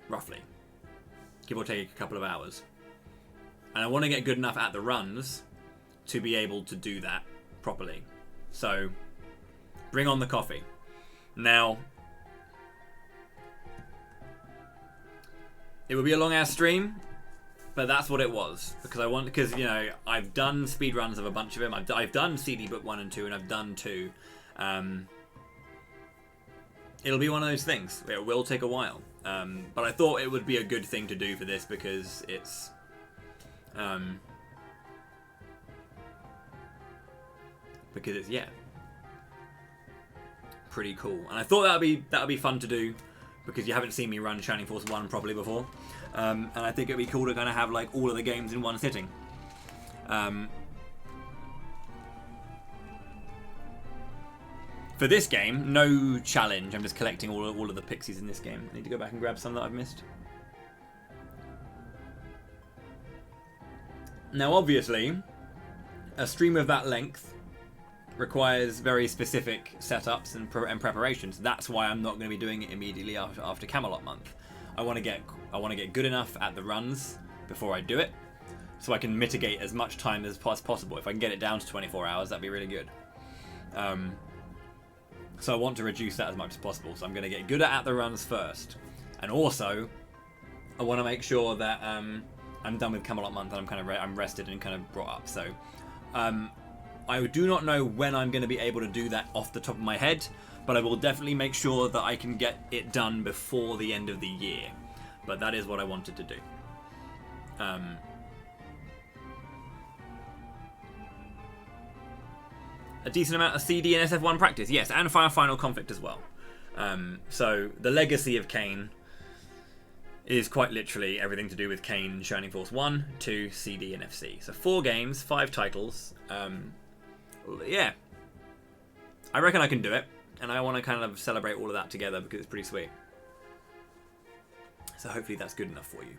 Roughly. Give or take a couple of hours. And I want to get good enough at the runs to be able to do that properly. So, bring on the coffee. Now, it would be a long ass stream, but that's what it was. Because you know, I've done speedruns of a bunch of them. I've done CD Book 1 and 2, and I've done 2. It'll be one of those things. It will take a while. But I thought it would be a good thing to do for this because it's because it's, yeah, pretty cool. And I thought that'd be fun to do because you haven't seen me run Shining Force 1 properly before. And I think it'd be cool to kind of have like all of the games in one sitting. For this game, no challenge. I'm just collecting all of the Pixies in this game. I need to go back and grab some that I've missed. Now, obviously, a stream of that length requires very specific setups and preparations. That's why I'm not going to be doing it immediately after Camelot month. I want to get good enough at the runs before I do it, so I can mitigate as much time as possible. If I can get it down to 24 hours, that'd be really good. So I want to reduce that as much as possible. So I'm going to get good at the runs first, and also I want to make sure that I'm done with Camelot month and I'm rested and kind of brought up. So I do not know when I'm going to be able to do that off the top of my head, but I will definitely make sure that I can get it done before the end of the year. But that is what I wanted to do. A decent amount of CD and SF1 practice, yes, and Final Conflict as well. So the legacy of Kane is quite literally everything to do with Kane, Shining Force 1, 2, CD, and FC. So 4 games, 5 titles. Yeah, I reckon I can do it, and I want to kind of celebrate all of that together because it's pretty sweet. So hopefully that's good enough for you.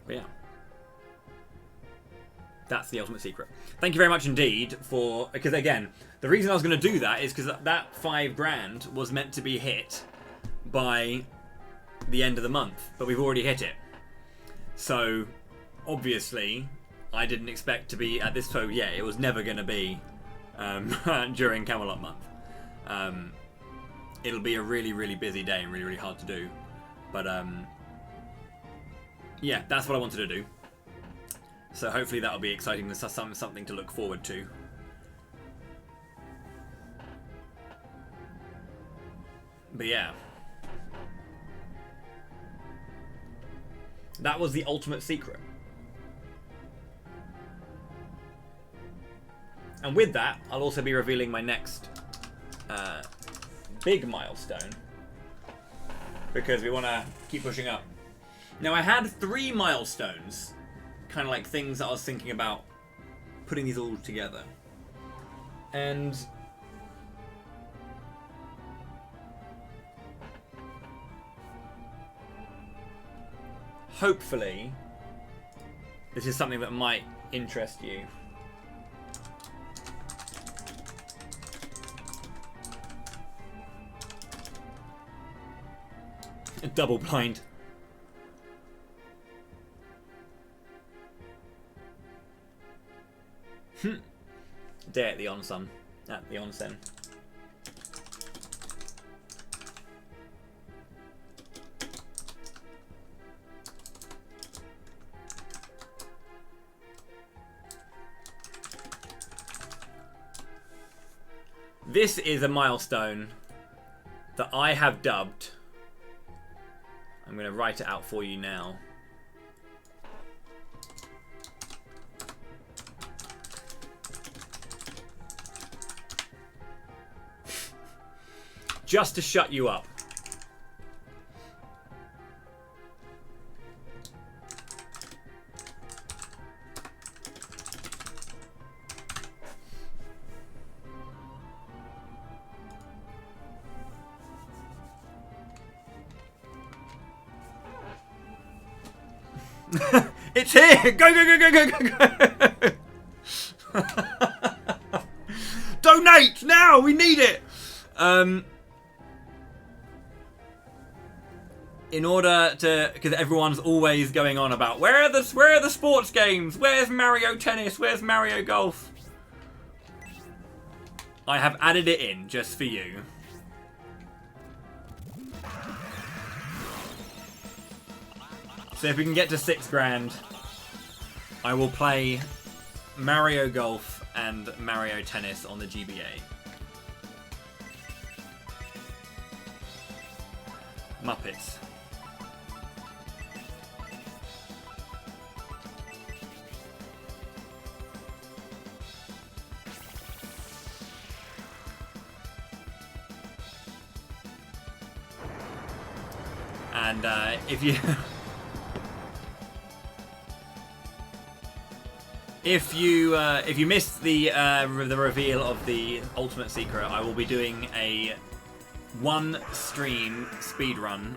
But yeah, that's the ultimate secret. Thank you very much indeed for, because again, the reason I was going to do that is because that $5,000 was meant to be hit by the end of the month, but we've already hit it. So obviously I didn't expect to be at this point. Yeah, it was never going to be during Camelot month. It'll be a really, really busy day and really, really hard to do. But yeah, that's what I wanted to do. So hopefully that'll be exciting and something to look forward to. But yeah, that was the ultimate secret. And with that, I'll also be revealing my next big milestone, because we want to keep pushing up. Now, I had 3 milestones, kind of like things that I was thinking about putting these all together. And hopefully this is something that might interest you. Double blind. Day at the onsen. At the onsen. This is a milestone that I have dubbed. I'm going to write it out for you now. Just to shut you up. It's here! Go, go, go, go, go, go, go! Donate! Now! We need it! In order to, because everyone's always going on about where are the sports games? Where's Mario Tennis? Where's Mario Golf? I have added it in just for you. So if we can get to $6,000, I will play Mario Golf and Mario Tennis on the GBA. Muppets. And if you if you missed the reveal of the ultimate secret, I will be doing a one stream speedrun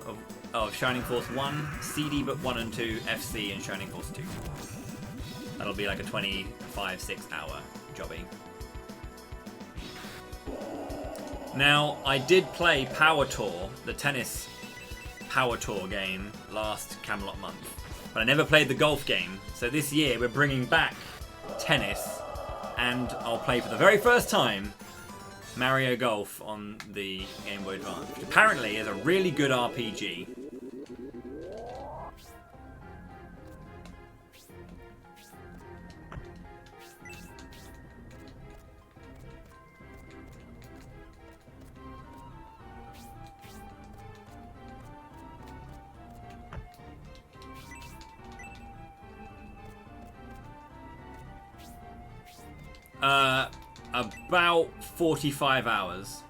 of Shining Force 1, CD Book 1 and 2, FC, and Shining Force 2. That'll be like a 25-6 hour jobby. Now, I did play Power Tour, the tennis Power Tour game, last Camelot month, but I never played the golf game. So this year we're bringing back tennis, and I'll play for the very first time Mario Golf on the Game Boy Advance, which apparently is a really good RPG. About 45 hours.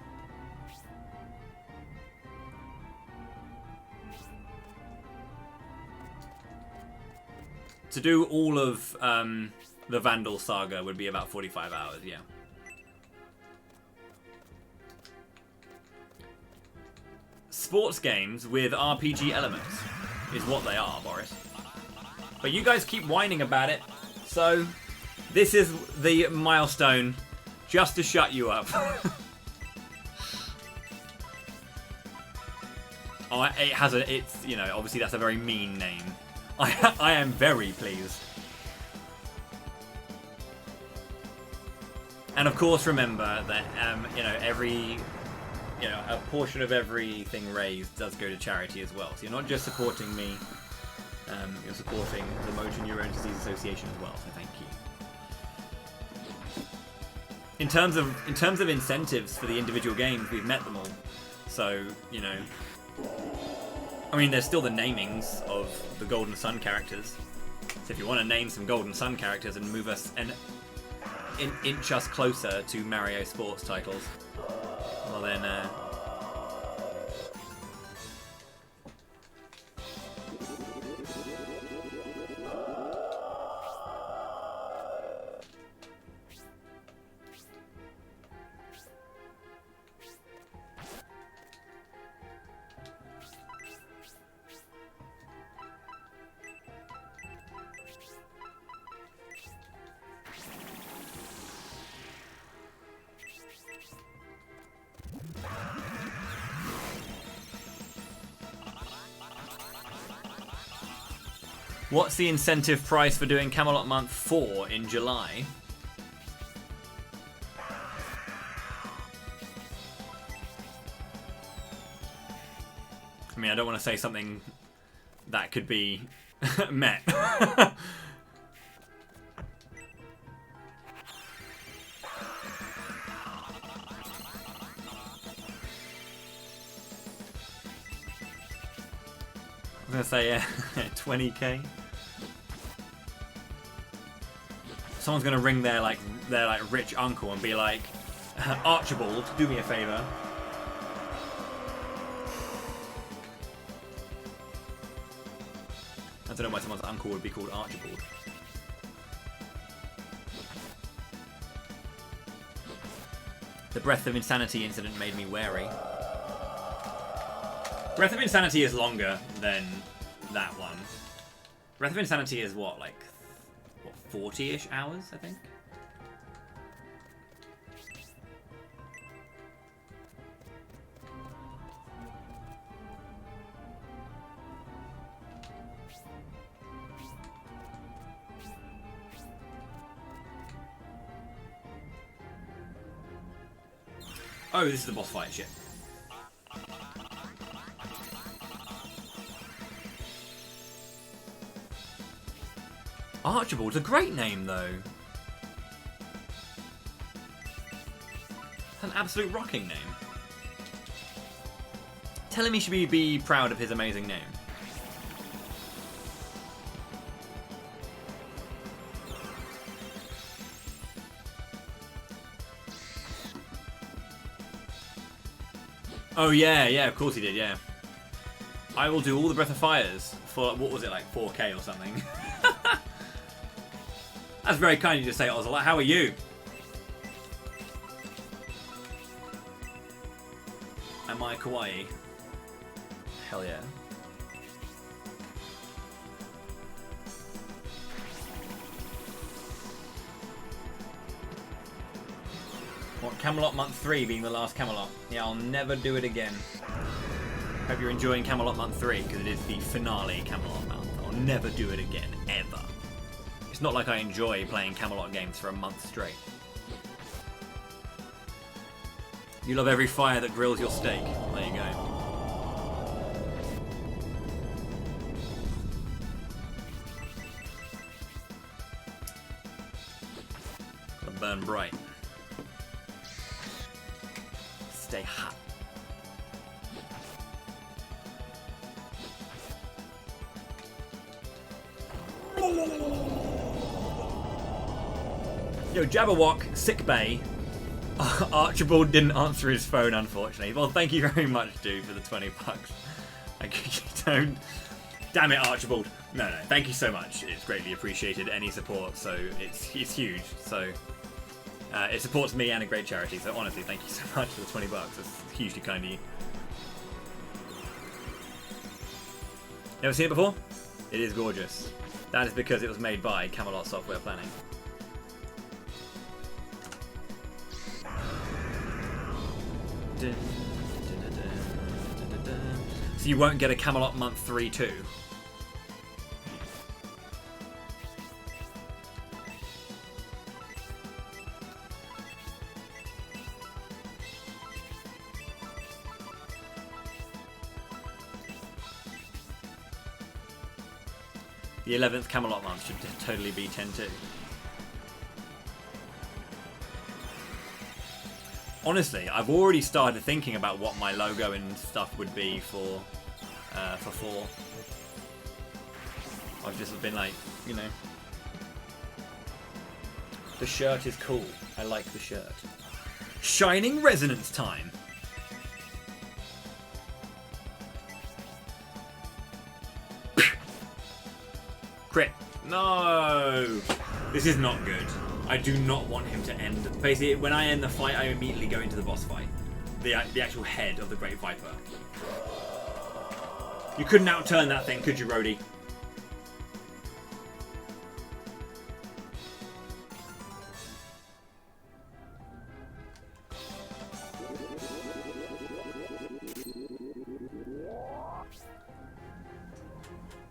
To do all of the Vandal Saga would be about 45 hours, yeah. Sports games with RPG elements is what they are, Boris. But you guys keep whining about it, so this is the milestone just to shut you up. Oh, it has a, it's, you know, obviously that's a very mean name. I am very pleased. And of course remember that, you know, a portion of everything raised does go to charity as well. So you're not just supporting me, you're supporting the Motor Neurone Disease Association as well, so thank you. In terms of incentives for the individual games, we've met them all. So, you know, I mean, there's still the namings of the Golden Sun characters. So if you want to name some Golden Sun characters and move us and inch us closer to Mario Sports titles, well then, what's the incentive price for doing Camelot Month 4 in July? I mean, I don't want to say something that could be met. I was going to say 20k. Someone's going to ring their rich uncle and be like, Archibald, do me a favour. I don't know why someone's uncle would be called Archibald. The Breath of Insanity incident made me wary. Breath of Insanity is longer than that one. Breath of Insanity is what, like, 40-ish hours, I think? Oh, this is the boss fight, shit. Archibald's a great name, though. It's an absolute rocking name. Tell him he should be proud of his amazing name. Oh yeah, of course he did, yeah. I will do all the Breath of Fires for, what was it, like 4K or something? That's very kind of you to say, Ozzel. How are you? Am I kawaii? Hell yeah. What, Camelot Month 3 being the last Camelot? Yeah, I'll never do it again. Hope you're enjoying Camelot Month 3, because it is the finale Camelot month. I'll never do it again, ever. It's not like I enjoy playing Camelot games for a month straight. You love every fire that grills your steak. There you go. Gotta burn bright. Stay hot. Yo, Jabberwock, sickbay. Archibald didn't answer his phone, unfortunately. Well, thank you very much, dude, for the $20. Don't. Damn it, Archibald. No, thank you so much. It's greatly appreciated. Any support, so it's huge. So it supports me and a great charity. So honestly, thank you so much for the $20. That's hugely kind of you. Never seen it before? It is gorgeous. That is because it was made by Camelot Software Planning. So you won't get a Camelot Month 3 too? The 11th Camelot month should totally be 10-2. Honestly, I've already started thinking about what my logo and stuff would be for 4. I've just been like, you know, the shirt is cool. I like the shirt. Shining Resonance time. Crit. No! This is not good. I do not want him to end. Basically, when I end the fight, I immediately go into the boss fight. The actual head of the Great Viper. You couldn't outturn that thing, could you, Rhodey?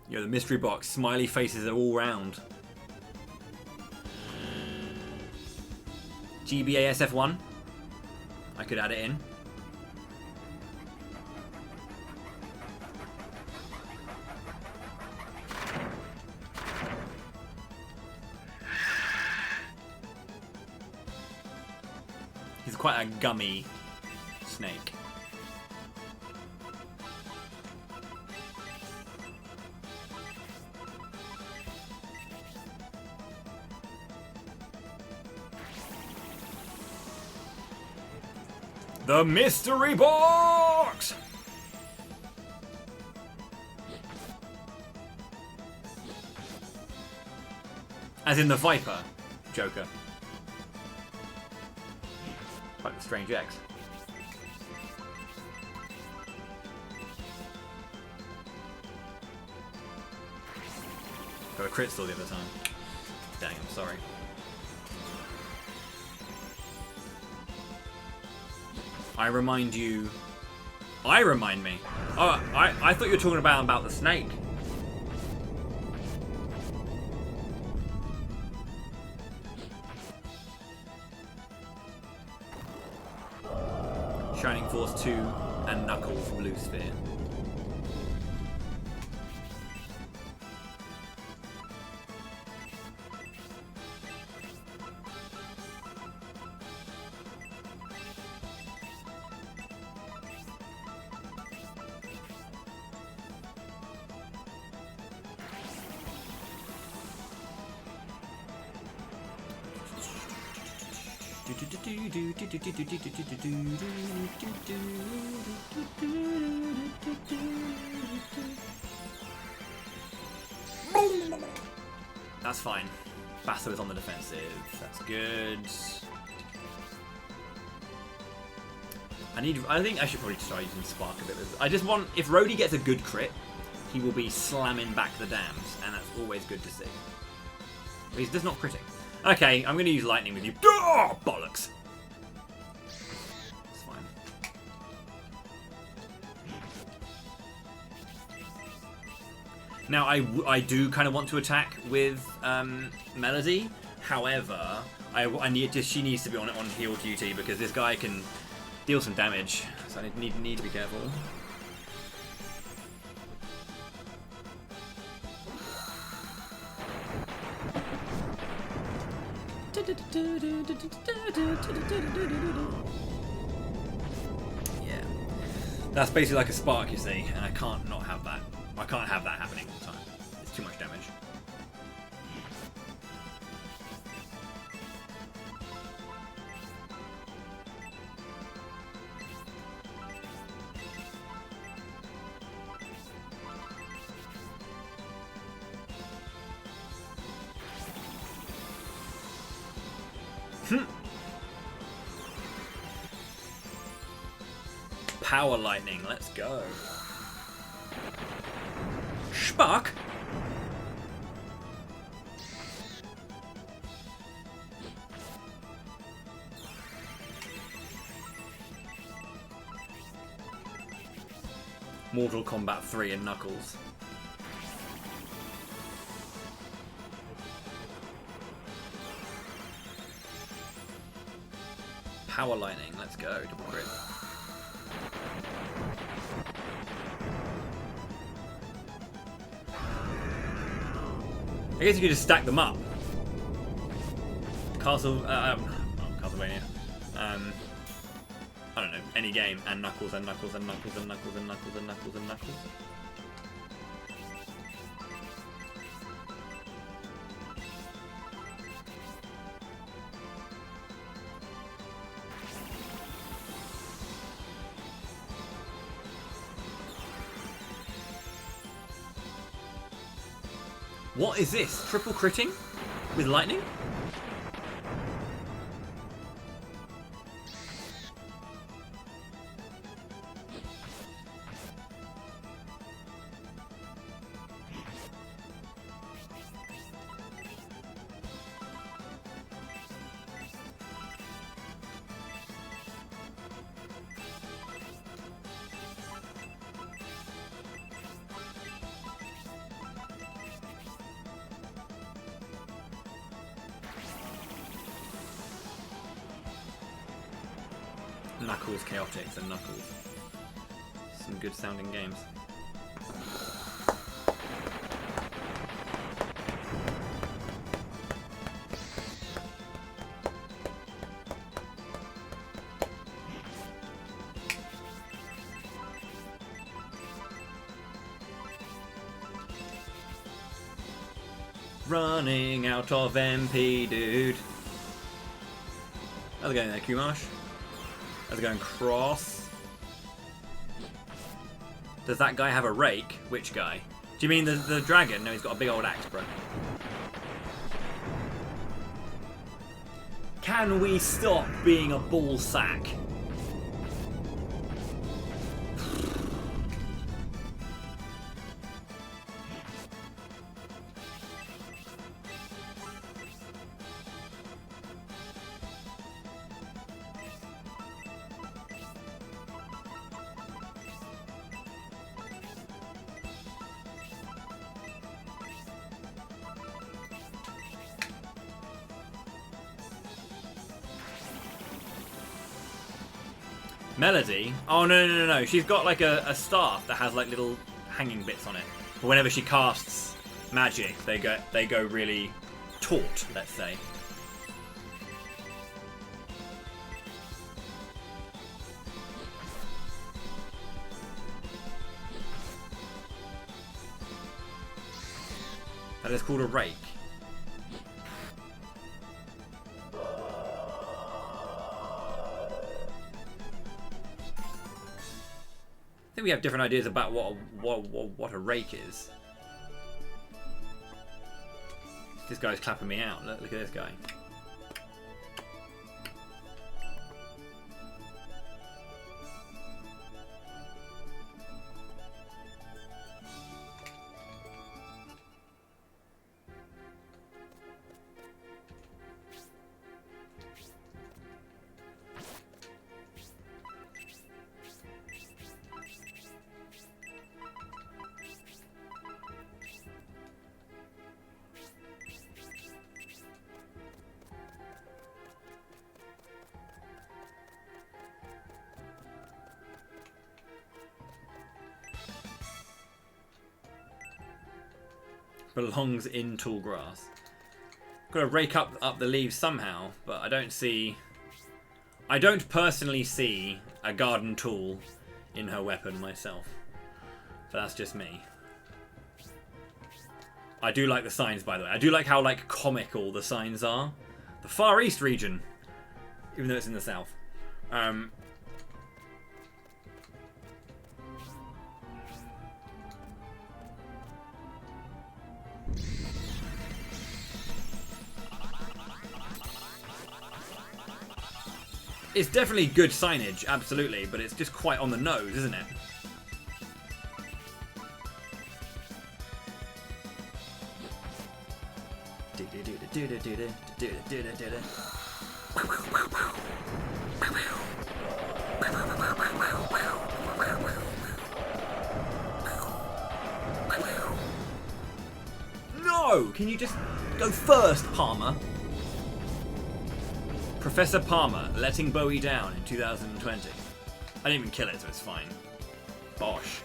Yo, the mystery box. Smiley faces are all round. GBASF1. I could add it in. He's quite a gummy snake. The mystery box! As in the Viper, Joker. Like the Strange X. Got a crit still the other time. Dang, I'm sorry. I remind you. I remind me. Oh, I thought you were talking about the snake. Shining Force 2 and Knuckles Blue Sphere. That's fine. Basso is on the defensive. That's good. I think I should probably try using Spark a bit. I just want, if Rhodey gets a good crit, he will be slamming back the dams, and that's always good to see. But he's just not critting. Okay, I'm going to use lightning with you. Oh, bollocks! It's fine. Now, I do kind of want to attack with Melody. However, she needs to be on heal duty because this guy can deal some damage. So I need to be careful. Yeah. That's basically like a spark, you see, and I can't not have that. I can't have that happening all the time. It's too much damage. Power lightning, let's go. Spark. Mortal Kombat 3 and Knuckles. Power lightning, let's go. Double crit. I guess you could just stack them up. Castlevania. I don't know, any game, and Knuckles, and Knuckles, and Knuckles, and Knuckles, and Knuckles, and Knuckles, and Knuckles. What is this? Triple critting? With lightning? Knuckles Chaotix and Knuckles. Some good sounding games. Running out of MP, dude. How's it going there, Kumash? How's it going, Cross? Does that guy have a rake? Which guy? Do you mean the dragon? No, he's got a big old axe, bro. Can we stop being a ball sack? Melody? Oh, no. She's got like a staff that has like little hanging bits on it. But whenever she casts magic, they go really taut, let's say. That is called a rake. think we have different ideas about what a rake is. This guy's clapping me out. Look at this guy. Belongs in tall grass. Got to rake up the leaves somehow, but I don't personally see a garden tool in her weapon myself. But that's just me. I do like the signs, by the way. I do like how like comical the signs are. The Far East region, even though it's in the south. It's definitely good signage, absolutely, but it's just quite on the nose, isn't it? No! Can you just go first, Palmer? Professor Palmer, letting Bowie down in 2020. I didn't even kill it, so it's fine. Bosh.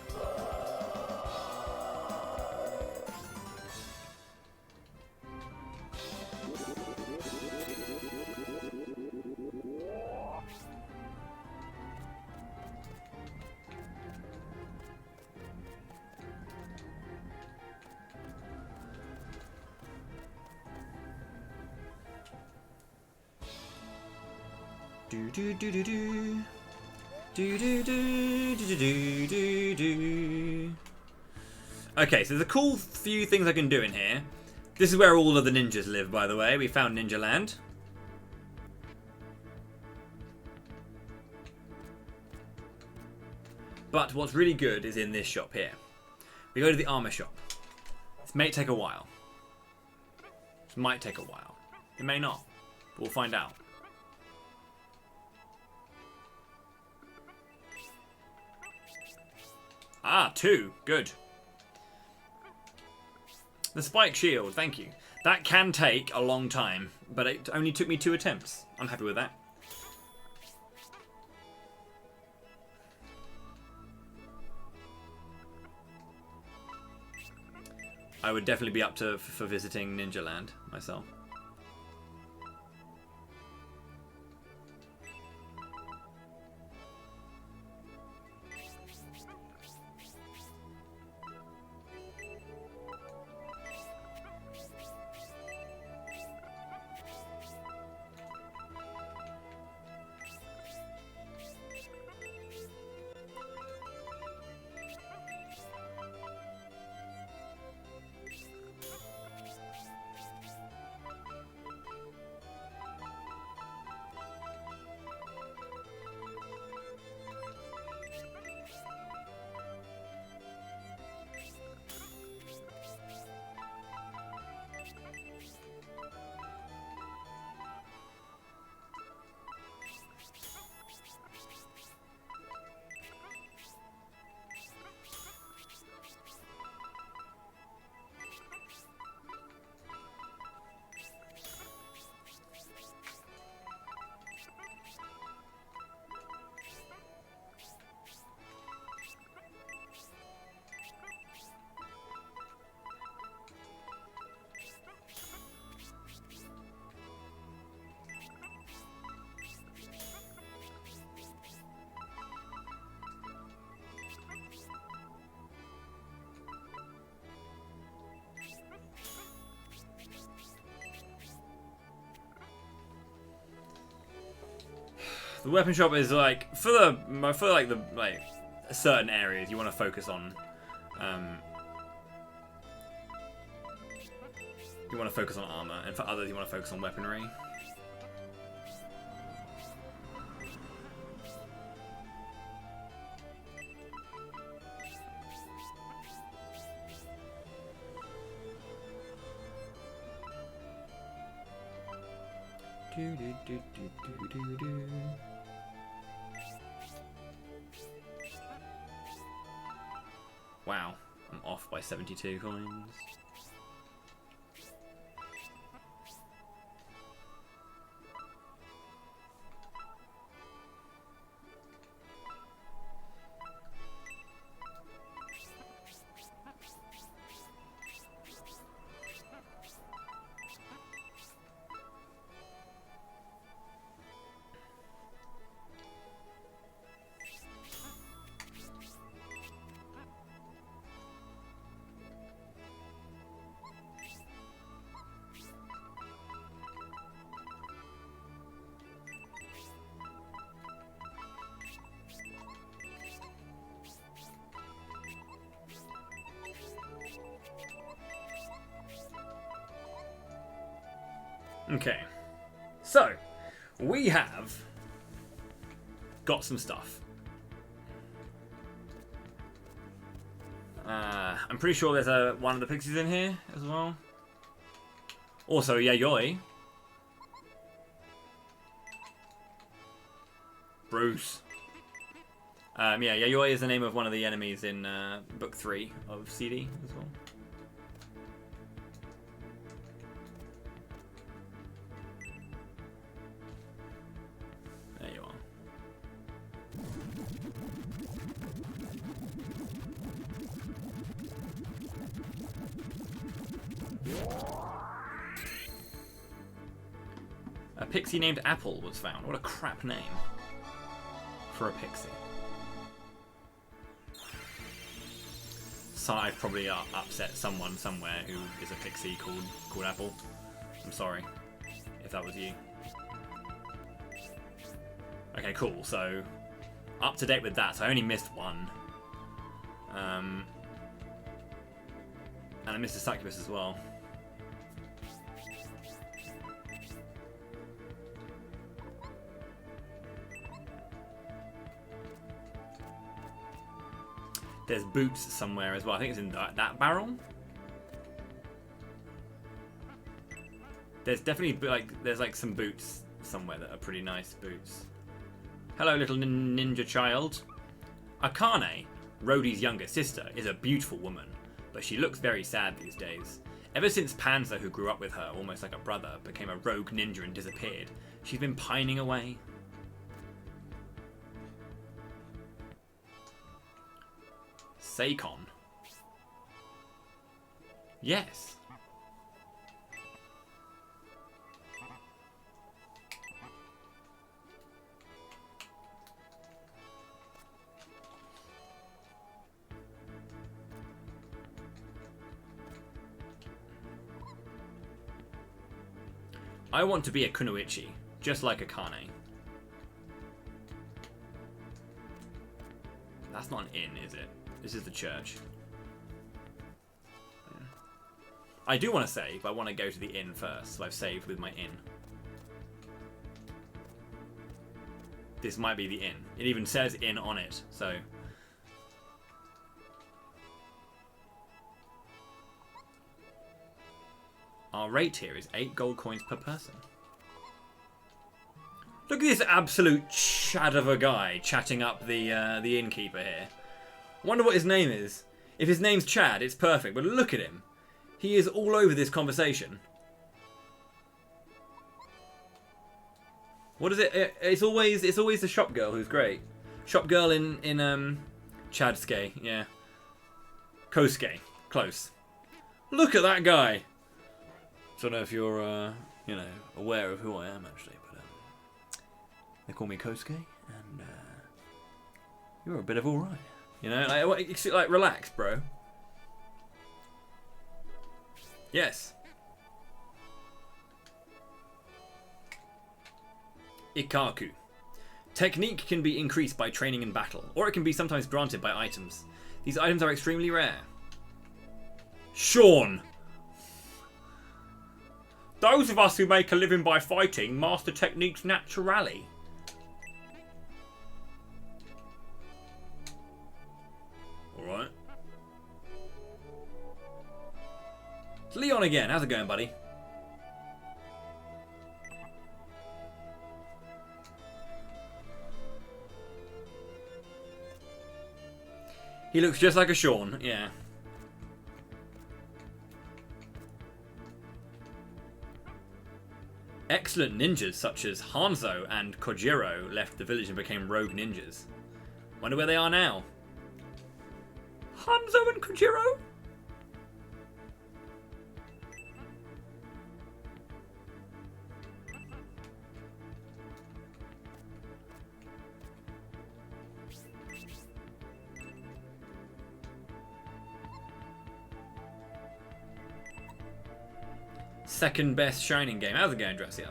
Do do do do do. Do do do do do do do. Okay, so there's a cool few things I can do in here. This is where all of the ninjas live, by the way. We found Ninja Land. But what's really good is in this shop here. We go to the armor shop. This may take a while. This might take a while. It may not. But we'll find out. Ah, 2. Good. The spike shield, thank you. That can take a long time, but it only took me 2 attempts. I'm happy with that. I would definitely be up for visiting Ninja Land myself. The weapon shop is like for the certain areas you want to focus on. You want to focus on armor, and for others you want to focus on weaponry. Wow, I'm off by 72 coins. Okay, so we have got some stuff. I'm pretty sure there's one of the Pixies in here as well. Also, Yayoi. Bruce. Yeah, Yayoi is the name of one of the enemies in book 3 of CD as well. There you are. A pixie named Apple was found. What a crap name for a pixie. So I've probably upset someone somewhere who is a pixie called Apple. I'm sorry if that was you. Okay, cool. So up to date with that. So I only missed one. And I missed a succubus as well. There's boots somewhere as well. I think it's in that barrel. There's definitely there's like some boots somewhere that are pretty nice boots. Hello, little ninja child. Akane, Rhodey's younger sister, is a beautiful woman, but she looks very sad these days. Ever since Panzer, who grew up with her almost like a brother, became a rogue ninja and disappeared, she's been pining away. Seikon. Yes. I want to be a kunoichi, just like Akane. That's not an inn, is it? This is the church. I do want to save, but I want to go to the inn first, so I've saved with my inn. This might be the inn. It even says inn on it, so... Our rate here is 8 gold coins per person. Look at this absolute chad of a guy chatting up the innkeeper here. I wonder what his name is. If his name's Chad, it's perfect, but look at him. He is all over this conversation. What is it? It's always the shop girl who's great. Shop girl in Chadske, yeah. Kosuke, close. Look at that guy. Don't know if you're you know, aware of who I am actually, but they call me Kosuke, and you're a bit of all right. You know, like relax, bro. Yes. Ikaku. Technique can be increased by training in battle, or it can be sometimes granted by items. These items are extremely rare. Sean! Those of us who make a living by fighting master techniques naturally. Alright. It's Leon again. How's it going, buddy? He looks just like a Sean, yeah. Excellent ninjas such as Hanzo and Kojiro left the village and became rogue ninjas. Wonder where they are now. Hanzo and Kojiro? Second best Shining game. How's it going, Dressia?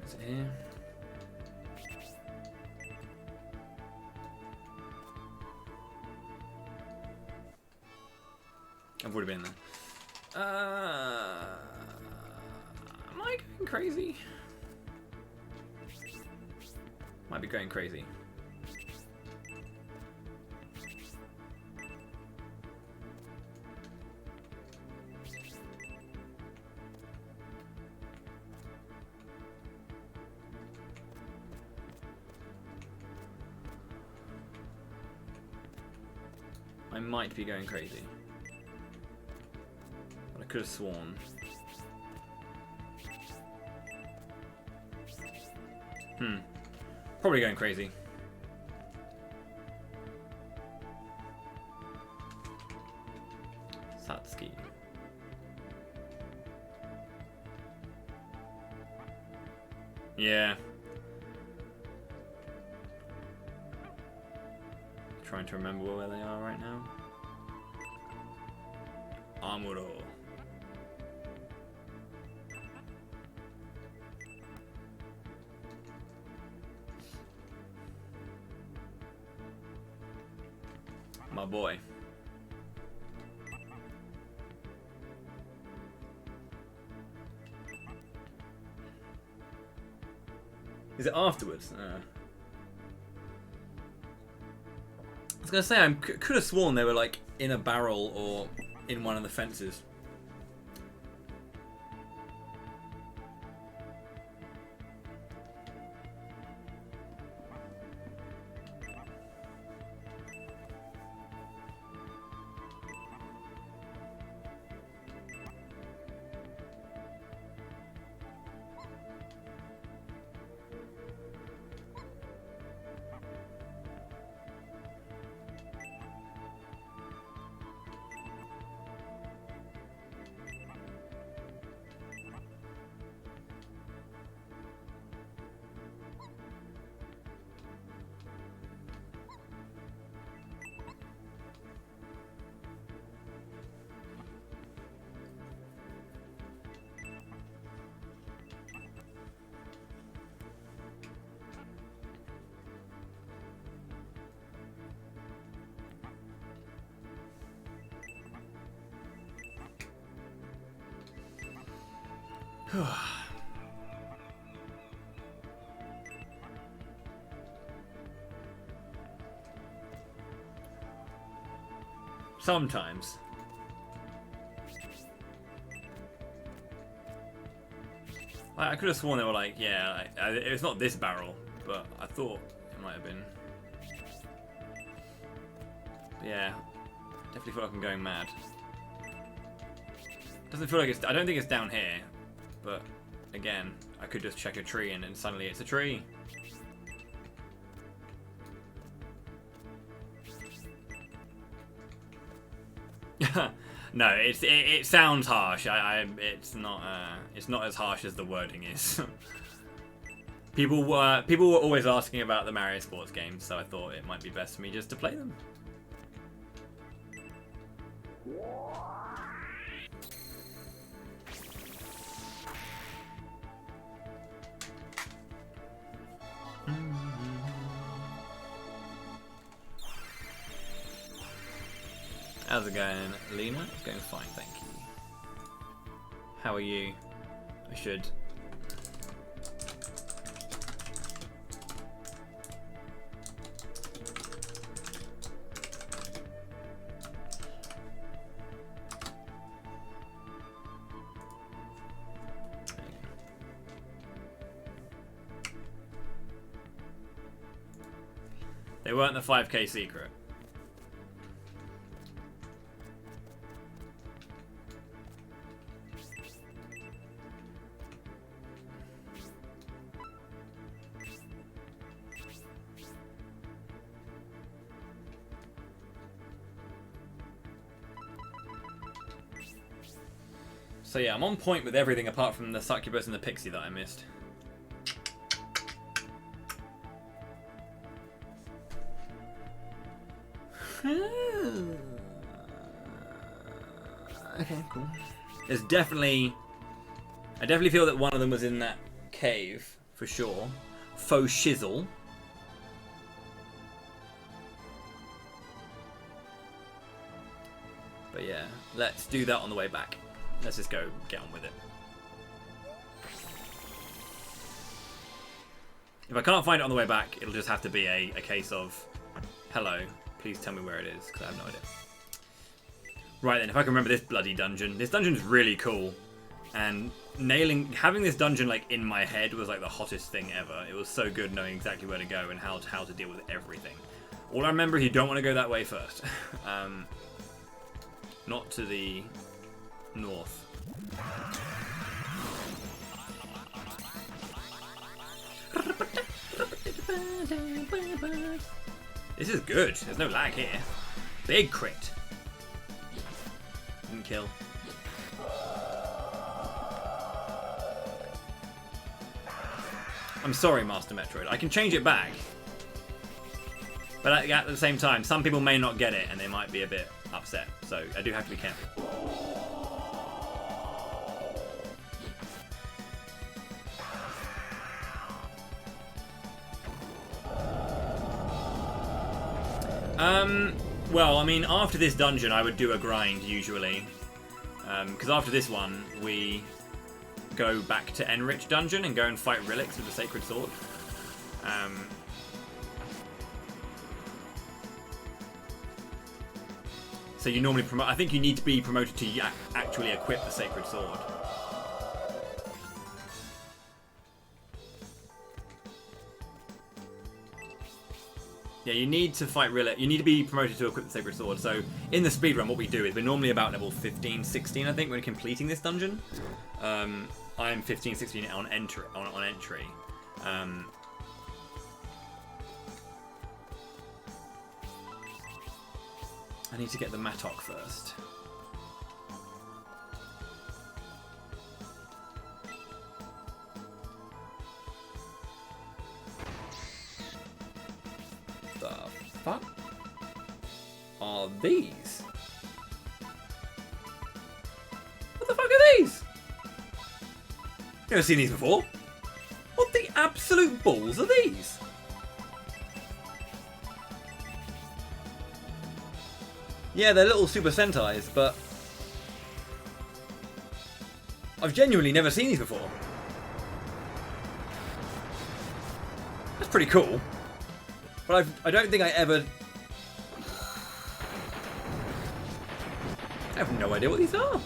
Is it here? I've already been there. Am I going crazy? Might be going crazy. I might be going crazy. But I could have sworn. Probably going crazy. Satsuki. Yeah. Trying to remember where they are right now. Amuro. My boy. Is it afterwards? I was gonna say, I could have sworn they were like in a barrel or in one of the fences. Sometimes. I could have sworn they were like, yeah, it's not this barrel, but I thought it might have been. But yeah, definitely feel like I'm going mad. Doesn't feel like it's. I don't think it's down here, but again, I could just check a tree and then suddenly it's a tree. No, it sounds harsh. It's not as harsh as the wording is. People were always asking about the Mario sports games, so I thought it might be best for me just to play them. How's it going, Lena? It's going fine, thank you. How are you? I should. They weren't the 5K secret. So yeah, I'm on point with everything apart from the succubus and the pixie that I missed. Okay, cool. There's definitely... I definitely feel that one of them was in that cave, for sure. Faux shizzle. But yeah, let's do that on the way back. Let's just go get on with it. If I can't find it on the way back, it'll just have to be a case of, hello, please tell me where it is, because I have no idea. Right then, if I can remember this bloody dungeon. This dungeon's really cool. And having this dungeon like in my head was like the hottest thing ever. It was so good knowing exactly where to go and how to deal with everything. All I remember is you don't want to go that way first. Not to the north. This is good. There's no lag here. Big crit. Didn't kill. I'm sorry, Master Metroid. I can change it back. But at the same time, some people may not get it and they might be a bit upset. So I do have to be careful. Well, I mean, after this dungeon, I would do a grind, usually. Because after this one, we go back to Enrich Dungeon and go and fight Relics with the Sacred Sword. So you normally promote... I think you need to be promoted to actually equip the Sacred Sword. Yeah, you need to fight Relic. You need to be promoted to equip the Sacred Sword. So in the speedrun, what we do is we're normally about level 15, 16, I think, when completing this dungeon. I'm 15, 16 on entry. I need to get the Mattock first. The fuck are these? What the fuck are these? Never seen these before. What the absolute balls are these? Yeah, they're little Super Sentais, but I've genuinely never seen these before. That's pretty cool. But I don't think I ever... I have no idea what these are.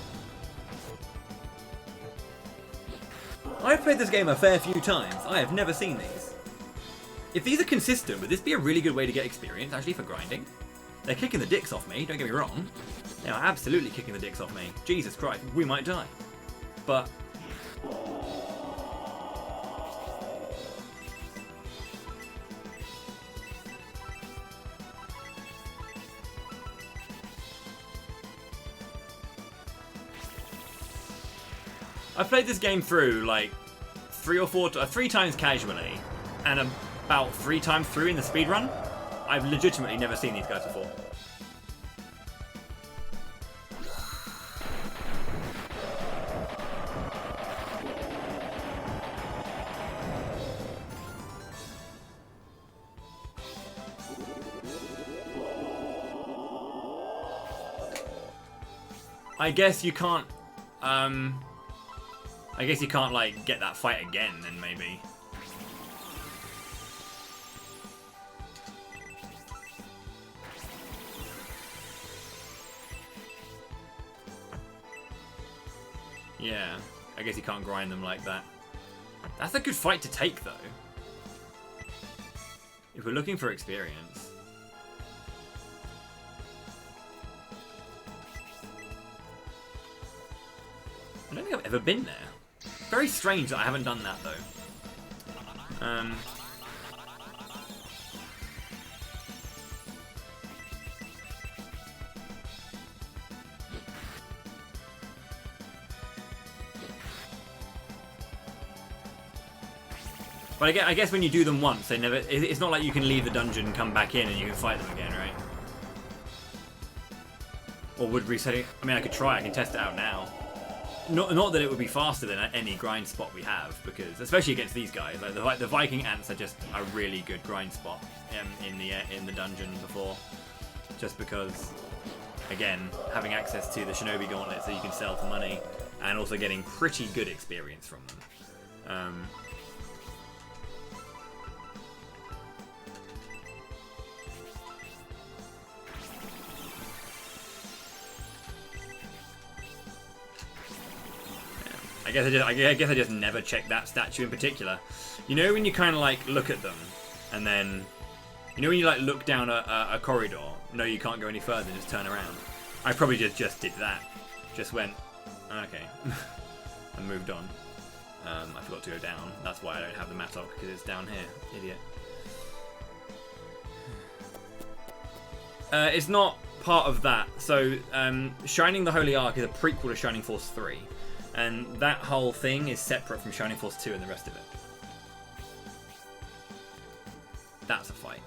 I've played this game a fair few times. I have never seen these. If these are consistent, would this be a really good way to get experience, actually, for grinding? They're kicking the dicks off me, don't get me wrong. They are absolutely kicking the dicks off me. Jesus Christ, we might die. But... I've played this game through, like, three times casually, and about 3 times through in the speedrun. I've legitimately never seen these guys before. I guess you can't, like, get that fight again, then, maybe. Yeah, I guess you can't grind them like that. That's a good fight to take, though. If we're looking for experience. I don't think I've ever been there. Very strange that I haven't done that, though. But I guess when you do them once, they never. It's not like you can leave the dungeon, come back in, and you can fight them again, right? Or would resetting? I mean, I could try. I can test it out now. Not that it would be faster than any grind spot we have, because especially against these guys, like the Viking ants are just a really good grind spot in the dungeon before, just because, again, having access to the Shinobi gauntlets that you can sell for money, and also getting pretty good experience from them. I guess I just never checked that statue in particular. You know when you kind of like look at them, and then you know when you like look down a corridor, no, you can't go any further, just turn around. I probably just did that. Just went, okay, and moved on. I forgot to go down. That's why I don't have the mattock, because it's down here. Idiot. It's not part of that. So, Shining the Holy Ark is a prequel to Shining Force 3. And that whole thing is separate from Shining Force 2 and the rest of it. That's a fight.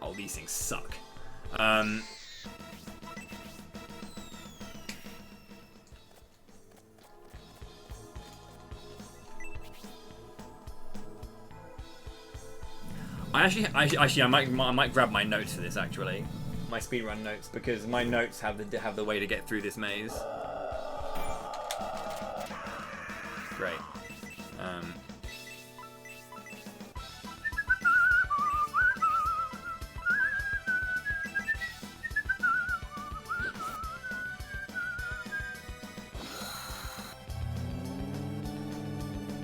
Oh, these things suck. I might grab my notes for this, actually, my speedrun notes, because my notes have the way to get through this maze. Great. Oh,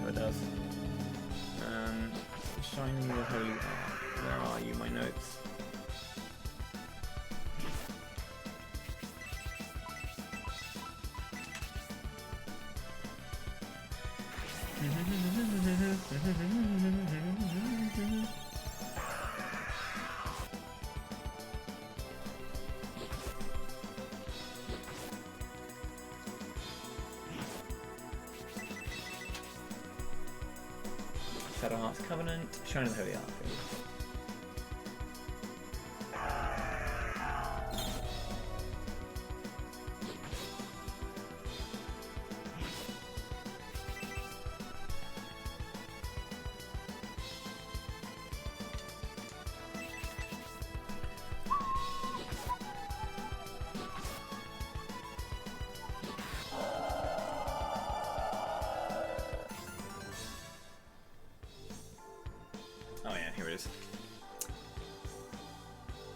it does. Shining the Holy Ark. Where are you, my notes? Shadow Heart's Covenant, Shining the Holy Ark. Oh yeah, here it is.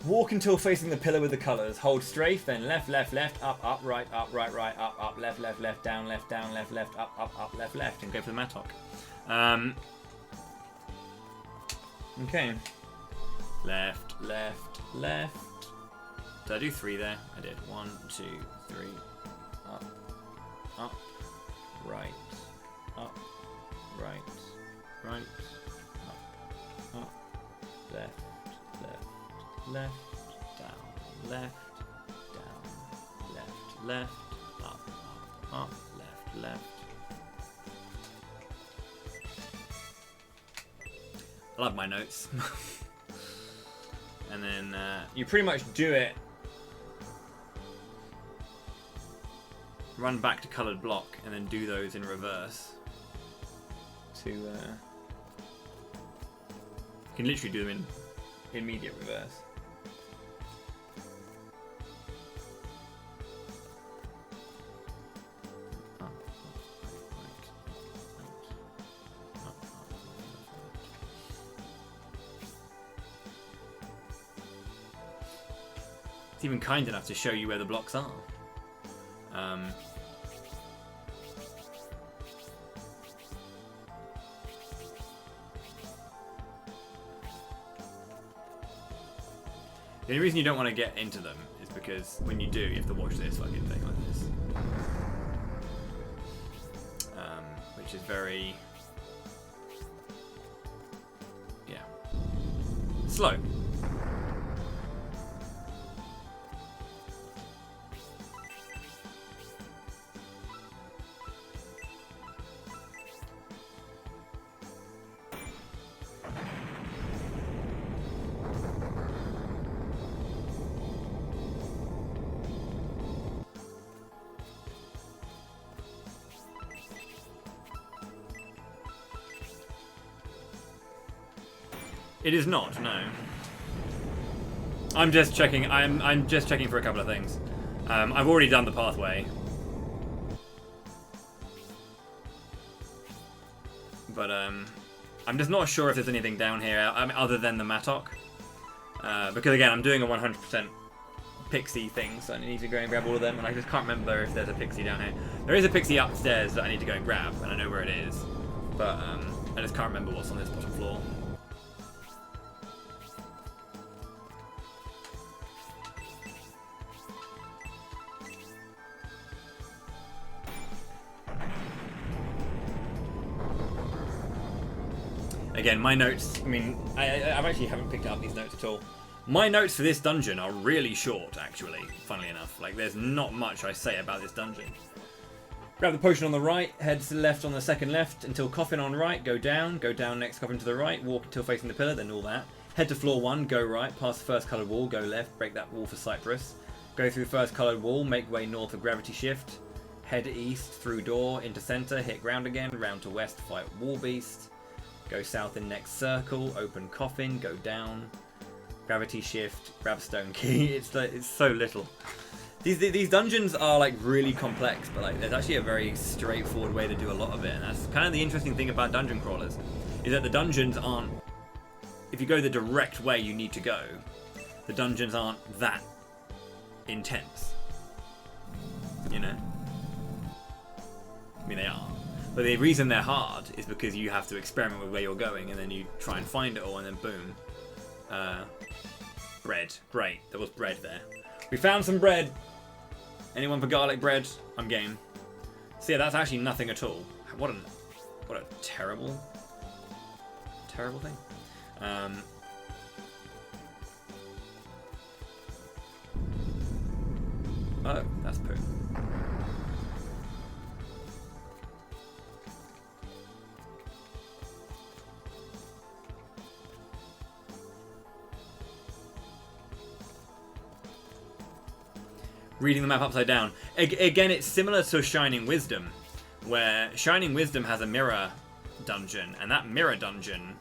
Walk until facing the pillar with the colours. Hold strafe, then left, left, left, up, right, right, up, left, left, left, down, left, left, up, left, left, and go for the mattock. Okay. Left, left, left. Did I do 3 there? I did. 1, 2, 3. Up, right, right, right. Up, left, left, left, down, left, down, left, left, up, up, up, left, left. I love my notes. And then you pretty much do it. Run back to coloured block and then do those in reverse. You can literally do them in immediate reverse. It's even kind enough to show you where the blocks are. The only reason you don't want to get into them is because when you do, you have to watch this fucking thing like this. Which is very... yeah. Slow. It is not, no. I'm just checking. I'm just checking for a couple of things. I've already done the pathway, but I'm just not sure if there's anything down here other than the mattock. Because again, I'm doing a 100% pixie thing, so I need to go and grab all of them, and I just can't remember if there's a pixie down here. There is a pixie upstairs that I need to go and grab, and I know where it is, but I just can't remember what's on this bottom floor. Again, my notes, I mean, I actually haven't picked up these notes at all. My notes for this dungeon are really short, actually, funnily enough. Like, there's not much I say about this dungeon. Grab the potion on the right, head to the left on the second left until coffin on right, go down next coffin to the right, walk until facing the pillar, then all that. Head to floor 1, go right, past the first coloured wall, go left, break that wall for Cypress. Go through first coloured wall, make way north for gravity shift. Head east, through door, into centre, hit ground again, round to west, fight wall beast. Go south in next circle, open coffin, go down, gravity shift, grab stone key. It's so little. These dungeons are like really complex, but like there's actually a very straightforward way to do a lot of it, and that's kind of the interesting thing about dungeon crawlers, is that the dungeons aren't. If you go the direct way you need to go, the dungeons aren't that intense. You know? I mean, they are. But the reason they're hard is because you have to experiment with where you're going, and then you try and find it all, and then boom. Bread. Great. There was bread there. We found some bread. Anyone for garlic bread? I'm game. So yeah, that's actually nothing at all. What a terrible thing. Oh, that's poo. Reading the map upside down. Again, it's similar to Shining Wisdom, where Shining Wisdom has a mirror dungeon, and that mirror dungeon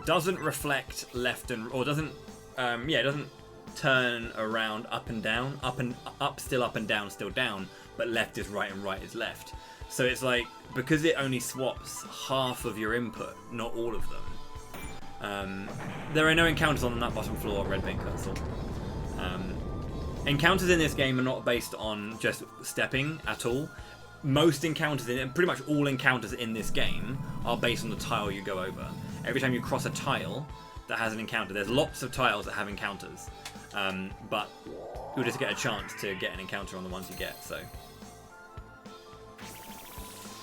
doesn't reflect left and or doesn't it doesn't turn around up and down, up still up and down still down, but left is right and right is left. So it's like, because it only swaps half of your input, not all of them. There are no encounters on that bottom floor, Red Bank Castle. Encounters in this game are not based on just stepping at all. Most encounters, pretty much all encounters in this game, are based on the tile you go over. Every time you cross a tile that has an encounter, there's lots of tiles that have encounters, but you'll just get a chance to get an encounter on the ones you get, so.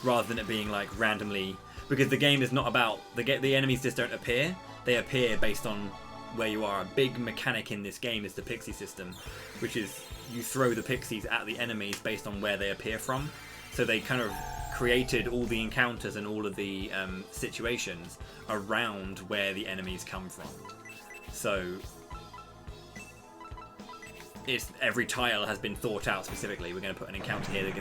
Rather than it being like randomly, because the game is not about, the enemies just don't appear, they appear based on where you are. A big mechanic in this game is the pixie system, which is you throw the pixies at the enemies based on where they appear from. So they kind of created all the encounters and all of the situations around where the enemies come from. So every tile has been thought out specifically. We're going to put an encounter here.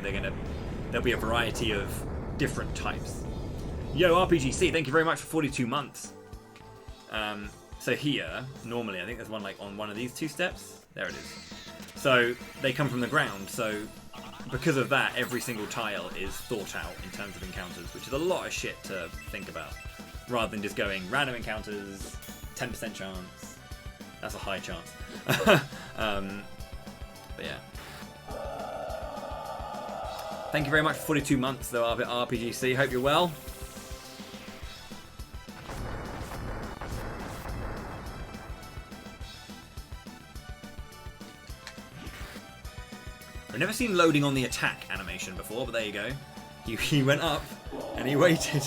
There'll be a variety of different types. Yo, RPGC, thank you very much for 42 months. So here, normally, I think there's one like on one of these 2 steps. There it is. So they come from the ground. So because of that, every single tile is thought out in terms of encounters, which is a lot of shit to think about. Rather than just going random encounters, 10% chance. That's a high chance. But yeah. Thank you very much for 42 months, though, RPGC. Hope you're well. I've never seen loading on the attack animation before, but there you go. He went up and he waited.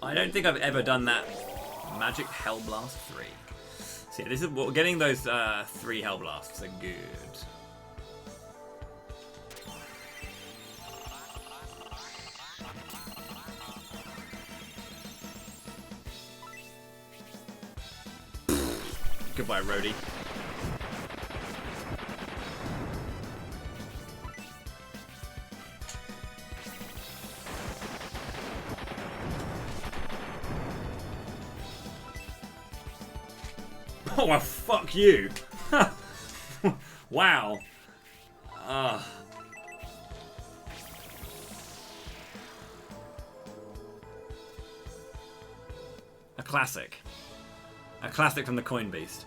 I don't think I've ever done that. Magic Hellblast 3. So yeah, this is what getting those 3 Hellblasts are good. Goodbye, Rhodey. Oh, well, fuck you. Wow. A classic. A classic from the Coin Beast.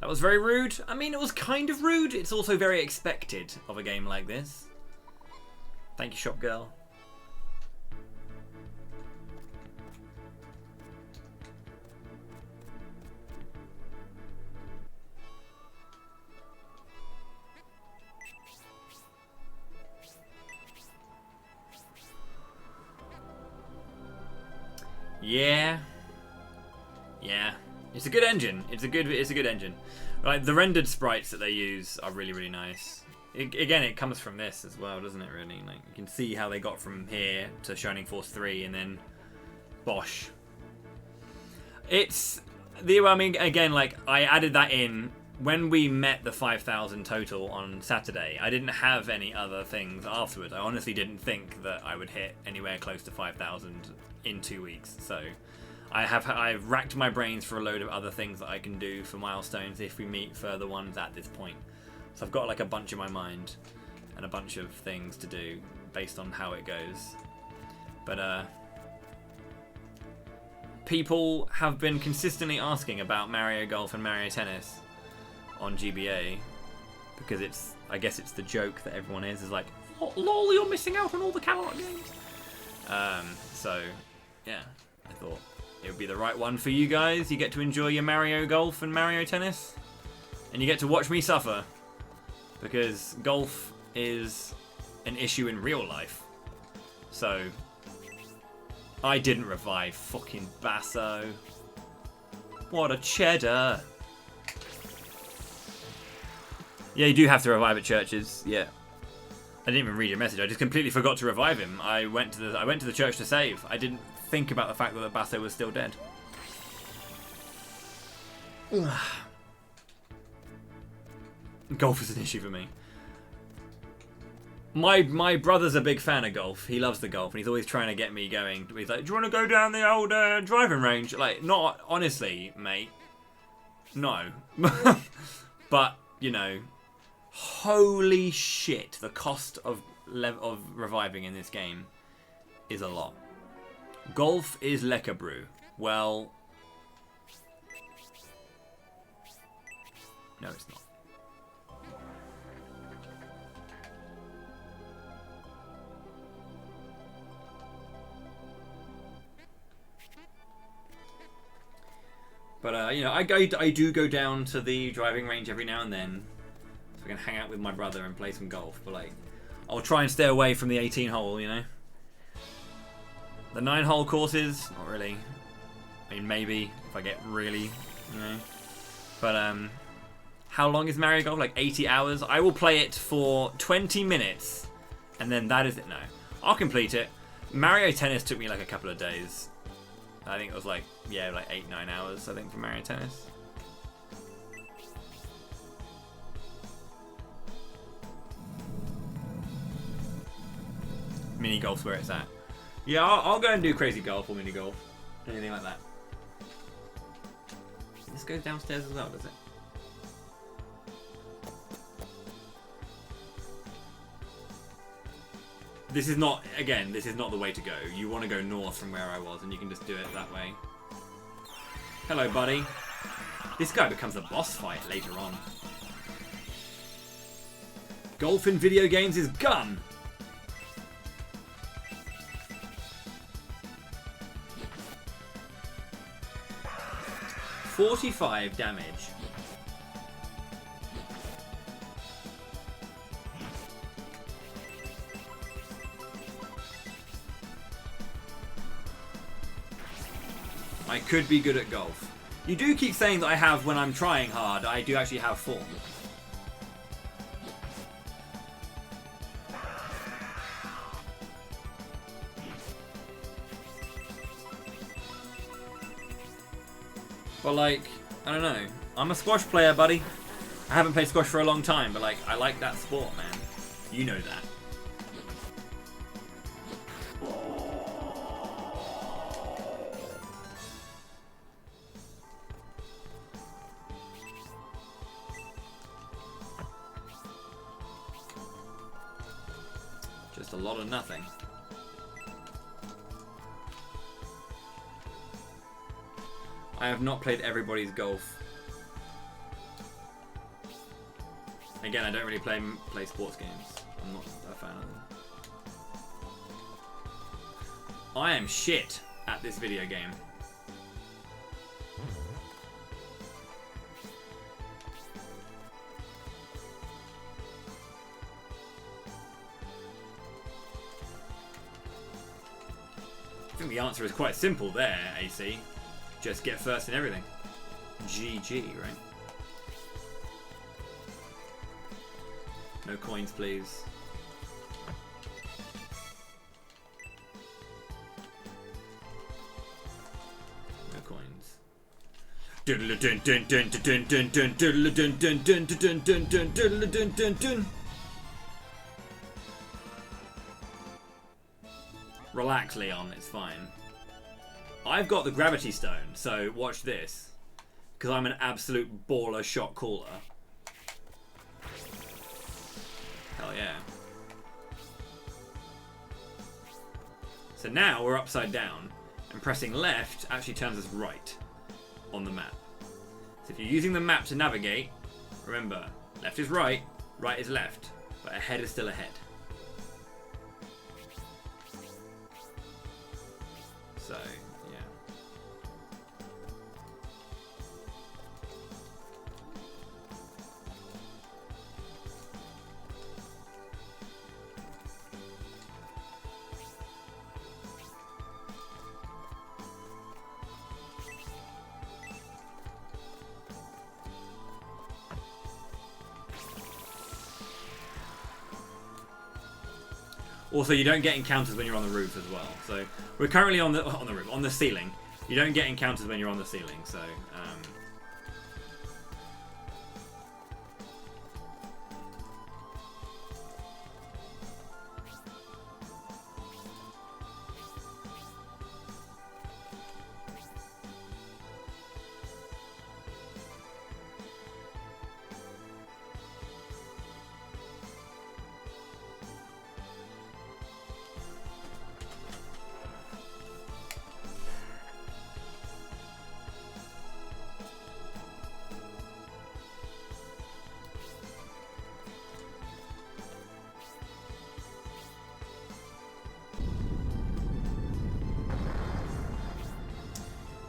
That was very rude. I mean, it was kind of rude. It's also very expected of a game like this. Thank you, Shop Girl. Yeah. Yeah. It's a good engine. It's a good engine. Like the rendered sprites that they use are really, really nice. Again, it comes from this as well, doesn't it? Really, like you can see how they got from here to Shining Force 3, and then Bosch. It's the. I mean, again, like I added that in when we met the 5,000 total on Saturday. I didn't have any other things afterwards. I honestly didn't think that I would hit anywhere close to 5,000 in 2 weeks. So. I've racked my brains for a load of other things that I can do for milestones if we meet further ones at this point. So I've got like a bunch in my mind and a bunch of things to do based on how it goes. But people have been consistently asking about Mario Golf and Mario Tennis on GBA because I guess it's the joke that everyone is like, oh, lol, you're missing out on all the Camelot games. So yeah, I thought it would be the right one for you guys. You get to enjoy your Mario Golf and Mario Tennis. And you get to watch me suffer. Because golf is an issue in real life. So, I didn't revive fucking Basso. What a cheddar. Yeah, you do have to revive at churches. Yeah. I didn't even read your message. I just completely forgot to revive him. I went to the church to save. I didn't think about the fact that Basso was still dead. Golf is an issue for me. My brother's a big fan of golf. He loves the golf, and he's always trying to get me going. He's like, "Do you want to go down the old driving range?" Like, not honestly, mate. No. But, you know, holy shit, the cost of reviving in this game is a lot. Golf is lekker brew. Well, no, it's not. But, you know, I do go down to the driving range every now and then so I can hang out with my brother and play some golf. But, like, I'll try and stay away from the 18-hole, you know? The 9-hole courses, not really. I mean, maybe if I get really, you know. But, how long is Mario Golf? Like 80 hours? I will play it for 20 minutes and then that is it. No, I'll complete it. Mario Tennis took me like a couple of days. I think it was like, yeah, like 8-9 hours, I think, for Mario Tennis. Mini golf's where it's at. Yeah, I'll go and do crazy golf or mini golf. Anything like that. This goes downstairs as well, does it? This is not, again, this is not the way to go. You want to go north from where I was, and you can just do it that way. Hello, buddy. This guy becomes a boss fight later on. Golf in video games is gone! $45 damage. I could be good at golf. You do keep saying that I have when I'm trying hard. I do actually have form. But like, I don't know. I'm a squash player, buddy. I haven't played squash for a long time, but like, I like that sport, man. You know that. Just a lot of nothing. I have not played everybody's golf. Again, I don't really play sports games. I'm not a fan of them. I am shit at this video game. I think the answer is quite simple there, AC. Just get first in everything. GG, right? No coins, please. No coins. Relax, Leon, it's fine. I've got the gravity stone, so watch this. Because I'm an absolute baller shot caller. Hell yeah. So now we're upside down, and pressing left actually turns us right on the map. So if you're using the map to navigate, remember, left is right, right is left, but ahead is still ahead. So, yeah. Also, you don't get encounters when you're on the roof as well. So we're currently on the roof, on the ceiling. You don't get encounters when you're on the ceiling. So.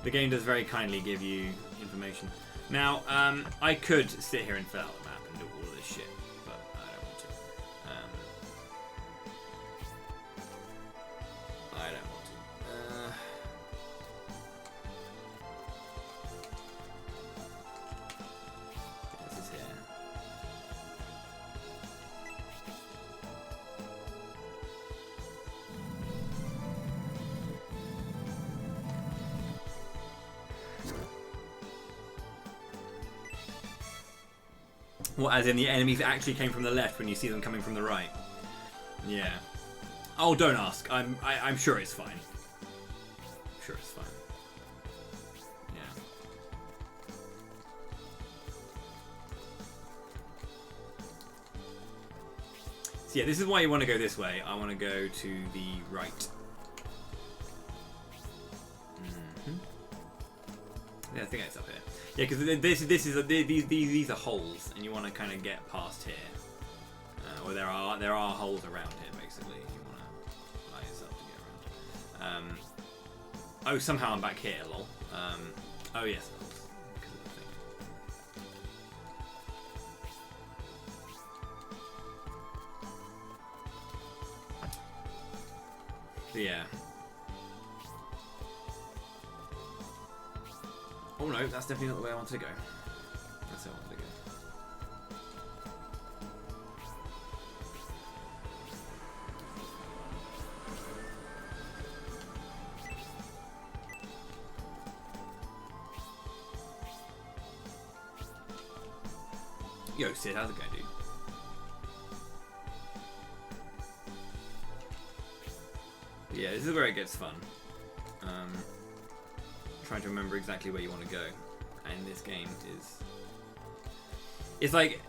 The game does very kindly give you information. Now, I could sit here and fill out the map and do all of this shit, but I don't want to. I don't want to. This is here. What, as in the enemies actually came from the left when you see them coming from the right? Yeah. Oh, don't ask. I'm sure it's fine. I'm sure it's fine. Yeah. So yeah, this is why you want to go this way. I want to go to the right. Yeah, I think it's up here. Yeah, because these are holes, and you want to kind of get past here. Or there are holes around here, basically. You want to allow yourself to get around. Oh, somehow I'm back here, lol. Oh yes, of course, because of the thing. So yeah. Oh no, that's definitely not the way I wanted to go. That's how I wanted to go. Yo, Sid, how's it going, dude? Yeah, this is where it gets fun. Trying to remember exactly where you want to go, and this game it's like,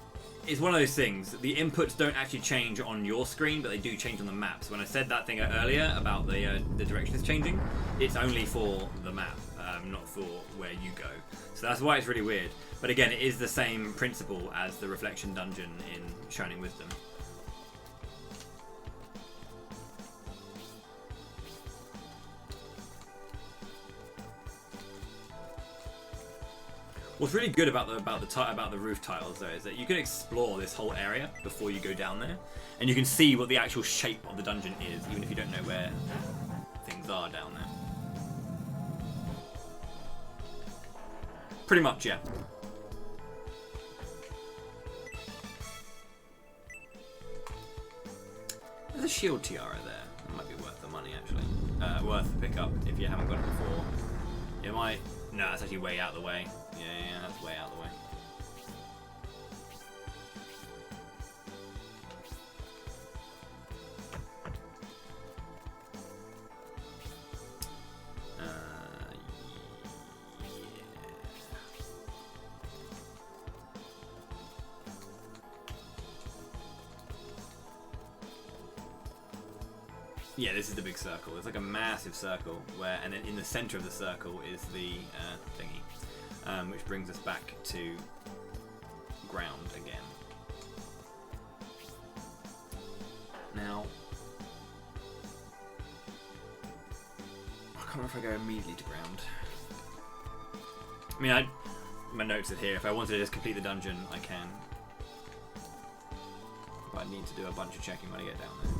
it's one of those things. The inputs don't actually change on your screen, but they do change on the map. So when I said that thing earlier about the direction is changing, it's only for the map, not for where you go. So that's why it's really weird. But again, it is the same principle as the reflection dungeon in Shining Wisdom. What's really good about the roof tiles though is that you can explore this whole area before you go down there, and you can see what the actual shape of the dungeon is, even if you don't know where things are down there. Pretty much, yeah. There's a shield tiara there. That might be worth the money actually. Worth the pickup if you haven't got it before. It might. No, it's actually way out of the way. Yeah, that's way out of the way. Yeah, this is the big circle. It's like a massive circle where, and then in the center of the circle is the thingy, which brings us back to ground again. Now, I can't remember if I go immediately to ground. I mean, my notes are here. If I wanted to just complete the dungeon, I can. But I need to do a bunch of checking when I get down there.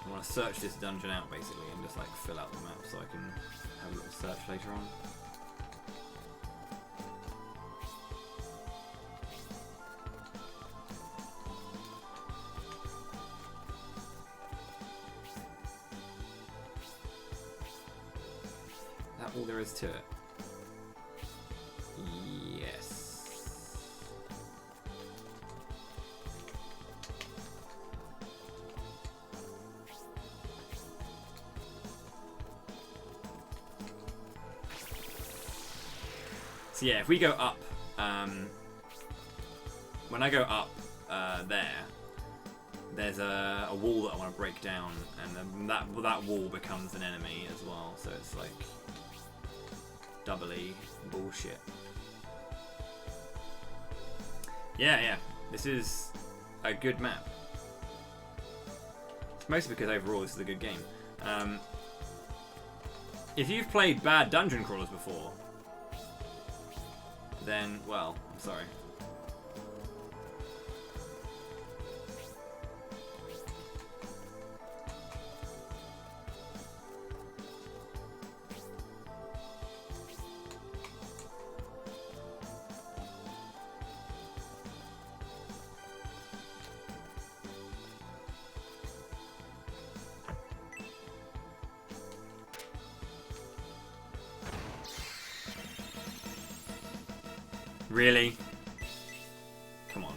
I want to search this dungeon out basically and just like fill out the map so I can have a little search later on. Is that all there is to it? Yes. So yeah, if we go up, when I go up there's a wall that I want to break down, and then that wall becomes an enemy as well. So it's like doubly bullshit. Yeah, this is a good map. Mostly because overall this is a good game. If you've played bad dungeon crawlers before, then, well, I'm sorry. Really? Come on.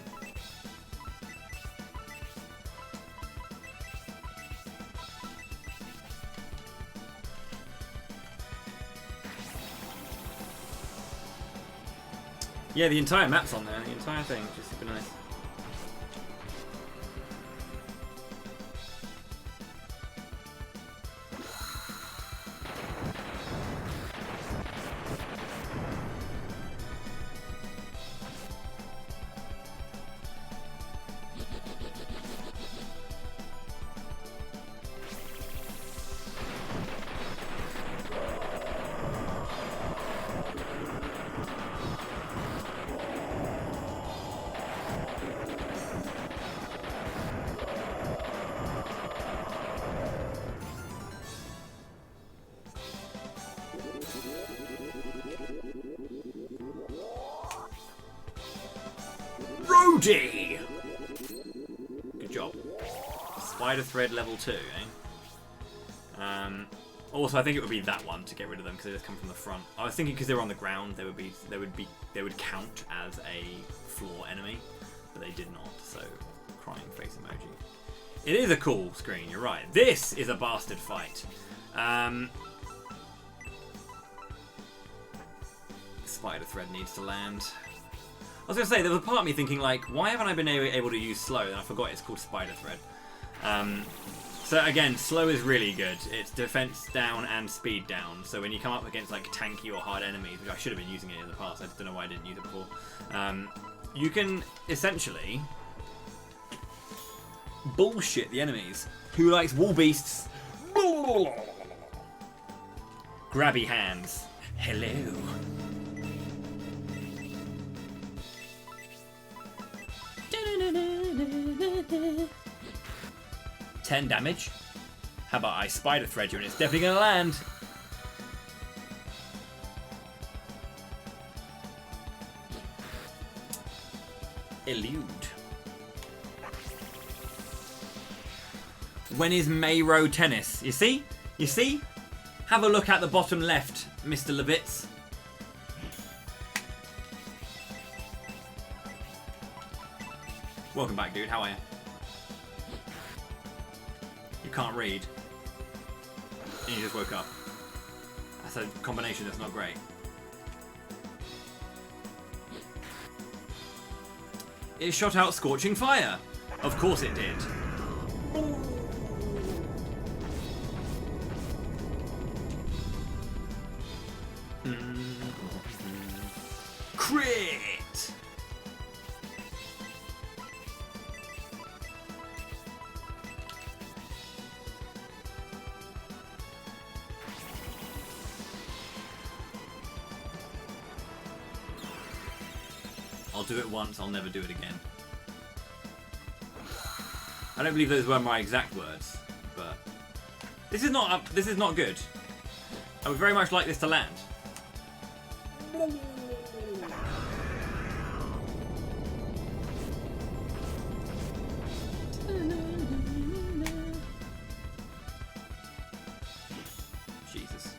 Yeah, the entire map's on there, the entire thing, which is super nice. Rody! Good job. Spider thread level 2, eh? Also, I think it would be that one to get rid of them because they just come from the front. I was thinking because they were on the ground, they would count as a floor enemy, but they did not. So, crying face emoji. It is a cool screen. You're right. This is a bastard fight. Spider thread needs to land. I was going to say, there was a part of me thinking, like, why haven't I been able to use slow? And I forgot it's called spider thread. So again, slow is really good. It's defense down and speed down. So when you come up against like tanky or hard enemies, which I should have been using it in the past, I just don't know why I didn't use it before. You can essentially bullshit the enemies. Who likes wall beasts? Grabby hands. Hello. 10 damage. How about I spider thread you and it's definitely gonna land. Elude. When is Mayro tennis? You see? You see? Have a look at the bottom left, Mr. Levitz. Welcome back, dude. How are you? You can't read. And you just woke up. That's a combination that's not great. It shot out scorching fire. Of course it did. Crit! I'll do it once, I'll never do it again. I don't believe those were my exact words, but this is not good. I would very much like this to land. Jesus.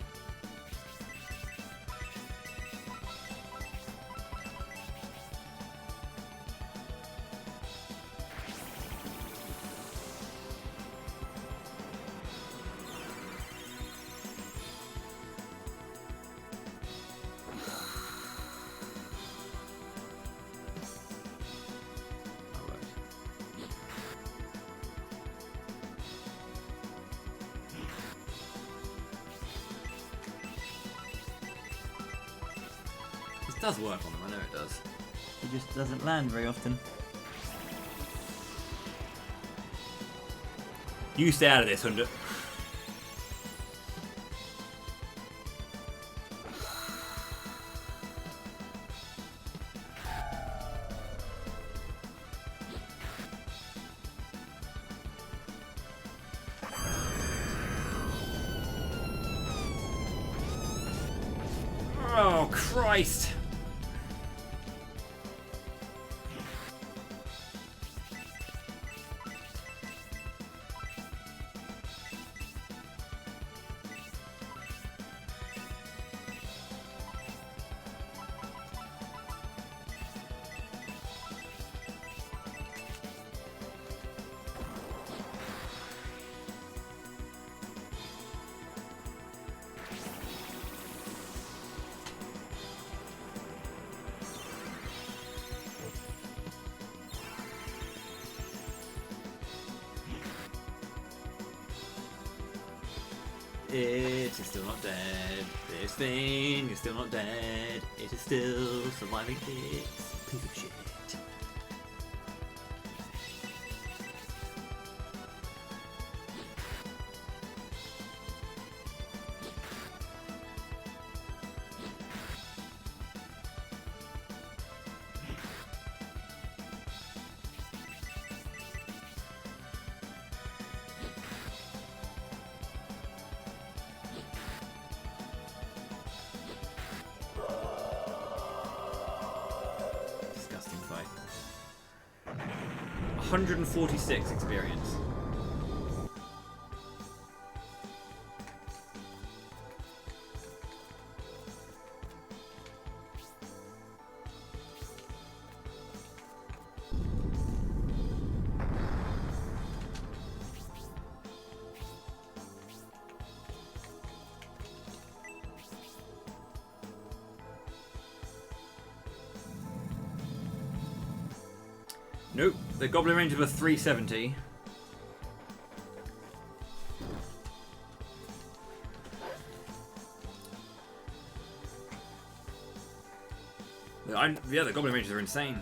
It does work on them, I know it does. It just doesn't land very often. You stay out of this, Hunter. Oh, Christ. It is still not dead. This thing is still not dead. It is still surviving its piece of shit. Disgusting fight. 146 experience. Nope, the Goblin Rangers were 370. Yeah, the Goblin Rangers are insane.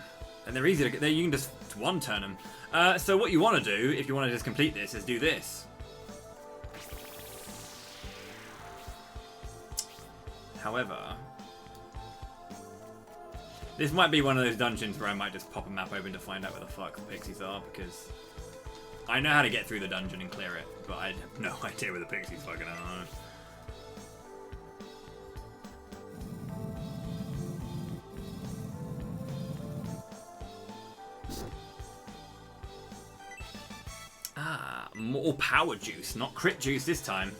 And they're easy to get. You can just one-turn them. So what you want to do, if you want to just complete this, is do this. However, this might be one of those dungeons where I might just pop a map open to find out where the fuck the Pixies are, because I know how to get through the dungeon and clear it, but I have no idea where the Pixies fucking are. Ah, more power juice, not crit juice this time.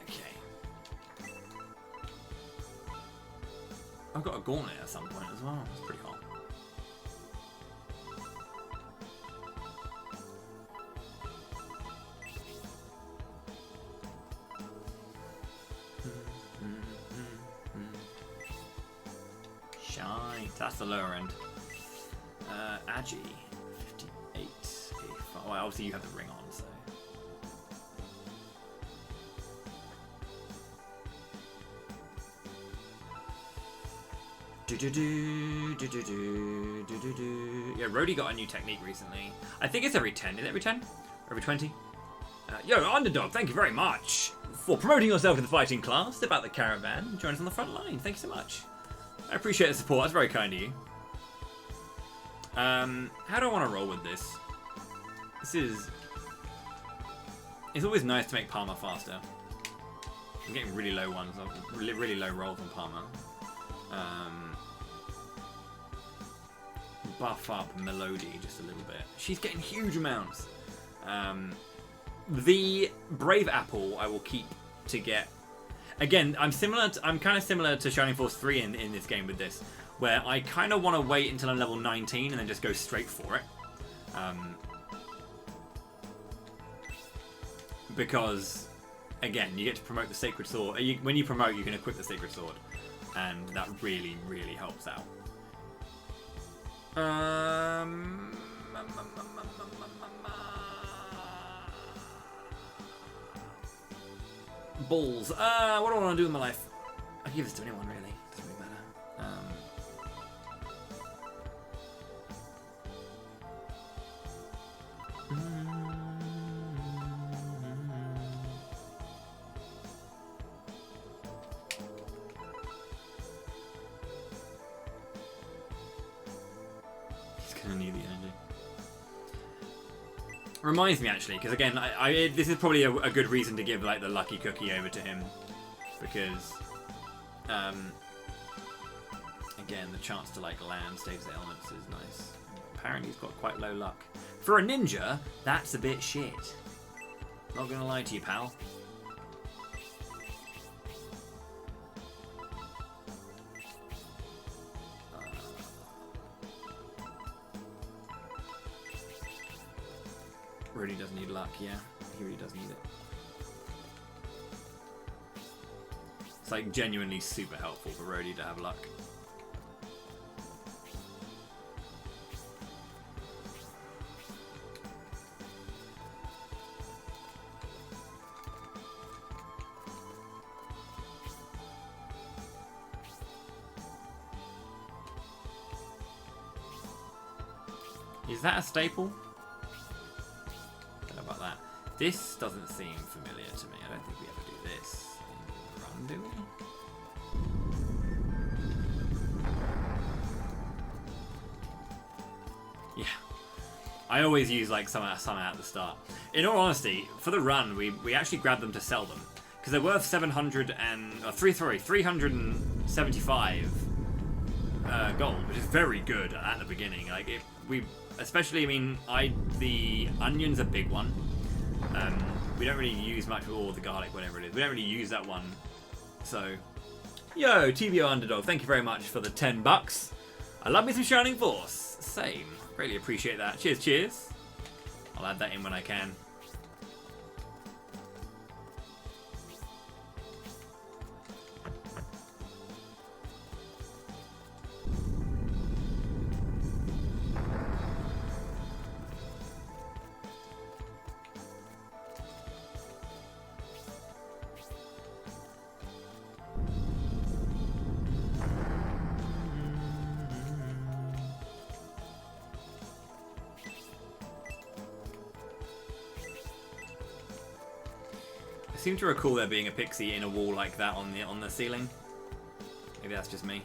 Okay. I've got a gauntlet at some point as well. It's pretty hot. Shine. That's the lower end. Agi. 58. 85. Well, obviously you have the ring on, so. Yeah, Rhodey got a new technique recently. I think it's every 10. Is it every 10? Every 20? Yo, Underdog, thank you very much for promoting yourself in the fighting class. Step out the caravan. Join us on the front line. Thank you so much. I appreciate the support. That's very kind of you. How do I want to roll with this? It's always nice to make Palmer faster. I'm getting really low ones, really low rolls on Palmer. Buff up Melody just a little bit. She's getting huge amounts. The Brave Apple I will keep to get. Again, I'm kind of similar to Shining Force 3 in this game with this, where I kind of want to wait until I'm level 19 and then just go straight for it. Because, again, you get to promote the Sacred Sword. When you promote, you can equip the Sacred Sword. And that really, really helps out. Balls. What do I want to do with my life? I can give this to anyone, really. Doesn't really matter. Gonna need the energy. Reminds me actually, because again, this is probably a good reason to give like the lucky cookie over to him, because again, the chance to like land status elements is nice. Apparently, he's got quite low luck. For a ninja, that's a bit shit. Not gonna lie to you, pal. Really does need luck, yeah. He really does need it. It's like genuinely super helpful for Rhodey to have luck. Is that a staple? Don't know about that. This doesn't seem familiar to me. I don't think we ever do this in the run, do we? Yeah. I always use like some at the start. In all honesty, for the run, we actually grabbed them to sell them because they're worth 375 gold, which is very good at the beginning. Like especially, I mean, the onion's a big one. We don't really use much, or the garlic, whatever it is. We don't really use that one. So, yo, TBO Underdog, thank you very much for the $10. I love me some Shining Force. Same. Really appreciate that. Cheers, cheers. I'll add that in when I can. I seem to recall there being a pixie in a wall like that on the ceiling. Maybe that's just me.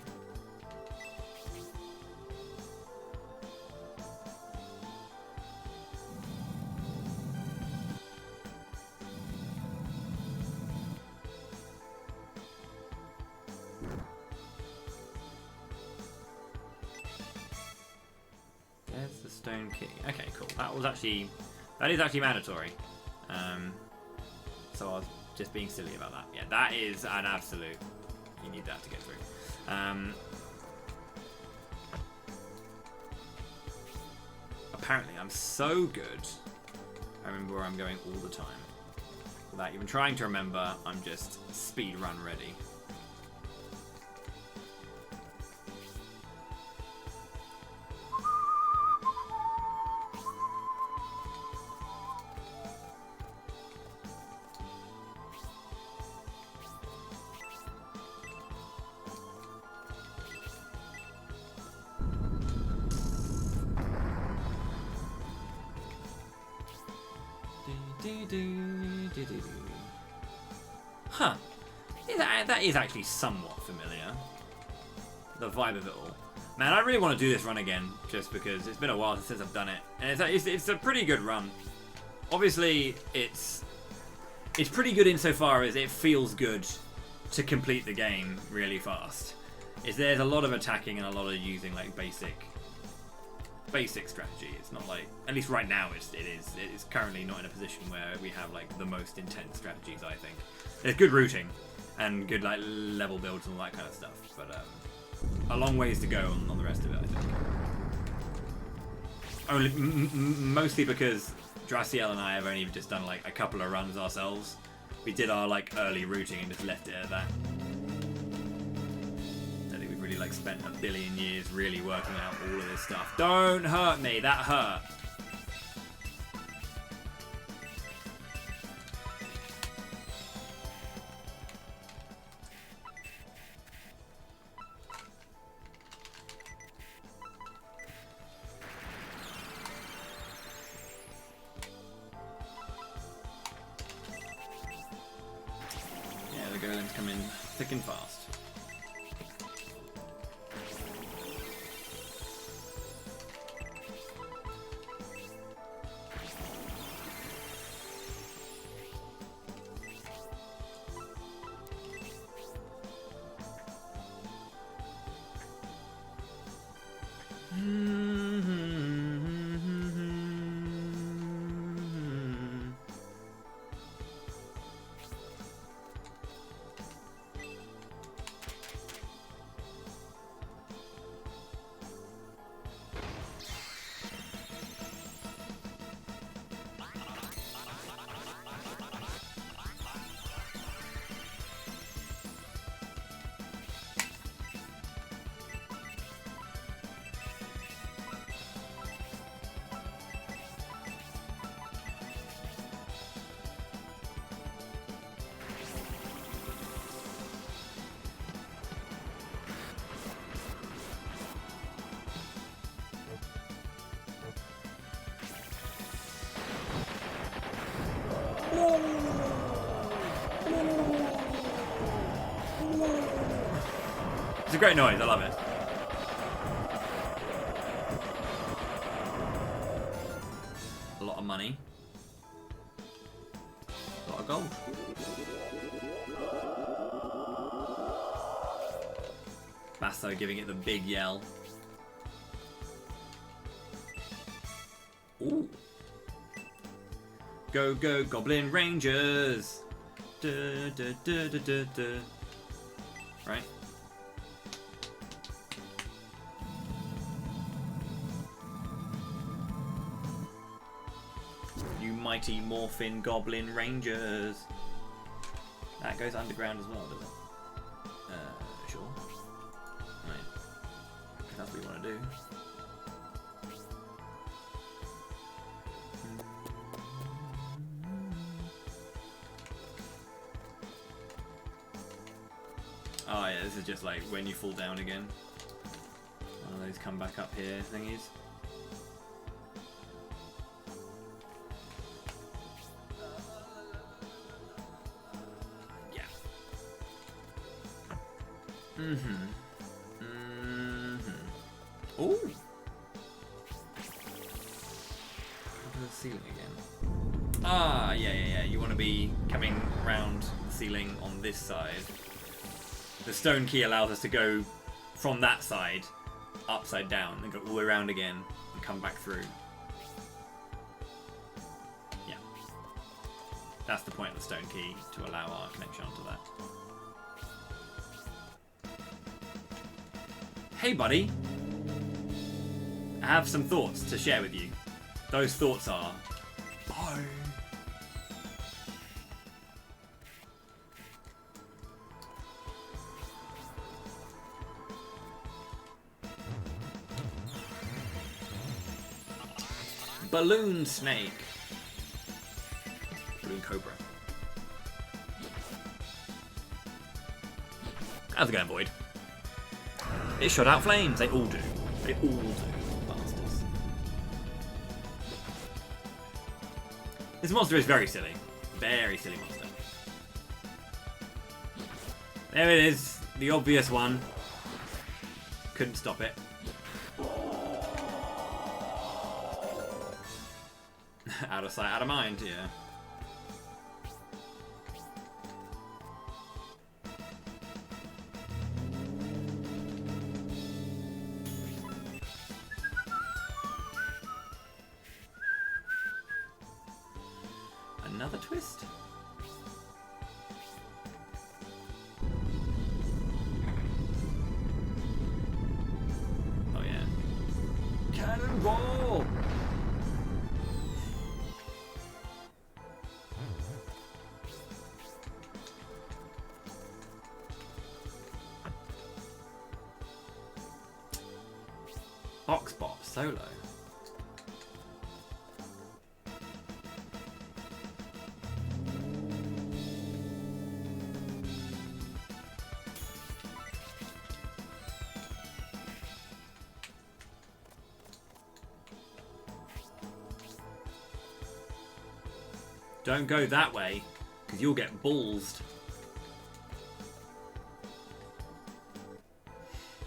There's the stone key. Okay, cool. That is actually mandatory. So I was just being silly about that. Yeah, that is an absolute. You need that to get through. Apparently, I'm so good. I remember where I'm going all the time. Without even trying to remember, I'm just speed run ready. Huh. That is actually somewhat familiar. The vibe of it all. Man, I really want to do this run again, just because it's been a while since I've done it. And it's a pretty good run. Obviously, it's pretty good insofar as it feels good to complete the game really fast. There's a lot of attacking and a lot of using like basic strategy. It's not like, at least right now it is currently not in a position where we have like the most intense strategies. I think there's good routing and good like level builds and all that kind of stuff, but a long ways to go on the rest of it, I think. Only mostly because Draciel and I have only just done like a couple of runs ourselves. We did our like early routing and just left it at that. Really like spent a billion years really working out all of this stuff. Don't hurt me, that hurt. Yeah, the golems come in thick and fast. It's a great noise, I love it. A lot of money. A lot of gold. Basso giving it the big yell. Ooh. Go, go, Goblin Rangers! Duh, duh, duh, duh, duh, duh. Right? You mighty Morphin Goblin Rangers! That goes underground as well, does it? Sure. Right. If that's what you want to do. Oh yeah, this is just like when you fall down again. One of those come back up here thingies. Yeah. Ooh! Go to the ceiling again. Ah, yeah. You want to be coming round the ceiling on this side. The stone key allows us to go from that side, upside down, and go all the way around again, and come back through. Yeah. That's the point of the stone key, to allow our connection onto that. Hey buddy! I have some thoughts to share with you. Those thoughts are... Bye! Balloon snake. Balloon cobra. How's it going, Void? It shot out flames. They all do. They all do, bastards. This monster is very silly. Very silly monster. There it is. The obvious one. Couldn't stop it. Out of sight, out of mind, yeah. Another twist? Oh yeah. Cannonball! Oxbop solo. Don't go that way, because you'll get ballsed.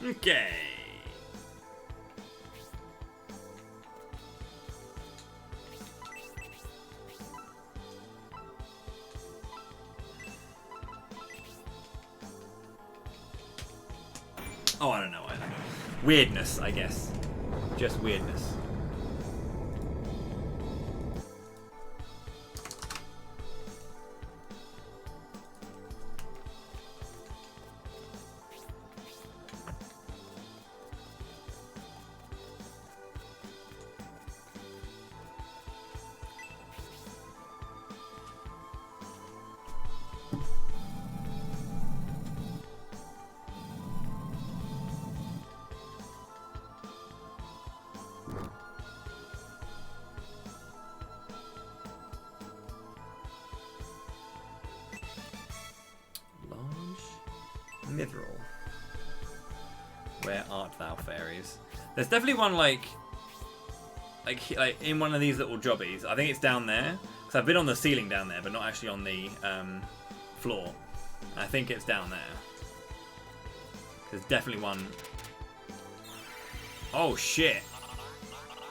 Okay. Oh, I don't know either. Weirdness, I guess. just weirdness. Mithril. Where art thou, fairies? There's definitely one like in one of these little jobbies. I think it's down there because I've been on the ceiling down there, but not actually on the floor. I think it's down there. There's definitely one. Oh shit!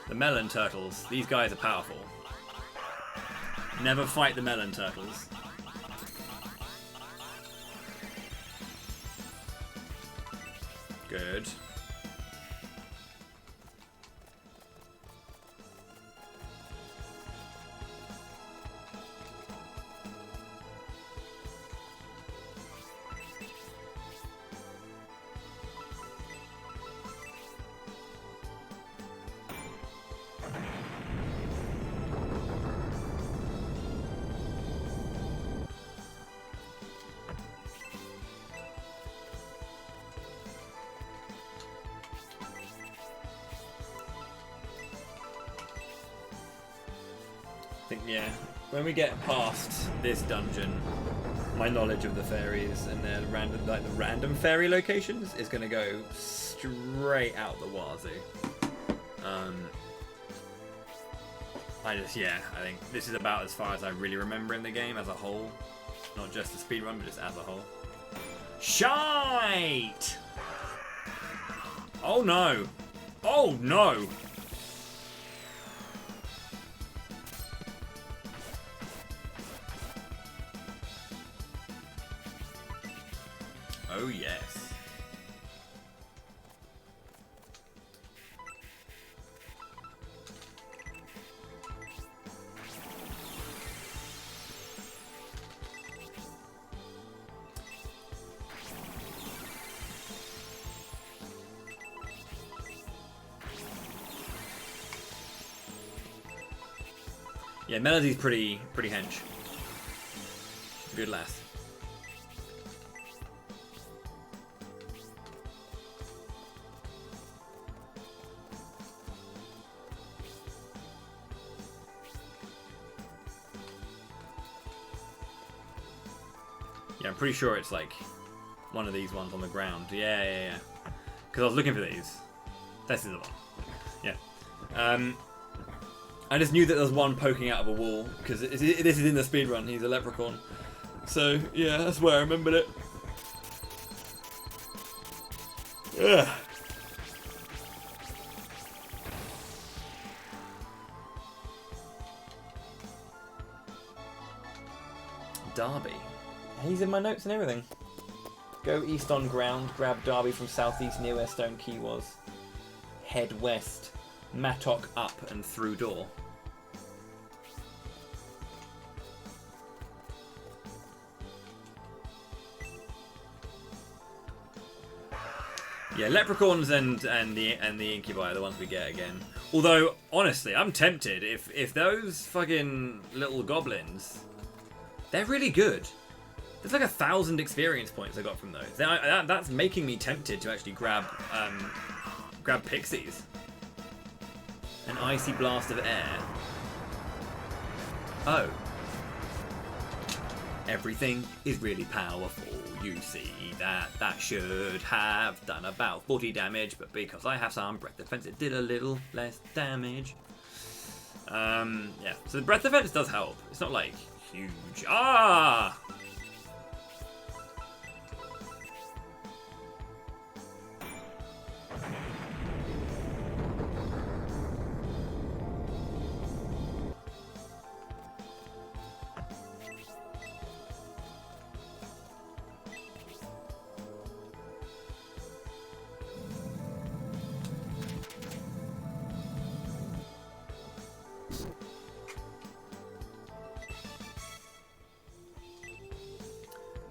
The melon turtles. These guys are powerful. Never fight the melon turtles. Good. I think, yeah, when we get past this dungeon, my knowledge of the fairies and their random, like the random fairy locations, is going to go straight out the wazoo. I think this is about as far as I really remember in the game as a whole, not just the speedrun, but just as a whole. Shite! Oh no! Oh no! Oh yes. Yeah, Melody's pretty hench. Good lass. Yeah, I'm pretty sure it's like one of these ones on the ground. Yeah. Because I was looking for these. This is the one. Yeah. I just knew that there was one poking out of a wall because this is in the speedrun. He's a leprechaun. So yeah, that's where I remembered it. Ugh. Derby. He's in my notes and everything. Go east on ground, grab Derby from southeast near where Stone Key was. Head west, Mattock up and through door. Yeah, leprechauns and the incubi are the ones we get again. Although honestly, I'm tempted if those fucking little goblins, they're really good. There's like 1,000 experience points I got from those. That's making me tempted to actually grab Pixies. An icy blast of air. Oh. Everything is really powerful. You see that should have done about 40 damage, but because I have some breath defense, it did a little less damage. Yeah, so the breath defense does help. It's not like huge. Ah!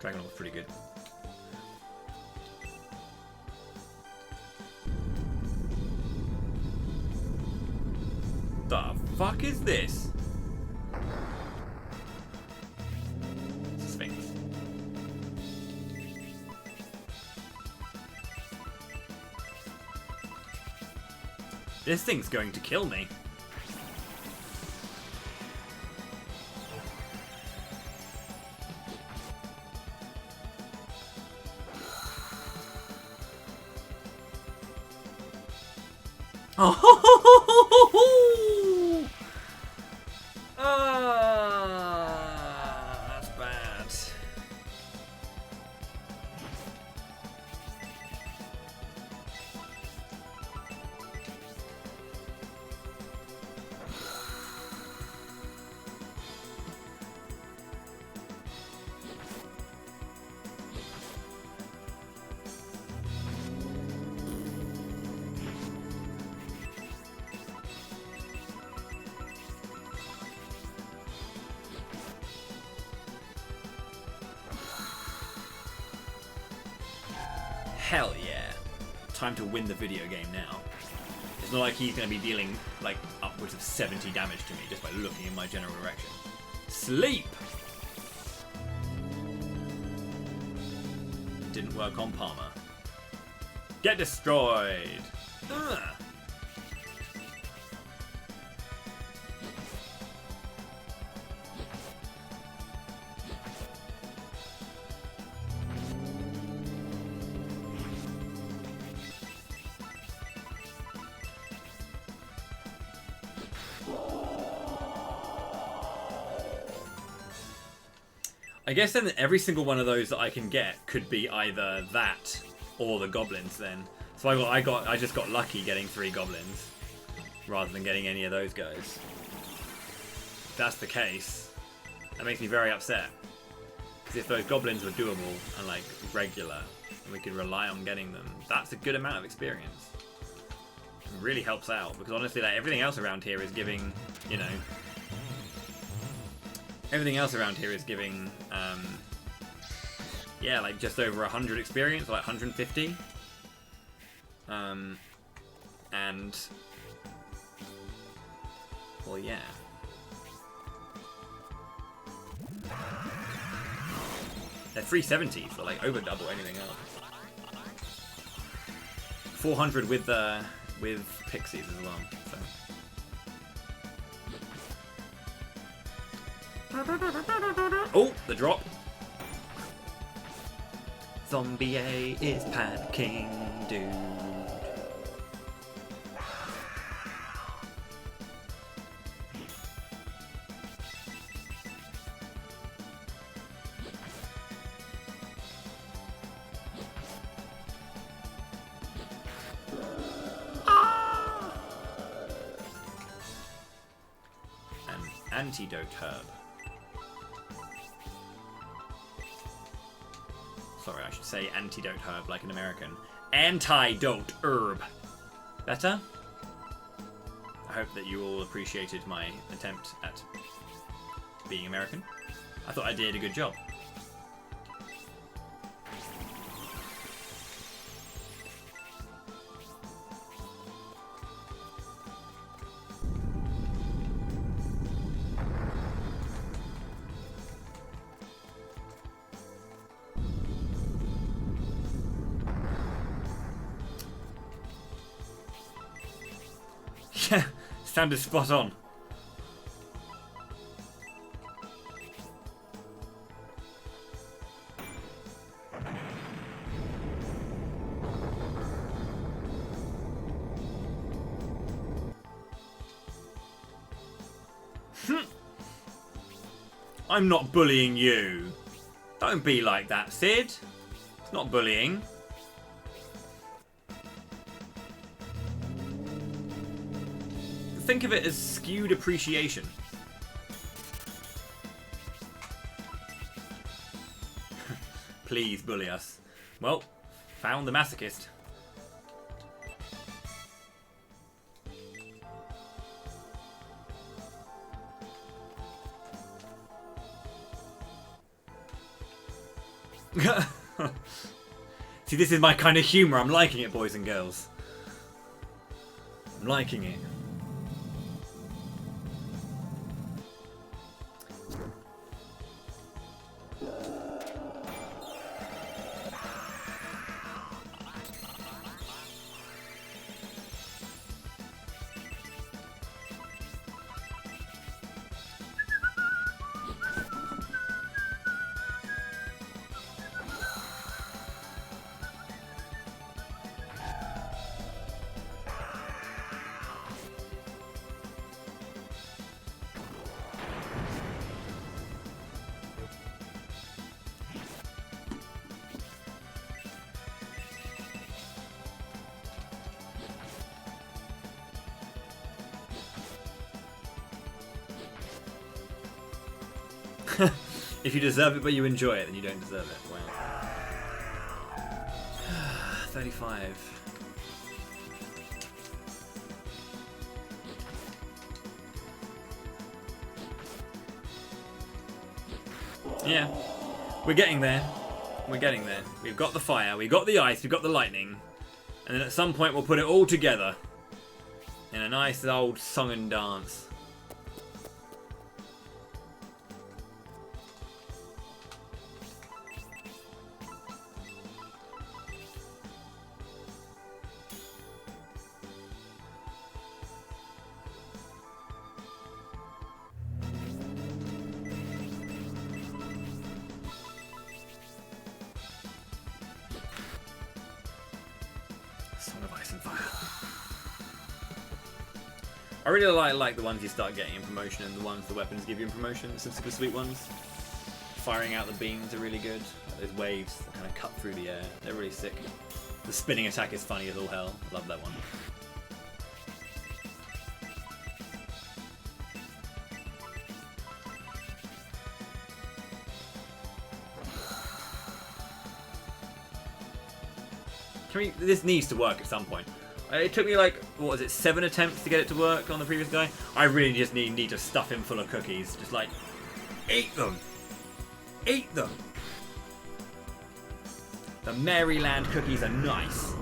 Dragon Ball's pretty good. The fuck is this? Sphinx. This thing's going to kill me. Oh, that's bad. Hell yeah. Time to win the video game now. It's not like he's going to be dealing like upwards of 70 damage to me just by looking in my general direction. Sleep! Didn't work on Palmer. Get destroyed! Ugh. I guess then every single one of those that I can get could be either that or the goblins then. So I just got lucky getting 3 goblins rather than getting any of those guys. If that's the case, that makes me very upset. Because if those goblins were doable and like regular and we could rely on getting them, that's a good amount of experience. It really helps out because honestly like everything else around here is giving, you know, everything else around here is giving, yeah, like just over 100 experience, like 150. And, well, yeah. They're 370, so like over double anything else. 400 with Pixies as well. So. Oh, the drop. Zombie A is panicking, dude. An antidote herb. Sorry, I should say antidote herb like an American. Antidote herb. Better? I hope that you all appreciated my attempt at being American. I thought I did a good job. Yeah, sounded spot on. I'm not bullying you. Don't be like that, Sid. It's not bullying. Think of it as skewed appreciation. Please bully us. Well, found the masochist. See, this is my kind of humour. I'm liking it, boys and girls. I'm liking it. If you deserve it but you enjoy it, then you don't deserve it. Wow. 35. Yeah. We're getting there. We're getting there. We've got the fire, we've got the ice, we've got the lightning. And then at some point we'll put it all together in a nice old song and dance. Song of Ice and Fire. I really like the ones you start getting in promotion and the ones the weapons give you in promotion. Some super sweet ones. Firing out the beams are really good. Those waves that kind of cut through the air. They're really sick. The spinning attack is funny as all hell. I love that one. This needs to work at some point. It took me like, what was it, 7 attempts to get it to work on the previous guy. I really just need to stuff him full of cookies. Just like, eat them! Eat them! The Maryland cookies are nice.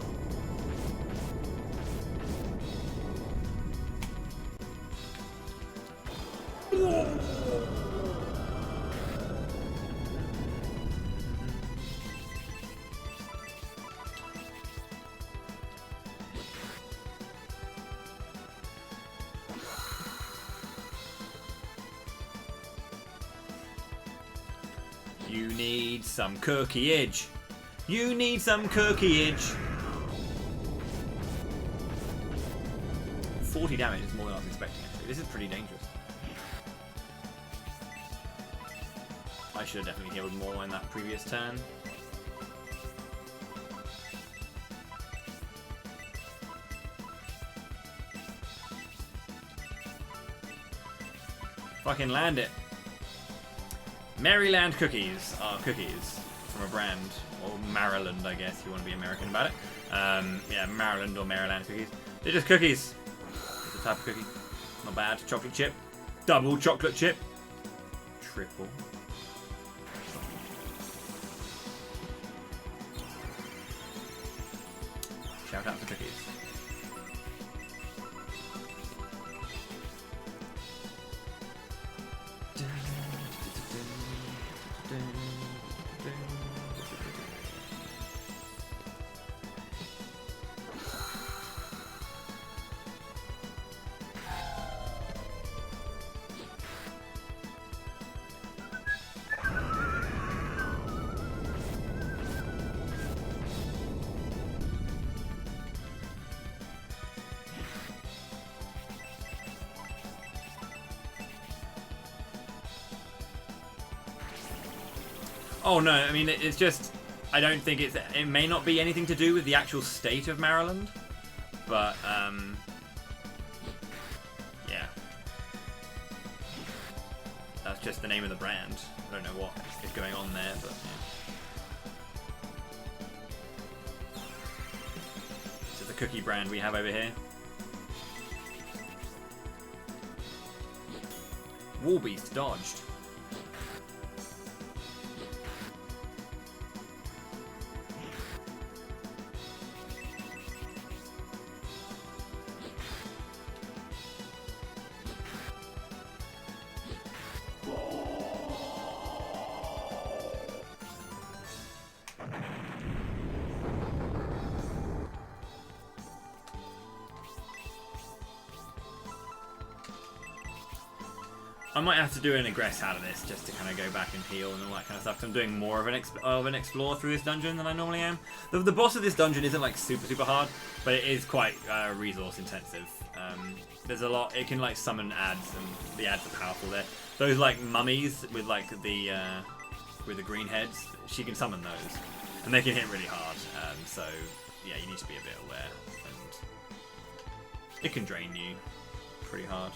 You need some cookieage. You need some cookieage. 40 damage is more than I was expecting, actually. This is pretty dangerous. I should have definitely healed more in that previous turn. Fucking land it. Maryland cookies are cookies from a brand, or Maryland, I guess, if you want to be American about it. Yeah, Maryland or Maryland cookies. They're just cookies. It's a type of cookie. Not bad. Chocolate chip. Double chocolate chip. Triple. Shout out to cookies. Oh no, I mean it's just, I don't think it may not be anything to do with the actual state of Maryland, but yeah, that's just the name of the brand. I don't know what is going on there, but yeah. This is the cookie brand we have over here. Warbeast dodged. I might have to do an egress out of this just to kind of go back and heal and all that kind of stuff. 'Cause I'm doing more of an explore through this dungeon than I normally am. The boss of this dungeon isn't like super hard, but it is quite resource intensive. There's a lot. It can like summon ads, and the ads are powerful there. Those like mummies with like the green heads, she can summon those, and they can hit really hard. So yeah, you need to be a bit aware, and it can drain you pretty hard.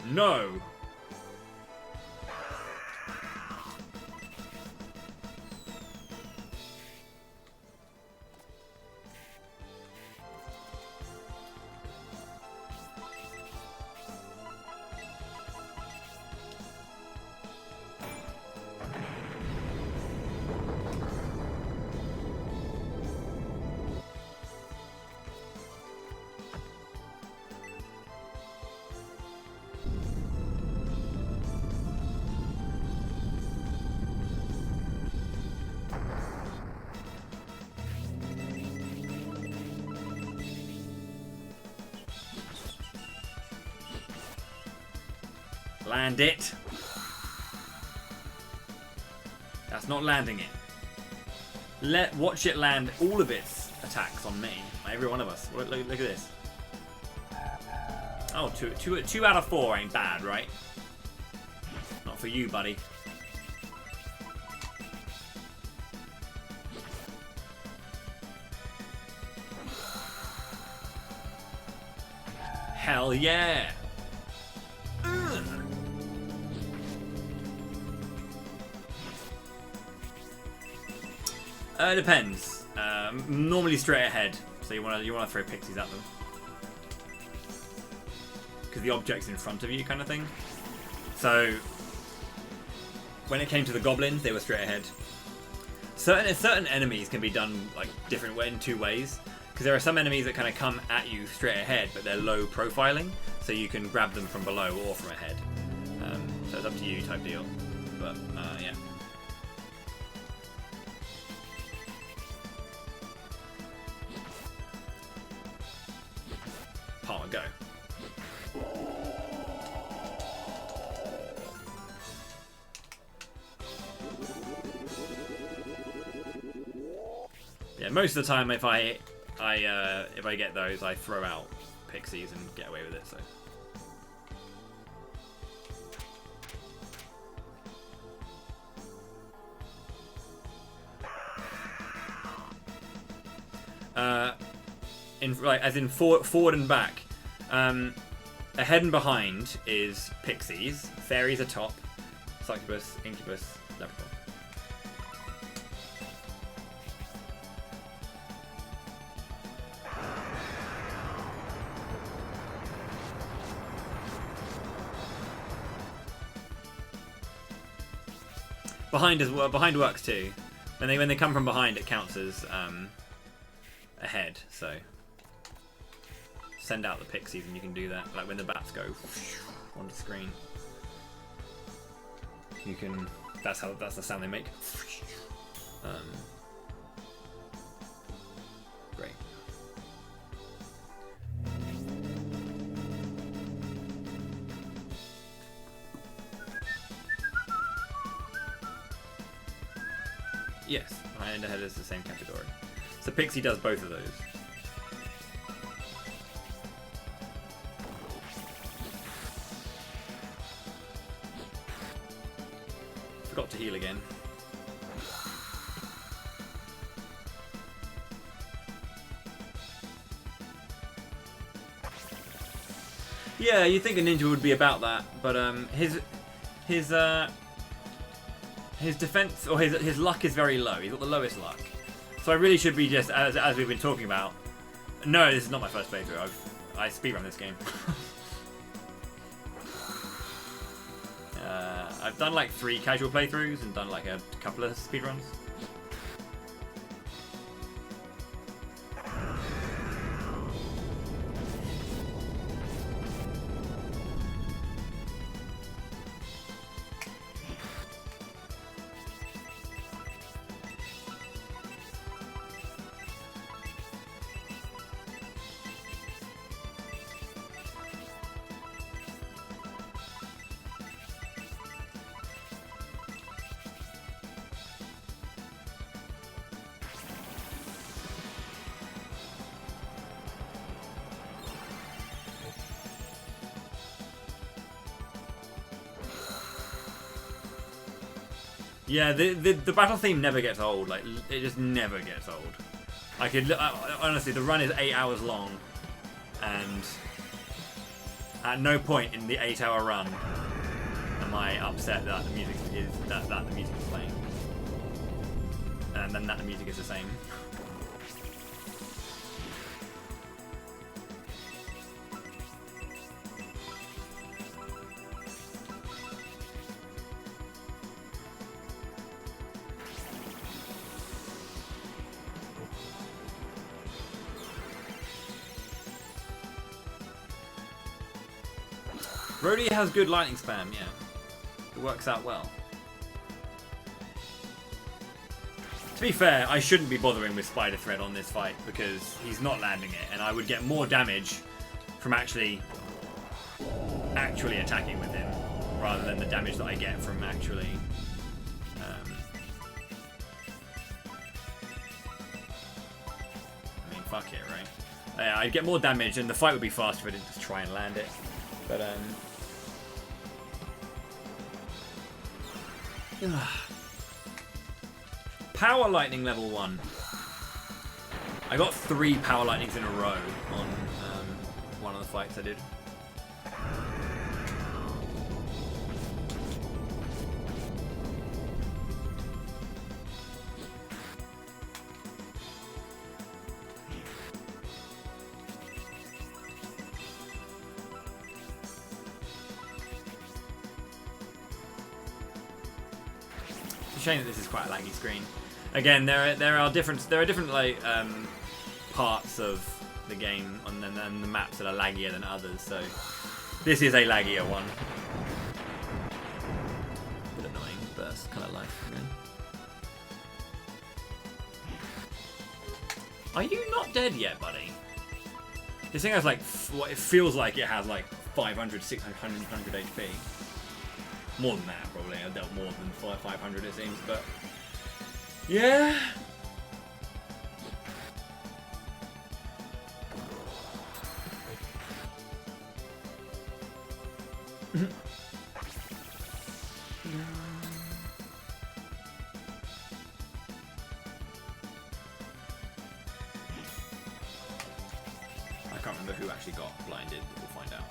No! Land it. That's not landing it. Watch it land all of its attacks on me. Every one of us. Look at this. Oh, two out of 4 ain't bad, right? Not for you, buddy. Hell yeah! It depends. Normally straight ahead, so you wanna throw pixies at them because the object's in front of you, kind of thing. So when it came to the goblins, they were straight ahead. Certain enemies can be done like different in 2 ways, because there are some enemies that kind of come at you straight ahead, but they're low profiling, so you can grab them from below or from ahead. So it's up to you type deal. But yeah. Palmer, go. Yeah, most of the time if I get those, I throw out pixies and get away with it. So. As in forward and back. Ahead and behind is pixies. Fairies are top. Succubus, incubus, leprechaun. Behind works too. When they come from behind, it counts as ahead. So send out the pixies, and you can do that. Like when the bats go onto the screen, you can. That's the sound they make. Great. Yes, behind and ahead is the same category. So Pixie does both of those. Forgot to heal again. Yeah, you'd think a ninja would be about that, but his defense or his luck is very low. He's got the lowest luck, so I really should be just as we've been talking about. No, this is not my first playthrough. I speedrun this game. I've done like 3 casual playthroughs and done like a couple of speedruns. Yeah, the battle theme never gets old. Like, it just never gets old. I could honestly, the run is 8 hours long, and at no point in the 8-hour run am I upset that the music is that the music is playing, and then that the music is the same. Rhodey has good lightning spam, yeah. It works out well. To be fair, I shouldn't be bothering with Spider Thread on this fight because he's not landing it, and I would get more damage from actually attacking with him rather than the damage that I get from actually I mean, fuck it, right? Yeah, I'd get more damage and the fight would be faster if I didn't just try and land it. But Power Lightning level 1. I got 3 Power Lightnings in a row on one of the fights I did. Shame that this is quite a laggy screen. Again, there are different like parts of the game and then the maps that are laggier than others. So this is a laggier one. A bit annoying, but that's kind of life. Really. Are you not dead yet, buddy? This thing has like what it feels like it has like 500, 600, 100 HP. More than that, probably. I dealt more than 500, it seems, but yeah. I can't remember who actually got blinded, but we'll find out.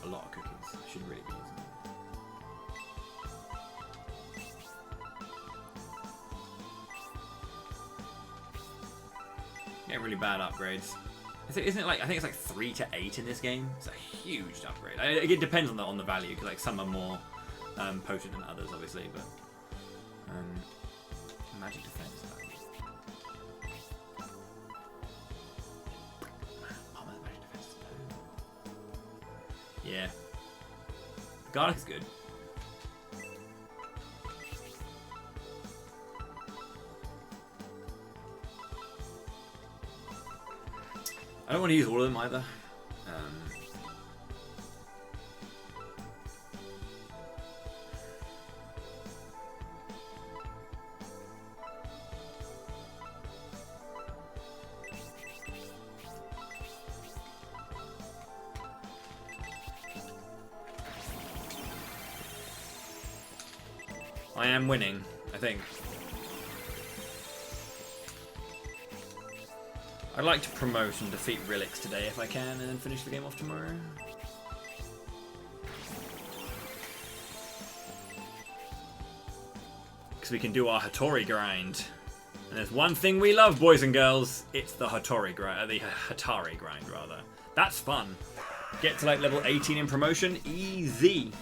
A lot of cookies. I should really be using them. Get really bad upgrades. Isn't it like I think it's like 3 to 8 in this game? It's a huge upgrade. It depends on the value because like some are more potent than others, obviously, but magic defense. Yeah. Garlic is good. I don't want to use all of them either. I am winning, I think. I'd like to promote and defeat Rilix today if I can, and then finish the game off tomorrow. Because we can do our Hattori grind. And there's one thing we love, boys and girls. It's the Hattori grind, the Hatari grind, rather. That's fun. Get to like level 18 in promotion, easy.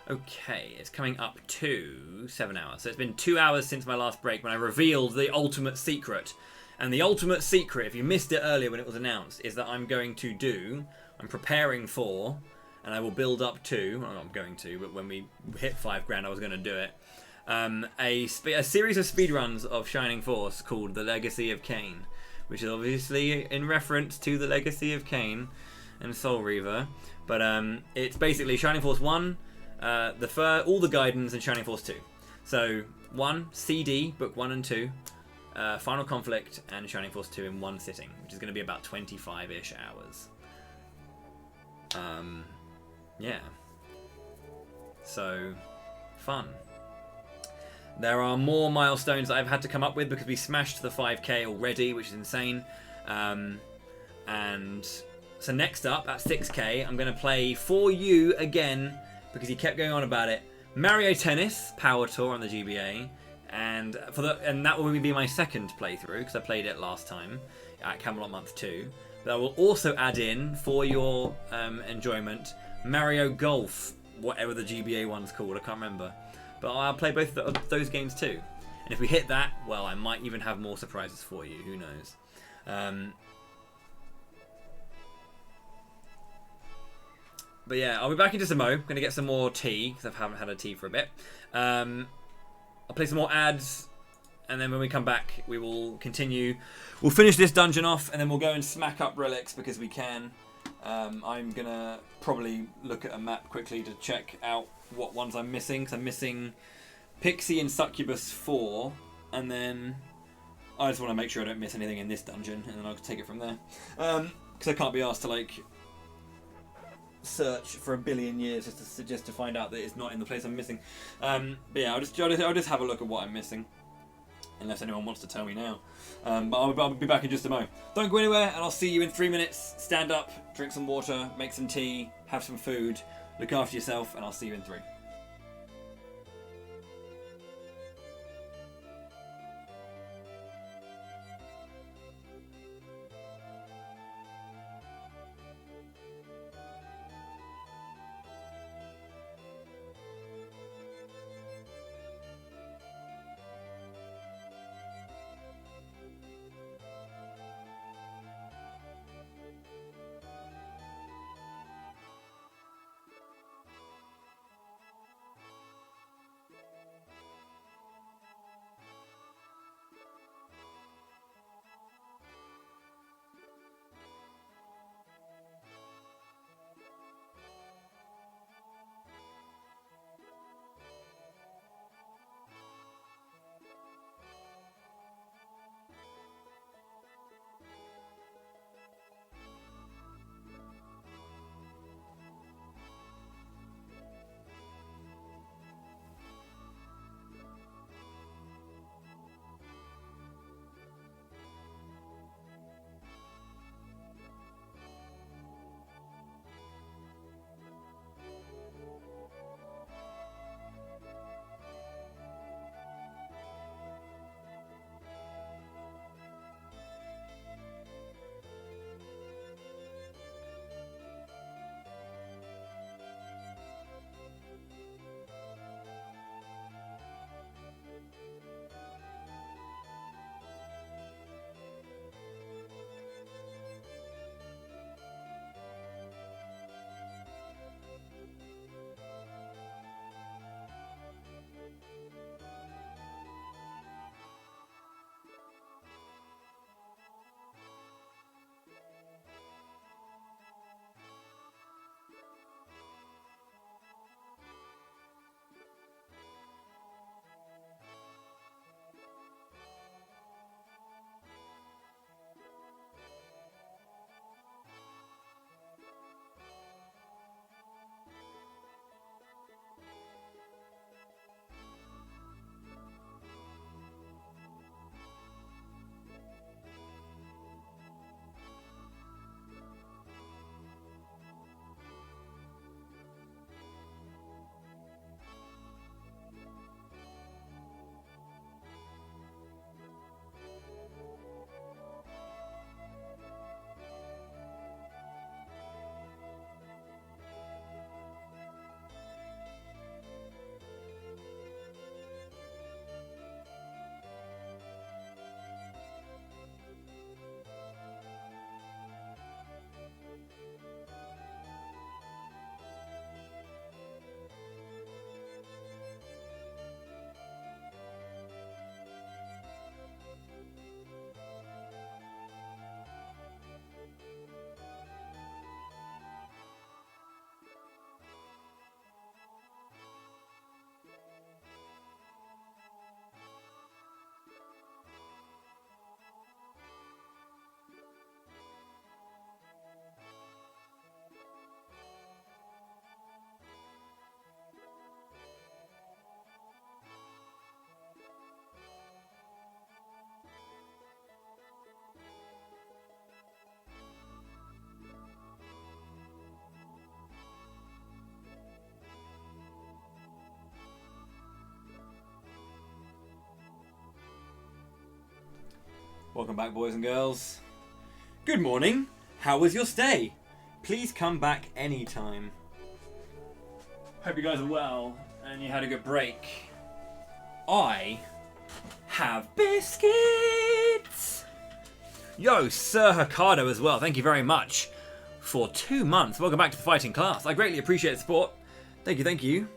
Okay, it's coming up to 7 hours. So it's been 2 hours since my last break when I revealed the ultimate secret. And the ultimate secret, if you missed it earlier when it was announced, is that I'm preparing for, and I will build up to, well, I'm going to, but when we hit 5 grand I was going to do it, a series of speedruns of Shining Force called The Legacy of Kain, which is obviously in reference to The Legacy of Kain and Soul Reaver. But it's basically Shining Force 1, all the guidance, and Shining Force 2. So 1 CD, book 1 and 2, Final Conflict, and Shining Force 2 in one sitting, which is going to be about 25-ish hours. Yeah. So fun. There are more milestones that I've had to come up with because we smashed the 5k already, which is insane. And so next up at 6k, I'm going to play for you again, because he kept going on about it, Mario Tennis Power Tour on the GBA, and that will be my second playthrough because I played it last time at Camelot Month 2. But I will also add in, for your enjoyment, Mario Golf, whatever the GBA one's called, I can't remember. But I'll play both of those games too. And if we hit that, well, I might even have more surprises for you. Who knows? But yeah, I'll be back in just a mo. Going to get some more tea, because I haven't had a tea for a bit. I'll play some more ads, and then when we come back, we will continue. We'll finish this dungeon off, and then we'll go and smack up Relics, because we can. I'm going to probably look at a map quickly to check out what ones I'm missing, because I'm missing Pixie and Succubus 4, and then I just want to make sure I don't miss anything in this dungeon, and then I'll take it from there. Because I can't be asked to, like, search for a billion years just to find out that it's not in the place I'm missing. But yeah, I'll just have a look at what I'm missing, unless anyone wants to tell me now. But I'll be back in just a moment. Don't go anywhere, and I'll see you in 3 minutes. Stand up, drink some water, make some tea, have some food, look after yourself, and I'll see you in 3. Welcome back, boys and girls. Good morning. How was your stay? Please come back anytime. Hope you guys are well and you had a good break. I have biscuits. Yo, Sir Hokkaido as well. Thank you very much for 2 months. Welcome back to the fighting class. I greatly appreciate the support. Thank you, thank you.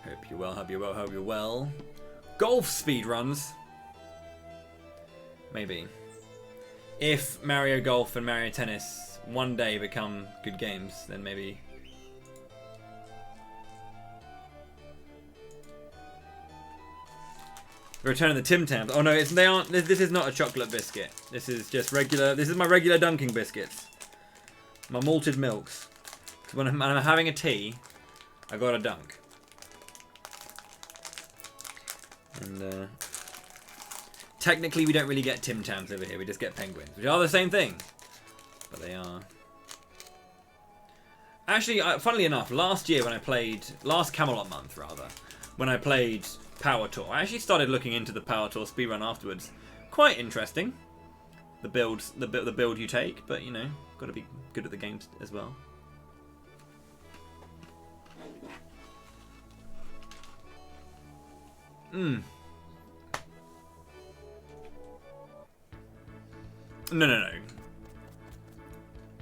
Hope you're well, hope you're well, hope you're well. Golf speedruns. Maybe. If Mario Golf and Mario Tennis one day become good games, then maybe. The return of the Tim Tams. Oh no, they aren't. This is not a chocolate biscuit. This is just regular. This is my regular dunking biscuits. My malted milks. When I'm having a tea, I got a dunk. And technically, we don't really get Tim Tams over here. We just get penguins, which are the same thing, but they are. Actually, funnily enough, last Camelot month rather, when I played Power Tour, I actually started looking into the Power Tour speedrun afterwards. Quite interesting. The build you take, but you know, got to be good at the games as well. No.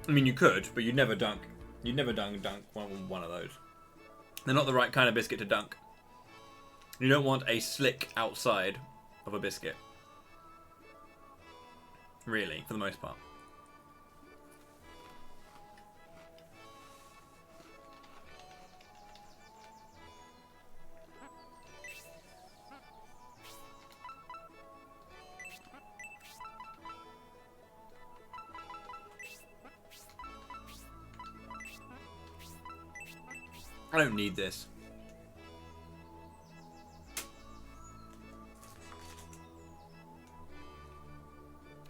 I mean, you could, but you'd never dunk. You'd never dunk one of those. They're not the right kind of biscuit to dunk. You don't want a slick outside of a biscuit. Really, for the most part. I don't need this.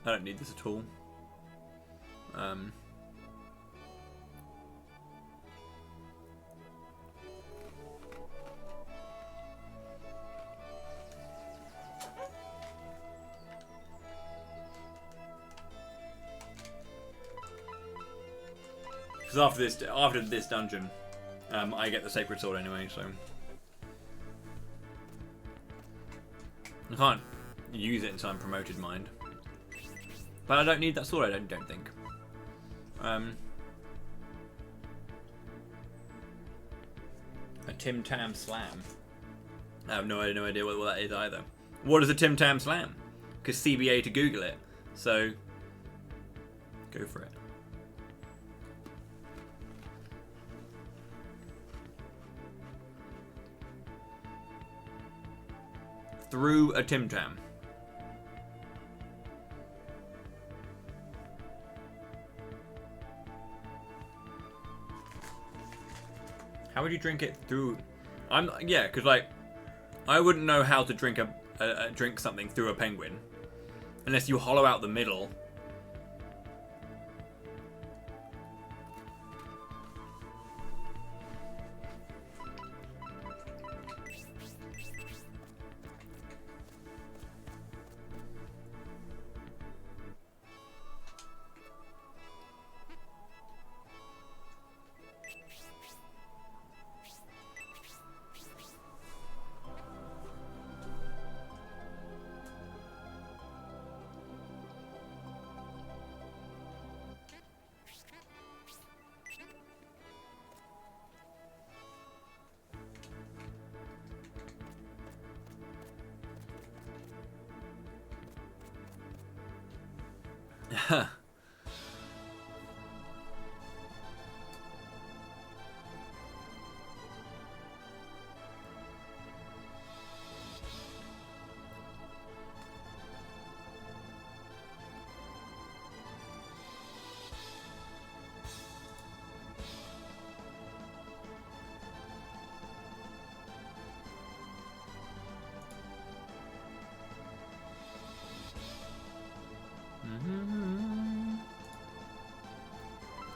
I don't need this at all. Because after this dungeon, I get the sacred sword anyway, so I can't use it until I'm promoted mind. But I don't need that sword. I don't think. A Tim Tam Slam. I have no idea what that is either. What is a Tim Tam Slam? Because CBA to Google it. So go for it. Through a Tim Tam. How would you drink it through? Yeah, because like I wouldn't know how to drink drink something through a penguin unless you hollow out the middle.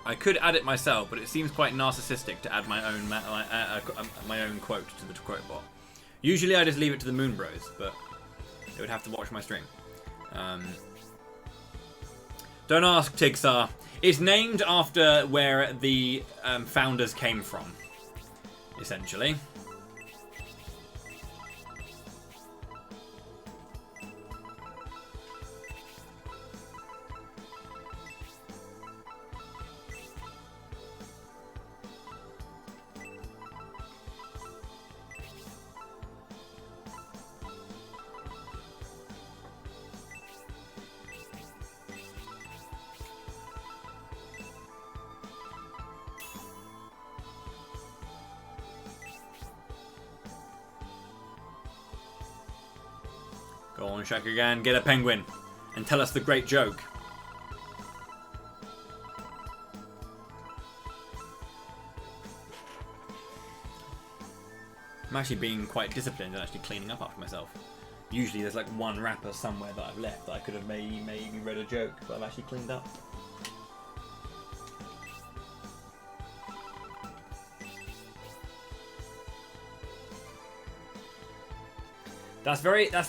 I could add it myself, but it seems quite narcissistic to add my own my own quote to the quote bot. Usually I just leave it to the Moon Bros, but they would have to watch my stream. Don't ask, Tigsar. It's named after where the founders came from, essentially. Go on, Shakugan, get a penguin and tell us the great joke. I'm actually being quite disciplined and actually cleaning up after myself. Usually there's like one wrapper somewhere that I've left that I could have maybe read a joke, but I've actually cleaned up.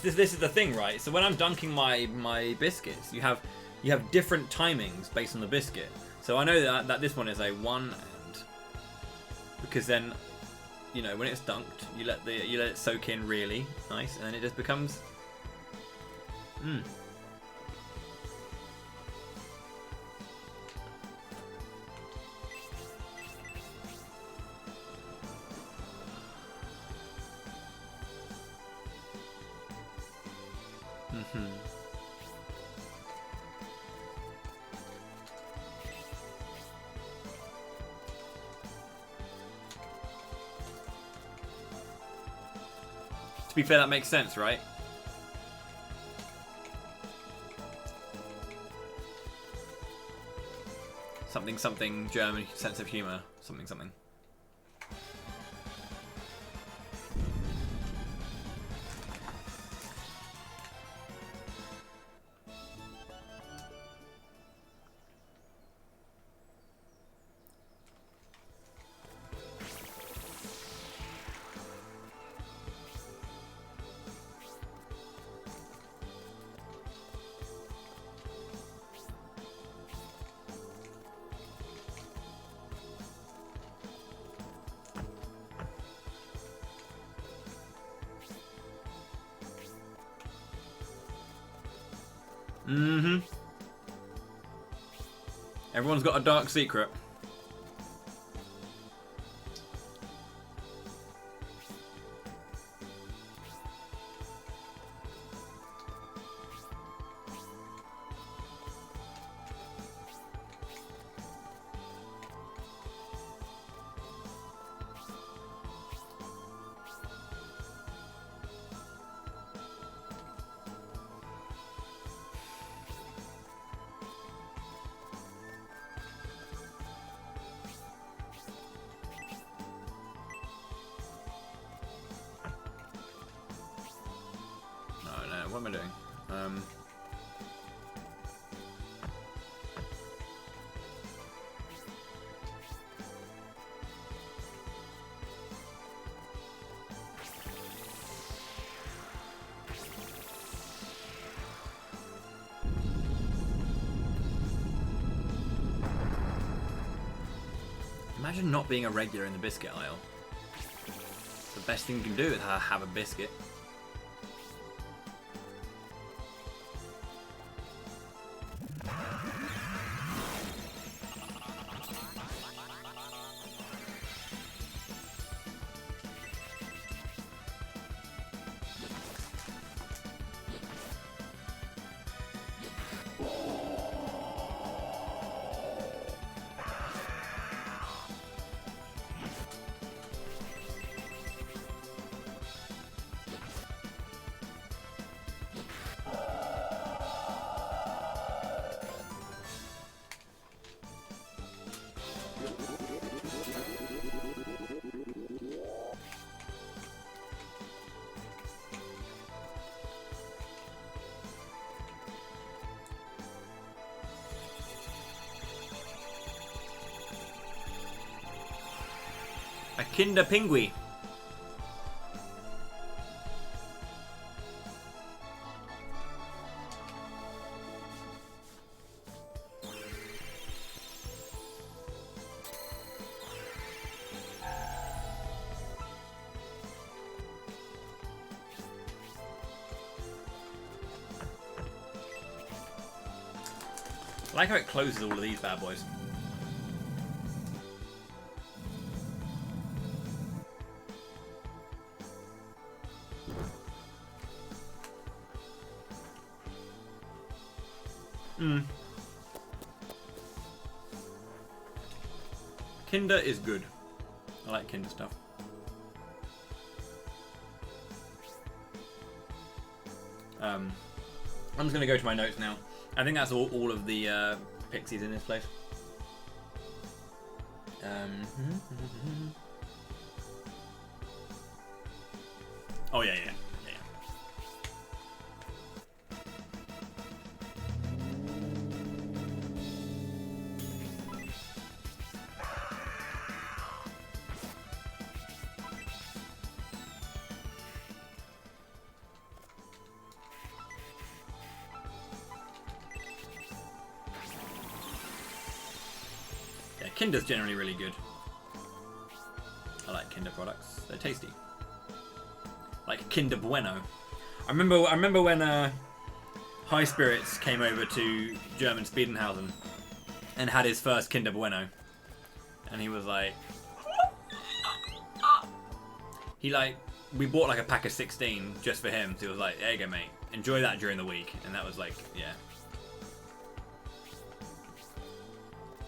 This is the thing, right? So when I'm dunking my biscuits, you have different timings based on the biscuit. So I know that this one is a 1 and, because then, you know, when it's dunked, you let it soak in really nice, and then it just becomes To be fair, that makes sense, right? Something German sense of humor. Something. Everyone's got a dark secret. What am I doing? Imagine not being a regular in the biscuit aisle. The best thing you can do is have a biscuit. A Kinder Pingui. I like how it closes all of these bad boys. Kinder is good. I like Kinder stuff. I'm just going to go to my notes now. I think that's all of the Pixies in this place. Oh yeah. Kinder's generally really good. I like Kinder products. They're tasty. Like Kinder Bueno. I remember when High Spirits came over to German Spiedenhausen and had his first Kinder Bueno. And he was like... we bought like a pack of 16 just for him. So he was like, there you go, mate. Enjoy that during the week. And that was like, yeah.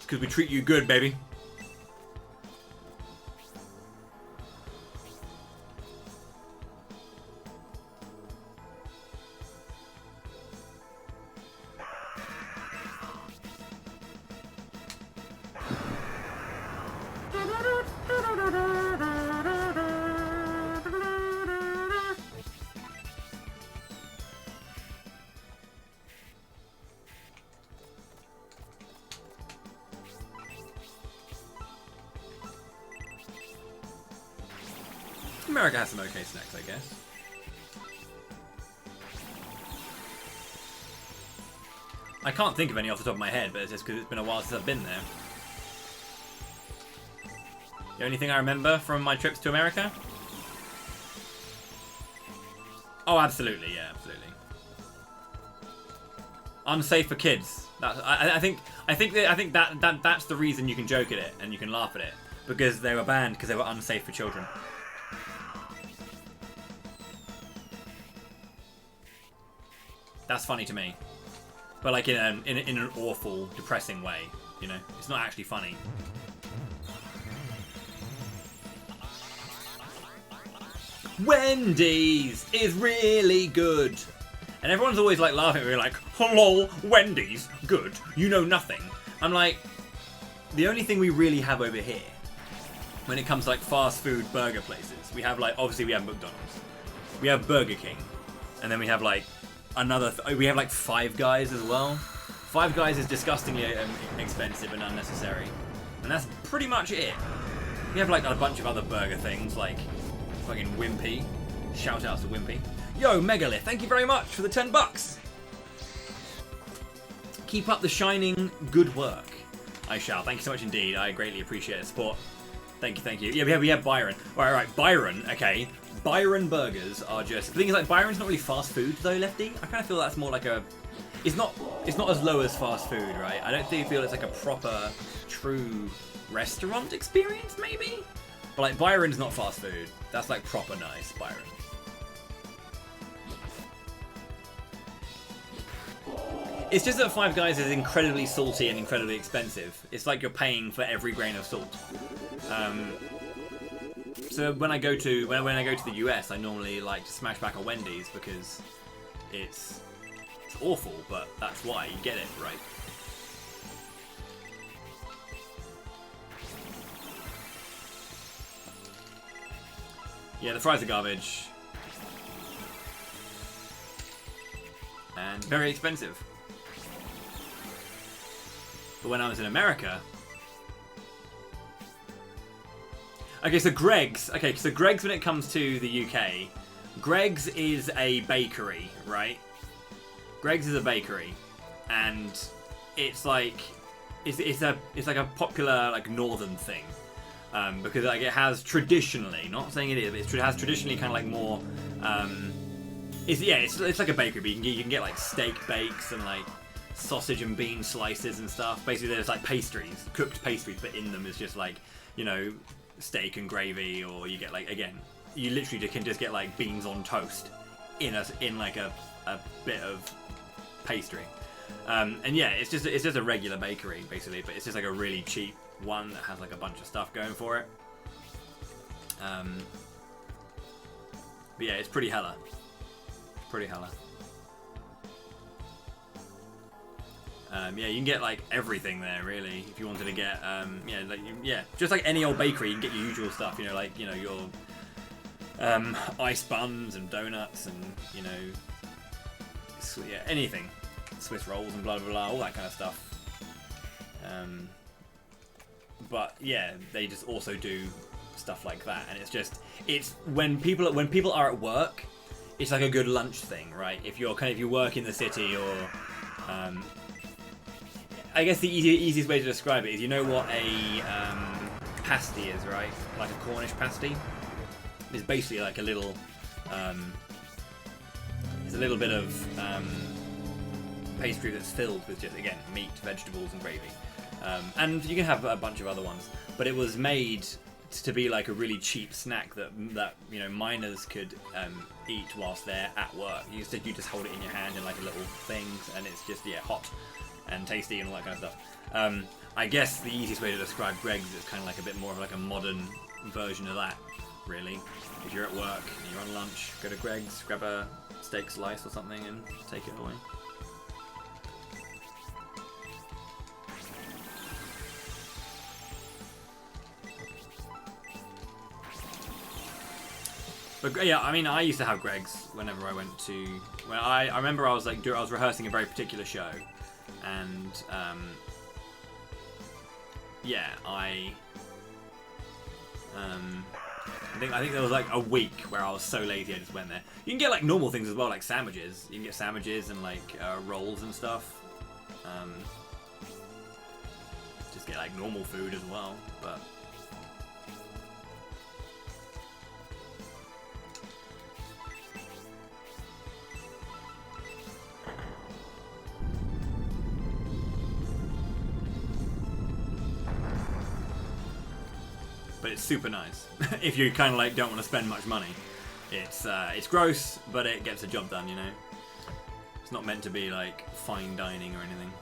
Because we treat you good, baby. America has some okay snacks, I guess. I can't think of any off the top of my head, but it's just because it's been a while since I've been there. The only thing I remember from my trips to America? Oh, absolutely, yeah, absolutely. Unsafe for kids. I think that's the reason you can joke at it and you can laugh at it, because they were banned because they were unsafe for children. That's funny to me, but like in an awful, depressing way. You know, it's not actually funny. Wendy's is really good, and everyone's always like laughing at me, like, "Hello, Wendy's, good. You know nothing." I'm like, the only thing we really have over here, when it comes to like fast food burger places, we have like obviously we have McDonald's, we have Burger King, and then we have like. We have like Five Guys as well. Five Guys is disgustingly expensive and unnecessary, and that's pretty much it. We have like a bunch of other burger things like fucking Wimpy. Shout outs to Wimpy. Yo, Megalith, thank you very much for the $10. Keep up the shining good work. I shall. Thank you so much indeed. I greatly appreciate the support. Thank you. Yeah, we have Byron. Right, Byron. Okay. Byron burgers are just... The thing is, like, Byron's not really fast food, though, Lefty. I kind of feel that's more like a... It's not as low as fast food, right? I don't feel it's like a proper, true restaurant experience, maybe? But, like, Byron's not fast food. That's, like, proper nice, Byron. It's just that Five Guys is incredibly salty and incredibly expensive. It's like you're paying for every grain of salt. So when I go to the US, I normally like to smash back a Wendy's because it's awful, but that's why you get it, right? Yeah, the fries are garbage and very expensive. But when I was in America... Okay, so Greggs when it comes to the UK, Greggs is a bakery, right? Greggs is a bakery, and it's like it's like a popular like northern thing, because like it has traditionally, not saying it is, but it has traditionally kind of like more, it's like a bakery, but you can get like steak bakes and like sausage and bean slices and stuff. Basically, there's like pastries, cooked pastries, but in them is just like, you know, steak and gravy, or you get like, again, you literally can just get like beans on toast in like a bit of pastry. And yeah, it's just a regular bakery basically, but it's just like a really cheap one that has like a bunch of stuff going for it. But yeah, it's pretty hella. Pretty hella. Yeah, you can get like everything there really. If you wanted to get, just like any old bakery, you can get your usual stuff. You know, like your ice buns and donuts and anything, Swiss rolls and blah blah blah, all that kind of stuff. But yeah, they just also do stuff like that, and it's when people are at work, it's like a good lunch thing, right? If you work in the city, or I guess the easiest way to describe it is, you know what a pasty is, right? Like a Cornish pasty. It's basically like a little it's a little bit of pastry that's filled with just, again, meat, vegetables and gravy. And you can have a bunch of other ones, but it was made to be like a really cheap snack that miners could eat whilst they're at work. You just hold it in your hand in like a little thing, and it's just hot and tasty and all that kind of stuff. I guess the easiest way to describe Greggs is kind of like a bit more of like a modern version of that, really. If you're at work and you're on lunch, go to Greggs, grab a steak slice or something and take it away. But yeah, I mean, I used to have Greggs whenever I went to. I remember I was rehearsing a very particular show, and I think there was like a week where I was so lazy I just went there. You can get like normal things as well, like sandwiches. You can get sandwiches and like rolls and stuff. Just get like normal food as well, but. But it's super nice if you kind of like don't want to spend much money. It's gross, but it gets the job done, you know. It's not meant to be like fine dining or anything.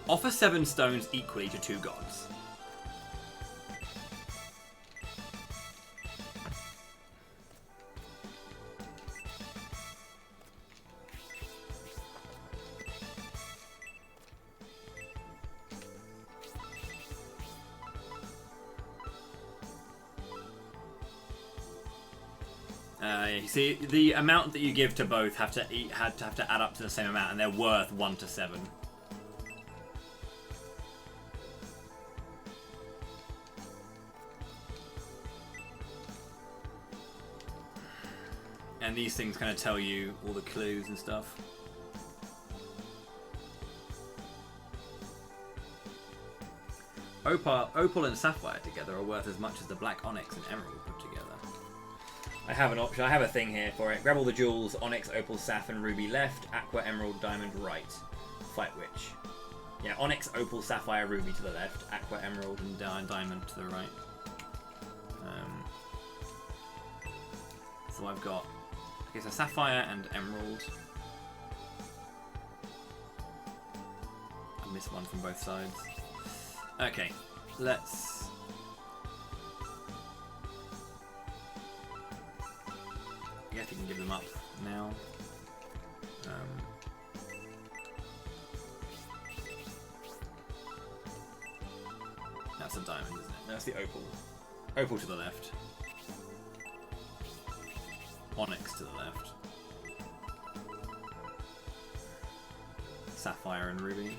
Offer 7 stones equally to 2 gods. You see, the amount that you give to both have to add up to the same amount, and they're worth 1 to 7. And these things kind of tell you all the clues and stuff. Opal and sapphire together are worth as much as the black onyx and emerald put together. I have an option. I have a thing here for it. Grab all the jewels: onyx, opal, saph, and ruby left. Aqua, emerald, diamond right. Fight witch. Yeah, onyx, opal, sapphire, ruby to the left. Aqua, emerald, and diamond to the right. So I've got. Okay, so sapphire and emerald. I missed one from both sides. Okay, let's... I guess you can give them up now. That's a diamond, isn't it? That's the opal. Opal to the left. Onyx to the left. Sapphire and ruby.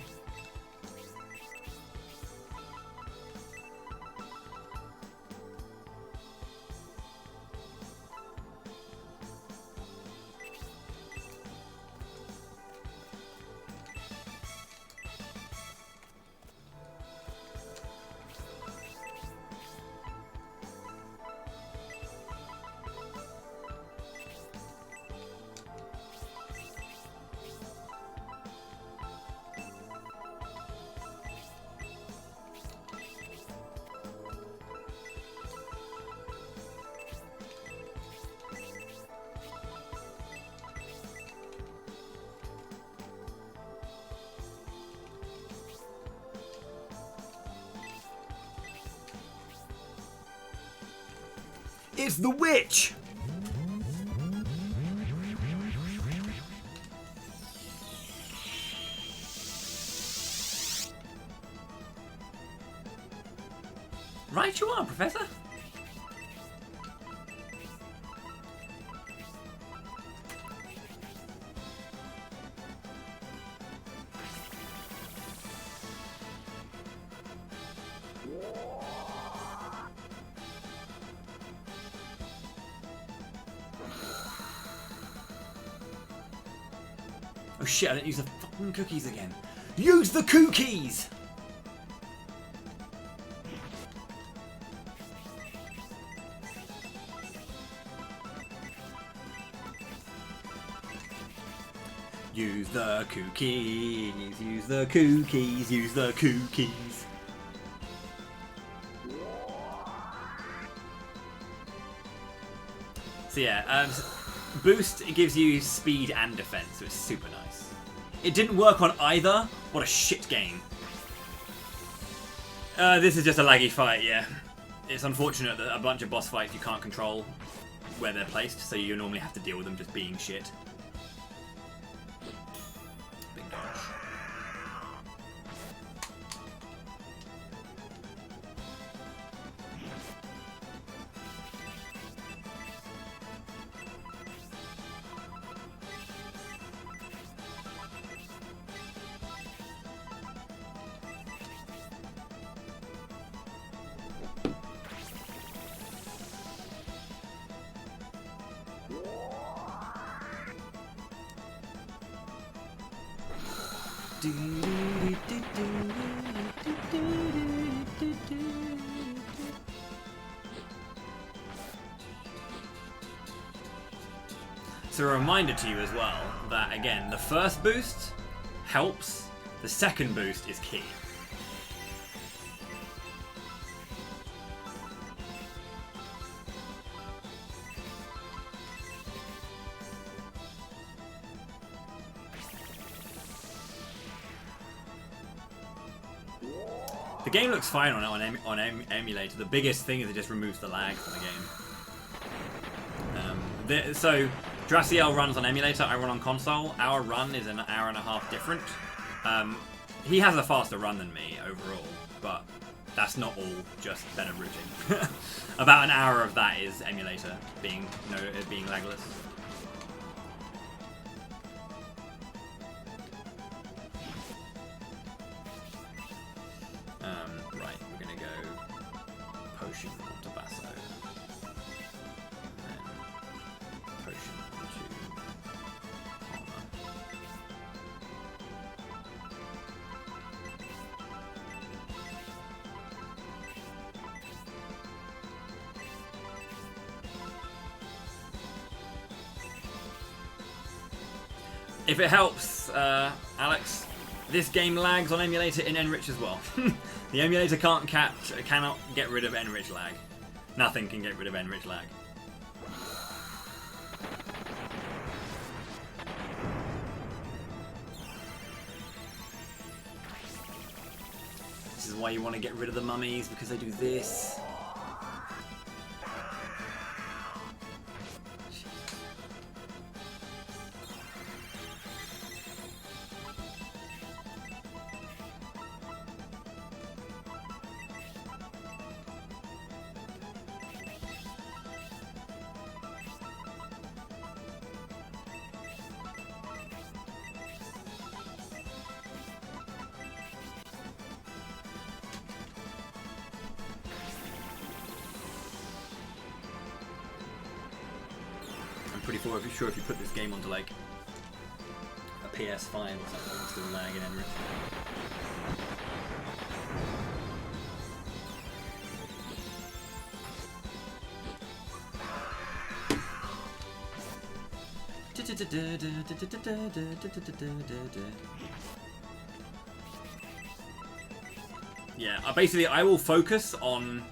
It's the witch! Right you are, Professor. Oh shit, I didn't use the fucking cookies again. Use the cookies! Use the cookies, use the cookies, use the cookies. So yeah, boost, it gives you speed and defense, so it's super nice. It didn't work on either. What a shit game. This is just a laggy fight, yeah. It's unfortunate that a bunch of boss fights you can't control where they're placed, so you normally have to deal with them just being shit. Big dodge. So a reminder to you as well that again, the first boost helps, the second boost is key. The game looks fine on emulator. The biggest thing is it just removes the lag from the game. So Draciel runs on emulator, I run on console. Our run is an hour and a half different. He has a faster run than me overall, but that's not all just better routing. About an hour of that is emulator being lagless. Right, we're gonna go potion onto Basso. And then potion onto Palmer. If it helps, Alex, this game lags on emulator in Enrich as well. The emulator cannot get rid of Enrich lag. Nothing can get rid of Enrich lag. This is why you want to get rid of the mummies, because they do this. Pretty sure if you put this game onto like a PS5 or something, it's still lag in Enrich. Yeah, basically I will focus on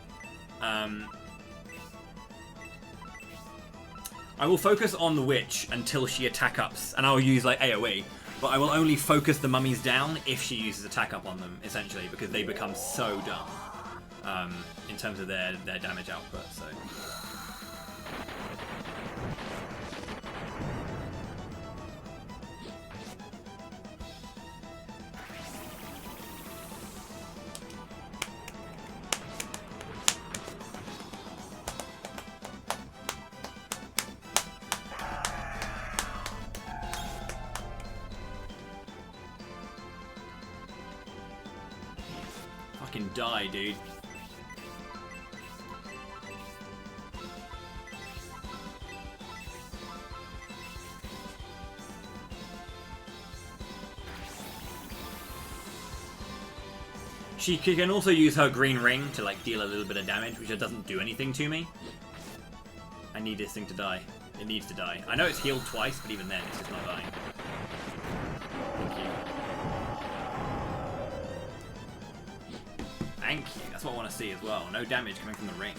the witch until she attack ups, and I'll use like AoE, but I will only focus the mummies down if she uses attack up on them, essentially, because they become so dumb in terms of their damage output. So Fucking die, dude. She can also use her green ring to like deal a little bit of damage, which doesn't do anything to me. I need this thing to die. It needs to die. I know it's healed twice, but even then, it's just not dying. Thank you. Thank you. That's what I want to see as well. No damage coming from the ring.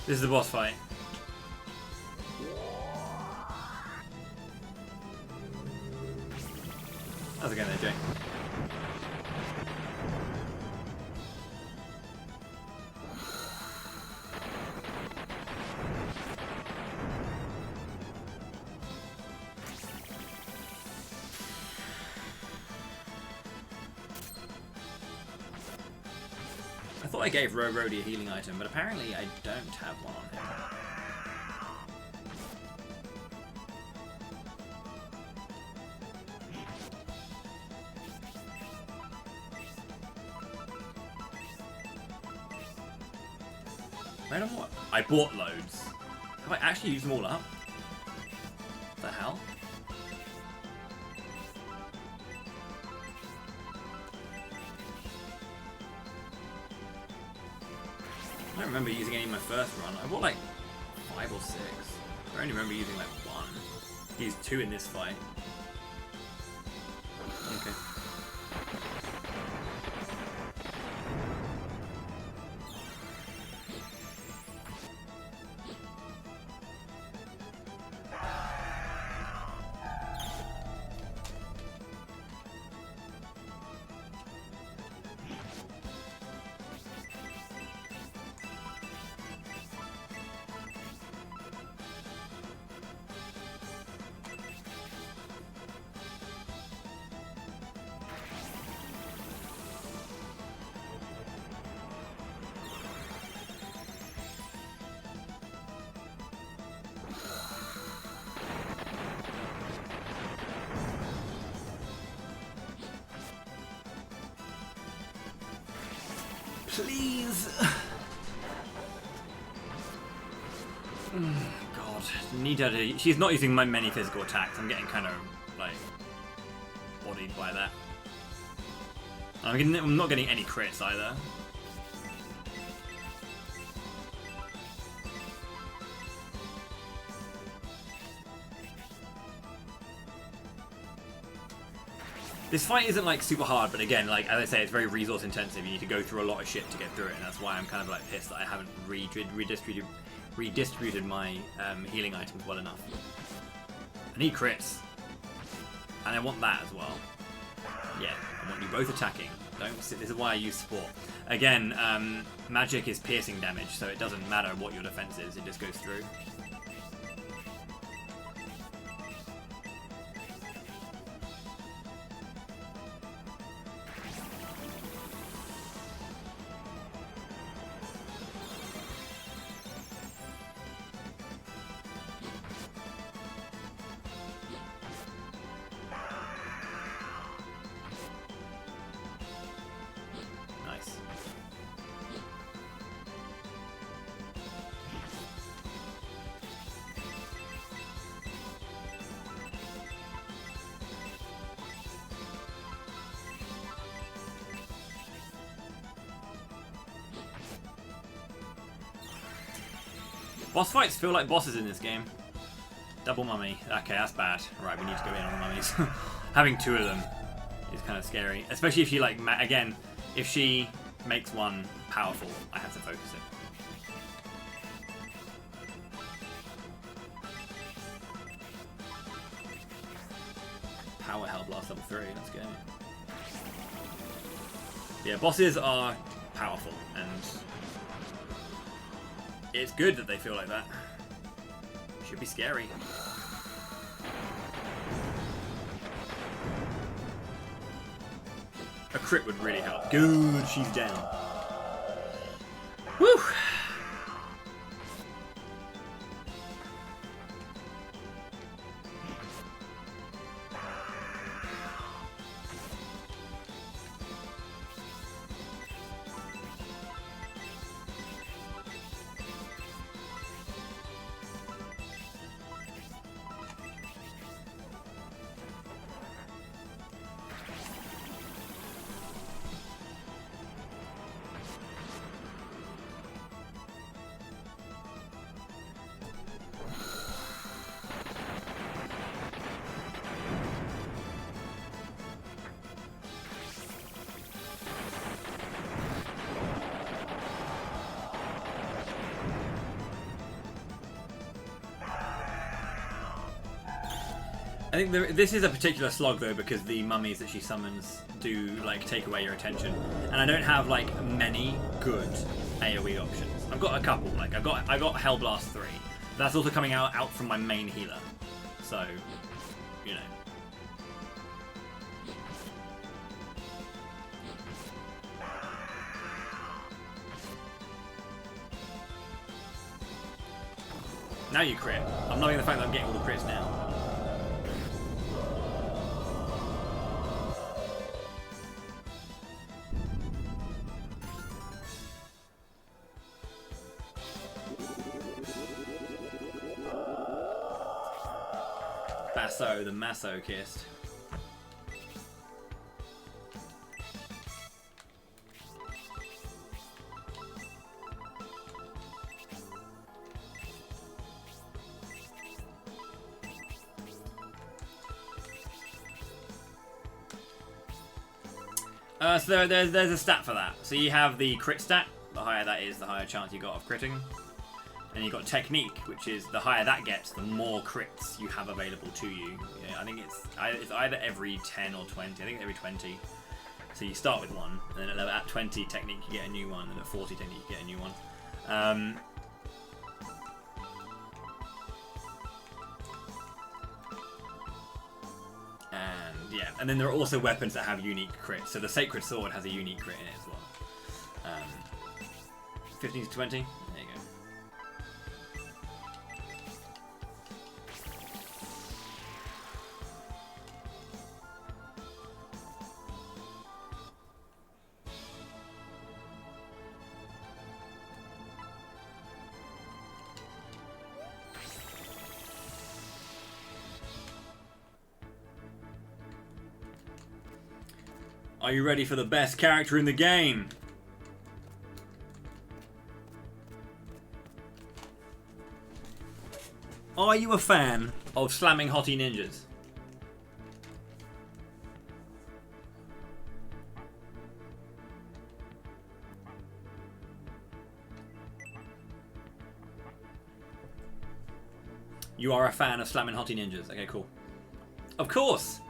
This is the boss fight. How's it going there, Jay? I thought I gave Rhodey a healing item, but apparently I don't have one on him. I don't know what. I bought loads. Have I actually used them all up? What the hell? I don't remember using any in my first run. I bought like 5 or 6. I only remember using like 1. Used 2 in this fight. Okay. Please. God, need her to. She's not using my many physical attacks. I'm getting kind of like bodied by that. I'm not getting any crits either. This fight isn't like super hard, but again, like as I say, it's very resource intensive. You need to go through a lot of shit to get through it, and that's why I'm kind of like pissed that I haven't redistributed my healing items well enough. I need crits, and I want that as well. Yeah, I want you both attacking. Don't sit. This is why I use support. Again, magic is piercing damage, so it doesn't matter what your defense is; it just goes through. Boss fights feel like bosses in this game. Double mummy. Okay, that's bad. Right, we need to go in on the mummies. Having 2 of them is kind of scary. Especially if she, like, again, if she makes one powerful, I have to focus it. Power Hell Blast level 3, let's go. Yeah, bosses are powerful, and it's good that they feel like that. Should be scary. A crit would really help. Good, she's down. Woo! I think this is a particular slog though, because the mummies that she summons do like take away your attention, and I don't have like many good AoE options. I've got a couple. Like I got Hellblast 3. That's also coming out from my main healer, so you know. Now you crit. I'm loving the fact that I'm getting all the crits now. Basso, the masochist. So there's a stat for that. So you have the crit stat. The higher that is, the higher chance you got of critting. And you've got technique, which is the higher that gets, the more crits you have available to you. Yeah, I think it's either every 10 or 20. I think it's every 20. So you start with one, and then at 20 technique you get a new one, and at 40 technique you get a new one. And yeah, and then there are also weapons that have unique crits. So the Sacred Sword has a unique crit in it as well. 15 to 20. There you go. Are you ready for the best character in the game? Are you a fan of slamming hottie ninjas? You are a fan of slamming hottie ninjas. Okay, cool. Of course!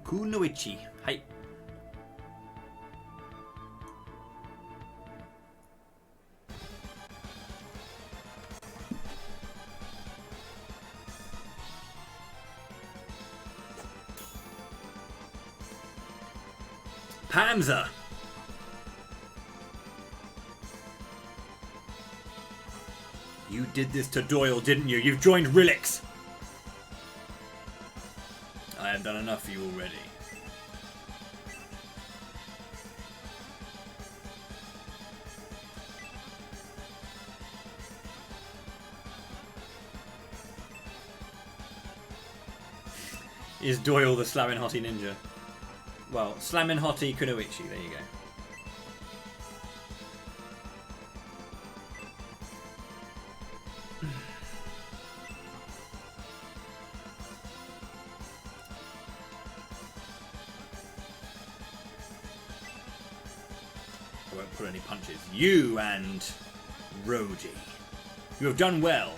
Kunoichi. Hi. Panzer. You did this to Doyle, didn't you? You've joined Rilix. I have done enough for you already. Is Doyle the slamming hottie ninja? Well, slamming hottie Kunoichi, there you go. I won't pull any punches. You and Rhodey. You have done well.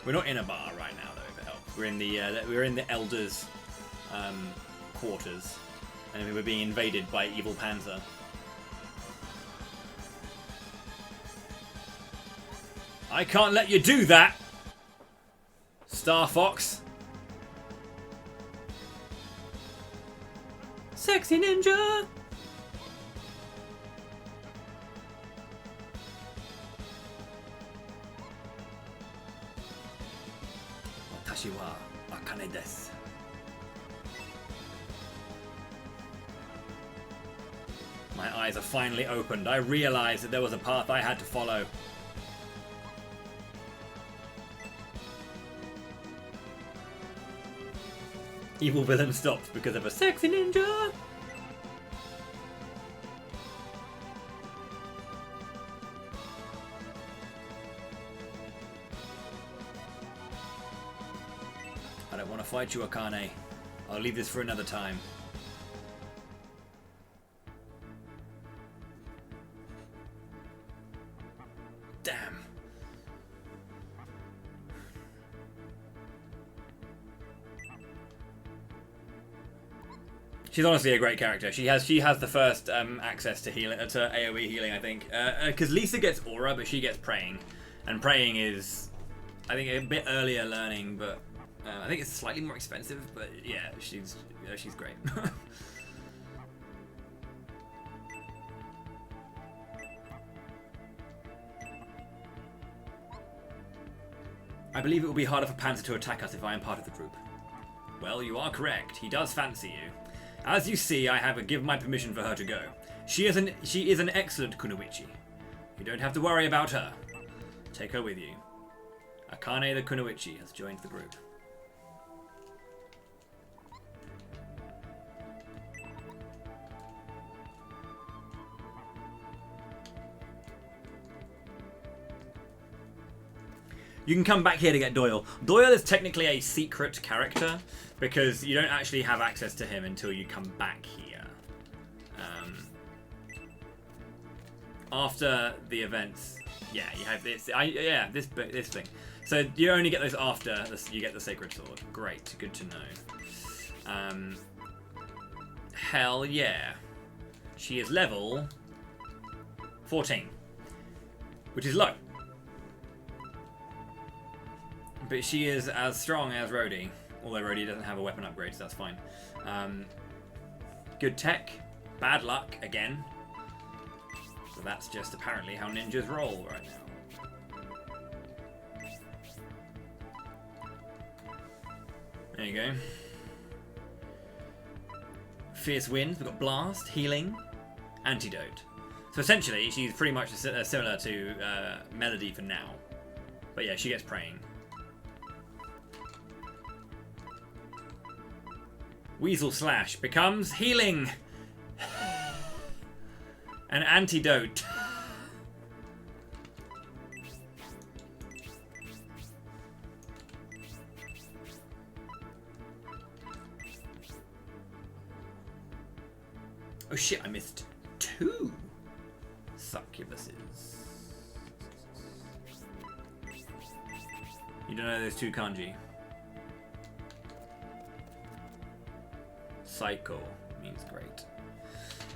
We're not in a bar right now, though. If it helps, we're in the elders' quarters, and we're being invaded by evil Panzer. I can't let you do that, Star Fox. Sexy ninja. Watashi wa Akane desu. My eyes are finally opened. I realized that there was a path I had to follow. Evil villain stops because of a sexy ninja. I don't want to fight you, Akane. I'll leave this for another time. Damn. She's honestly a great character. She has the first access to healing, to AoE healing, I think, because Lisa gets aura, but she gets praying, and praying is, I think, a bit earlier learning, but I think it's slightly more expensive. But yeah, she's great. I believe it will be harder for Panzer to attack us if I am part of the group. Well, you are correct. He does fancy you. As you see, I have given my permission for her to go. She is an excellent kunoichi. You don't have to worry about her. Take her with you. Akane the kunoichi has joined the group. You can come back here to get Doyle. Doyle is technically a secret character because you don't actually have access to him until you come back here. After the events, yeah, you have this. This thing. So you only get those after you get the sacred sword. Great, good to know. Hell yeah, she is level 14, which is low. But she is as strong as Rhodey, although Rhodey doesn't have a weapon upgrade, so that's fine. Good tech, bad luck again. So that's just apparently how ninjas roll right now. There you go. Fierce Wind, we've got Blast, Healing, Antidote. So essentially, she's pretty much similar to Melody for now. But yeah, she gets Praying. Weasel Slash becomes Healing. An Antidote. Oh shit, I missed 2 succubuses. You don't know those 2 kanji. Psycho means great.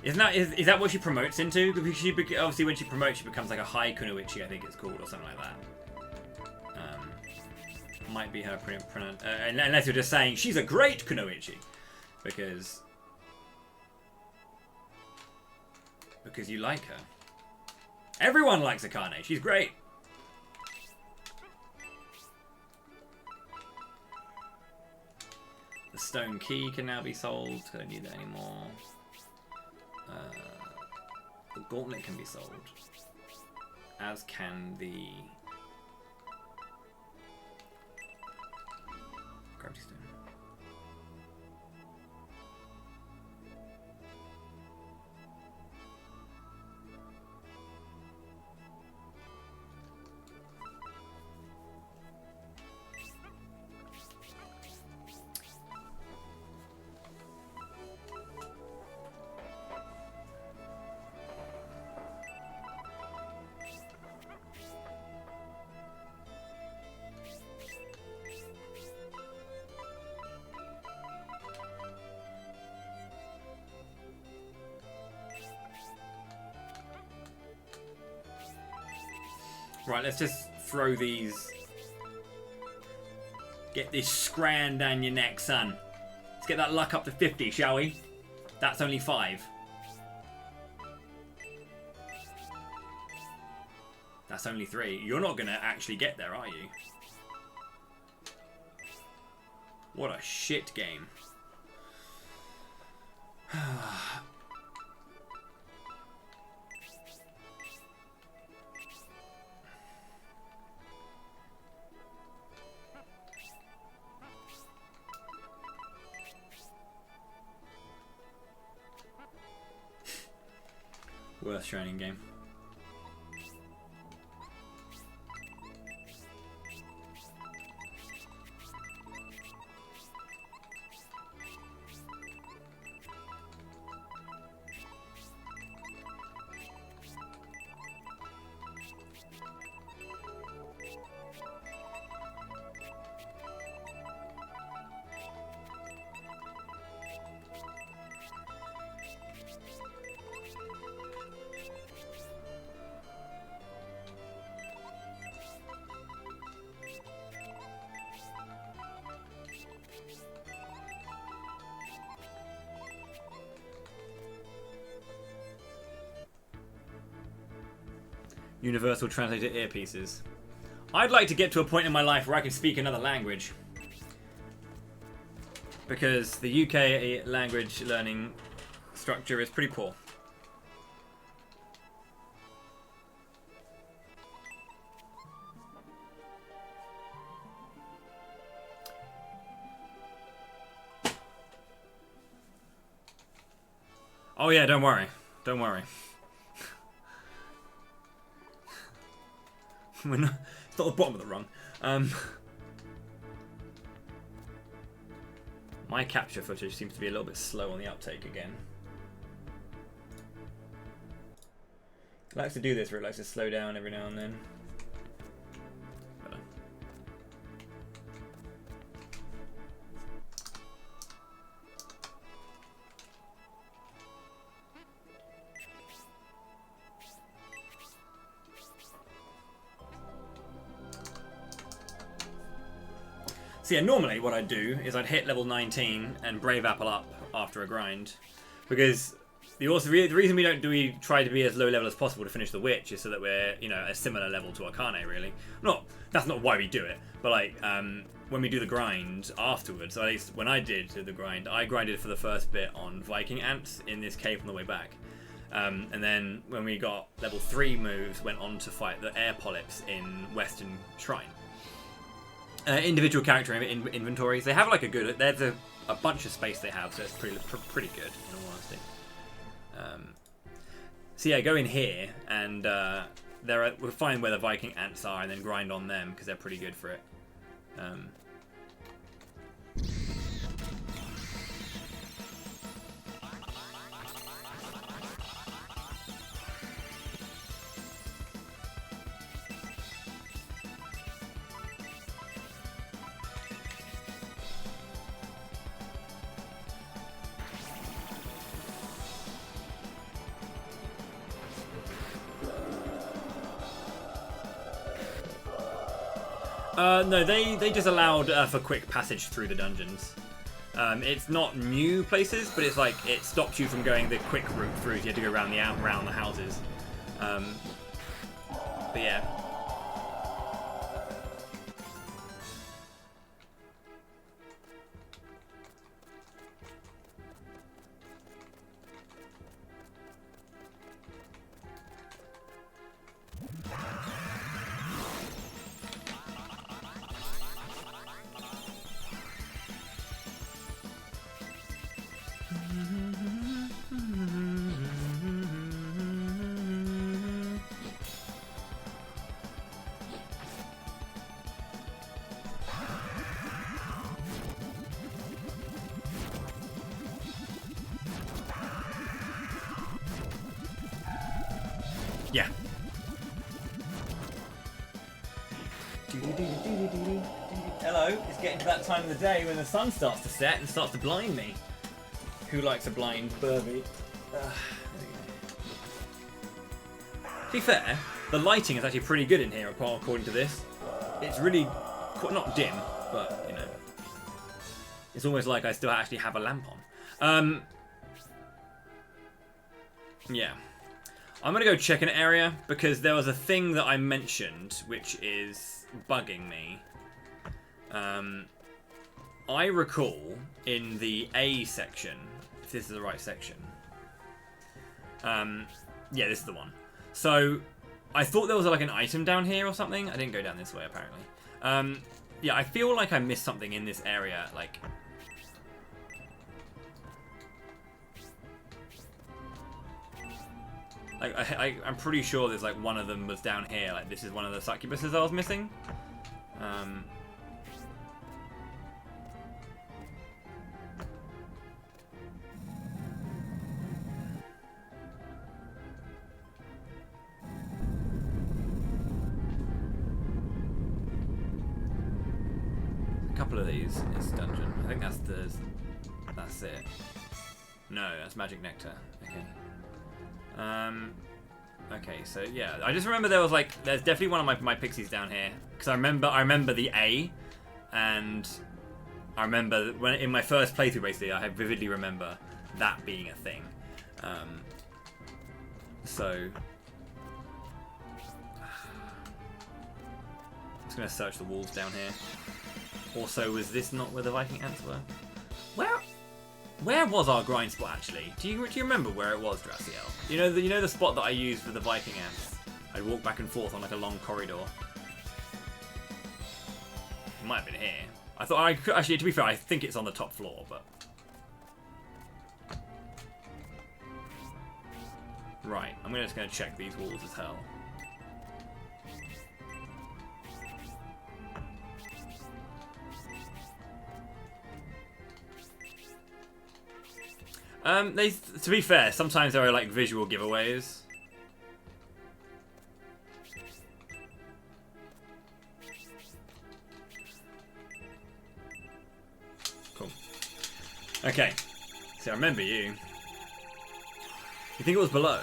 Isn't that is that what she promotes into? Because she obviously when she promotes, she becomes like a high kunoichi, I think it's called, or something like that. Might be her unless you're just saying she's a great kunoichi, because you like her. Everyone likes Akane. She's great. The stone key can now be sold. I don't need that anymore. The gauntlet can be sold. As can the gravity stone. Right, let's just throw these. Get this scran down your neck, son. Let's get that luck up to 50, shall we? That's only 5. That's only 3. You're not going to actually get there, are you? What a shit game. Worst Shining game. Universal translator earpieces. I'd like to get to a point in my life where I can speak another language. Because the UK language learning structure is pretty poor. Oh yeah, don't worry. Don't worry. It's not the bottom of the rung. My capture footage seems to be a little bit slow on the uptake again. It likes to do this where it likes to slow down every now and then. So yeah, normally what I'd do is I'd hit level 19 and brave apple up after a grind, because the reason we try to be as low level as possible to finish the witch is so that we're, you know, a similar level to Arcane really. That's not why we do it, but like when we do the grind afterwards, at least when I did the grind, I grinded for the first bit on Viking ants in this cave on the way back. And then when we got level 3 moves, went on to fight the air polyps in Western Shrine. Individual character inventories. They have like there's a bunch of space they have, so it's pretty good in all honesty. So yeah, go in here and we'll find where the Viking ants are and then grind on them because they're pretty good for it. No, they just allowed for quick passage through the dungeons. It's not new places, but it's like it stops you from going the quick route through. You have to go around the houses. But yeah. Yeah. Hello, it's getting to that time of the day when the sun starts to set and starts to blind me. Who likes a blind Burby? To be fair, The lighting is actually pretty good in here, according to this. It's really not dim, but you know, it's almost like I still actually have a lamp on. Yeah. I'm gonna go check an area because there was a thing that I mentioned which is bugging me. I recall in the A section, if this is the right section. Yeah, this is the one. So I thought there was like an item down here or something. I didn't go down this way apparently. Yeah, I feel like I missed something in this area. Like, I'm pretty sure there's like one of them was down here. Like this is one of the succubuses I was missing. A couple of these in this dungeon. I think that's it. No, that's magic nectar. Okay. Okay, so yeah, I just remember there was like, there's definitely one of my pixies down here because I remember the A, and I remember when in my first playthrough basically I vividly remember that being a thing. So I'm just gonna search the walls down here. Also, was this not where the Viking ants were? Where was our grind spot actually? Do you remember where it was, Draciel? You know the spot that I used for the Viking ants? I'd walk back and forth on like a long corridor. It might have been here. I thought I could, actually, to be fair, I think it's on the top floor, but right. I'm just gonna check these walls as hell. To be fair, sometimes there are like visual giveaways. Cool. Okay. See, I remember you. You think it was below?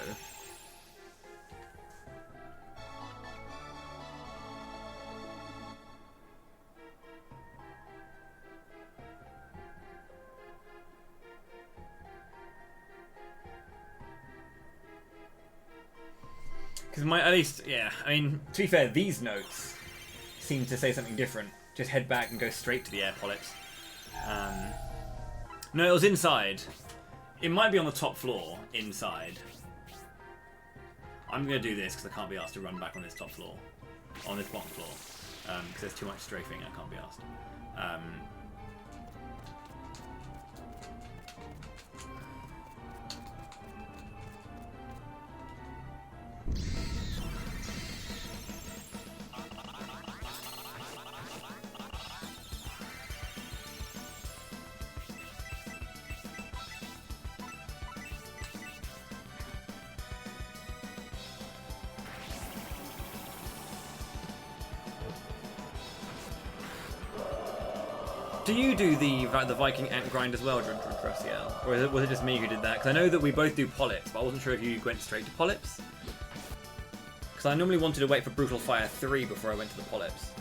Because at least, yeah, I mean, to be fair, these notes seem to say something different. Just head back and go straight to the air polyps. No, it was inside. It might be on the top floor, inside. I'm going to do this because I can't be asked to run back on this top floor. On this bottom floor. Because there's too much strafing, I can't be asked. Do you do the Viking ant grind as well, Draciel? Or was it just me who did that? Because I know that we both do polyps, but I wasn't sure if you went straight to polyps. Because I normally wanted to wait for Brutal Fire 3 before I went to the polyps.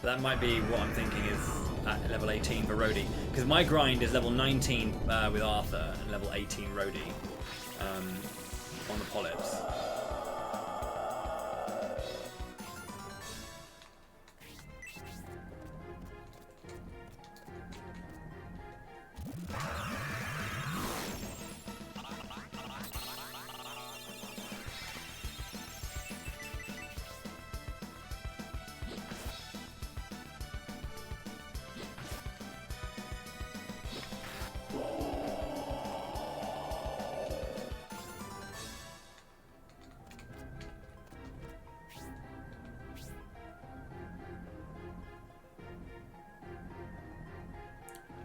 But that might be what I'm thinking is at level 18 for Rhodey. Because my grind is level 19 with Arthur and level 18 Rhodey on the polyps.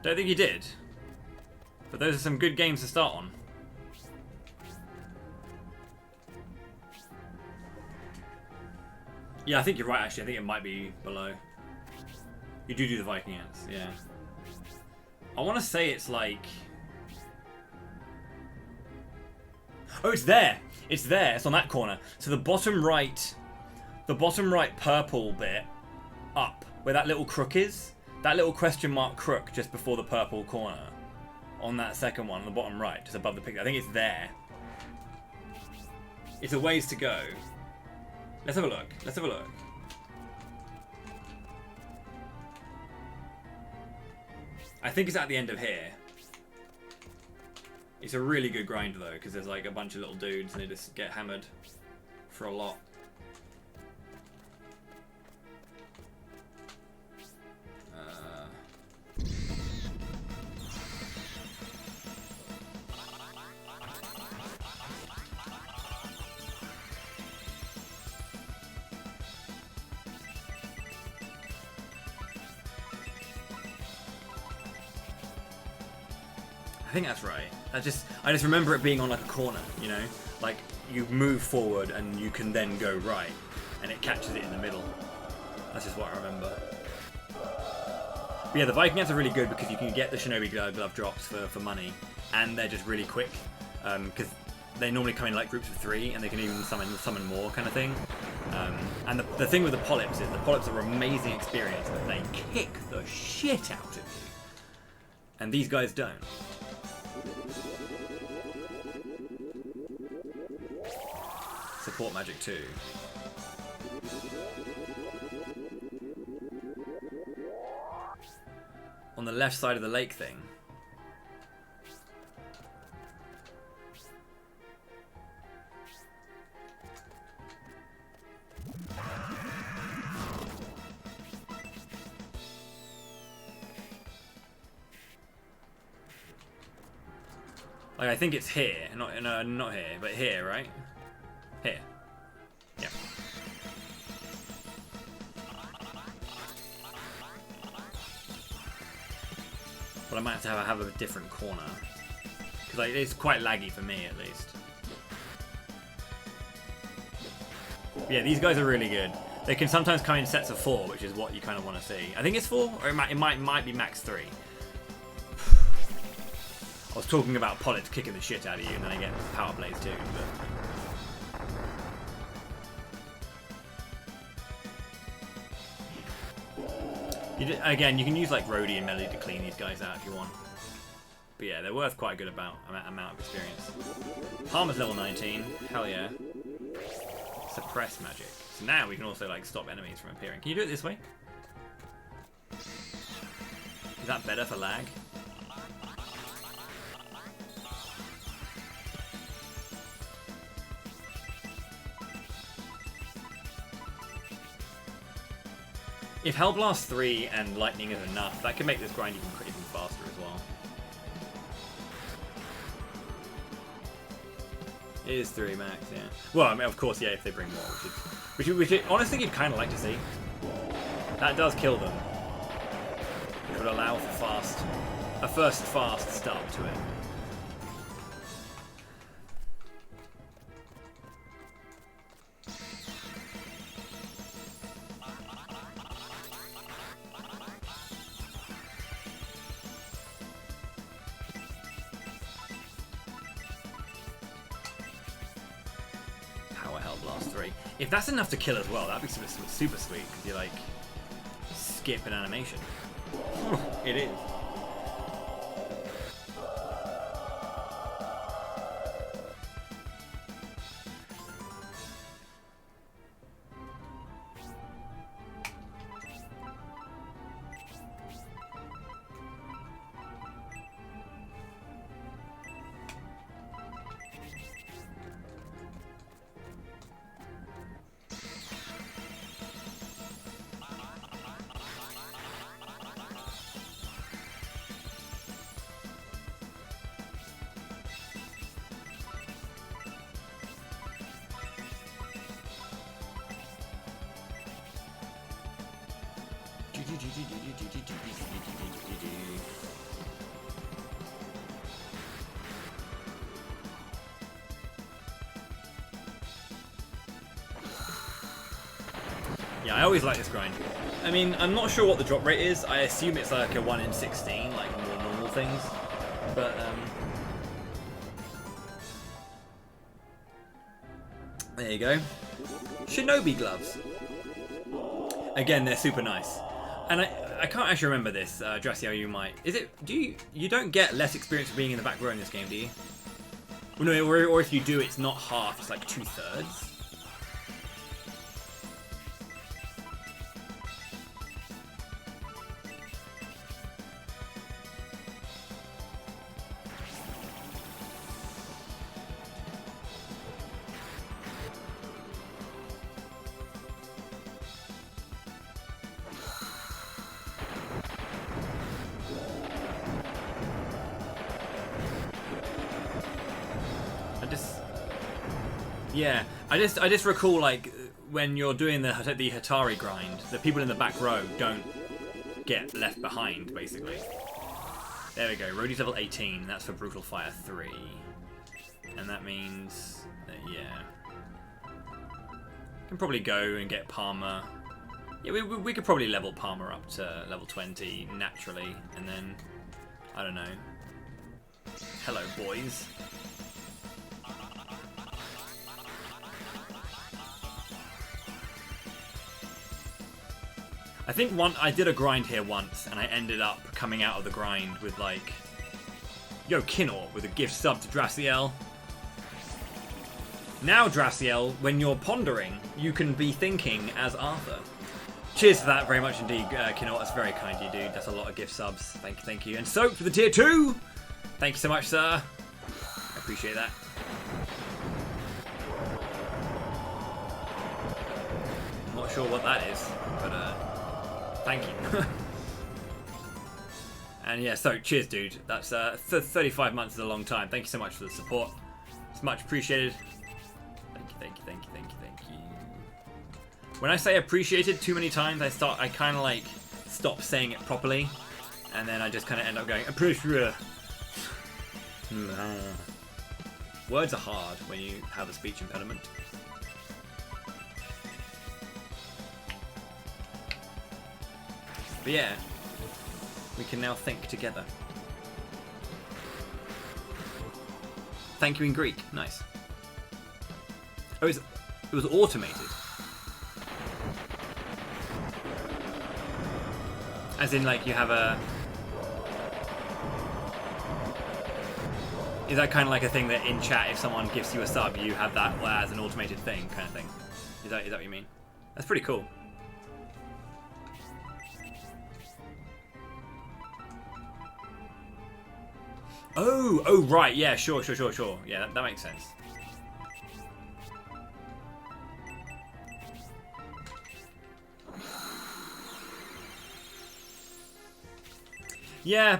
Don't think you did. But those are some good games to start on. Yeah, I think you're right actually. I think it might be below. You do the Viking ants, yeah. I want to say it's like... Oh, it's there. It's there. It's on that corner. So the bottom right purple bit up, where that little crook is, that little question mark crook just before the purple corner, on that second one, on the bottom right, just above the picture. I think it's there. It's a ways to go. Let's have a look. Let's have a look. I think it's at the end of here. It's a really good grind though, because there's like a bunch of little dudes and they just get hammered for a lot. I think that's right. I just remember it being on like a corner, you know? Like you move forward and you can then go right and it catches it in the middle. That's just what I remember. But yeah, the Viking ads are really good because you can get the Shinobi Glove drops for money and they're just really quick because they normally come in like groups of 3 and they can even summon more kind of thing. And the thing with the polyps is the polyps are amazing experience, but they kick the shit out of you. And these guys don't. Support magic too. On the left side of the lake thing. Like I think it's here, not here, but here, right? Here. Yeah. But I might have to have a different corner. Because like, it's quite laggy for me, at least. Yeah, these guys are really good. They can sometimes come in sets of 4, which is what you kind of want to see. I think it's 4, or it might be max 3. I was talking about polyps kicking the shit out of you, and then I get power blades too, but... Again, you can use like Rhodey and Melody to clean these guys out if you want. But yeah, they're worth quite a good amount of experience. Palmer's level 19, hell yeah. Suppress magic. So now we can also like stop enemies from appearing. Can you do it this way? Is that better for lag? If Hellblast 3 and Lightning is enough, that can make this grind even faster as well. It is 3 max, yeah. Well, I mean, of course, yeah, if they bring more, which honestly you'd kind of like to see. That does kill them. It would allow for a first fast start to it. If that's enough to kill as well, that'd be super sweet, because you like skip an animation. It is. Yeah, I always like this grind. I mean, I'm not sure what the drop rate is. I assume it's like a 1 in 16, like more normal things. But, There you go. Shinobi gloves. Again, they're super nice. And I can't actually remember this, Draciel, you might. Is it, you don't get less experience for being in the back row in this game, do you? Well, no, or if you do, it's not half, it's like 2/3. Yeah, I just recall, like, when you're doing the Hatari grind, the people in the back row don't get left behind, basically. There we go, Rhodey's level 18, that's for Brutal Fire 3. And that means that, yeah. Can probably go and get Palmer. Yeah, we could probably level Palmer up to level 20 naturally, and then, I don't know. Hello, boys. I think I did a grind here once, and I ended up coming out of the grind with, like, yo, Kinor, with a gift sub to Draciel. Now, Draciel, when you're pondering, you can be thinking as Arthur. Cheers for that very much indeed, Kinor. That's very kind of you, dude. That's a lot of gift subs. Thank you. And Soap for the tier 2! Thank you so much, sir. I appreciate that. I'm not sure what that is, but, thank you. And yeah, so cheers, dude. That's 35 months is a long time. Thank you so much for the support. It's much appreciated. Thank you. When I say appreciated too many times, I kind of like stop saying it properly, and then I just kind of end up going appreciate. Words are hard when you have a speech impediment. But yeah, we can now think together. Thank you in Greek. Nice. Oh, it was automated. As in, like, you have a... Is that kind of like a thing that in chat, if someone gives you a sub, you have that as an automated thing, kind of thing? Is that what you mean? That's pretty cool. Oh, right, yeah, sure. Yeah, that makes sense. Yeah,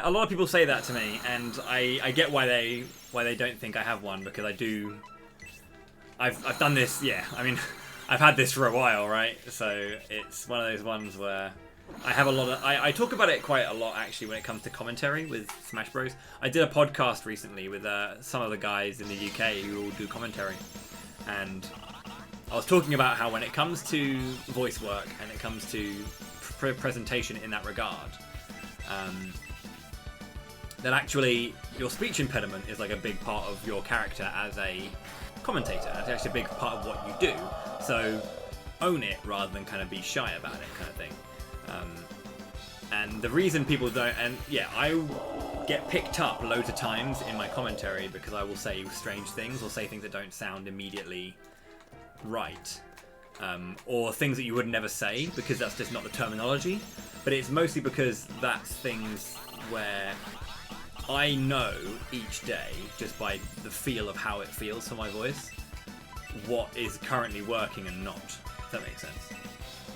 a lot of people say that to me, and I get why they don't think I have one, because I do. I've done this, yeah. I mean, I've had this for a while, right? So it's one of those ones where I have a lot of... I talk about it quite a lot, actually, when it comes to commentary with Smash Bros. I did a podcast recently with some of the guys in the UK who all do commentary. And I was talking about how when it comes to voice work and it comes to presentation in that regard, that actually your speech impediment is like a big part of your character as a commentator. It's actually a big part of what you do. So own it rather than kind of be shy about it, kind of thing. And the reason people don't, and yeah, I get picked up loads of times in my commentary because I will say strange things or say things that don't sound immediately right, or things that you would never say because that's just not the terminology. But it's mostly because that's things where I know each day, just by the feel of how it feels for my voice, what is currently working and not. If that makes sense.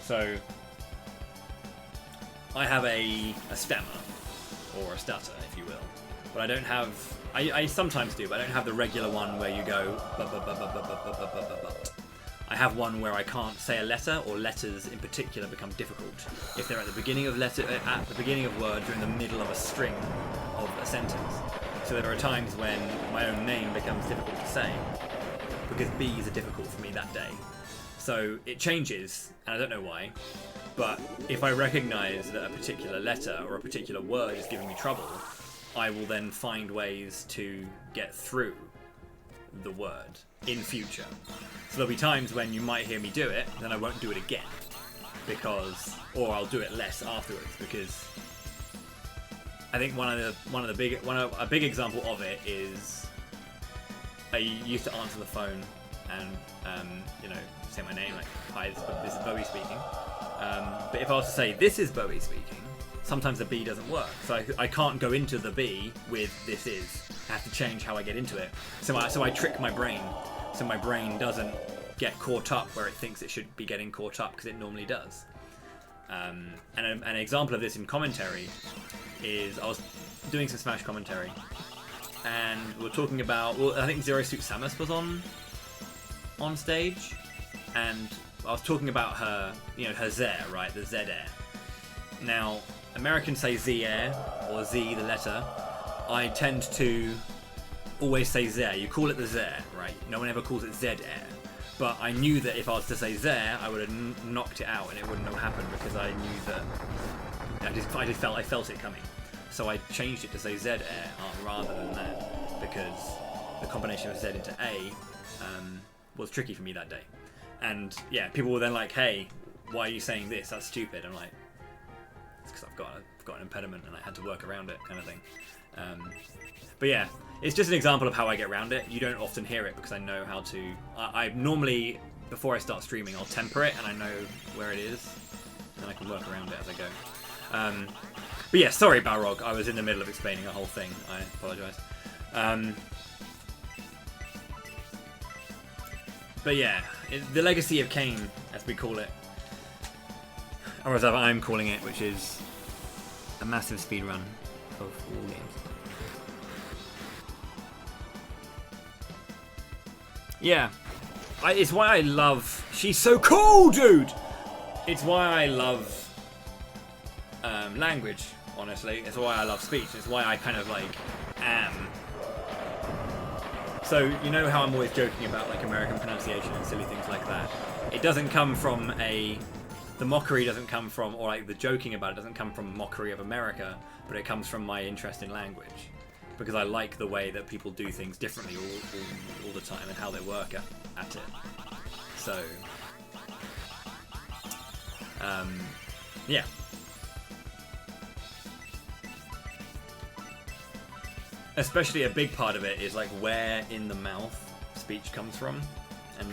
So I have a stammer, or a stutter, if you will, but I don't have... I sometimes do, but I don't have the regular one where you go... I have one where I can't say a letter, or letters in particular become difficult if they're at the beginning of word or in the middle of a string of a sentence. So there are times when my own name becomes difficult to say, because B's are difficult for me that day. So it changes, and I don't know why. But if I recognise that a particular letter or a particular word is giving me trouble, I will then find ways to get through the word in future. So there'll be times when you might hear me do it, then I won't do it again, or I'll do it less afterwards, because I think a big example of it is I used to answer the phone and say my name, like, hi, this is Bowie speaking. But if I was to say, this is Bowie speaking, sometimes the B doesn't work. So I can't go into the B with this is. I have to change how I get into it. So I trick my brain, so my brain doesn't get caught up where it thinks it should be getting caught up, because it normally does. And an example of this in commentary is I was doing some Smash commentary, and we were talking about, I think Zero Suit Samus was on stage, and I was talking about her, her Zair, right, the Z air. Now, Americans say Z air, or Z, the letter. I tend to always say Zair. You call it the Zair, right? No one ever calls it Z air. But I knew that if I was to say Zair, I would have knocked it out, and it wouldn't have happened, because I knew that I felt it coming. So I changed it to say Z air rather than that, because the combination of Z into A was tricky for me that day. And yeah, people were then like, hey, why are you saying this? That's stupid. I'm like, it's because I've got an impediment and I had to work around it, kind of thing. But yeah, it's just an example of how I get around it. You don't often hear it because I know how to. I normally, before I start streaming, I'll temper it and I know where it is, and I can work around it as I go. But yeah, sorry, Balrog. I was in the middle of explaining a whole thing. I apologise. But yeah, the legacy of Kain, as we call it, or as I'm calling it, which is a massive speedrun of all games. Yeah, it's why I love. She's so cool, dude. It's why I love language. Honestly, it's why I love speech. It's why I kind of like am. So you know how I'm always joking about like American pronunciation and silly things like that. It doesn't come from the mockery doesn't come from, or like the joking about it doesn't come from mockery of America, but it comes from my interest in language, because I like the way that people do things differently all the time and how they work at it. So yeah. Especially a big part of it is like where in the mouth speech comes from, and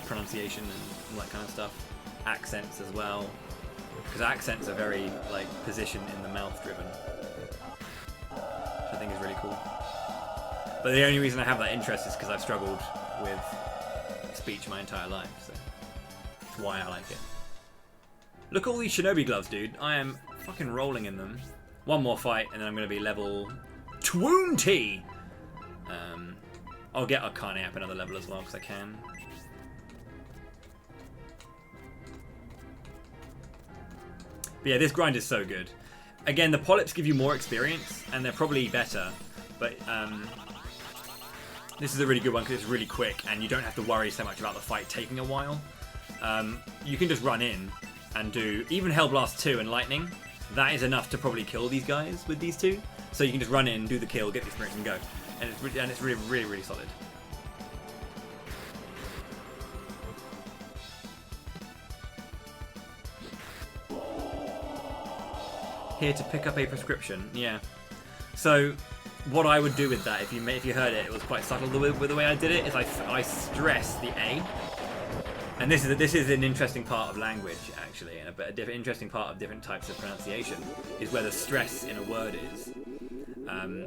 pronunciation and all that kind of stuff. Accents as well, because accents are very like position in the mouth driven, which I think is really cool. But the only reason I have that interest is because I've struggled with speech my entire life, so that's why I like it. Look at all these shinobi gloves, dude. I am fucking rolling in them. One more fight and then I'm going to be level 20! I'll get Arcane up another level as well, because I can. But yeah, this grind is so good. Again, the polyps give you more experience, and they're probably better, but this is a really good one because it's really quick, and you don't have to worry so much about the fight taking a while. You can just run in and do even Hellblast 2 and Lightning. That is enough to probably kill these guys with these two. So you can just run in, do the kill, get the experience, and go. And it's really, really, really solid. Here to pick up a prescription, yeah. So what I would do with that, if you heard it, it was quite subtle with the way I did it, is I stress the A. And this is an interesting part of language, actually, and a interesting part of different types of pronunciation, is where the stress in a word is.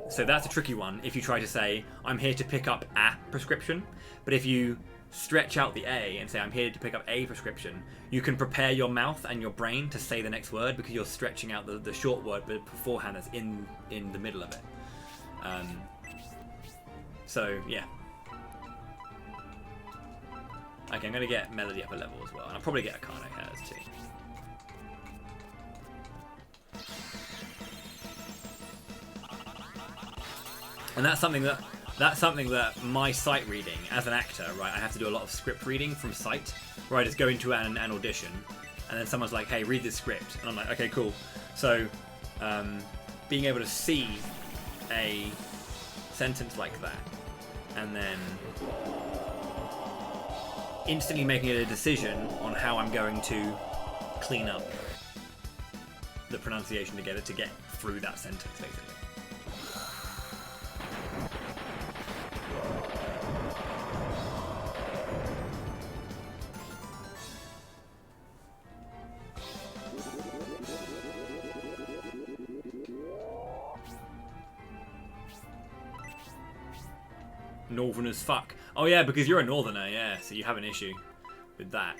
So that's a tricky one if you try to say, I'm here to pick up a prescription. But if you stretch out the A and say, I'm here to pick up a prescription, you can prepare your mouth and your brain to say the next word, because you're stretching out the short word but beforehand that's in the middle of it. So, yeah. Okay, I'm going to get Melody up a level as well, and I'll probably get Akane hers too. And that's something that my sight reading as an actor, right? I have to do a lot of script reading from sight, where I just go into an audition, and then someone's like, "Hey, read this script," and I'm like, "Okay, cool." So, being able to see a sentence like that and then instantly making a decision on how I'm going to clean up the pronunciation together to get through that sentence, basically. Northern as fuck. Oh yeah, because you're a northerner, yeah, so you have an issue with that.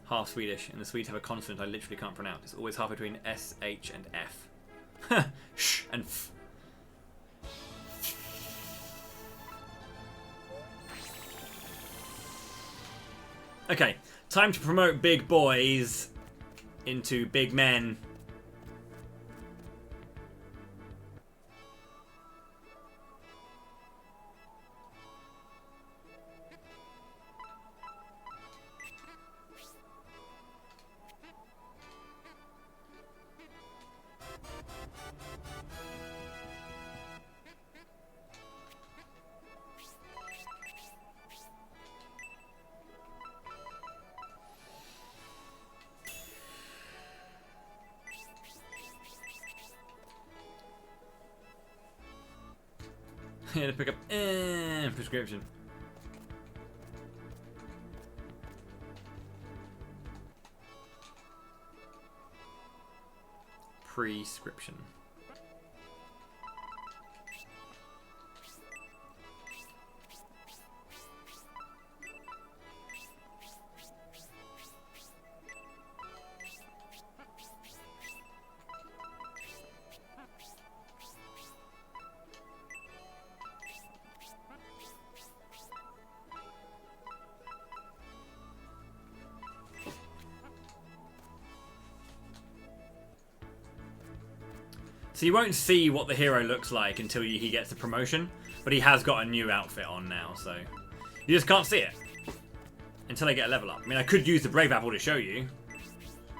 Half Swedish, and the Swedes have a consonant I literally can't pronounce. It's always half between S, H, and F. Sh and F. Okay, time to promote big boys into big men. I had to pick up prescription. Prescription. So you won't see what the hero looks like until he gets the promotion, but he has got a new outfit on now, so you just can't see it until I get a level up. I mean, I could use the Brave Apple to show you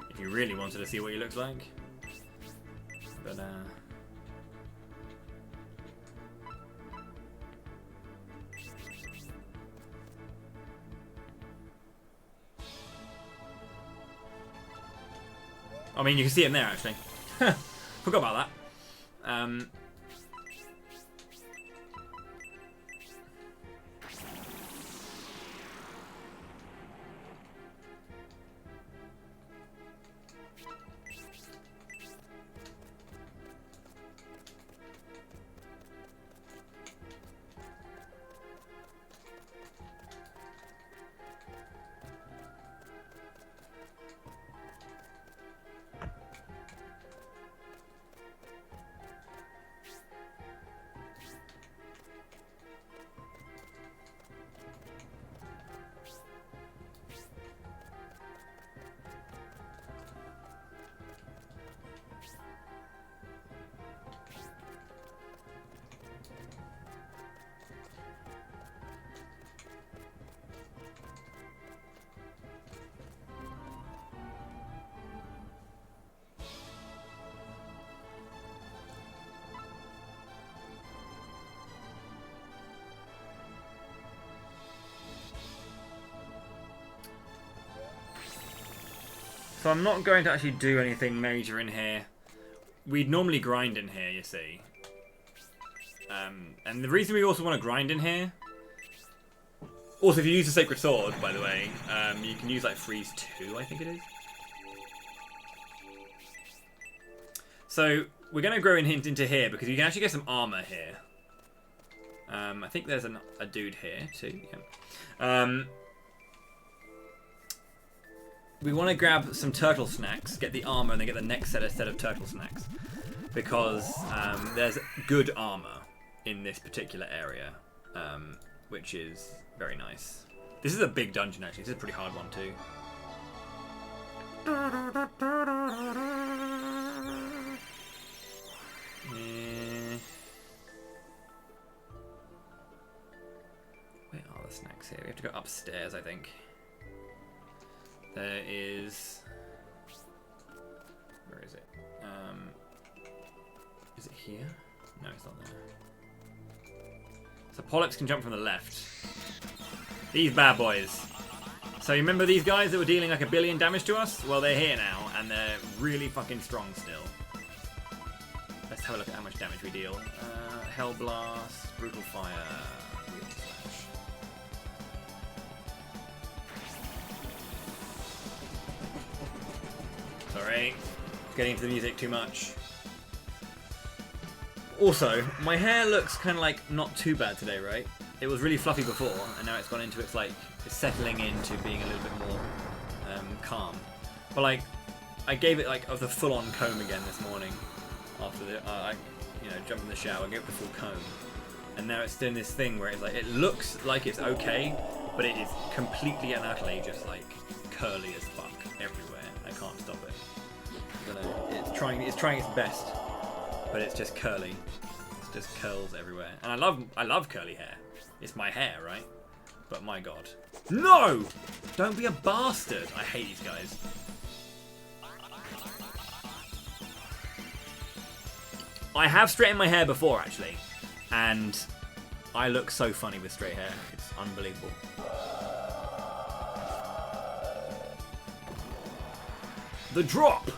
if you really wanted to see what he looks like, but I mean, you can see him there actually. Forgot about that. So I'm not going to actually do anything major in here. We'd normally grind in here, you see. And the reason we also want to grind in here... Also, if you use the Sacred Sword, by the way, you can use like Freeze 2, I think it is. So we're going to grow into here because you can actually get some armor here. I think there's a dude here too. Yeah. We want to grab some turtle snacks, get the armor, and then get the next set of turtle snacks. Because there's good armor in this particular area, which is very nice. This is a big dungeon, actually. This is a pretty hard one, too. Where are the snacks here? We have to go upstairs, I think. There is... Where is it? here? No, it's not there. So Polyps can jump from the left. These bad boys. So you remember these guys that were dealing like 1 billion damage to us? Well, they're here now, and they're really fucking strong still. Let's have a look at how much damage we deal. Hell Blast, Brutal Fire, Wheel Slash. Sorry, getting into the music too much. Also, my hair looks kind of like not too bad today, right? It was really fluffy before, and now it's gone into it's settling into being a little bit more calm. But like, I gave it like the full-on comb again this morning after I jumped in the shower, gave it the full comb, and now it's doing this thing where it's like it looks like it's okay, but it is completely and utterly just like curly as fuck everywhere. I can't stop it. I don't know. It's trying its best, but it's just curly. It's just curls everywhere, and I love curly hair. It's my hair, right? But my god. No! Don't be a bastard! I hate these guys. I have straightened my hair before, actually. And I look so funny with straight hair. It's unbelievable. The drop!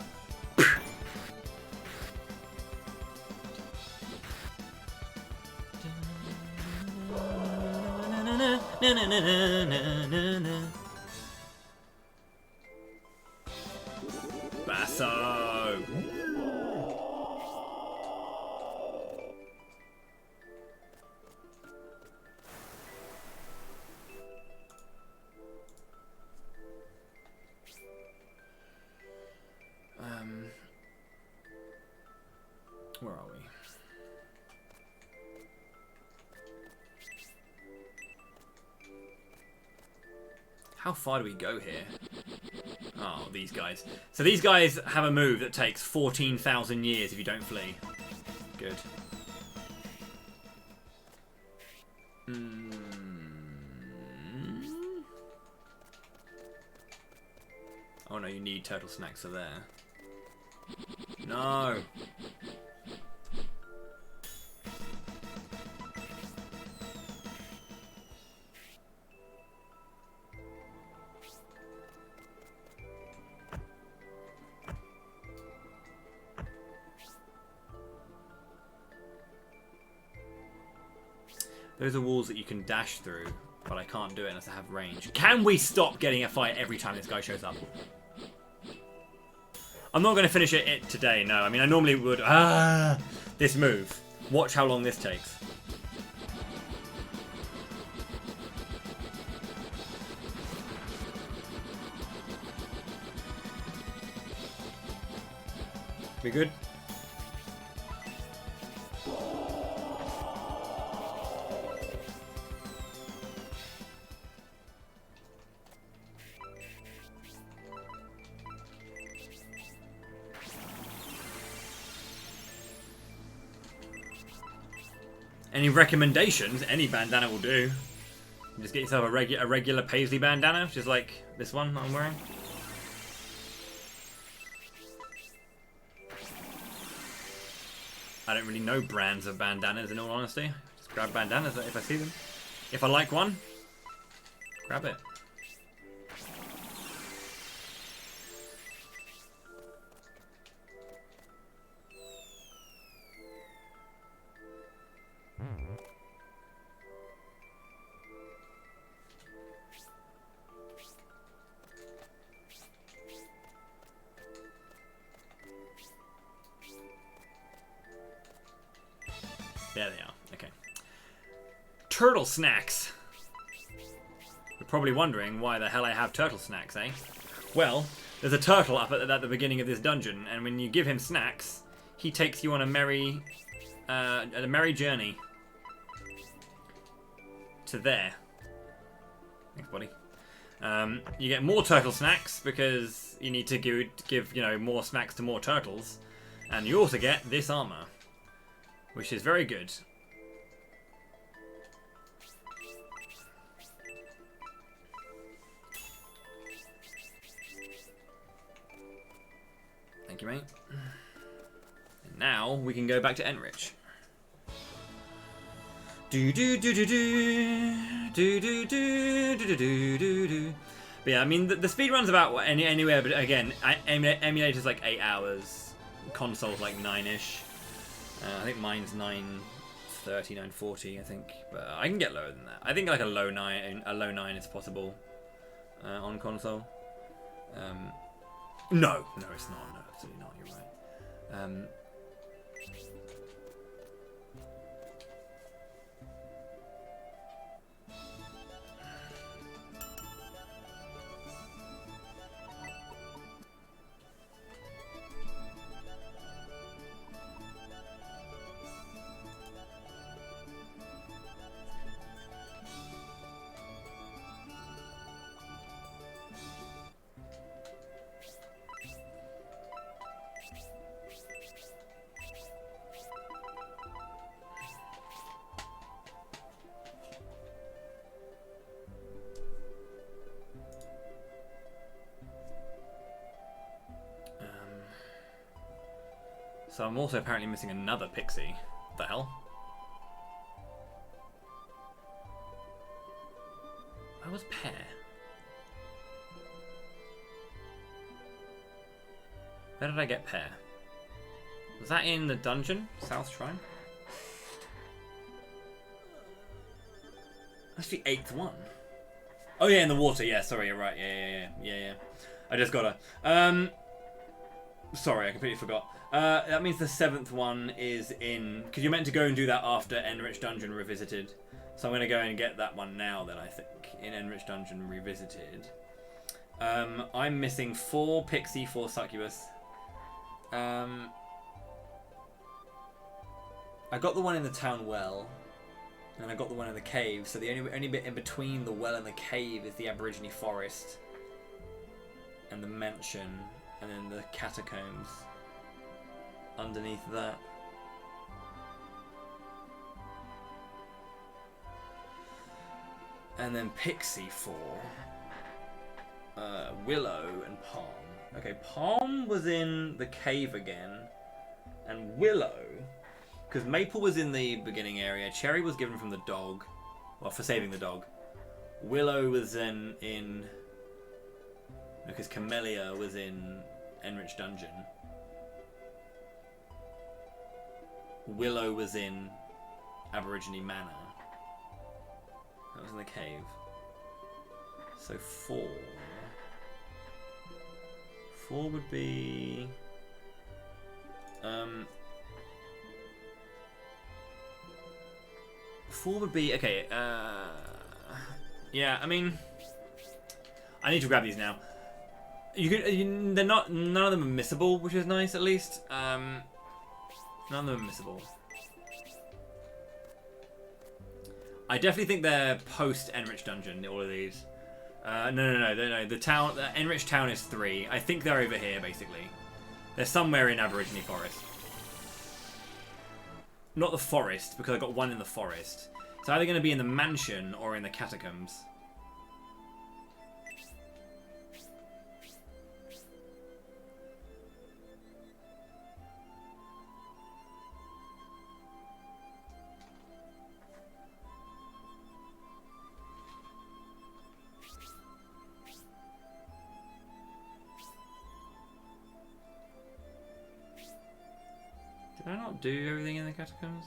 Basso! Where are we? How far do we go here? Oh, these guys. So these guys have a move that takes 14,000 years if you don't flee. Good. Oh no, you need turtle snacks are there. No! Those are walls that you can dash through, but I can't do it unless I have range. Can we stop getting a fight every time this guy shows up? I'm not going to finish it today, no. I mean, I normally would. This move. Watch how long this takes. We good? Any recommendations? Any bandana will do. Just get yourself a regular paisley bandana, just like this one I'm wearing. I don't really know brands of bandanas in all honesty. Just grab bandanas if I see them. If I like one, grab it. There they are. Okay. Turtle snacks. You're probably wondering why the hell I have turtle snacks, eh? Well, there's a turtle up at the beginning of this dungeon, and when you give him snacks, he takes you on a merry journey to there. Thanks, buddy. You get more turtle snacks because you need to give more snacks to more turtles, and you also get this armor, which is very good. Thank you, mate. And now we can go back to Enrich. Do do do do do do do do do do do do. But yeah, I mean the speedrun's about what, anywhere, but again, emulator's like 8 hours, console's like 9ish. I think mine's 9:30, 9:40, I think, but I can get lower than that. I think like a low 9 is possible on console. No, it's not. No, absolutely not. You're right. So I'm also apparently missing another Pixie. What the hell? Where was Pear? Where did I get Pear? Was that in the dungeon? South Shrine? That's the 8th one. Oh yeah, in the water. Yeah, sorry, you're right. Yeah. I just got her. Sorry, I completely forgot. That means the 7th one is in... Because you're meant to go and do that after Enrich Dungeon Revisited. So I'm going to go and get that one now then, I think. In Enrich Dungeon Revisited. I'm missing 4 Pixie, 4 Succubus. I got the one in the town well. And I got the one in the cave. So the only bit in between the well and the cave is the Aborigine Forest. And the mansion. And then the catacombs. Underneath that. And then Pixie 4. Willow and Palm. Okay, Palm was in the cave again. And Willow... Because Maple was in the beginning area. Cherry was given from the dog. Well, for saving the dog. Willow was then in... Because Camellia was in Enrich Dungeon. Willow was in Aborigine Manor. That was in the cave. So 4. 4 would be... 4 would be... Okay, yeah, I mean... I need to grab these now. They're not... None of them are missable, which is nice, at least. None of them are missable. I definitely think they're post-Enrich Dungeon, all of these. No. The town... The Enrich Town is 3. I think they're over here, basically. They're somewhere in Aborigine Forest. Not the forest, because I got one in the forest. It's either going to be in the mansion or in the catacombs. Did I not do everything in the catacombs?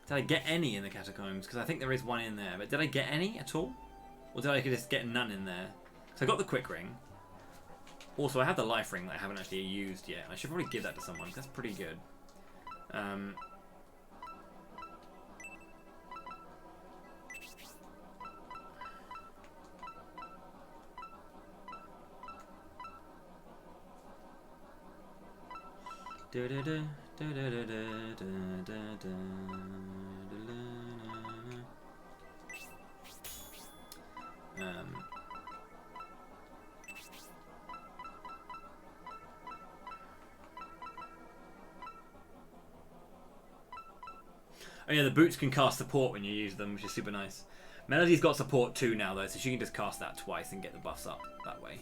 Did I get any in the catacombs? Because I think there is one in there. But did I get any at all? Or did I just get none in there? So I got the quick ring. Also, I have the life ring that I haven't actually used yet. I should probably give that to someone. That's pretty good. Oh yeah, the boots can cast support when you use them, which is super nice. Melody's got support too now though, so she can just cast that twice and get the buffs up that way.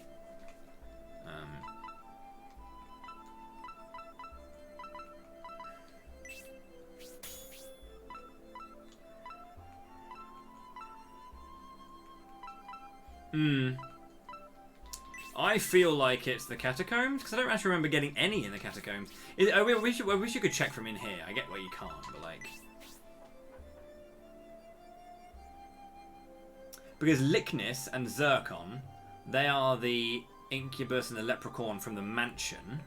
I feel like it's the catacombs because I don't actually remember getting any in the catacombs. I wish you could check from in here. I get why you can't, but like, because Lickness and Zircon, they are the incubus and the leprechaun from the mansion,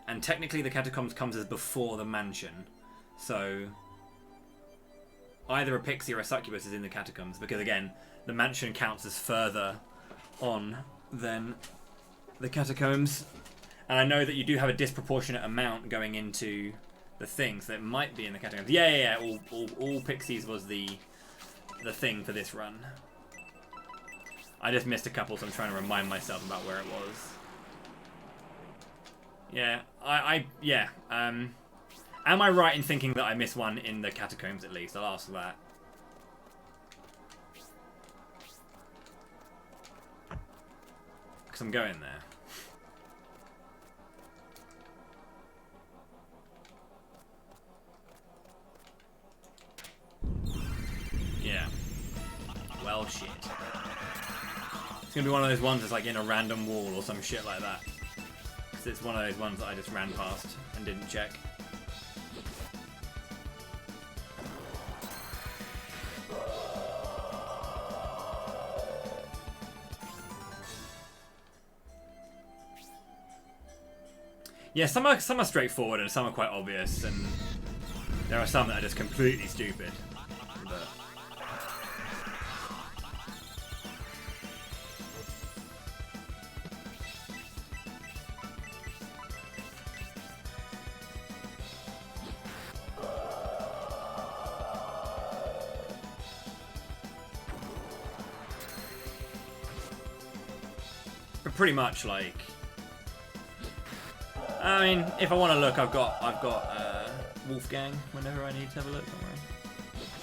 and technically the catacombs comes as before the mansion, so either a pixie or a succubus is in the catacombs because again, the mansion counts as further on than the catacombs, and I know that you do have a disproportionate amount going into the thing, so it might be in the catacombs. Yeah. All Pixies was the thing for this run. I just missed a couple, so I'm trying to remind myself about where it was. Yeah, yeah. Am I right in thinking that I missed one in the catacombs at least? I'll ask that. Because I'm going there. Yeah. Well, shit. It's gonna be one of those ones that's like in a random wall or some shit like that. Because it's one of those ones that I just ran past and didn't check. Yeah, some are straightforward and some are quite obvious, and there are some that are just completely stupid. But pretty much like, I mean, if I want to look, I've got Wolfgang whenever I need to have a look. Don't worry.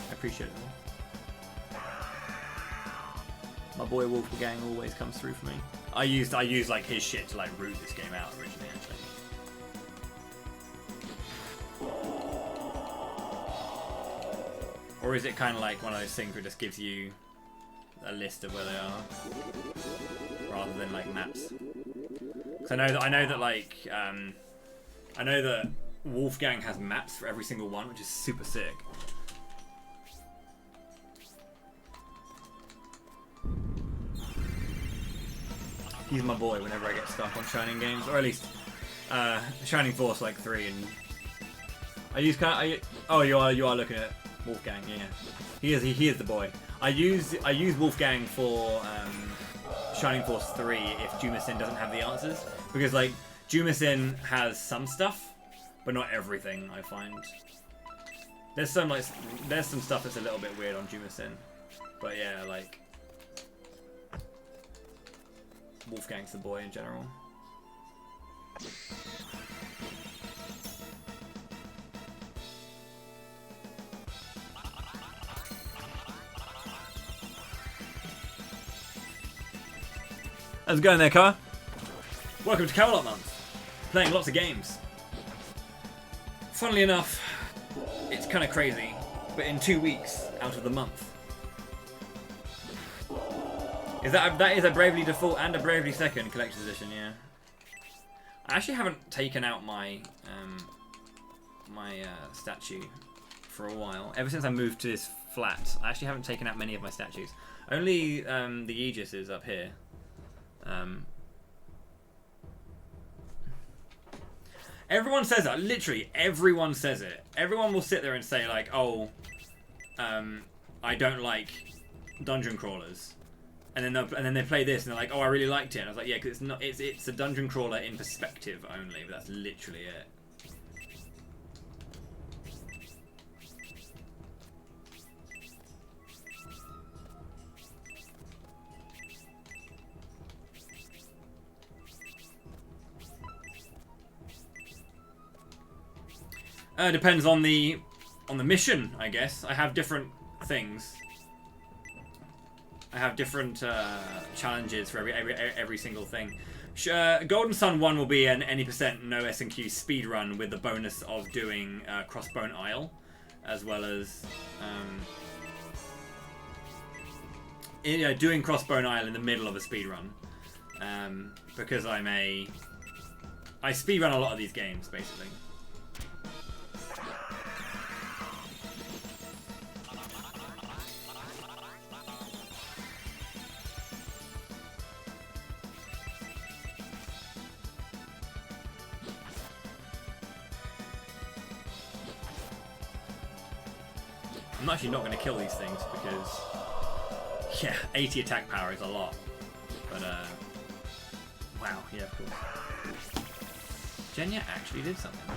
I appreciate it all. My boy Wolfgang always comes through for me. I used like his shit to like root this game out originally, actually. Or is it kind of like one of those things where it just gives you a list of where they are, rather than like maps? Because I know that Wolfgang has maps for every single one, which is super sick. He's my boy whenever I get stuck on Shining games, or at least Shining Force like 3, and oh, you are looking at Wolfgang, yeah. He is the boy. I use Wolfgang for Shining Force 3 if Jumicin doesn't have the answers, because like Jumicin has some stuff, but not everything. I find there's some stuff that's a little bit weird on Jumicin, but yeah, like Wolfgang's the boy in general. How's it going there, Car? Welcome to Camelot Month. Playing lots of games. Funnily enough, it's kind of crazy, but in 2 weeks out of the month. That is a Bravely Default and a Bravely Second Collector's Edition, yeah. I actually haven't taken out my statue for a while. Ever since I moved to this flat, I actually haven't taken out many of my statues. Only the Aegis is up here. Everyone says that. Literally, everyone says it. Everyone will sit there and say like, "Oh, I don't like dungeon crawlers," and then they play this and they're like, "Oh, I really liked it." And I was like, "Yeah, because it's a dungeon crawler in perspective only, but that's literally it." Depends on the mission, I guess. I have different things. I have different challenges for every single thing. Golden Sun 1 will be an any % no S&Q speedrun with the bonus of doing Crossbone Isle, as well as doing Crossbone Isle in the middle of a speedrun. Because I speedrun a lot of these games, basically. I'm actually not going to kill these things because, yeah, 80 attack power is a lot. But, wow, yeah, of course. Genya actually did something.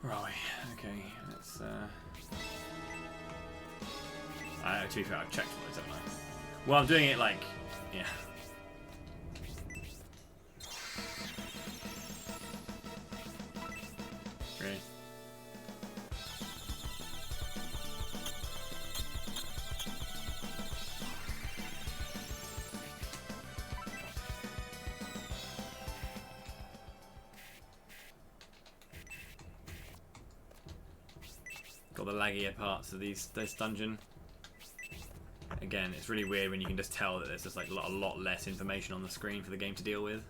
Right, okay, let's to be fair, I've checked for this, haven't I? Well, I'm doing it like, yeah. Really? Got the laggier parts of this dungeon. Again, it's really weird when you can just tell that there's just like a lot less information on the screen for the game to deal with.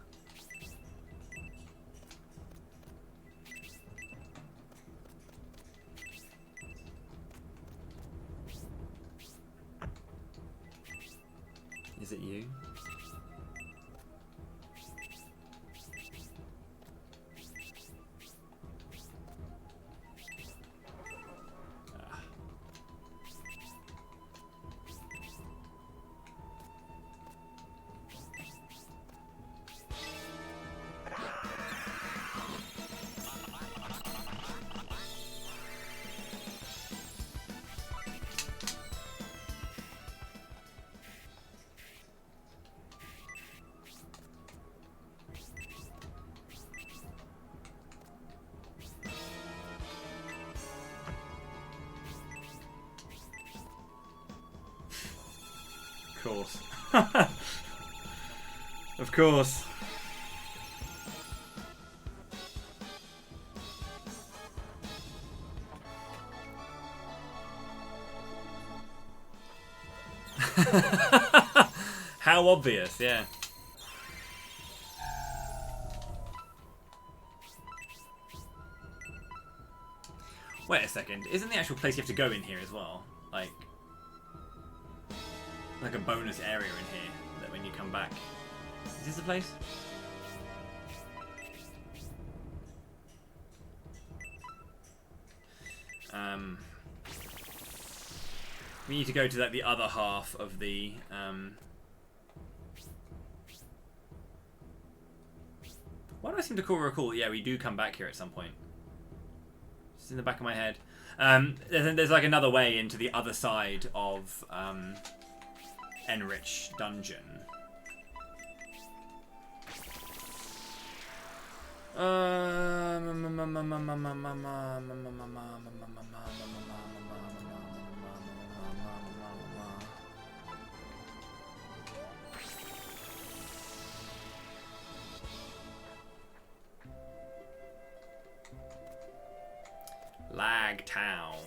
Is it you? Of course. Of course. How obvious, yeah. Wait a second, isn't the actual place you have to go in here as well? Like a bonus area in here that when you come back. Is this the place? We need to go to like the other half of the why do I seem to recall that, yeah, we do come back here at some point. It's in the back of my head. There's like another way into the other side of Enrich dungeon. Lag Town.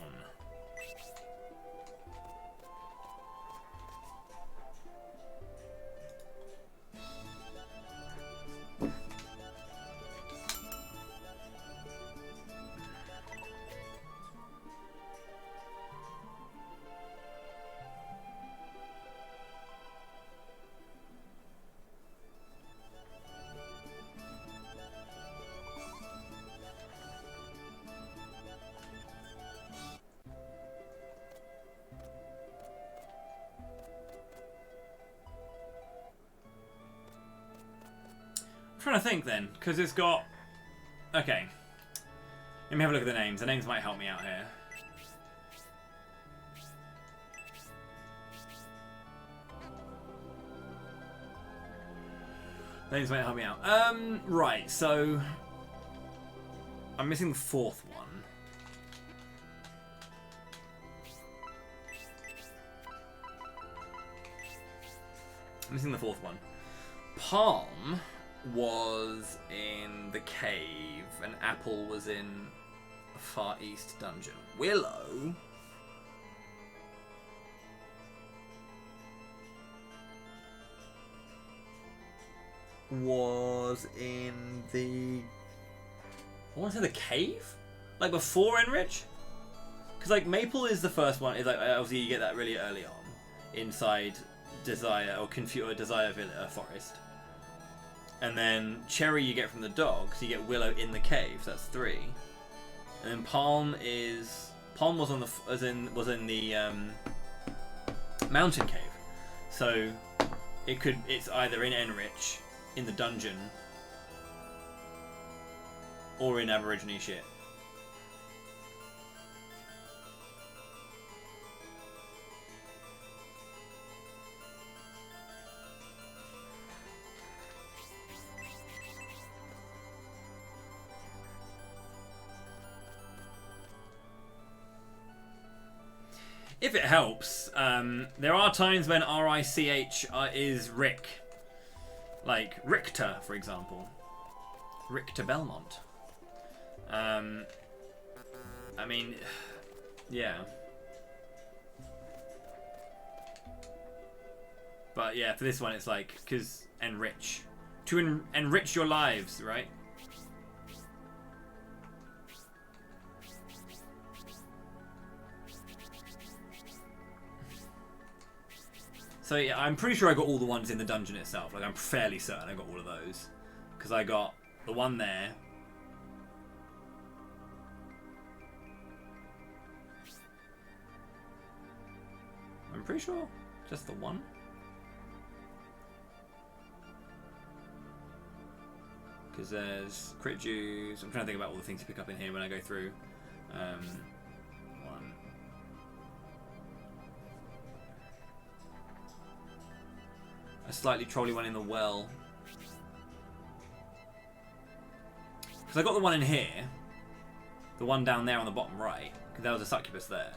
trying to think then, because it's got... Okay. Let me have a look at the names. The names might help me out here. Names might help me out. Right, so... I'm missing the fourth one. I'm missing the fourth one. Palm was in the cave, and Apple was in a Far East dungeon. Willow was in the... I want to say the cave? Like before Enrich? Because like Maple is the first one. Is like obviously you get that really early on inside Desire or Desire Forest, and then Cherry you get from the dog. So you get Willow in the cave. So that's 3. And then Palm was on the was in the mountain cave. So it's either in Enrich in the dungeon or in Aborigine shit. If it helps, there are times when R-I-C-H is Rick. Like Richter, for example. Richter Belmont. I mean, yeah. But yeah, for this one it's like, because enrich. To enrich your lives, right? So yeah, I'm pretty sure I got all the ones in the dungeon itself. Like I'm fairly certain I got all of those. Because I got the one there. I'm pretty sure just the one. Because there's crit juice. I'm trying to think about all the things you pick up in here when I go through. One. A slightly trolly one in the well. Because I got the one in here. The one down there on the bottom right. Because there was a succubus there.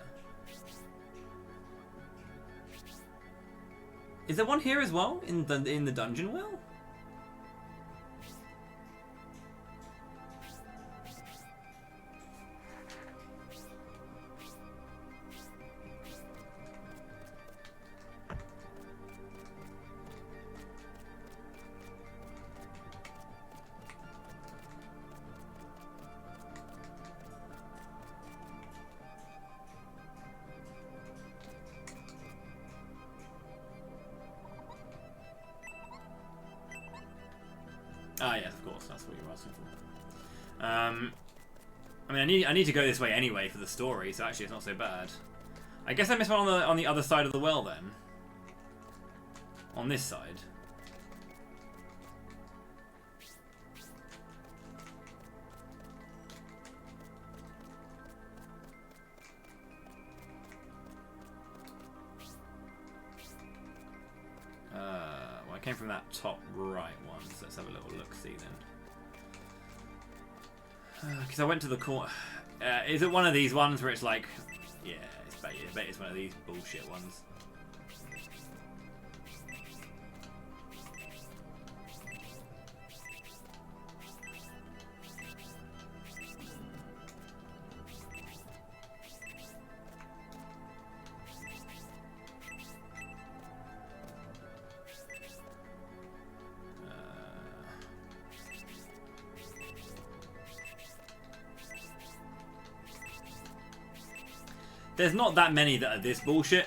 Is there one here as well? In the dungeon well? Ah, yes, of course. That's what you're asking for. I mean, I need to go this way anyway for the story, so actually it's not so bad. I guess I missed one on the other side of the well then. On this side. Well, I came from that top right one, so let's have a little look-see then. Because I went to the corner. Is it one of these ones where it's like, yeah, I bet it's one of these bullshit ones. There's not that many that are this bullshit.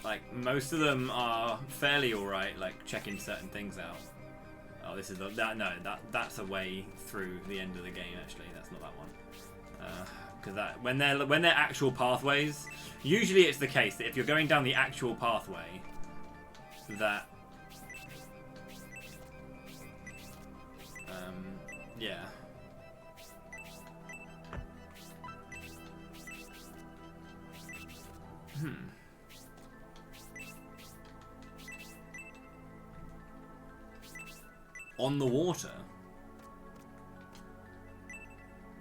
Like, most of them are fairly alright, like checking certain things out. Oh, this is that's a way through the end of the game. Actually, that's not that one. Because when they're actual pathways, usually it's the case that if you're going down the actual pathway, Yeah. On the water?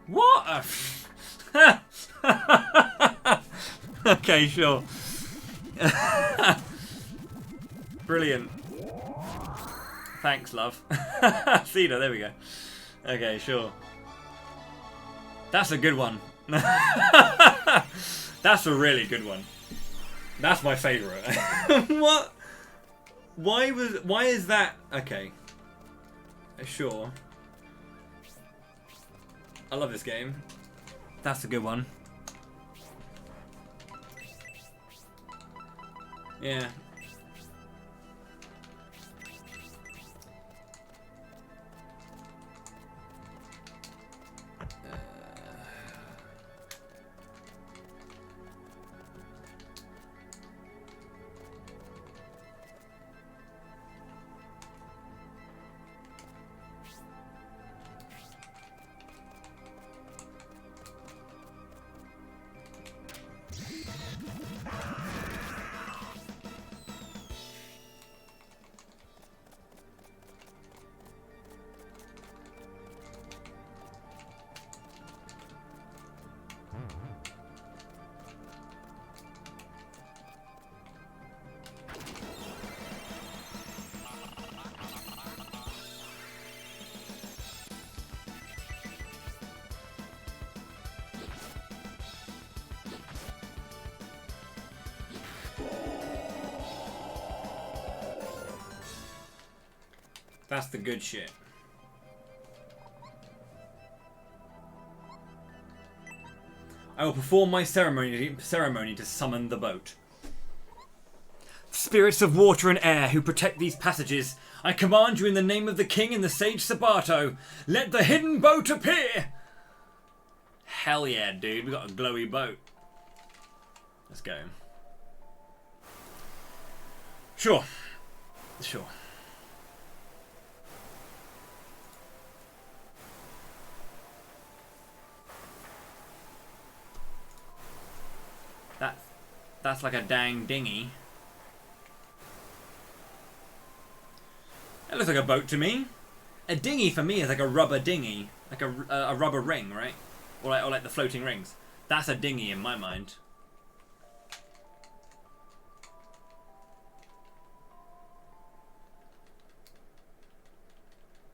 What? Okay, sure. Brilliant. Thanks, love. Cedar, there we go. Okay, sure. That's a good one. That's a really good one. That's my favourite. What? Why is that? Okay. Sure. I love this game. That's a good one. Yeah. That's the good shit. I will perform my ceremony to summon the boat. Spirits of water and air who protect these passages, I command you in the name of the king and the sage Sabato, let the hidden boat appear! Hell yeah, dude, we got a glowy boat. Let's go. Sure. Sure. That's like a dang dinghy. That looks like a boat to me. A dinghy for me is like a rubber dinghy, like a rubber ring, right? Or like the floating rings. That's a dinghy in my mind.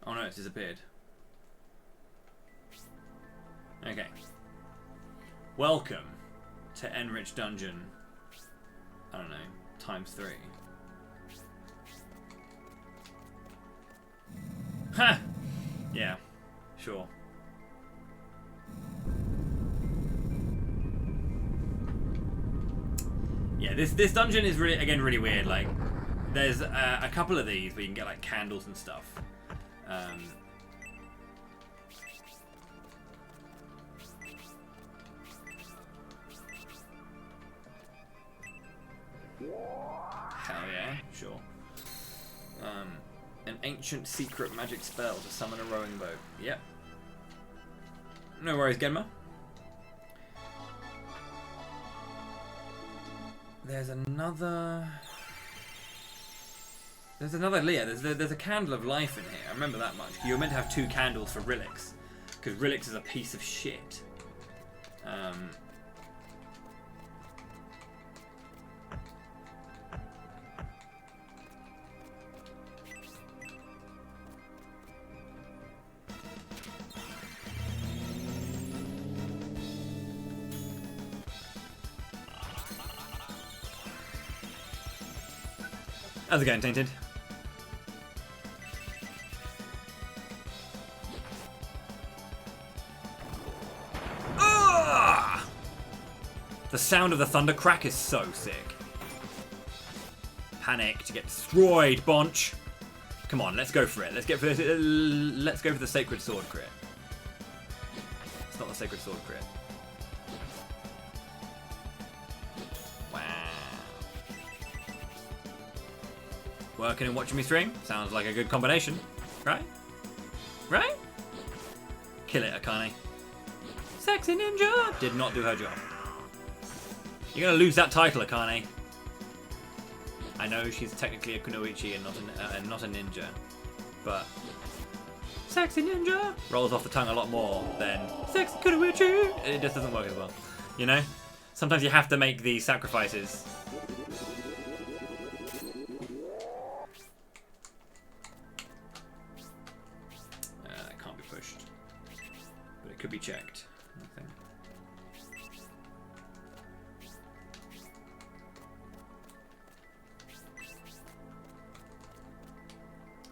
Oh no, it's disappeared. Okay. Welcome to Enrich Dungeon. I don't know, ×3. Ha! Yeah, sure. Yeah, this dungeon is really, again, really weird. Like, there's a couple of these where you can get like candles and stuff. Hell yeah, sure. An ancient secret magic spell to summon a rowing boat. Yep. No worries, Genma. There's another Leah. There's a candle of life in here. I remember that much. You were meant to have 2 candles for Rilix, because Rilix is a piece of shit. How's it going, Tainted? Ah! The sound of the thunder crack is so sick. Panic to get destroyed, Bonch. Come on, let's go for it. Let's go for the sacred sword crit. It's not the sacred sword crit. Working and watching me stream sounds like a good combination, right? Right? Kill it, Akane. Sexy ninja! Did not do her job. You're gonna lose that title, Akane. I know she's technically a kunoichi and not a ninja, but sexy ninja rolls off the tongue a lot more than sexy kunoichi. It just doesn't work as well, you know. Sometimes you have to make these sacrifices. It can't be pushed, but it could be checked. I think.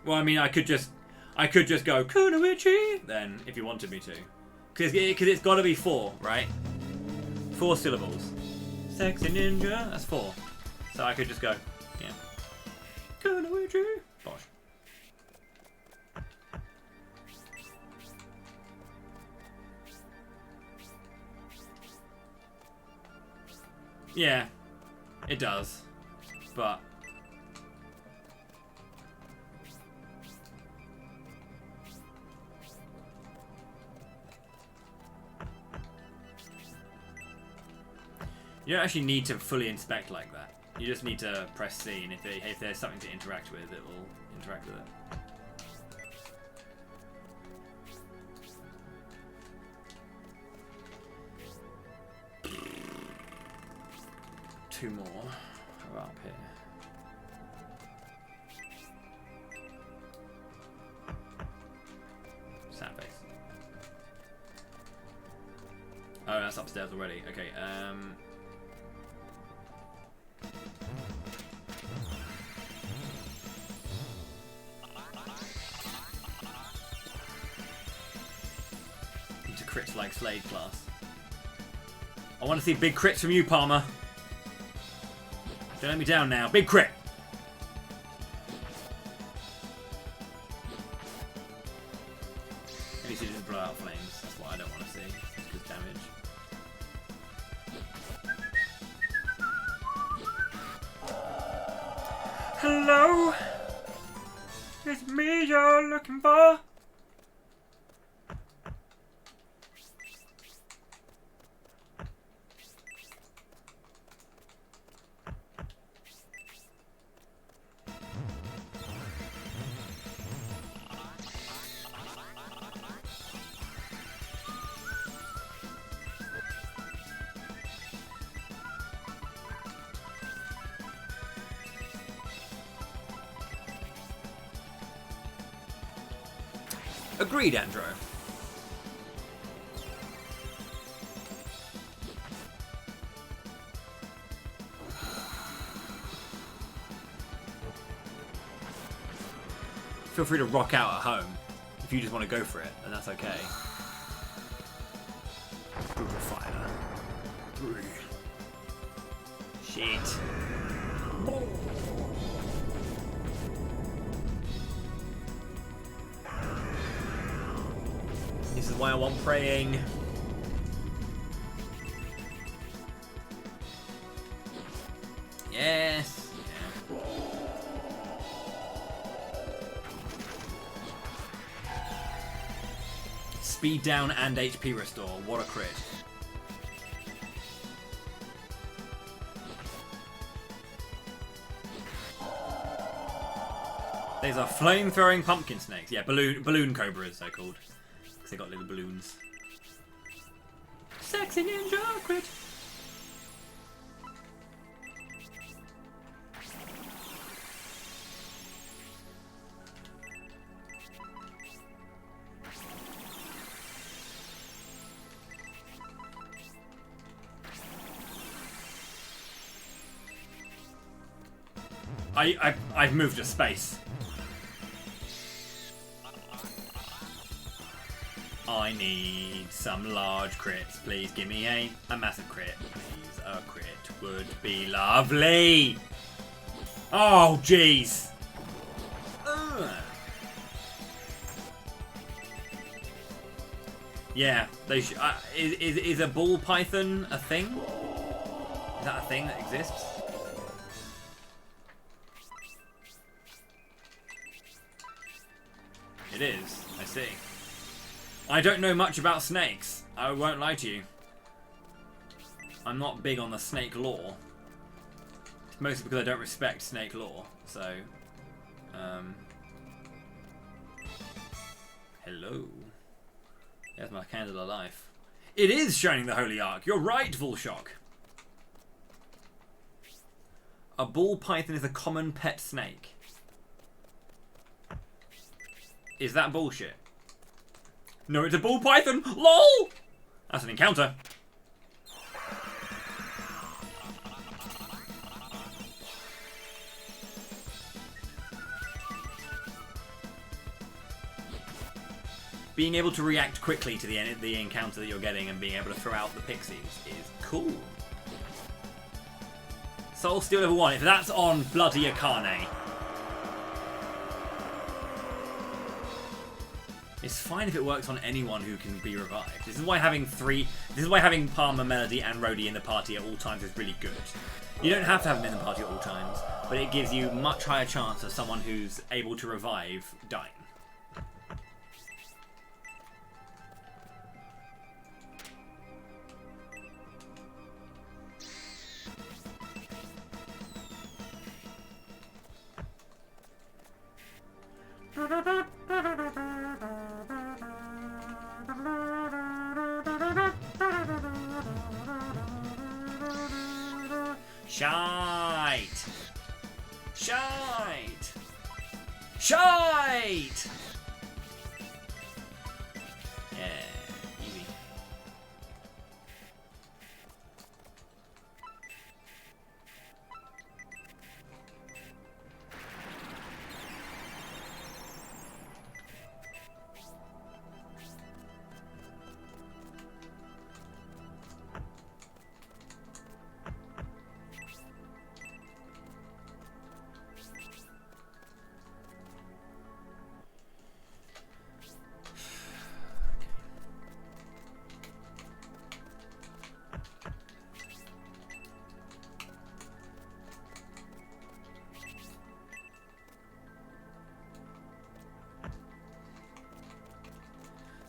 Well, I mean, I could just go kunoichi then if you wanted me to, because it's got to be 4, right? 4 syllables. Sexy ninja. That's 4. So I could just go, yeah. Kunoichi. Bosh. Yeah, it does, but. You don't actually need to fully inspect like that. You just need to press C, and if there's something to interact with, it will interact with it. 2 more are up here. Sad face. Oh, that's upstairs already. Okay, into crits like Slade class. I want to see big crits from you, Palmer. Don't let me down now. Big crit! At least he didn't blow out flames. That's what I don't want to see. It's good damage. Hello? It's me you're looking for? Agreed, Andrew. Feel free to rock out at home if you just want to go for it, and that's okay. Brutal fire. 3. Shit. This is why I want praying. Yes. Yeah. Speed down and HP restore. What a crit. These are flame-throwing pumpkin snakes. Yeah, balloon cobras, they're called. They got little balloons. Sexy ninja crit. I've moved a space. I need some large crits. Please give me a massive crit. Please, a crit would be lovely. Oh, jeez. Yeah, they is a ball python a thing? Is that a thing that exists? It is. I see. I don't know much about snakes. I won't lie to you. I'm not big on the snake lore. It's mostly because I don't respect snake lore. So, hello. There's my candle of life. It is Shining the Holy Ark. You're right, Volshock. A ball python is a common pet snake. Is that bullshit? No, it's a ball python. LOL! That's an encounter. Being able to react quickly to the encounter that you're getting and being able to throw out the Pixies is cool. Soul Steel level 1. If that's on bloody Akane. It's fine if it works on anyone who can be revived. This is why having Palmer, Melody, and Rhodey in the party at all times is really good. You don't have to have them in the party at all times, but it gives you much higher chance of someone who's able to revive dying. Shite! Shite! Shite! Yeah, easy.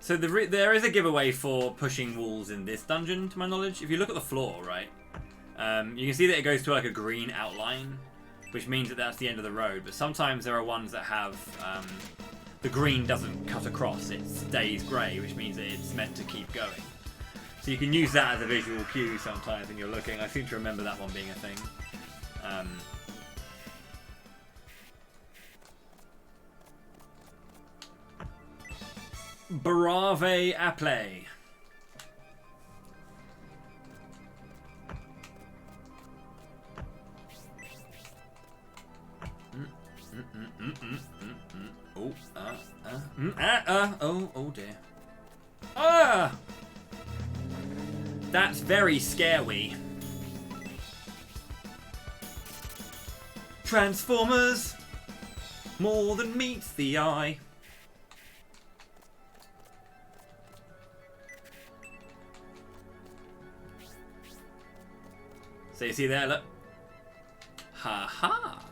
So there is a giveaway for pushing walls in this dungeon, to my knowledge. If you look at the floor, right, you can see that it goes to like a green outline, which means that that's the end of the road. But sometimes there are ones that have the green doesn't cut across; it stays grey, which means that it's meant to keep going. So you can use that as a visual cue sometimes when you're looking. I seem to remember that one being a thing. Brave Apple. Oh dear. Ah! That's very scary. Transformers! More than meets the eye. So you see there, look. Ha ha!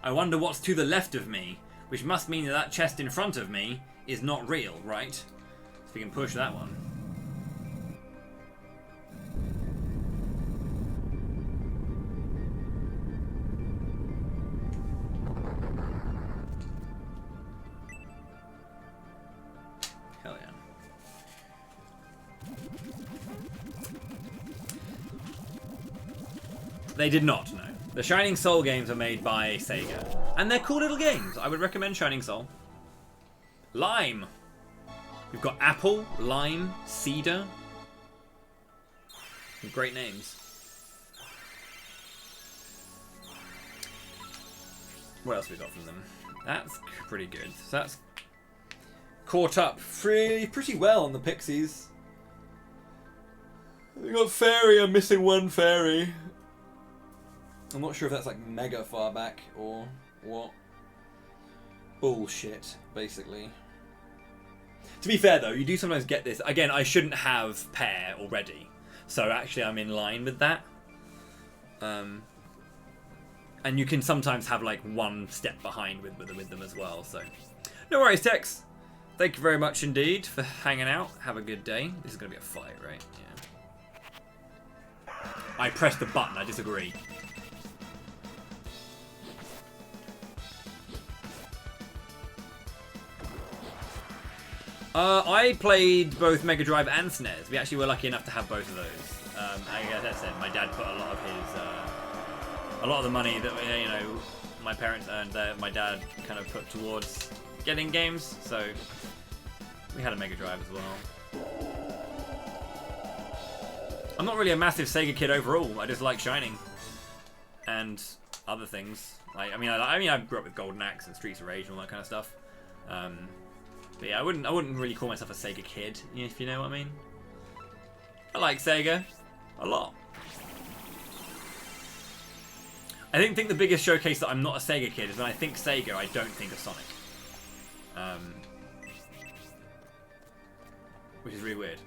I wonder what's to the left of me, which must mean that that chest in front of me is not real, right? So we can push that one. Hell yeah. They did not, no. The Shining Soul games are made by Sega. And they're cool little games. I would recommend Shining Soul. Lime. We've got apple, lime, cedar. Great names. What else have we got from them? That's pretty good. So that's caught up pretty well on the Pixies. We got fairy. I'm missing one fairy. I'm not sure if that's like mega far back or what. Bullshit, basically. To be fair though, you do sometimes get this. Again, I shouldn't have pair already. So actually I'm in line with that. And you can sometimes have like one step behind with them as well. So no worries, Tex. Thank you very much indeed for hanging out. Have a good day. This is going to be a fight, right? Yeah. I pressed the button. I disagree. I played both Mega Drive and SNES. We actually were lucky enough to have both of those. As I said, my dad put a lot of the money that my parents earned there. My dad kind of put towards getting games, so we had a Mega Drive as well. I'm not really a massive Sega kid overall. I just like Shining and other things. I grew up with Golden Axe and Streets of Rage and all that kind of stuff. But yeah, I wouldn't really call myself a Sega kid, if you know what I mean. I like Sega a lot. I think the biggest showcase that I'm not a Sega kid is when I think Sega, I don't think of Sonic. Which is really weird,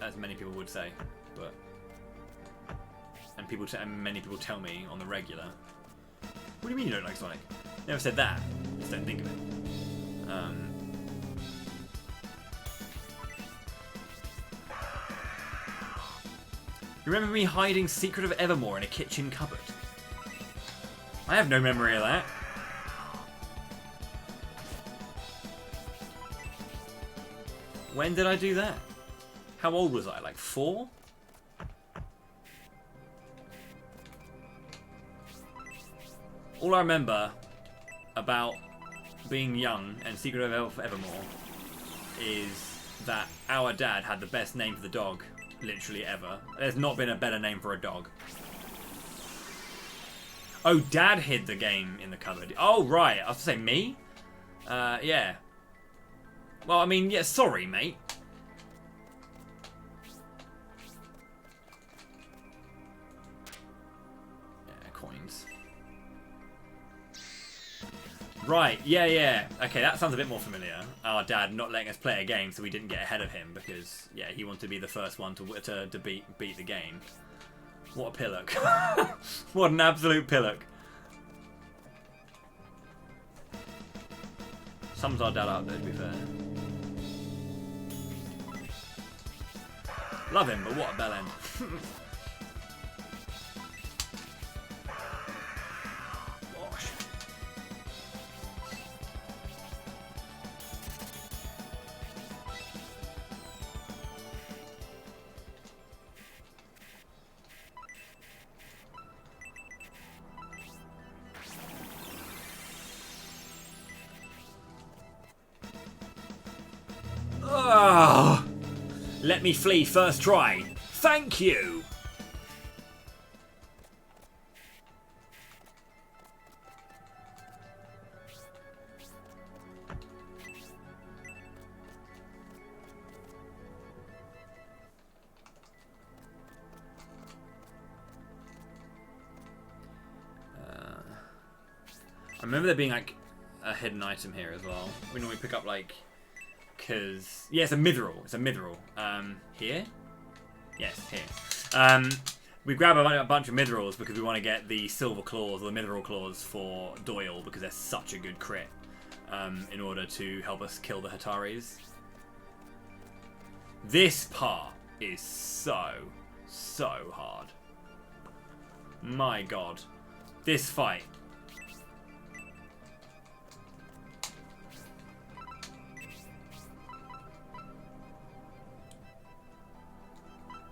as many people would say, but and many people tell me on the regular. What do you mean you don't like Sonic? Never said that. Just don't think of it. Remember me hiding Secret of Evermore in a kitchen cupboard? I have no memory of that. When did I do that? How old was I? Like 4? All I remember about being young and Secret of Evermore is that our dad had the best name for the dog literally ever. There's not been a better name for a dog. Oh, Dad hid the game in the cupboard. Oh, right. I was to say me? Yeah. Well, I mean, yeah, sorry, mate. Yeah, coins. Right, yeah. Okay, that sounds a bit more familiar. Our dad not letting us play a game so we didn't get ahead of him because, yeah, he wanted to be the first one to beat the game. What a pillock. What an absolute pillock. Sums our dad up, though, to be fair. Love him, but what a bell end. Oh, let me flee first try. Thank you. I remember there being like a hidden item here as well. We normally pick up like, cause yeah, it's a mithril. It's a mithril. Here? Yes, here. We grab a bunch of mithrils because we want to get the silver claws or the mithril claws for Doyle because they're such a good crit. In order to help us kill the Hataris. This part is so hard. My god. This fight.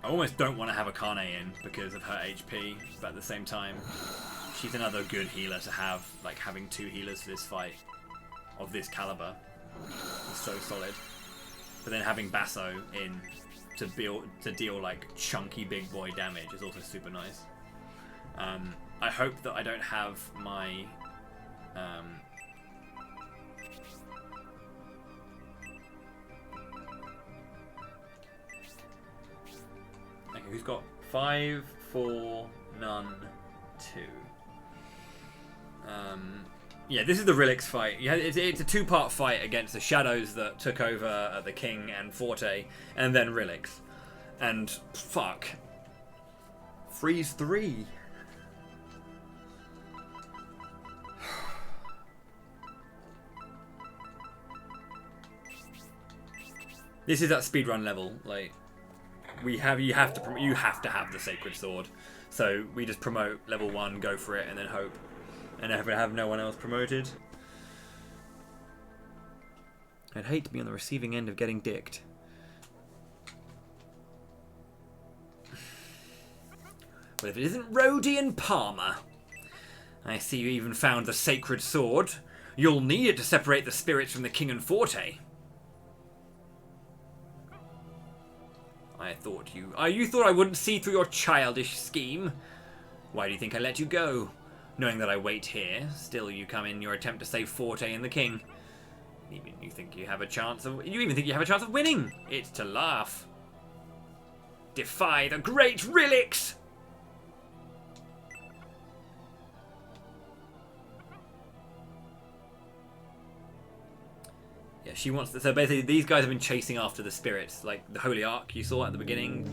I almost don't want to have Akane in because of her HP, but at the same time, she's another good healer to have. Like, having 2 healers for this fight of this caliber is so solid. But then having Basso in to deal like chunky big boy damage is also super nice. I hope that I don't have my okay, who's got 5, 4, none, 2? Yeah, this is the Rilix fight. Yeah, it's a 2-part fight against the shadows that took over the King and Forte, and then Rilix. And fuck, Freeze 3. This is at speedrun level. Like, you have to have the sacred sword. So we just promote level 1, go for it, and then hope, and have no one else promoted. I'd hate to be on the receiving end of getting dicked. But if it isn't Rhodey and Palmer, I see you even found the sacred sword. You'll need it to separate the spirits from the king and forte. You thought I wouldn't see through your childish scheme? Why do you think I let you go? Knowing that I wait here, still you come in your attempt to save Forte and the king. You even think you have a chance of winning? It's to laugh. Defy the great relics! Yeah, she wants to, so basically these guys have been chasing after the spirits, like the Holy Ark you saw at the beginning.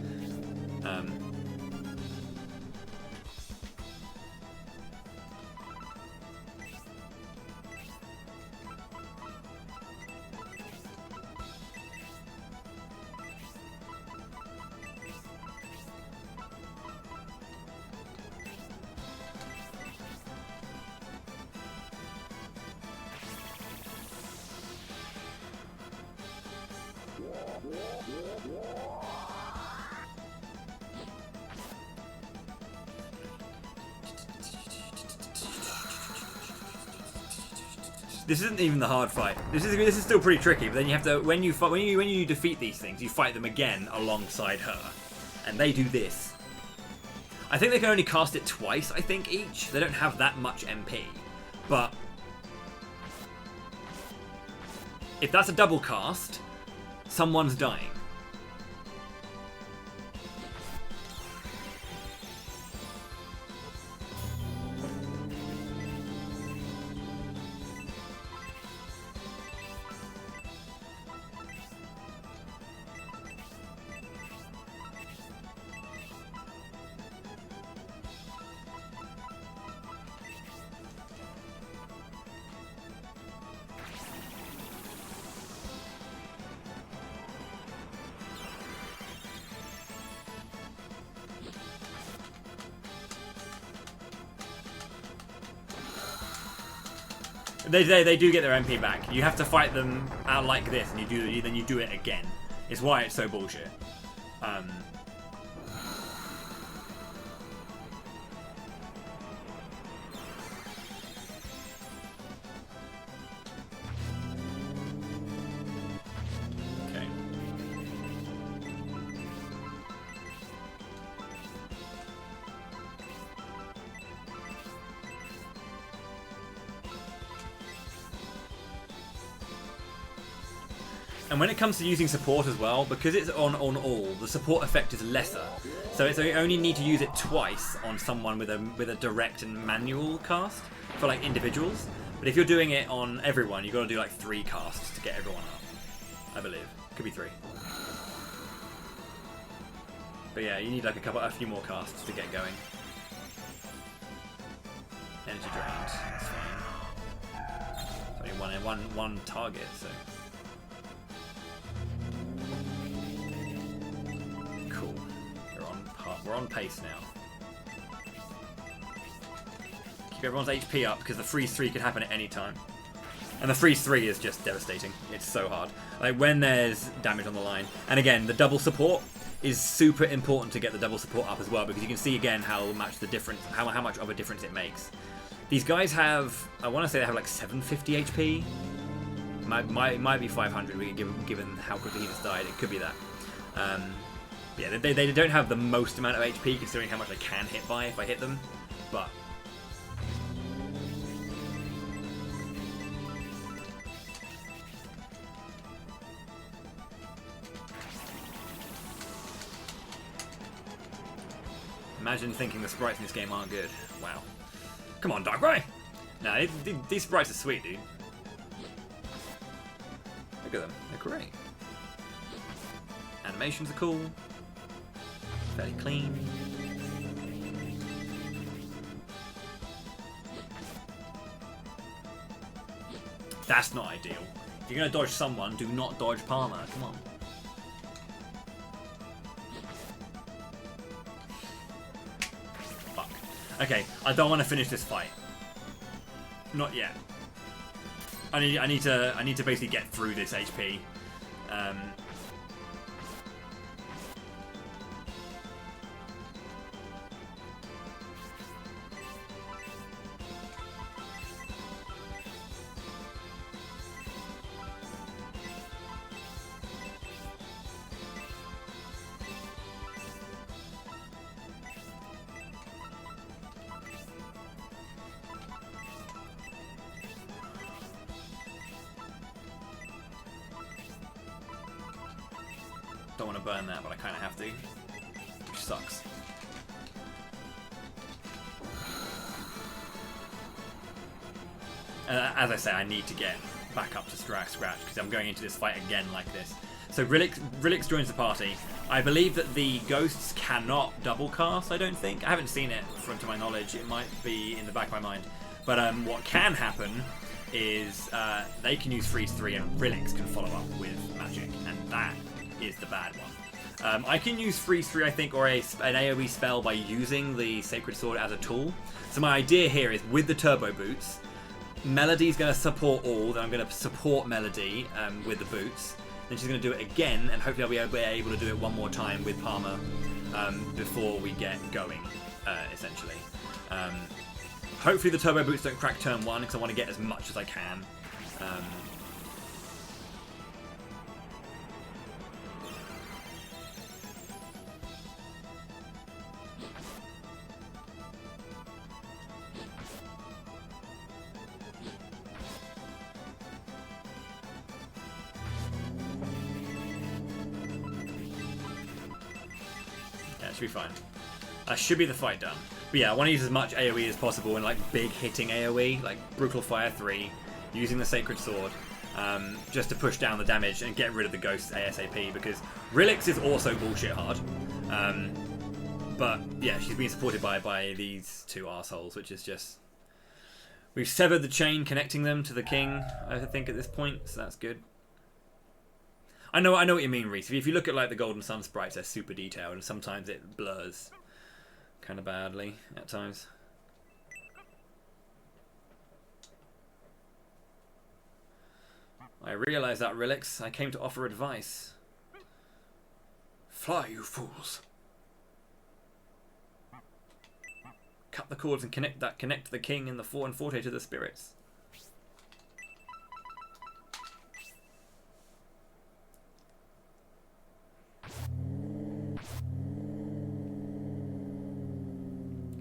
This isn't even the hard fight. This is still pretty tricky. But then you have to when you defeat these things, you fight them again alongside her, and they do this. I think they can only cast it twice. I think each. They don't have that much MP, but if that's a double cast, someone's dying. They do get their MP back. You have to fight them out like this, and then you do it again. It's why it's so bullshit. Okay. And when it comes to using support as well, because it's on all, the support effect is lesser. So you only need to use it twice on someone with a direct and manual cast for like individuals. But if you're doing it on everyone, you've got to do like 3 casts to get everyone up. I believe. Could be 3. But yeah, you need like a few more casts to get going. Energy drained. That's fine. It's only one target, so. Cool. We're on pace now. Keep everyone's HP up because the freeze 3 could happen at any time. And the freeze 3 is just devastating. It's so hard. Like when there's damage on the line. And again, the double support is super important to get the double support up as well, because you can see again how much of a difference it makes. These guys have, I want to say they have like 750 HP. Might be 500 given how quickly he just died. It could be that. Yeah, they don't have the most amount of HP considering how much I can hit by if I hit them, but imagine thinking the sprites in this game aren't good. Wow. Come on, Darkrai! Nah, these sprites are sweet, dude. Look at them. They're great. Animations are cool. Fairly clean. That's not ideal. If you're going to dodge someone, do not dodge Palmer. Come on. Okay, I don't want to finish this fight. Not yet. I need to basically get through this HP. Don't want to burn that, but I kind of have to, which sucks. As I say, I need to get back up to scratch because I'm going into this fight again like this. So Rilix joins the party. I believe that the ghosts cannot double cast, I don't think. I haven't seen it, to my knowledge. It might be in the back of my mind. But what can happen is they can use Freeze 3 and Rilix can follow up with magic, and that is the bad one. I can use Freeze 3, I think, or an AoE spell by using the Sacred Sword as a tool. So my idea here is with the Turbo Boots, Melody's going to support all, then I'm going to support Melody with the boots. Then she's going to do it again, and hopefully I'll be able to do it one more time with Palmer before we get going, essentially. Hopefully the Turbo Boots don't crack turn 1, because I want to get as much as I can. Should be fine. Should be the fight done. But yeah, I want to use as much AoE as possible and like big hitting AoE, like Brutal Fire 3, using the Sacred Sword, just to push down the damage and get rid of the ghosts ASAP, because Rilix is also bullshit hard. But yeah, she's being supported by these two assholes, which is just... We've severed the chain connecting them to the king, I think, at this point, so that's good. I know what you mean, Reese. If you look at like the Golden Sun sprites, they're super detailed, and sometimes it blurs kind of badly at times. I realise that, Rilix. I came to offer advice. Fly, you fools! Cut the cords and connect the king and the Four and Forte to the spirits.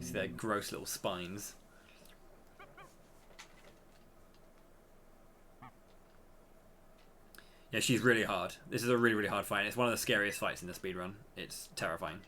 See their gross little spines. Yeah, she's really hard. This is a really, really hard fight. It's one of the scariest fights in the speedrun. It's terrifying.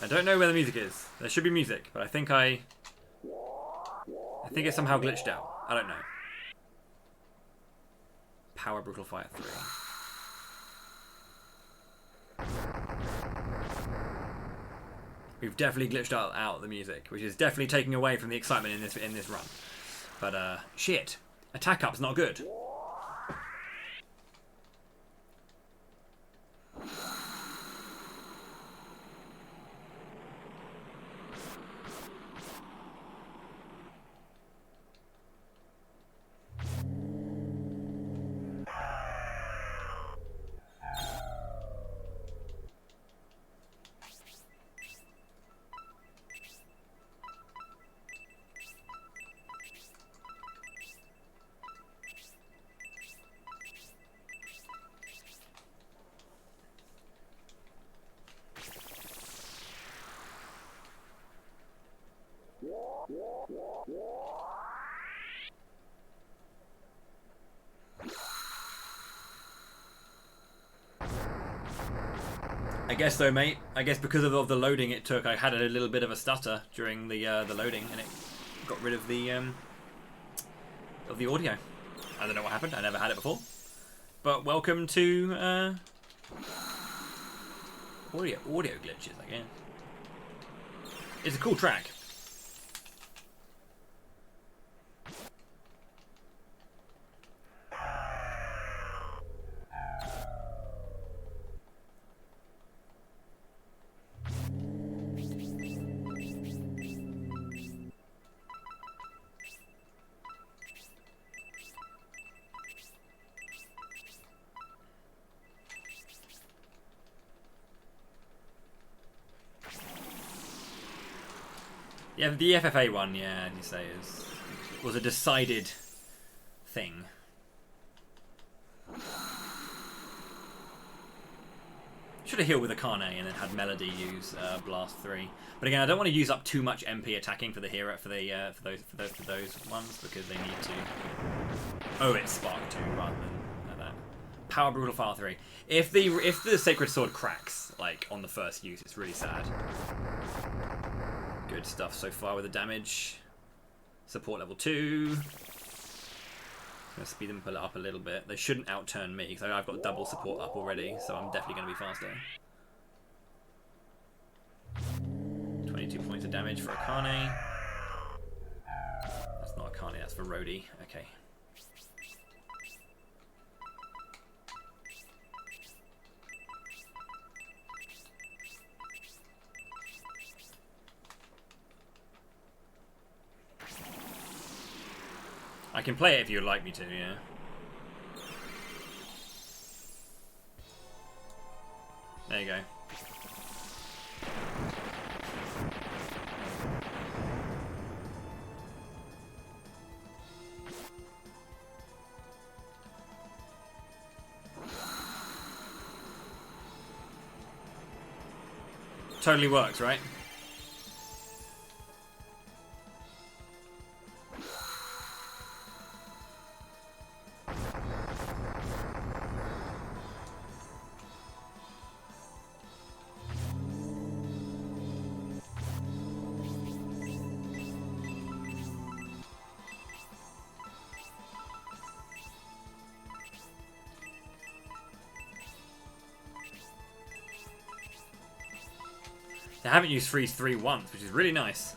I don't know where the music is. There should be music, but I think it's somehow glitched out. I don't know. Power Brutal Fire 3. We've definitely glitched out the music, which is definitely taking away from the excitement in this run. But shit, attack up's not good. I guess so, mate. I guess because of the loading it took, I had a little bit of a stutter during the loading, and it got rid of the audio. I don't know what happened. I never had it before. But welcome to audio glitches, I guess. It's a cool track. Yeah, the FFA one, yeah, you say, was a decided thing. Should have healed with a Carne and then had Melody use Blast 3. But again, I don't want to use up too much MP attacking for the hero for those ones because they need to. Oh, it's Spark 2 rather than that. Power Brutal File 3. If the Sacred Sword cracks like on the first use, it's really sad. Good stuff so far with the damage. Support level 2. Gonna speed them, pull it up a little bit. They shouldn't outturn me because I've got double support up already, so I'm definitely going to be faster. 22 points of damage for Akane. That's not Akane, that's for Rhodey. Okay. I can play it if you'd like me to, yeah. There you go. Totally works, right? They haven't used Freeze 3 once, which is really nice.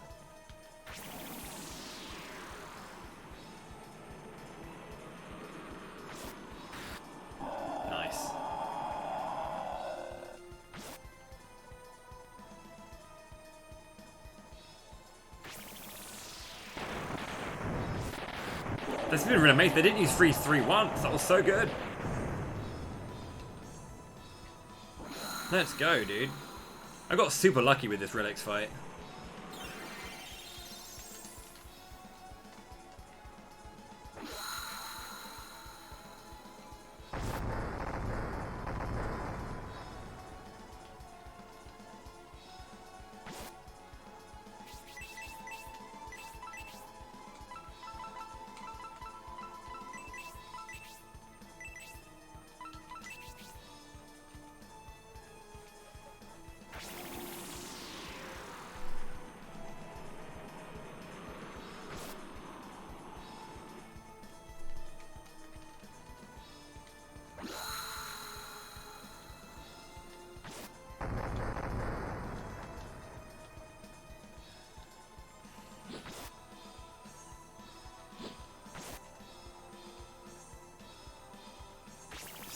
Nice. That's been really amazing. They didn't use Freeze 3 once. That was so good. Let's go, dude. I got super lucky with this Relics fight.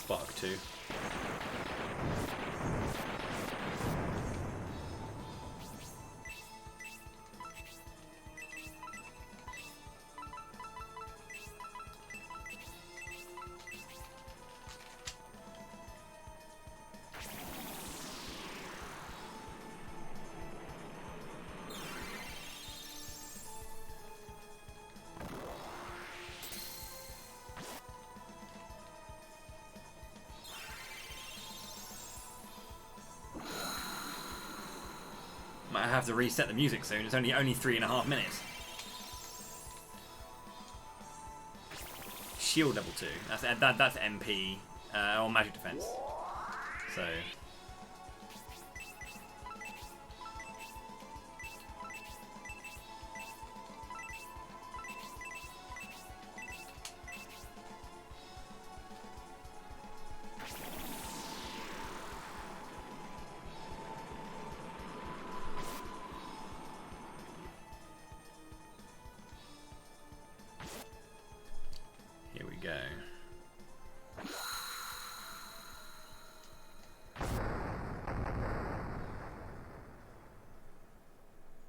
Spark 2. Might have to reset the music soon. It's only 3.5 minutes. shield level 2. That's MP or magic defense. So. Here we go.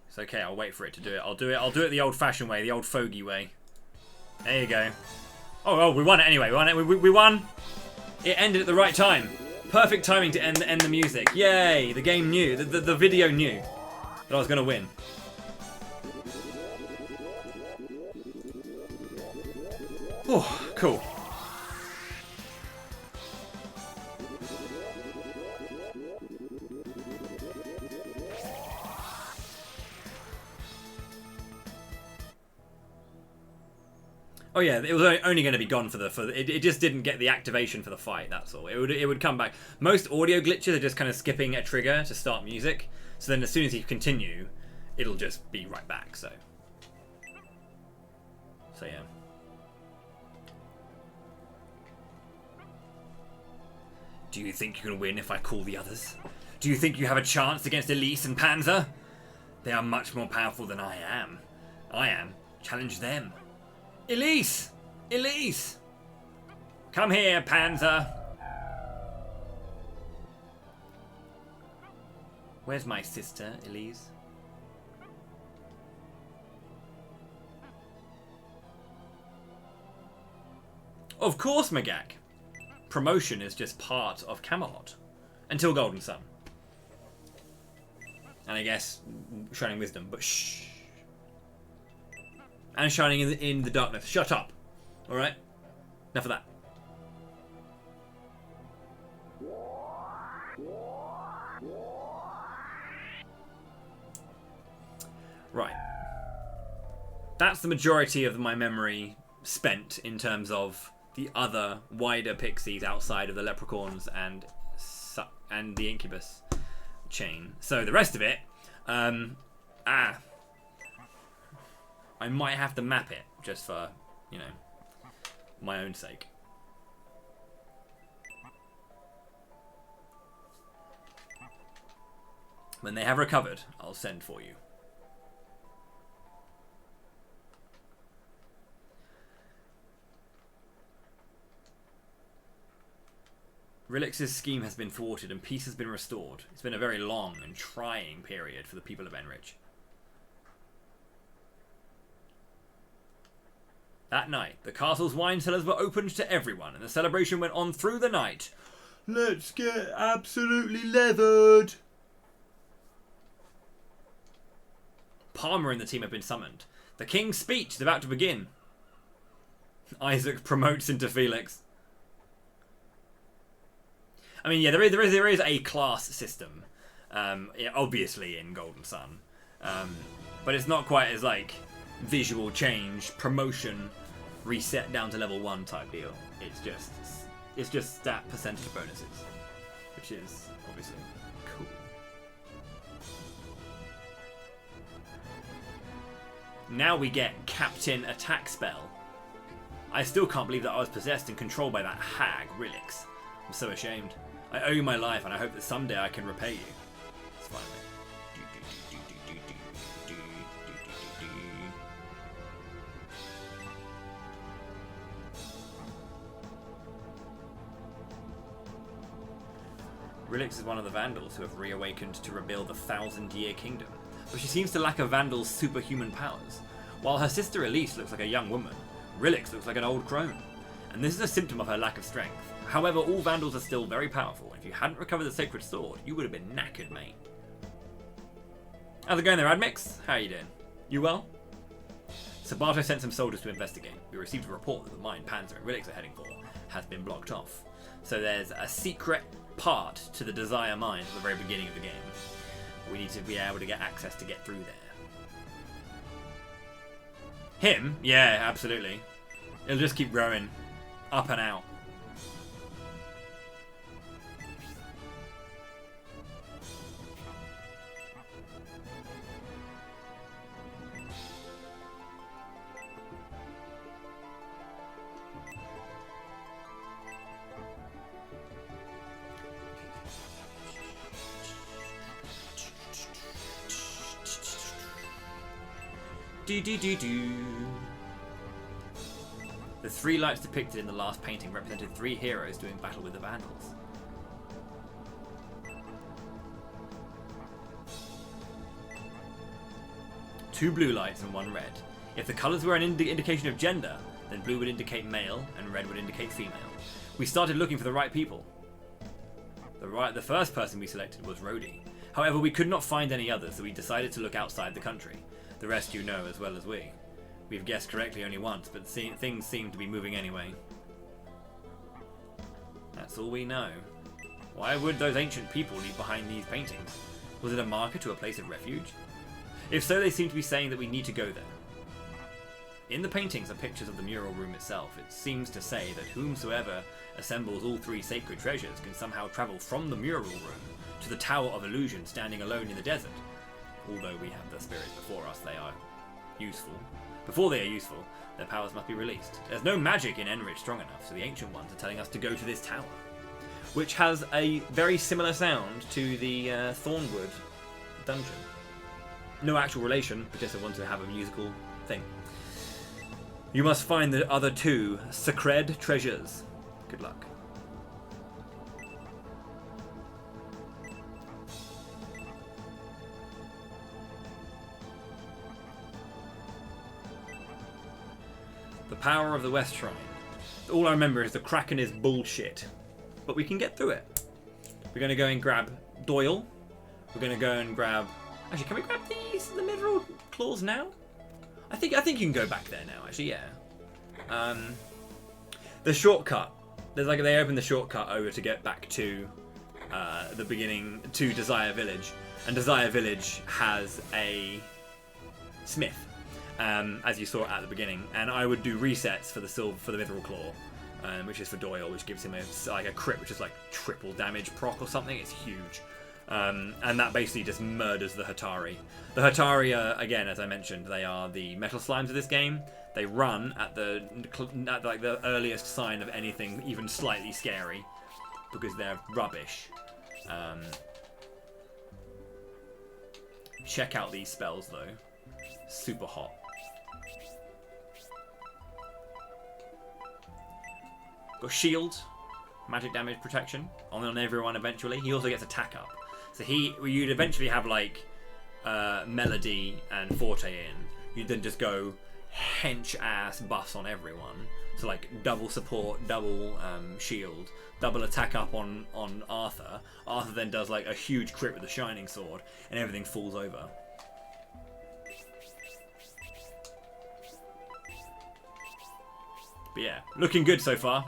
It's okay, I'll wait for it to do it. I'll do it the old-fashioned way, the old fogey way. There you go. Oh, we won it anyway. We won. It ended at the right time. Perfect timing to end the music. Yay! The game knew, the video knew that I was gonna win. Oh, cool. Oh yeah, it was only going to be gone for it just didn't get the activation for the fight. That's all. It would come back. Most audio glitches are just kind of skipping a trigger to start music. So then as soon as you continue, it'll just be right back. So yeah. Do you think you can win if I call the others? Do you think you have a chance against Elise and Panzer? They are much more powerful than I am. Challenge them. Elise! Elise! Come here, Panzer. Where's my sister, Elise? Of course, Magak. Promotion is just part of Camelot. Until Golden Sun. And I guess Shining Wisdom, but shh. And Shining in the Darkness. Shut up. Alright? Enough of that. Right. That's the majority of my memory spent in terms of the other wider Pixies outside of the Leprechauns and the Incubus chain. So the rest of it, I might have to map it just for, you know, my own sake. When they have recovered, I'll send for you. Relix's scheme has been thwarted and peace has been restored. It's been a very long and trying period for the people of Enrich. That night, the castle's wine cellars were opened to everyone, and the celebration went on through the night. Let's get absolutely leathered! Palmer and the team have been summoned. The king's speech is about to begin. Isaac promotes into Felix. I mean, yeah, there is a class system, yeah, obviously in Golden Sun, but it's not quite as like visual change, promotion, reset down to level 1 type deal. It's just stat percentage bonuses, which is obviously cool. Now we get Captain Attack Spell. I still can't believe that I was possessed and controlled by that hag, Relix. I'm so ashamed. I owe you my life, and I hope that someday I can repay you. It's fine, mate. Relix is one of the Vandals who have reawakened to rebuild the 1,000-year kingdom, but she seems to lack a Vandal's superhuman powers. While her sister Elise looks like a young woman, Relix looks like an old crone, and this is a symptom of her lack of strength. However, all Vandals are still very powerful, and if you hadn't recovered the Sacred Sword, you would have been knackered, mate. How's it going there, Admix? How are you doing? You well? Sabato sent some soldiers to investigate. We received a report that the mine Panzer and Relix are heading for has been blocked off. So there's a secret part to the Desire Mine at the very beginning of the game. We need to be able to get access to get through there. Him? Yeah, absolutely. It'll just keep growing. Up and out. Do. The three lights depicted in the last painting represented three heroes doing battle with the Vandals. Two blue lights and one red. If the colours were an indication of gender, then blue would indicate male and red would indicate female. We started looking for the right people. The first person we selected was Rhodey. However, we could not find any others, so we decided to look outside the country. The rest you know as well as we. We've guessed correctly only once, but things seem to be moving anyway. That's all we know. Why would those ancient people leave behind these paintings? Was it a marker to a place of refuge? If so, they seem to be saying that we need to go there. In the paintings are pictures of the mural room itself. It seems to say that whomsoever assembles all three sacred treasures can somehow travel from the mural room to the Tower of Illusion standing alone in the desert. Although we have the spirits before us, they are useful. Before they are useful, their powers must be released. There's no magic in Enrich strong enough, so the Ancient Ones are telling us to go to this tower. Which has a very similar sound to the Thornwood dungeon. No actual relation, but just I want to have a musical thing. You must find the other two sacred treasures. Good luck. The power of the West Shrine. All I remember is the Kraken is bullshit. But we can get through it. We're going to go and grab Doyle. We're going to go and grab... Actually, can we grab the mineral claws now? I think you can go back there now, actually, yeah. The shortcut. There's like they open the shortcut over to get back to the beginning, to Desire Village. And Desire Village has a smith. As you saw at the beginning, and I would do resets for the Mithril Claw, which is for Doyle, which gives him a crit, which is like triple damage proc or something. It's huge, and that basically just murders the Hatari. The Hatari, again, as I mentioned, they are the metal slimes of this game. They run at like the earliest sign of anything even slightly scary, because they're rubbish. Check out these spells though, super hot. Got shield, magic damage protection on everyone eventually. He also gets attack up. So you'd eventually have like Melody and Forte in. You'd then just go hench ass buffs on everyone. So like double support, double shield, double attack up on Arthur. Arthur then does like a huge crit with the Shining Sword and everything falls over. But yeah, looking good so far.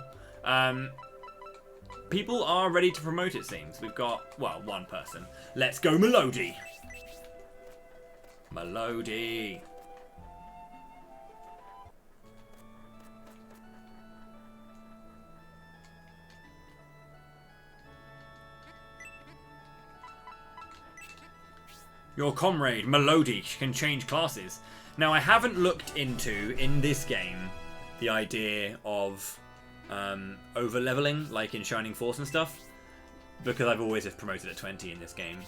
People are ready to promote, it seems. We've got, well, one person. Let's go Melody! Melody! Your comrade, Melody, can change classes. Now, I haven't looked into, in this game, the idea of over-leveling, like in Shining Force and stuff, because I've always just promoted at 20 in this game,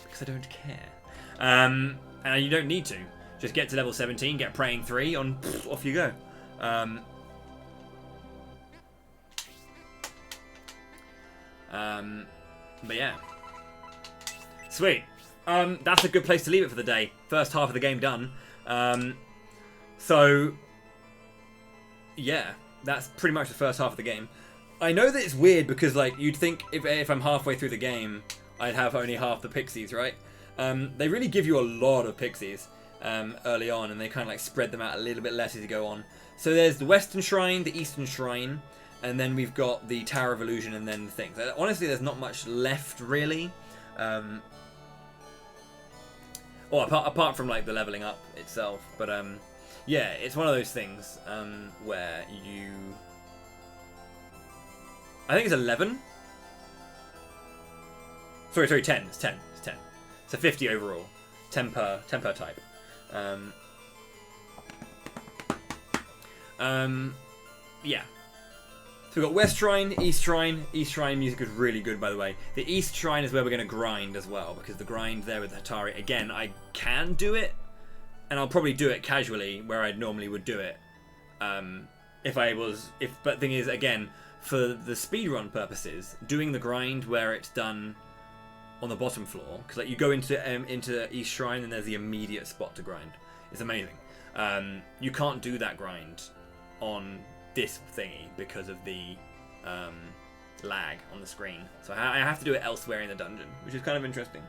because I don't care. And you don't need to. Just get to level 17, get Praying 3, off you go. But yeah. Sweet. That's a good place to leave it for the day. First half of the game done. So, yeah. That's pretty much the first half of the game. I know that it's weird because, like, you'd think if I'm halfway through the game, I'd have only half the Pixies, right? They really give you a lot of Pixies early on, and they kind of like spread them out a little bit less as you go on. So there's the Western Shrine, the Eastern Shrine, and then we've got the Tower of Illusion, and then things. Honestly, there's not much left, really. Apart from like the leveling up itself, but yeah, it's one of those things where I think it's 11. Sorry, 10. It's 10. It's 10. So 50 overall. 10 per type. Yeah. So we've got West Shrine, East Shrine. East Shrine music is really good, by the way. The East Shrine is where we're going to grind as well, because the grind there with Hatari, again, I can do it, and I'll probably do it casually where I normally would do it. But the thing is, again, for the speedrun purposes, doing the grind where it's done on the bottom floor, because like you go into East Shrine and there's the immediate spot to grind. It's amazing. You can't do that grind on this thingy because of the lag on the screen, so I have to do it elsewhere in the dungeon, which is kind of interesting.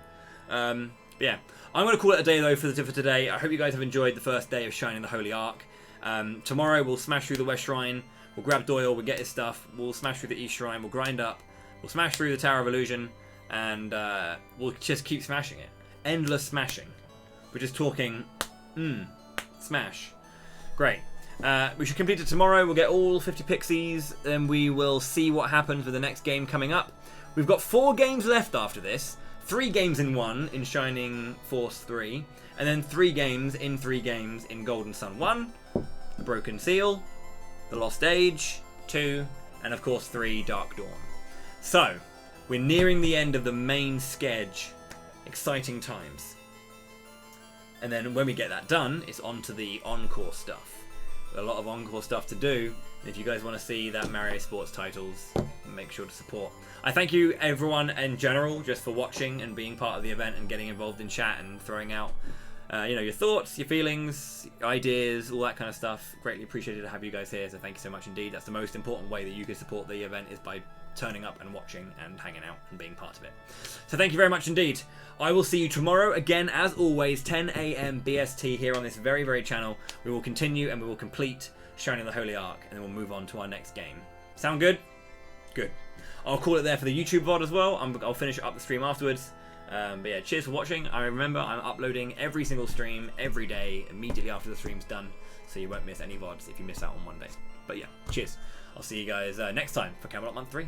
But yeah, I'm going to call it a day though for today. I hope you guys have enjoyed the first day of Shining the Holy Ark. Tomorrow we'll smash through the West Shrine, we'll grab Doyle, we'll get his stuff, we'll smash through the East Shrine, we'll grind up, we'll smash through the Tower of Illusion, and we'll just keep smashing it. Endless smashing. We're just talking, smash. Great. We should complete it tomorrow. We'll get all 50 Pixies, and we will see what happens with the next game coming up. We've got 4 games left after this. 3 games in 1 in Shining Force 3, and then 3 games in Golden Sun 1, The Broken Seal, The Lost Age 2, and of course 3 Dark Dawn. So, we're nearing the end of the main schedule. Exciting times. And then when we get that done, it's on to the encore stuff. A lot of encore stuff to do. And if you guys want to see that Mario Sports titles, make sure to support. I thank you everyone in general just for watching and being part of the event and getting involved in chat and throwing out your thoughts, your feelings, ideas, all that kind of stuff. Greatly appreciated to have you guys here, so thank you so much indeed. That's the most important way that you can support the event, is by turning up and watching and hanging out and being part of it. So thank you very much indeed. I will see you tomorrow again, as always, 10 AM BST here on this very, very channel. We will continue and we will complete Shining the Holy Ark, and then we'll move on to our next game. Sound good? Good. I'll call it there for the YouTube VOD as well. I'll finish up the stream afterwards. But yeah, cheers for watching. I remember I'm uploading every single stream every day immediately after the stream's done, so you won't miss any VODs if you miss out on one day. But yeah, cheers. I'll see you guys next time for Camelot Month 3.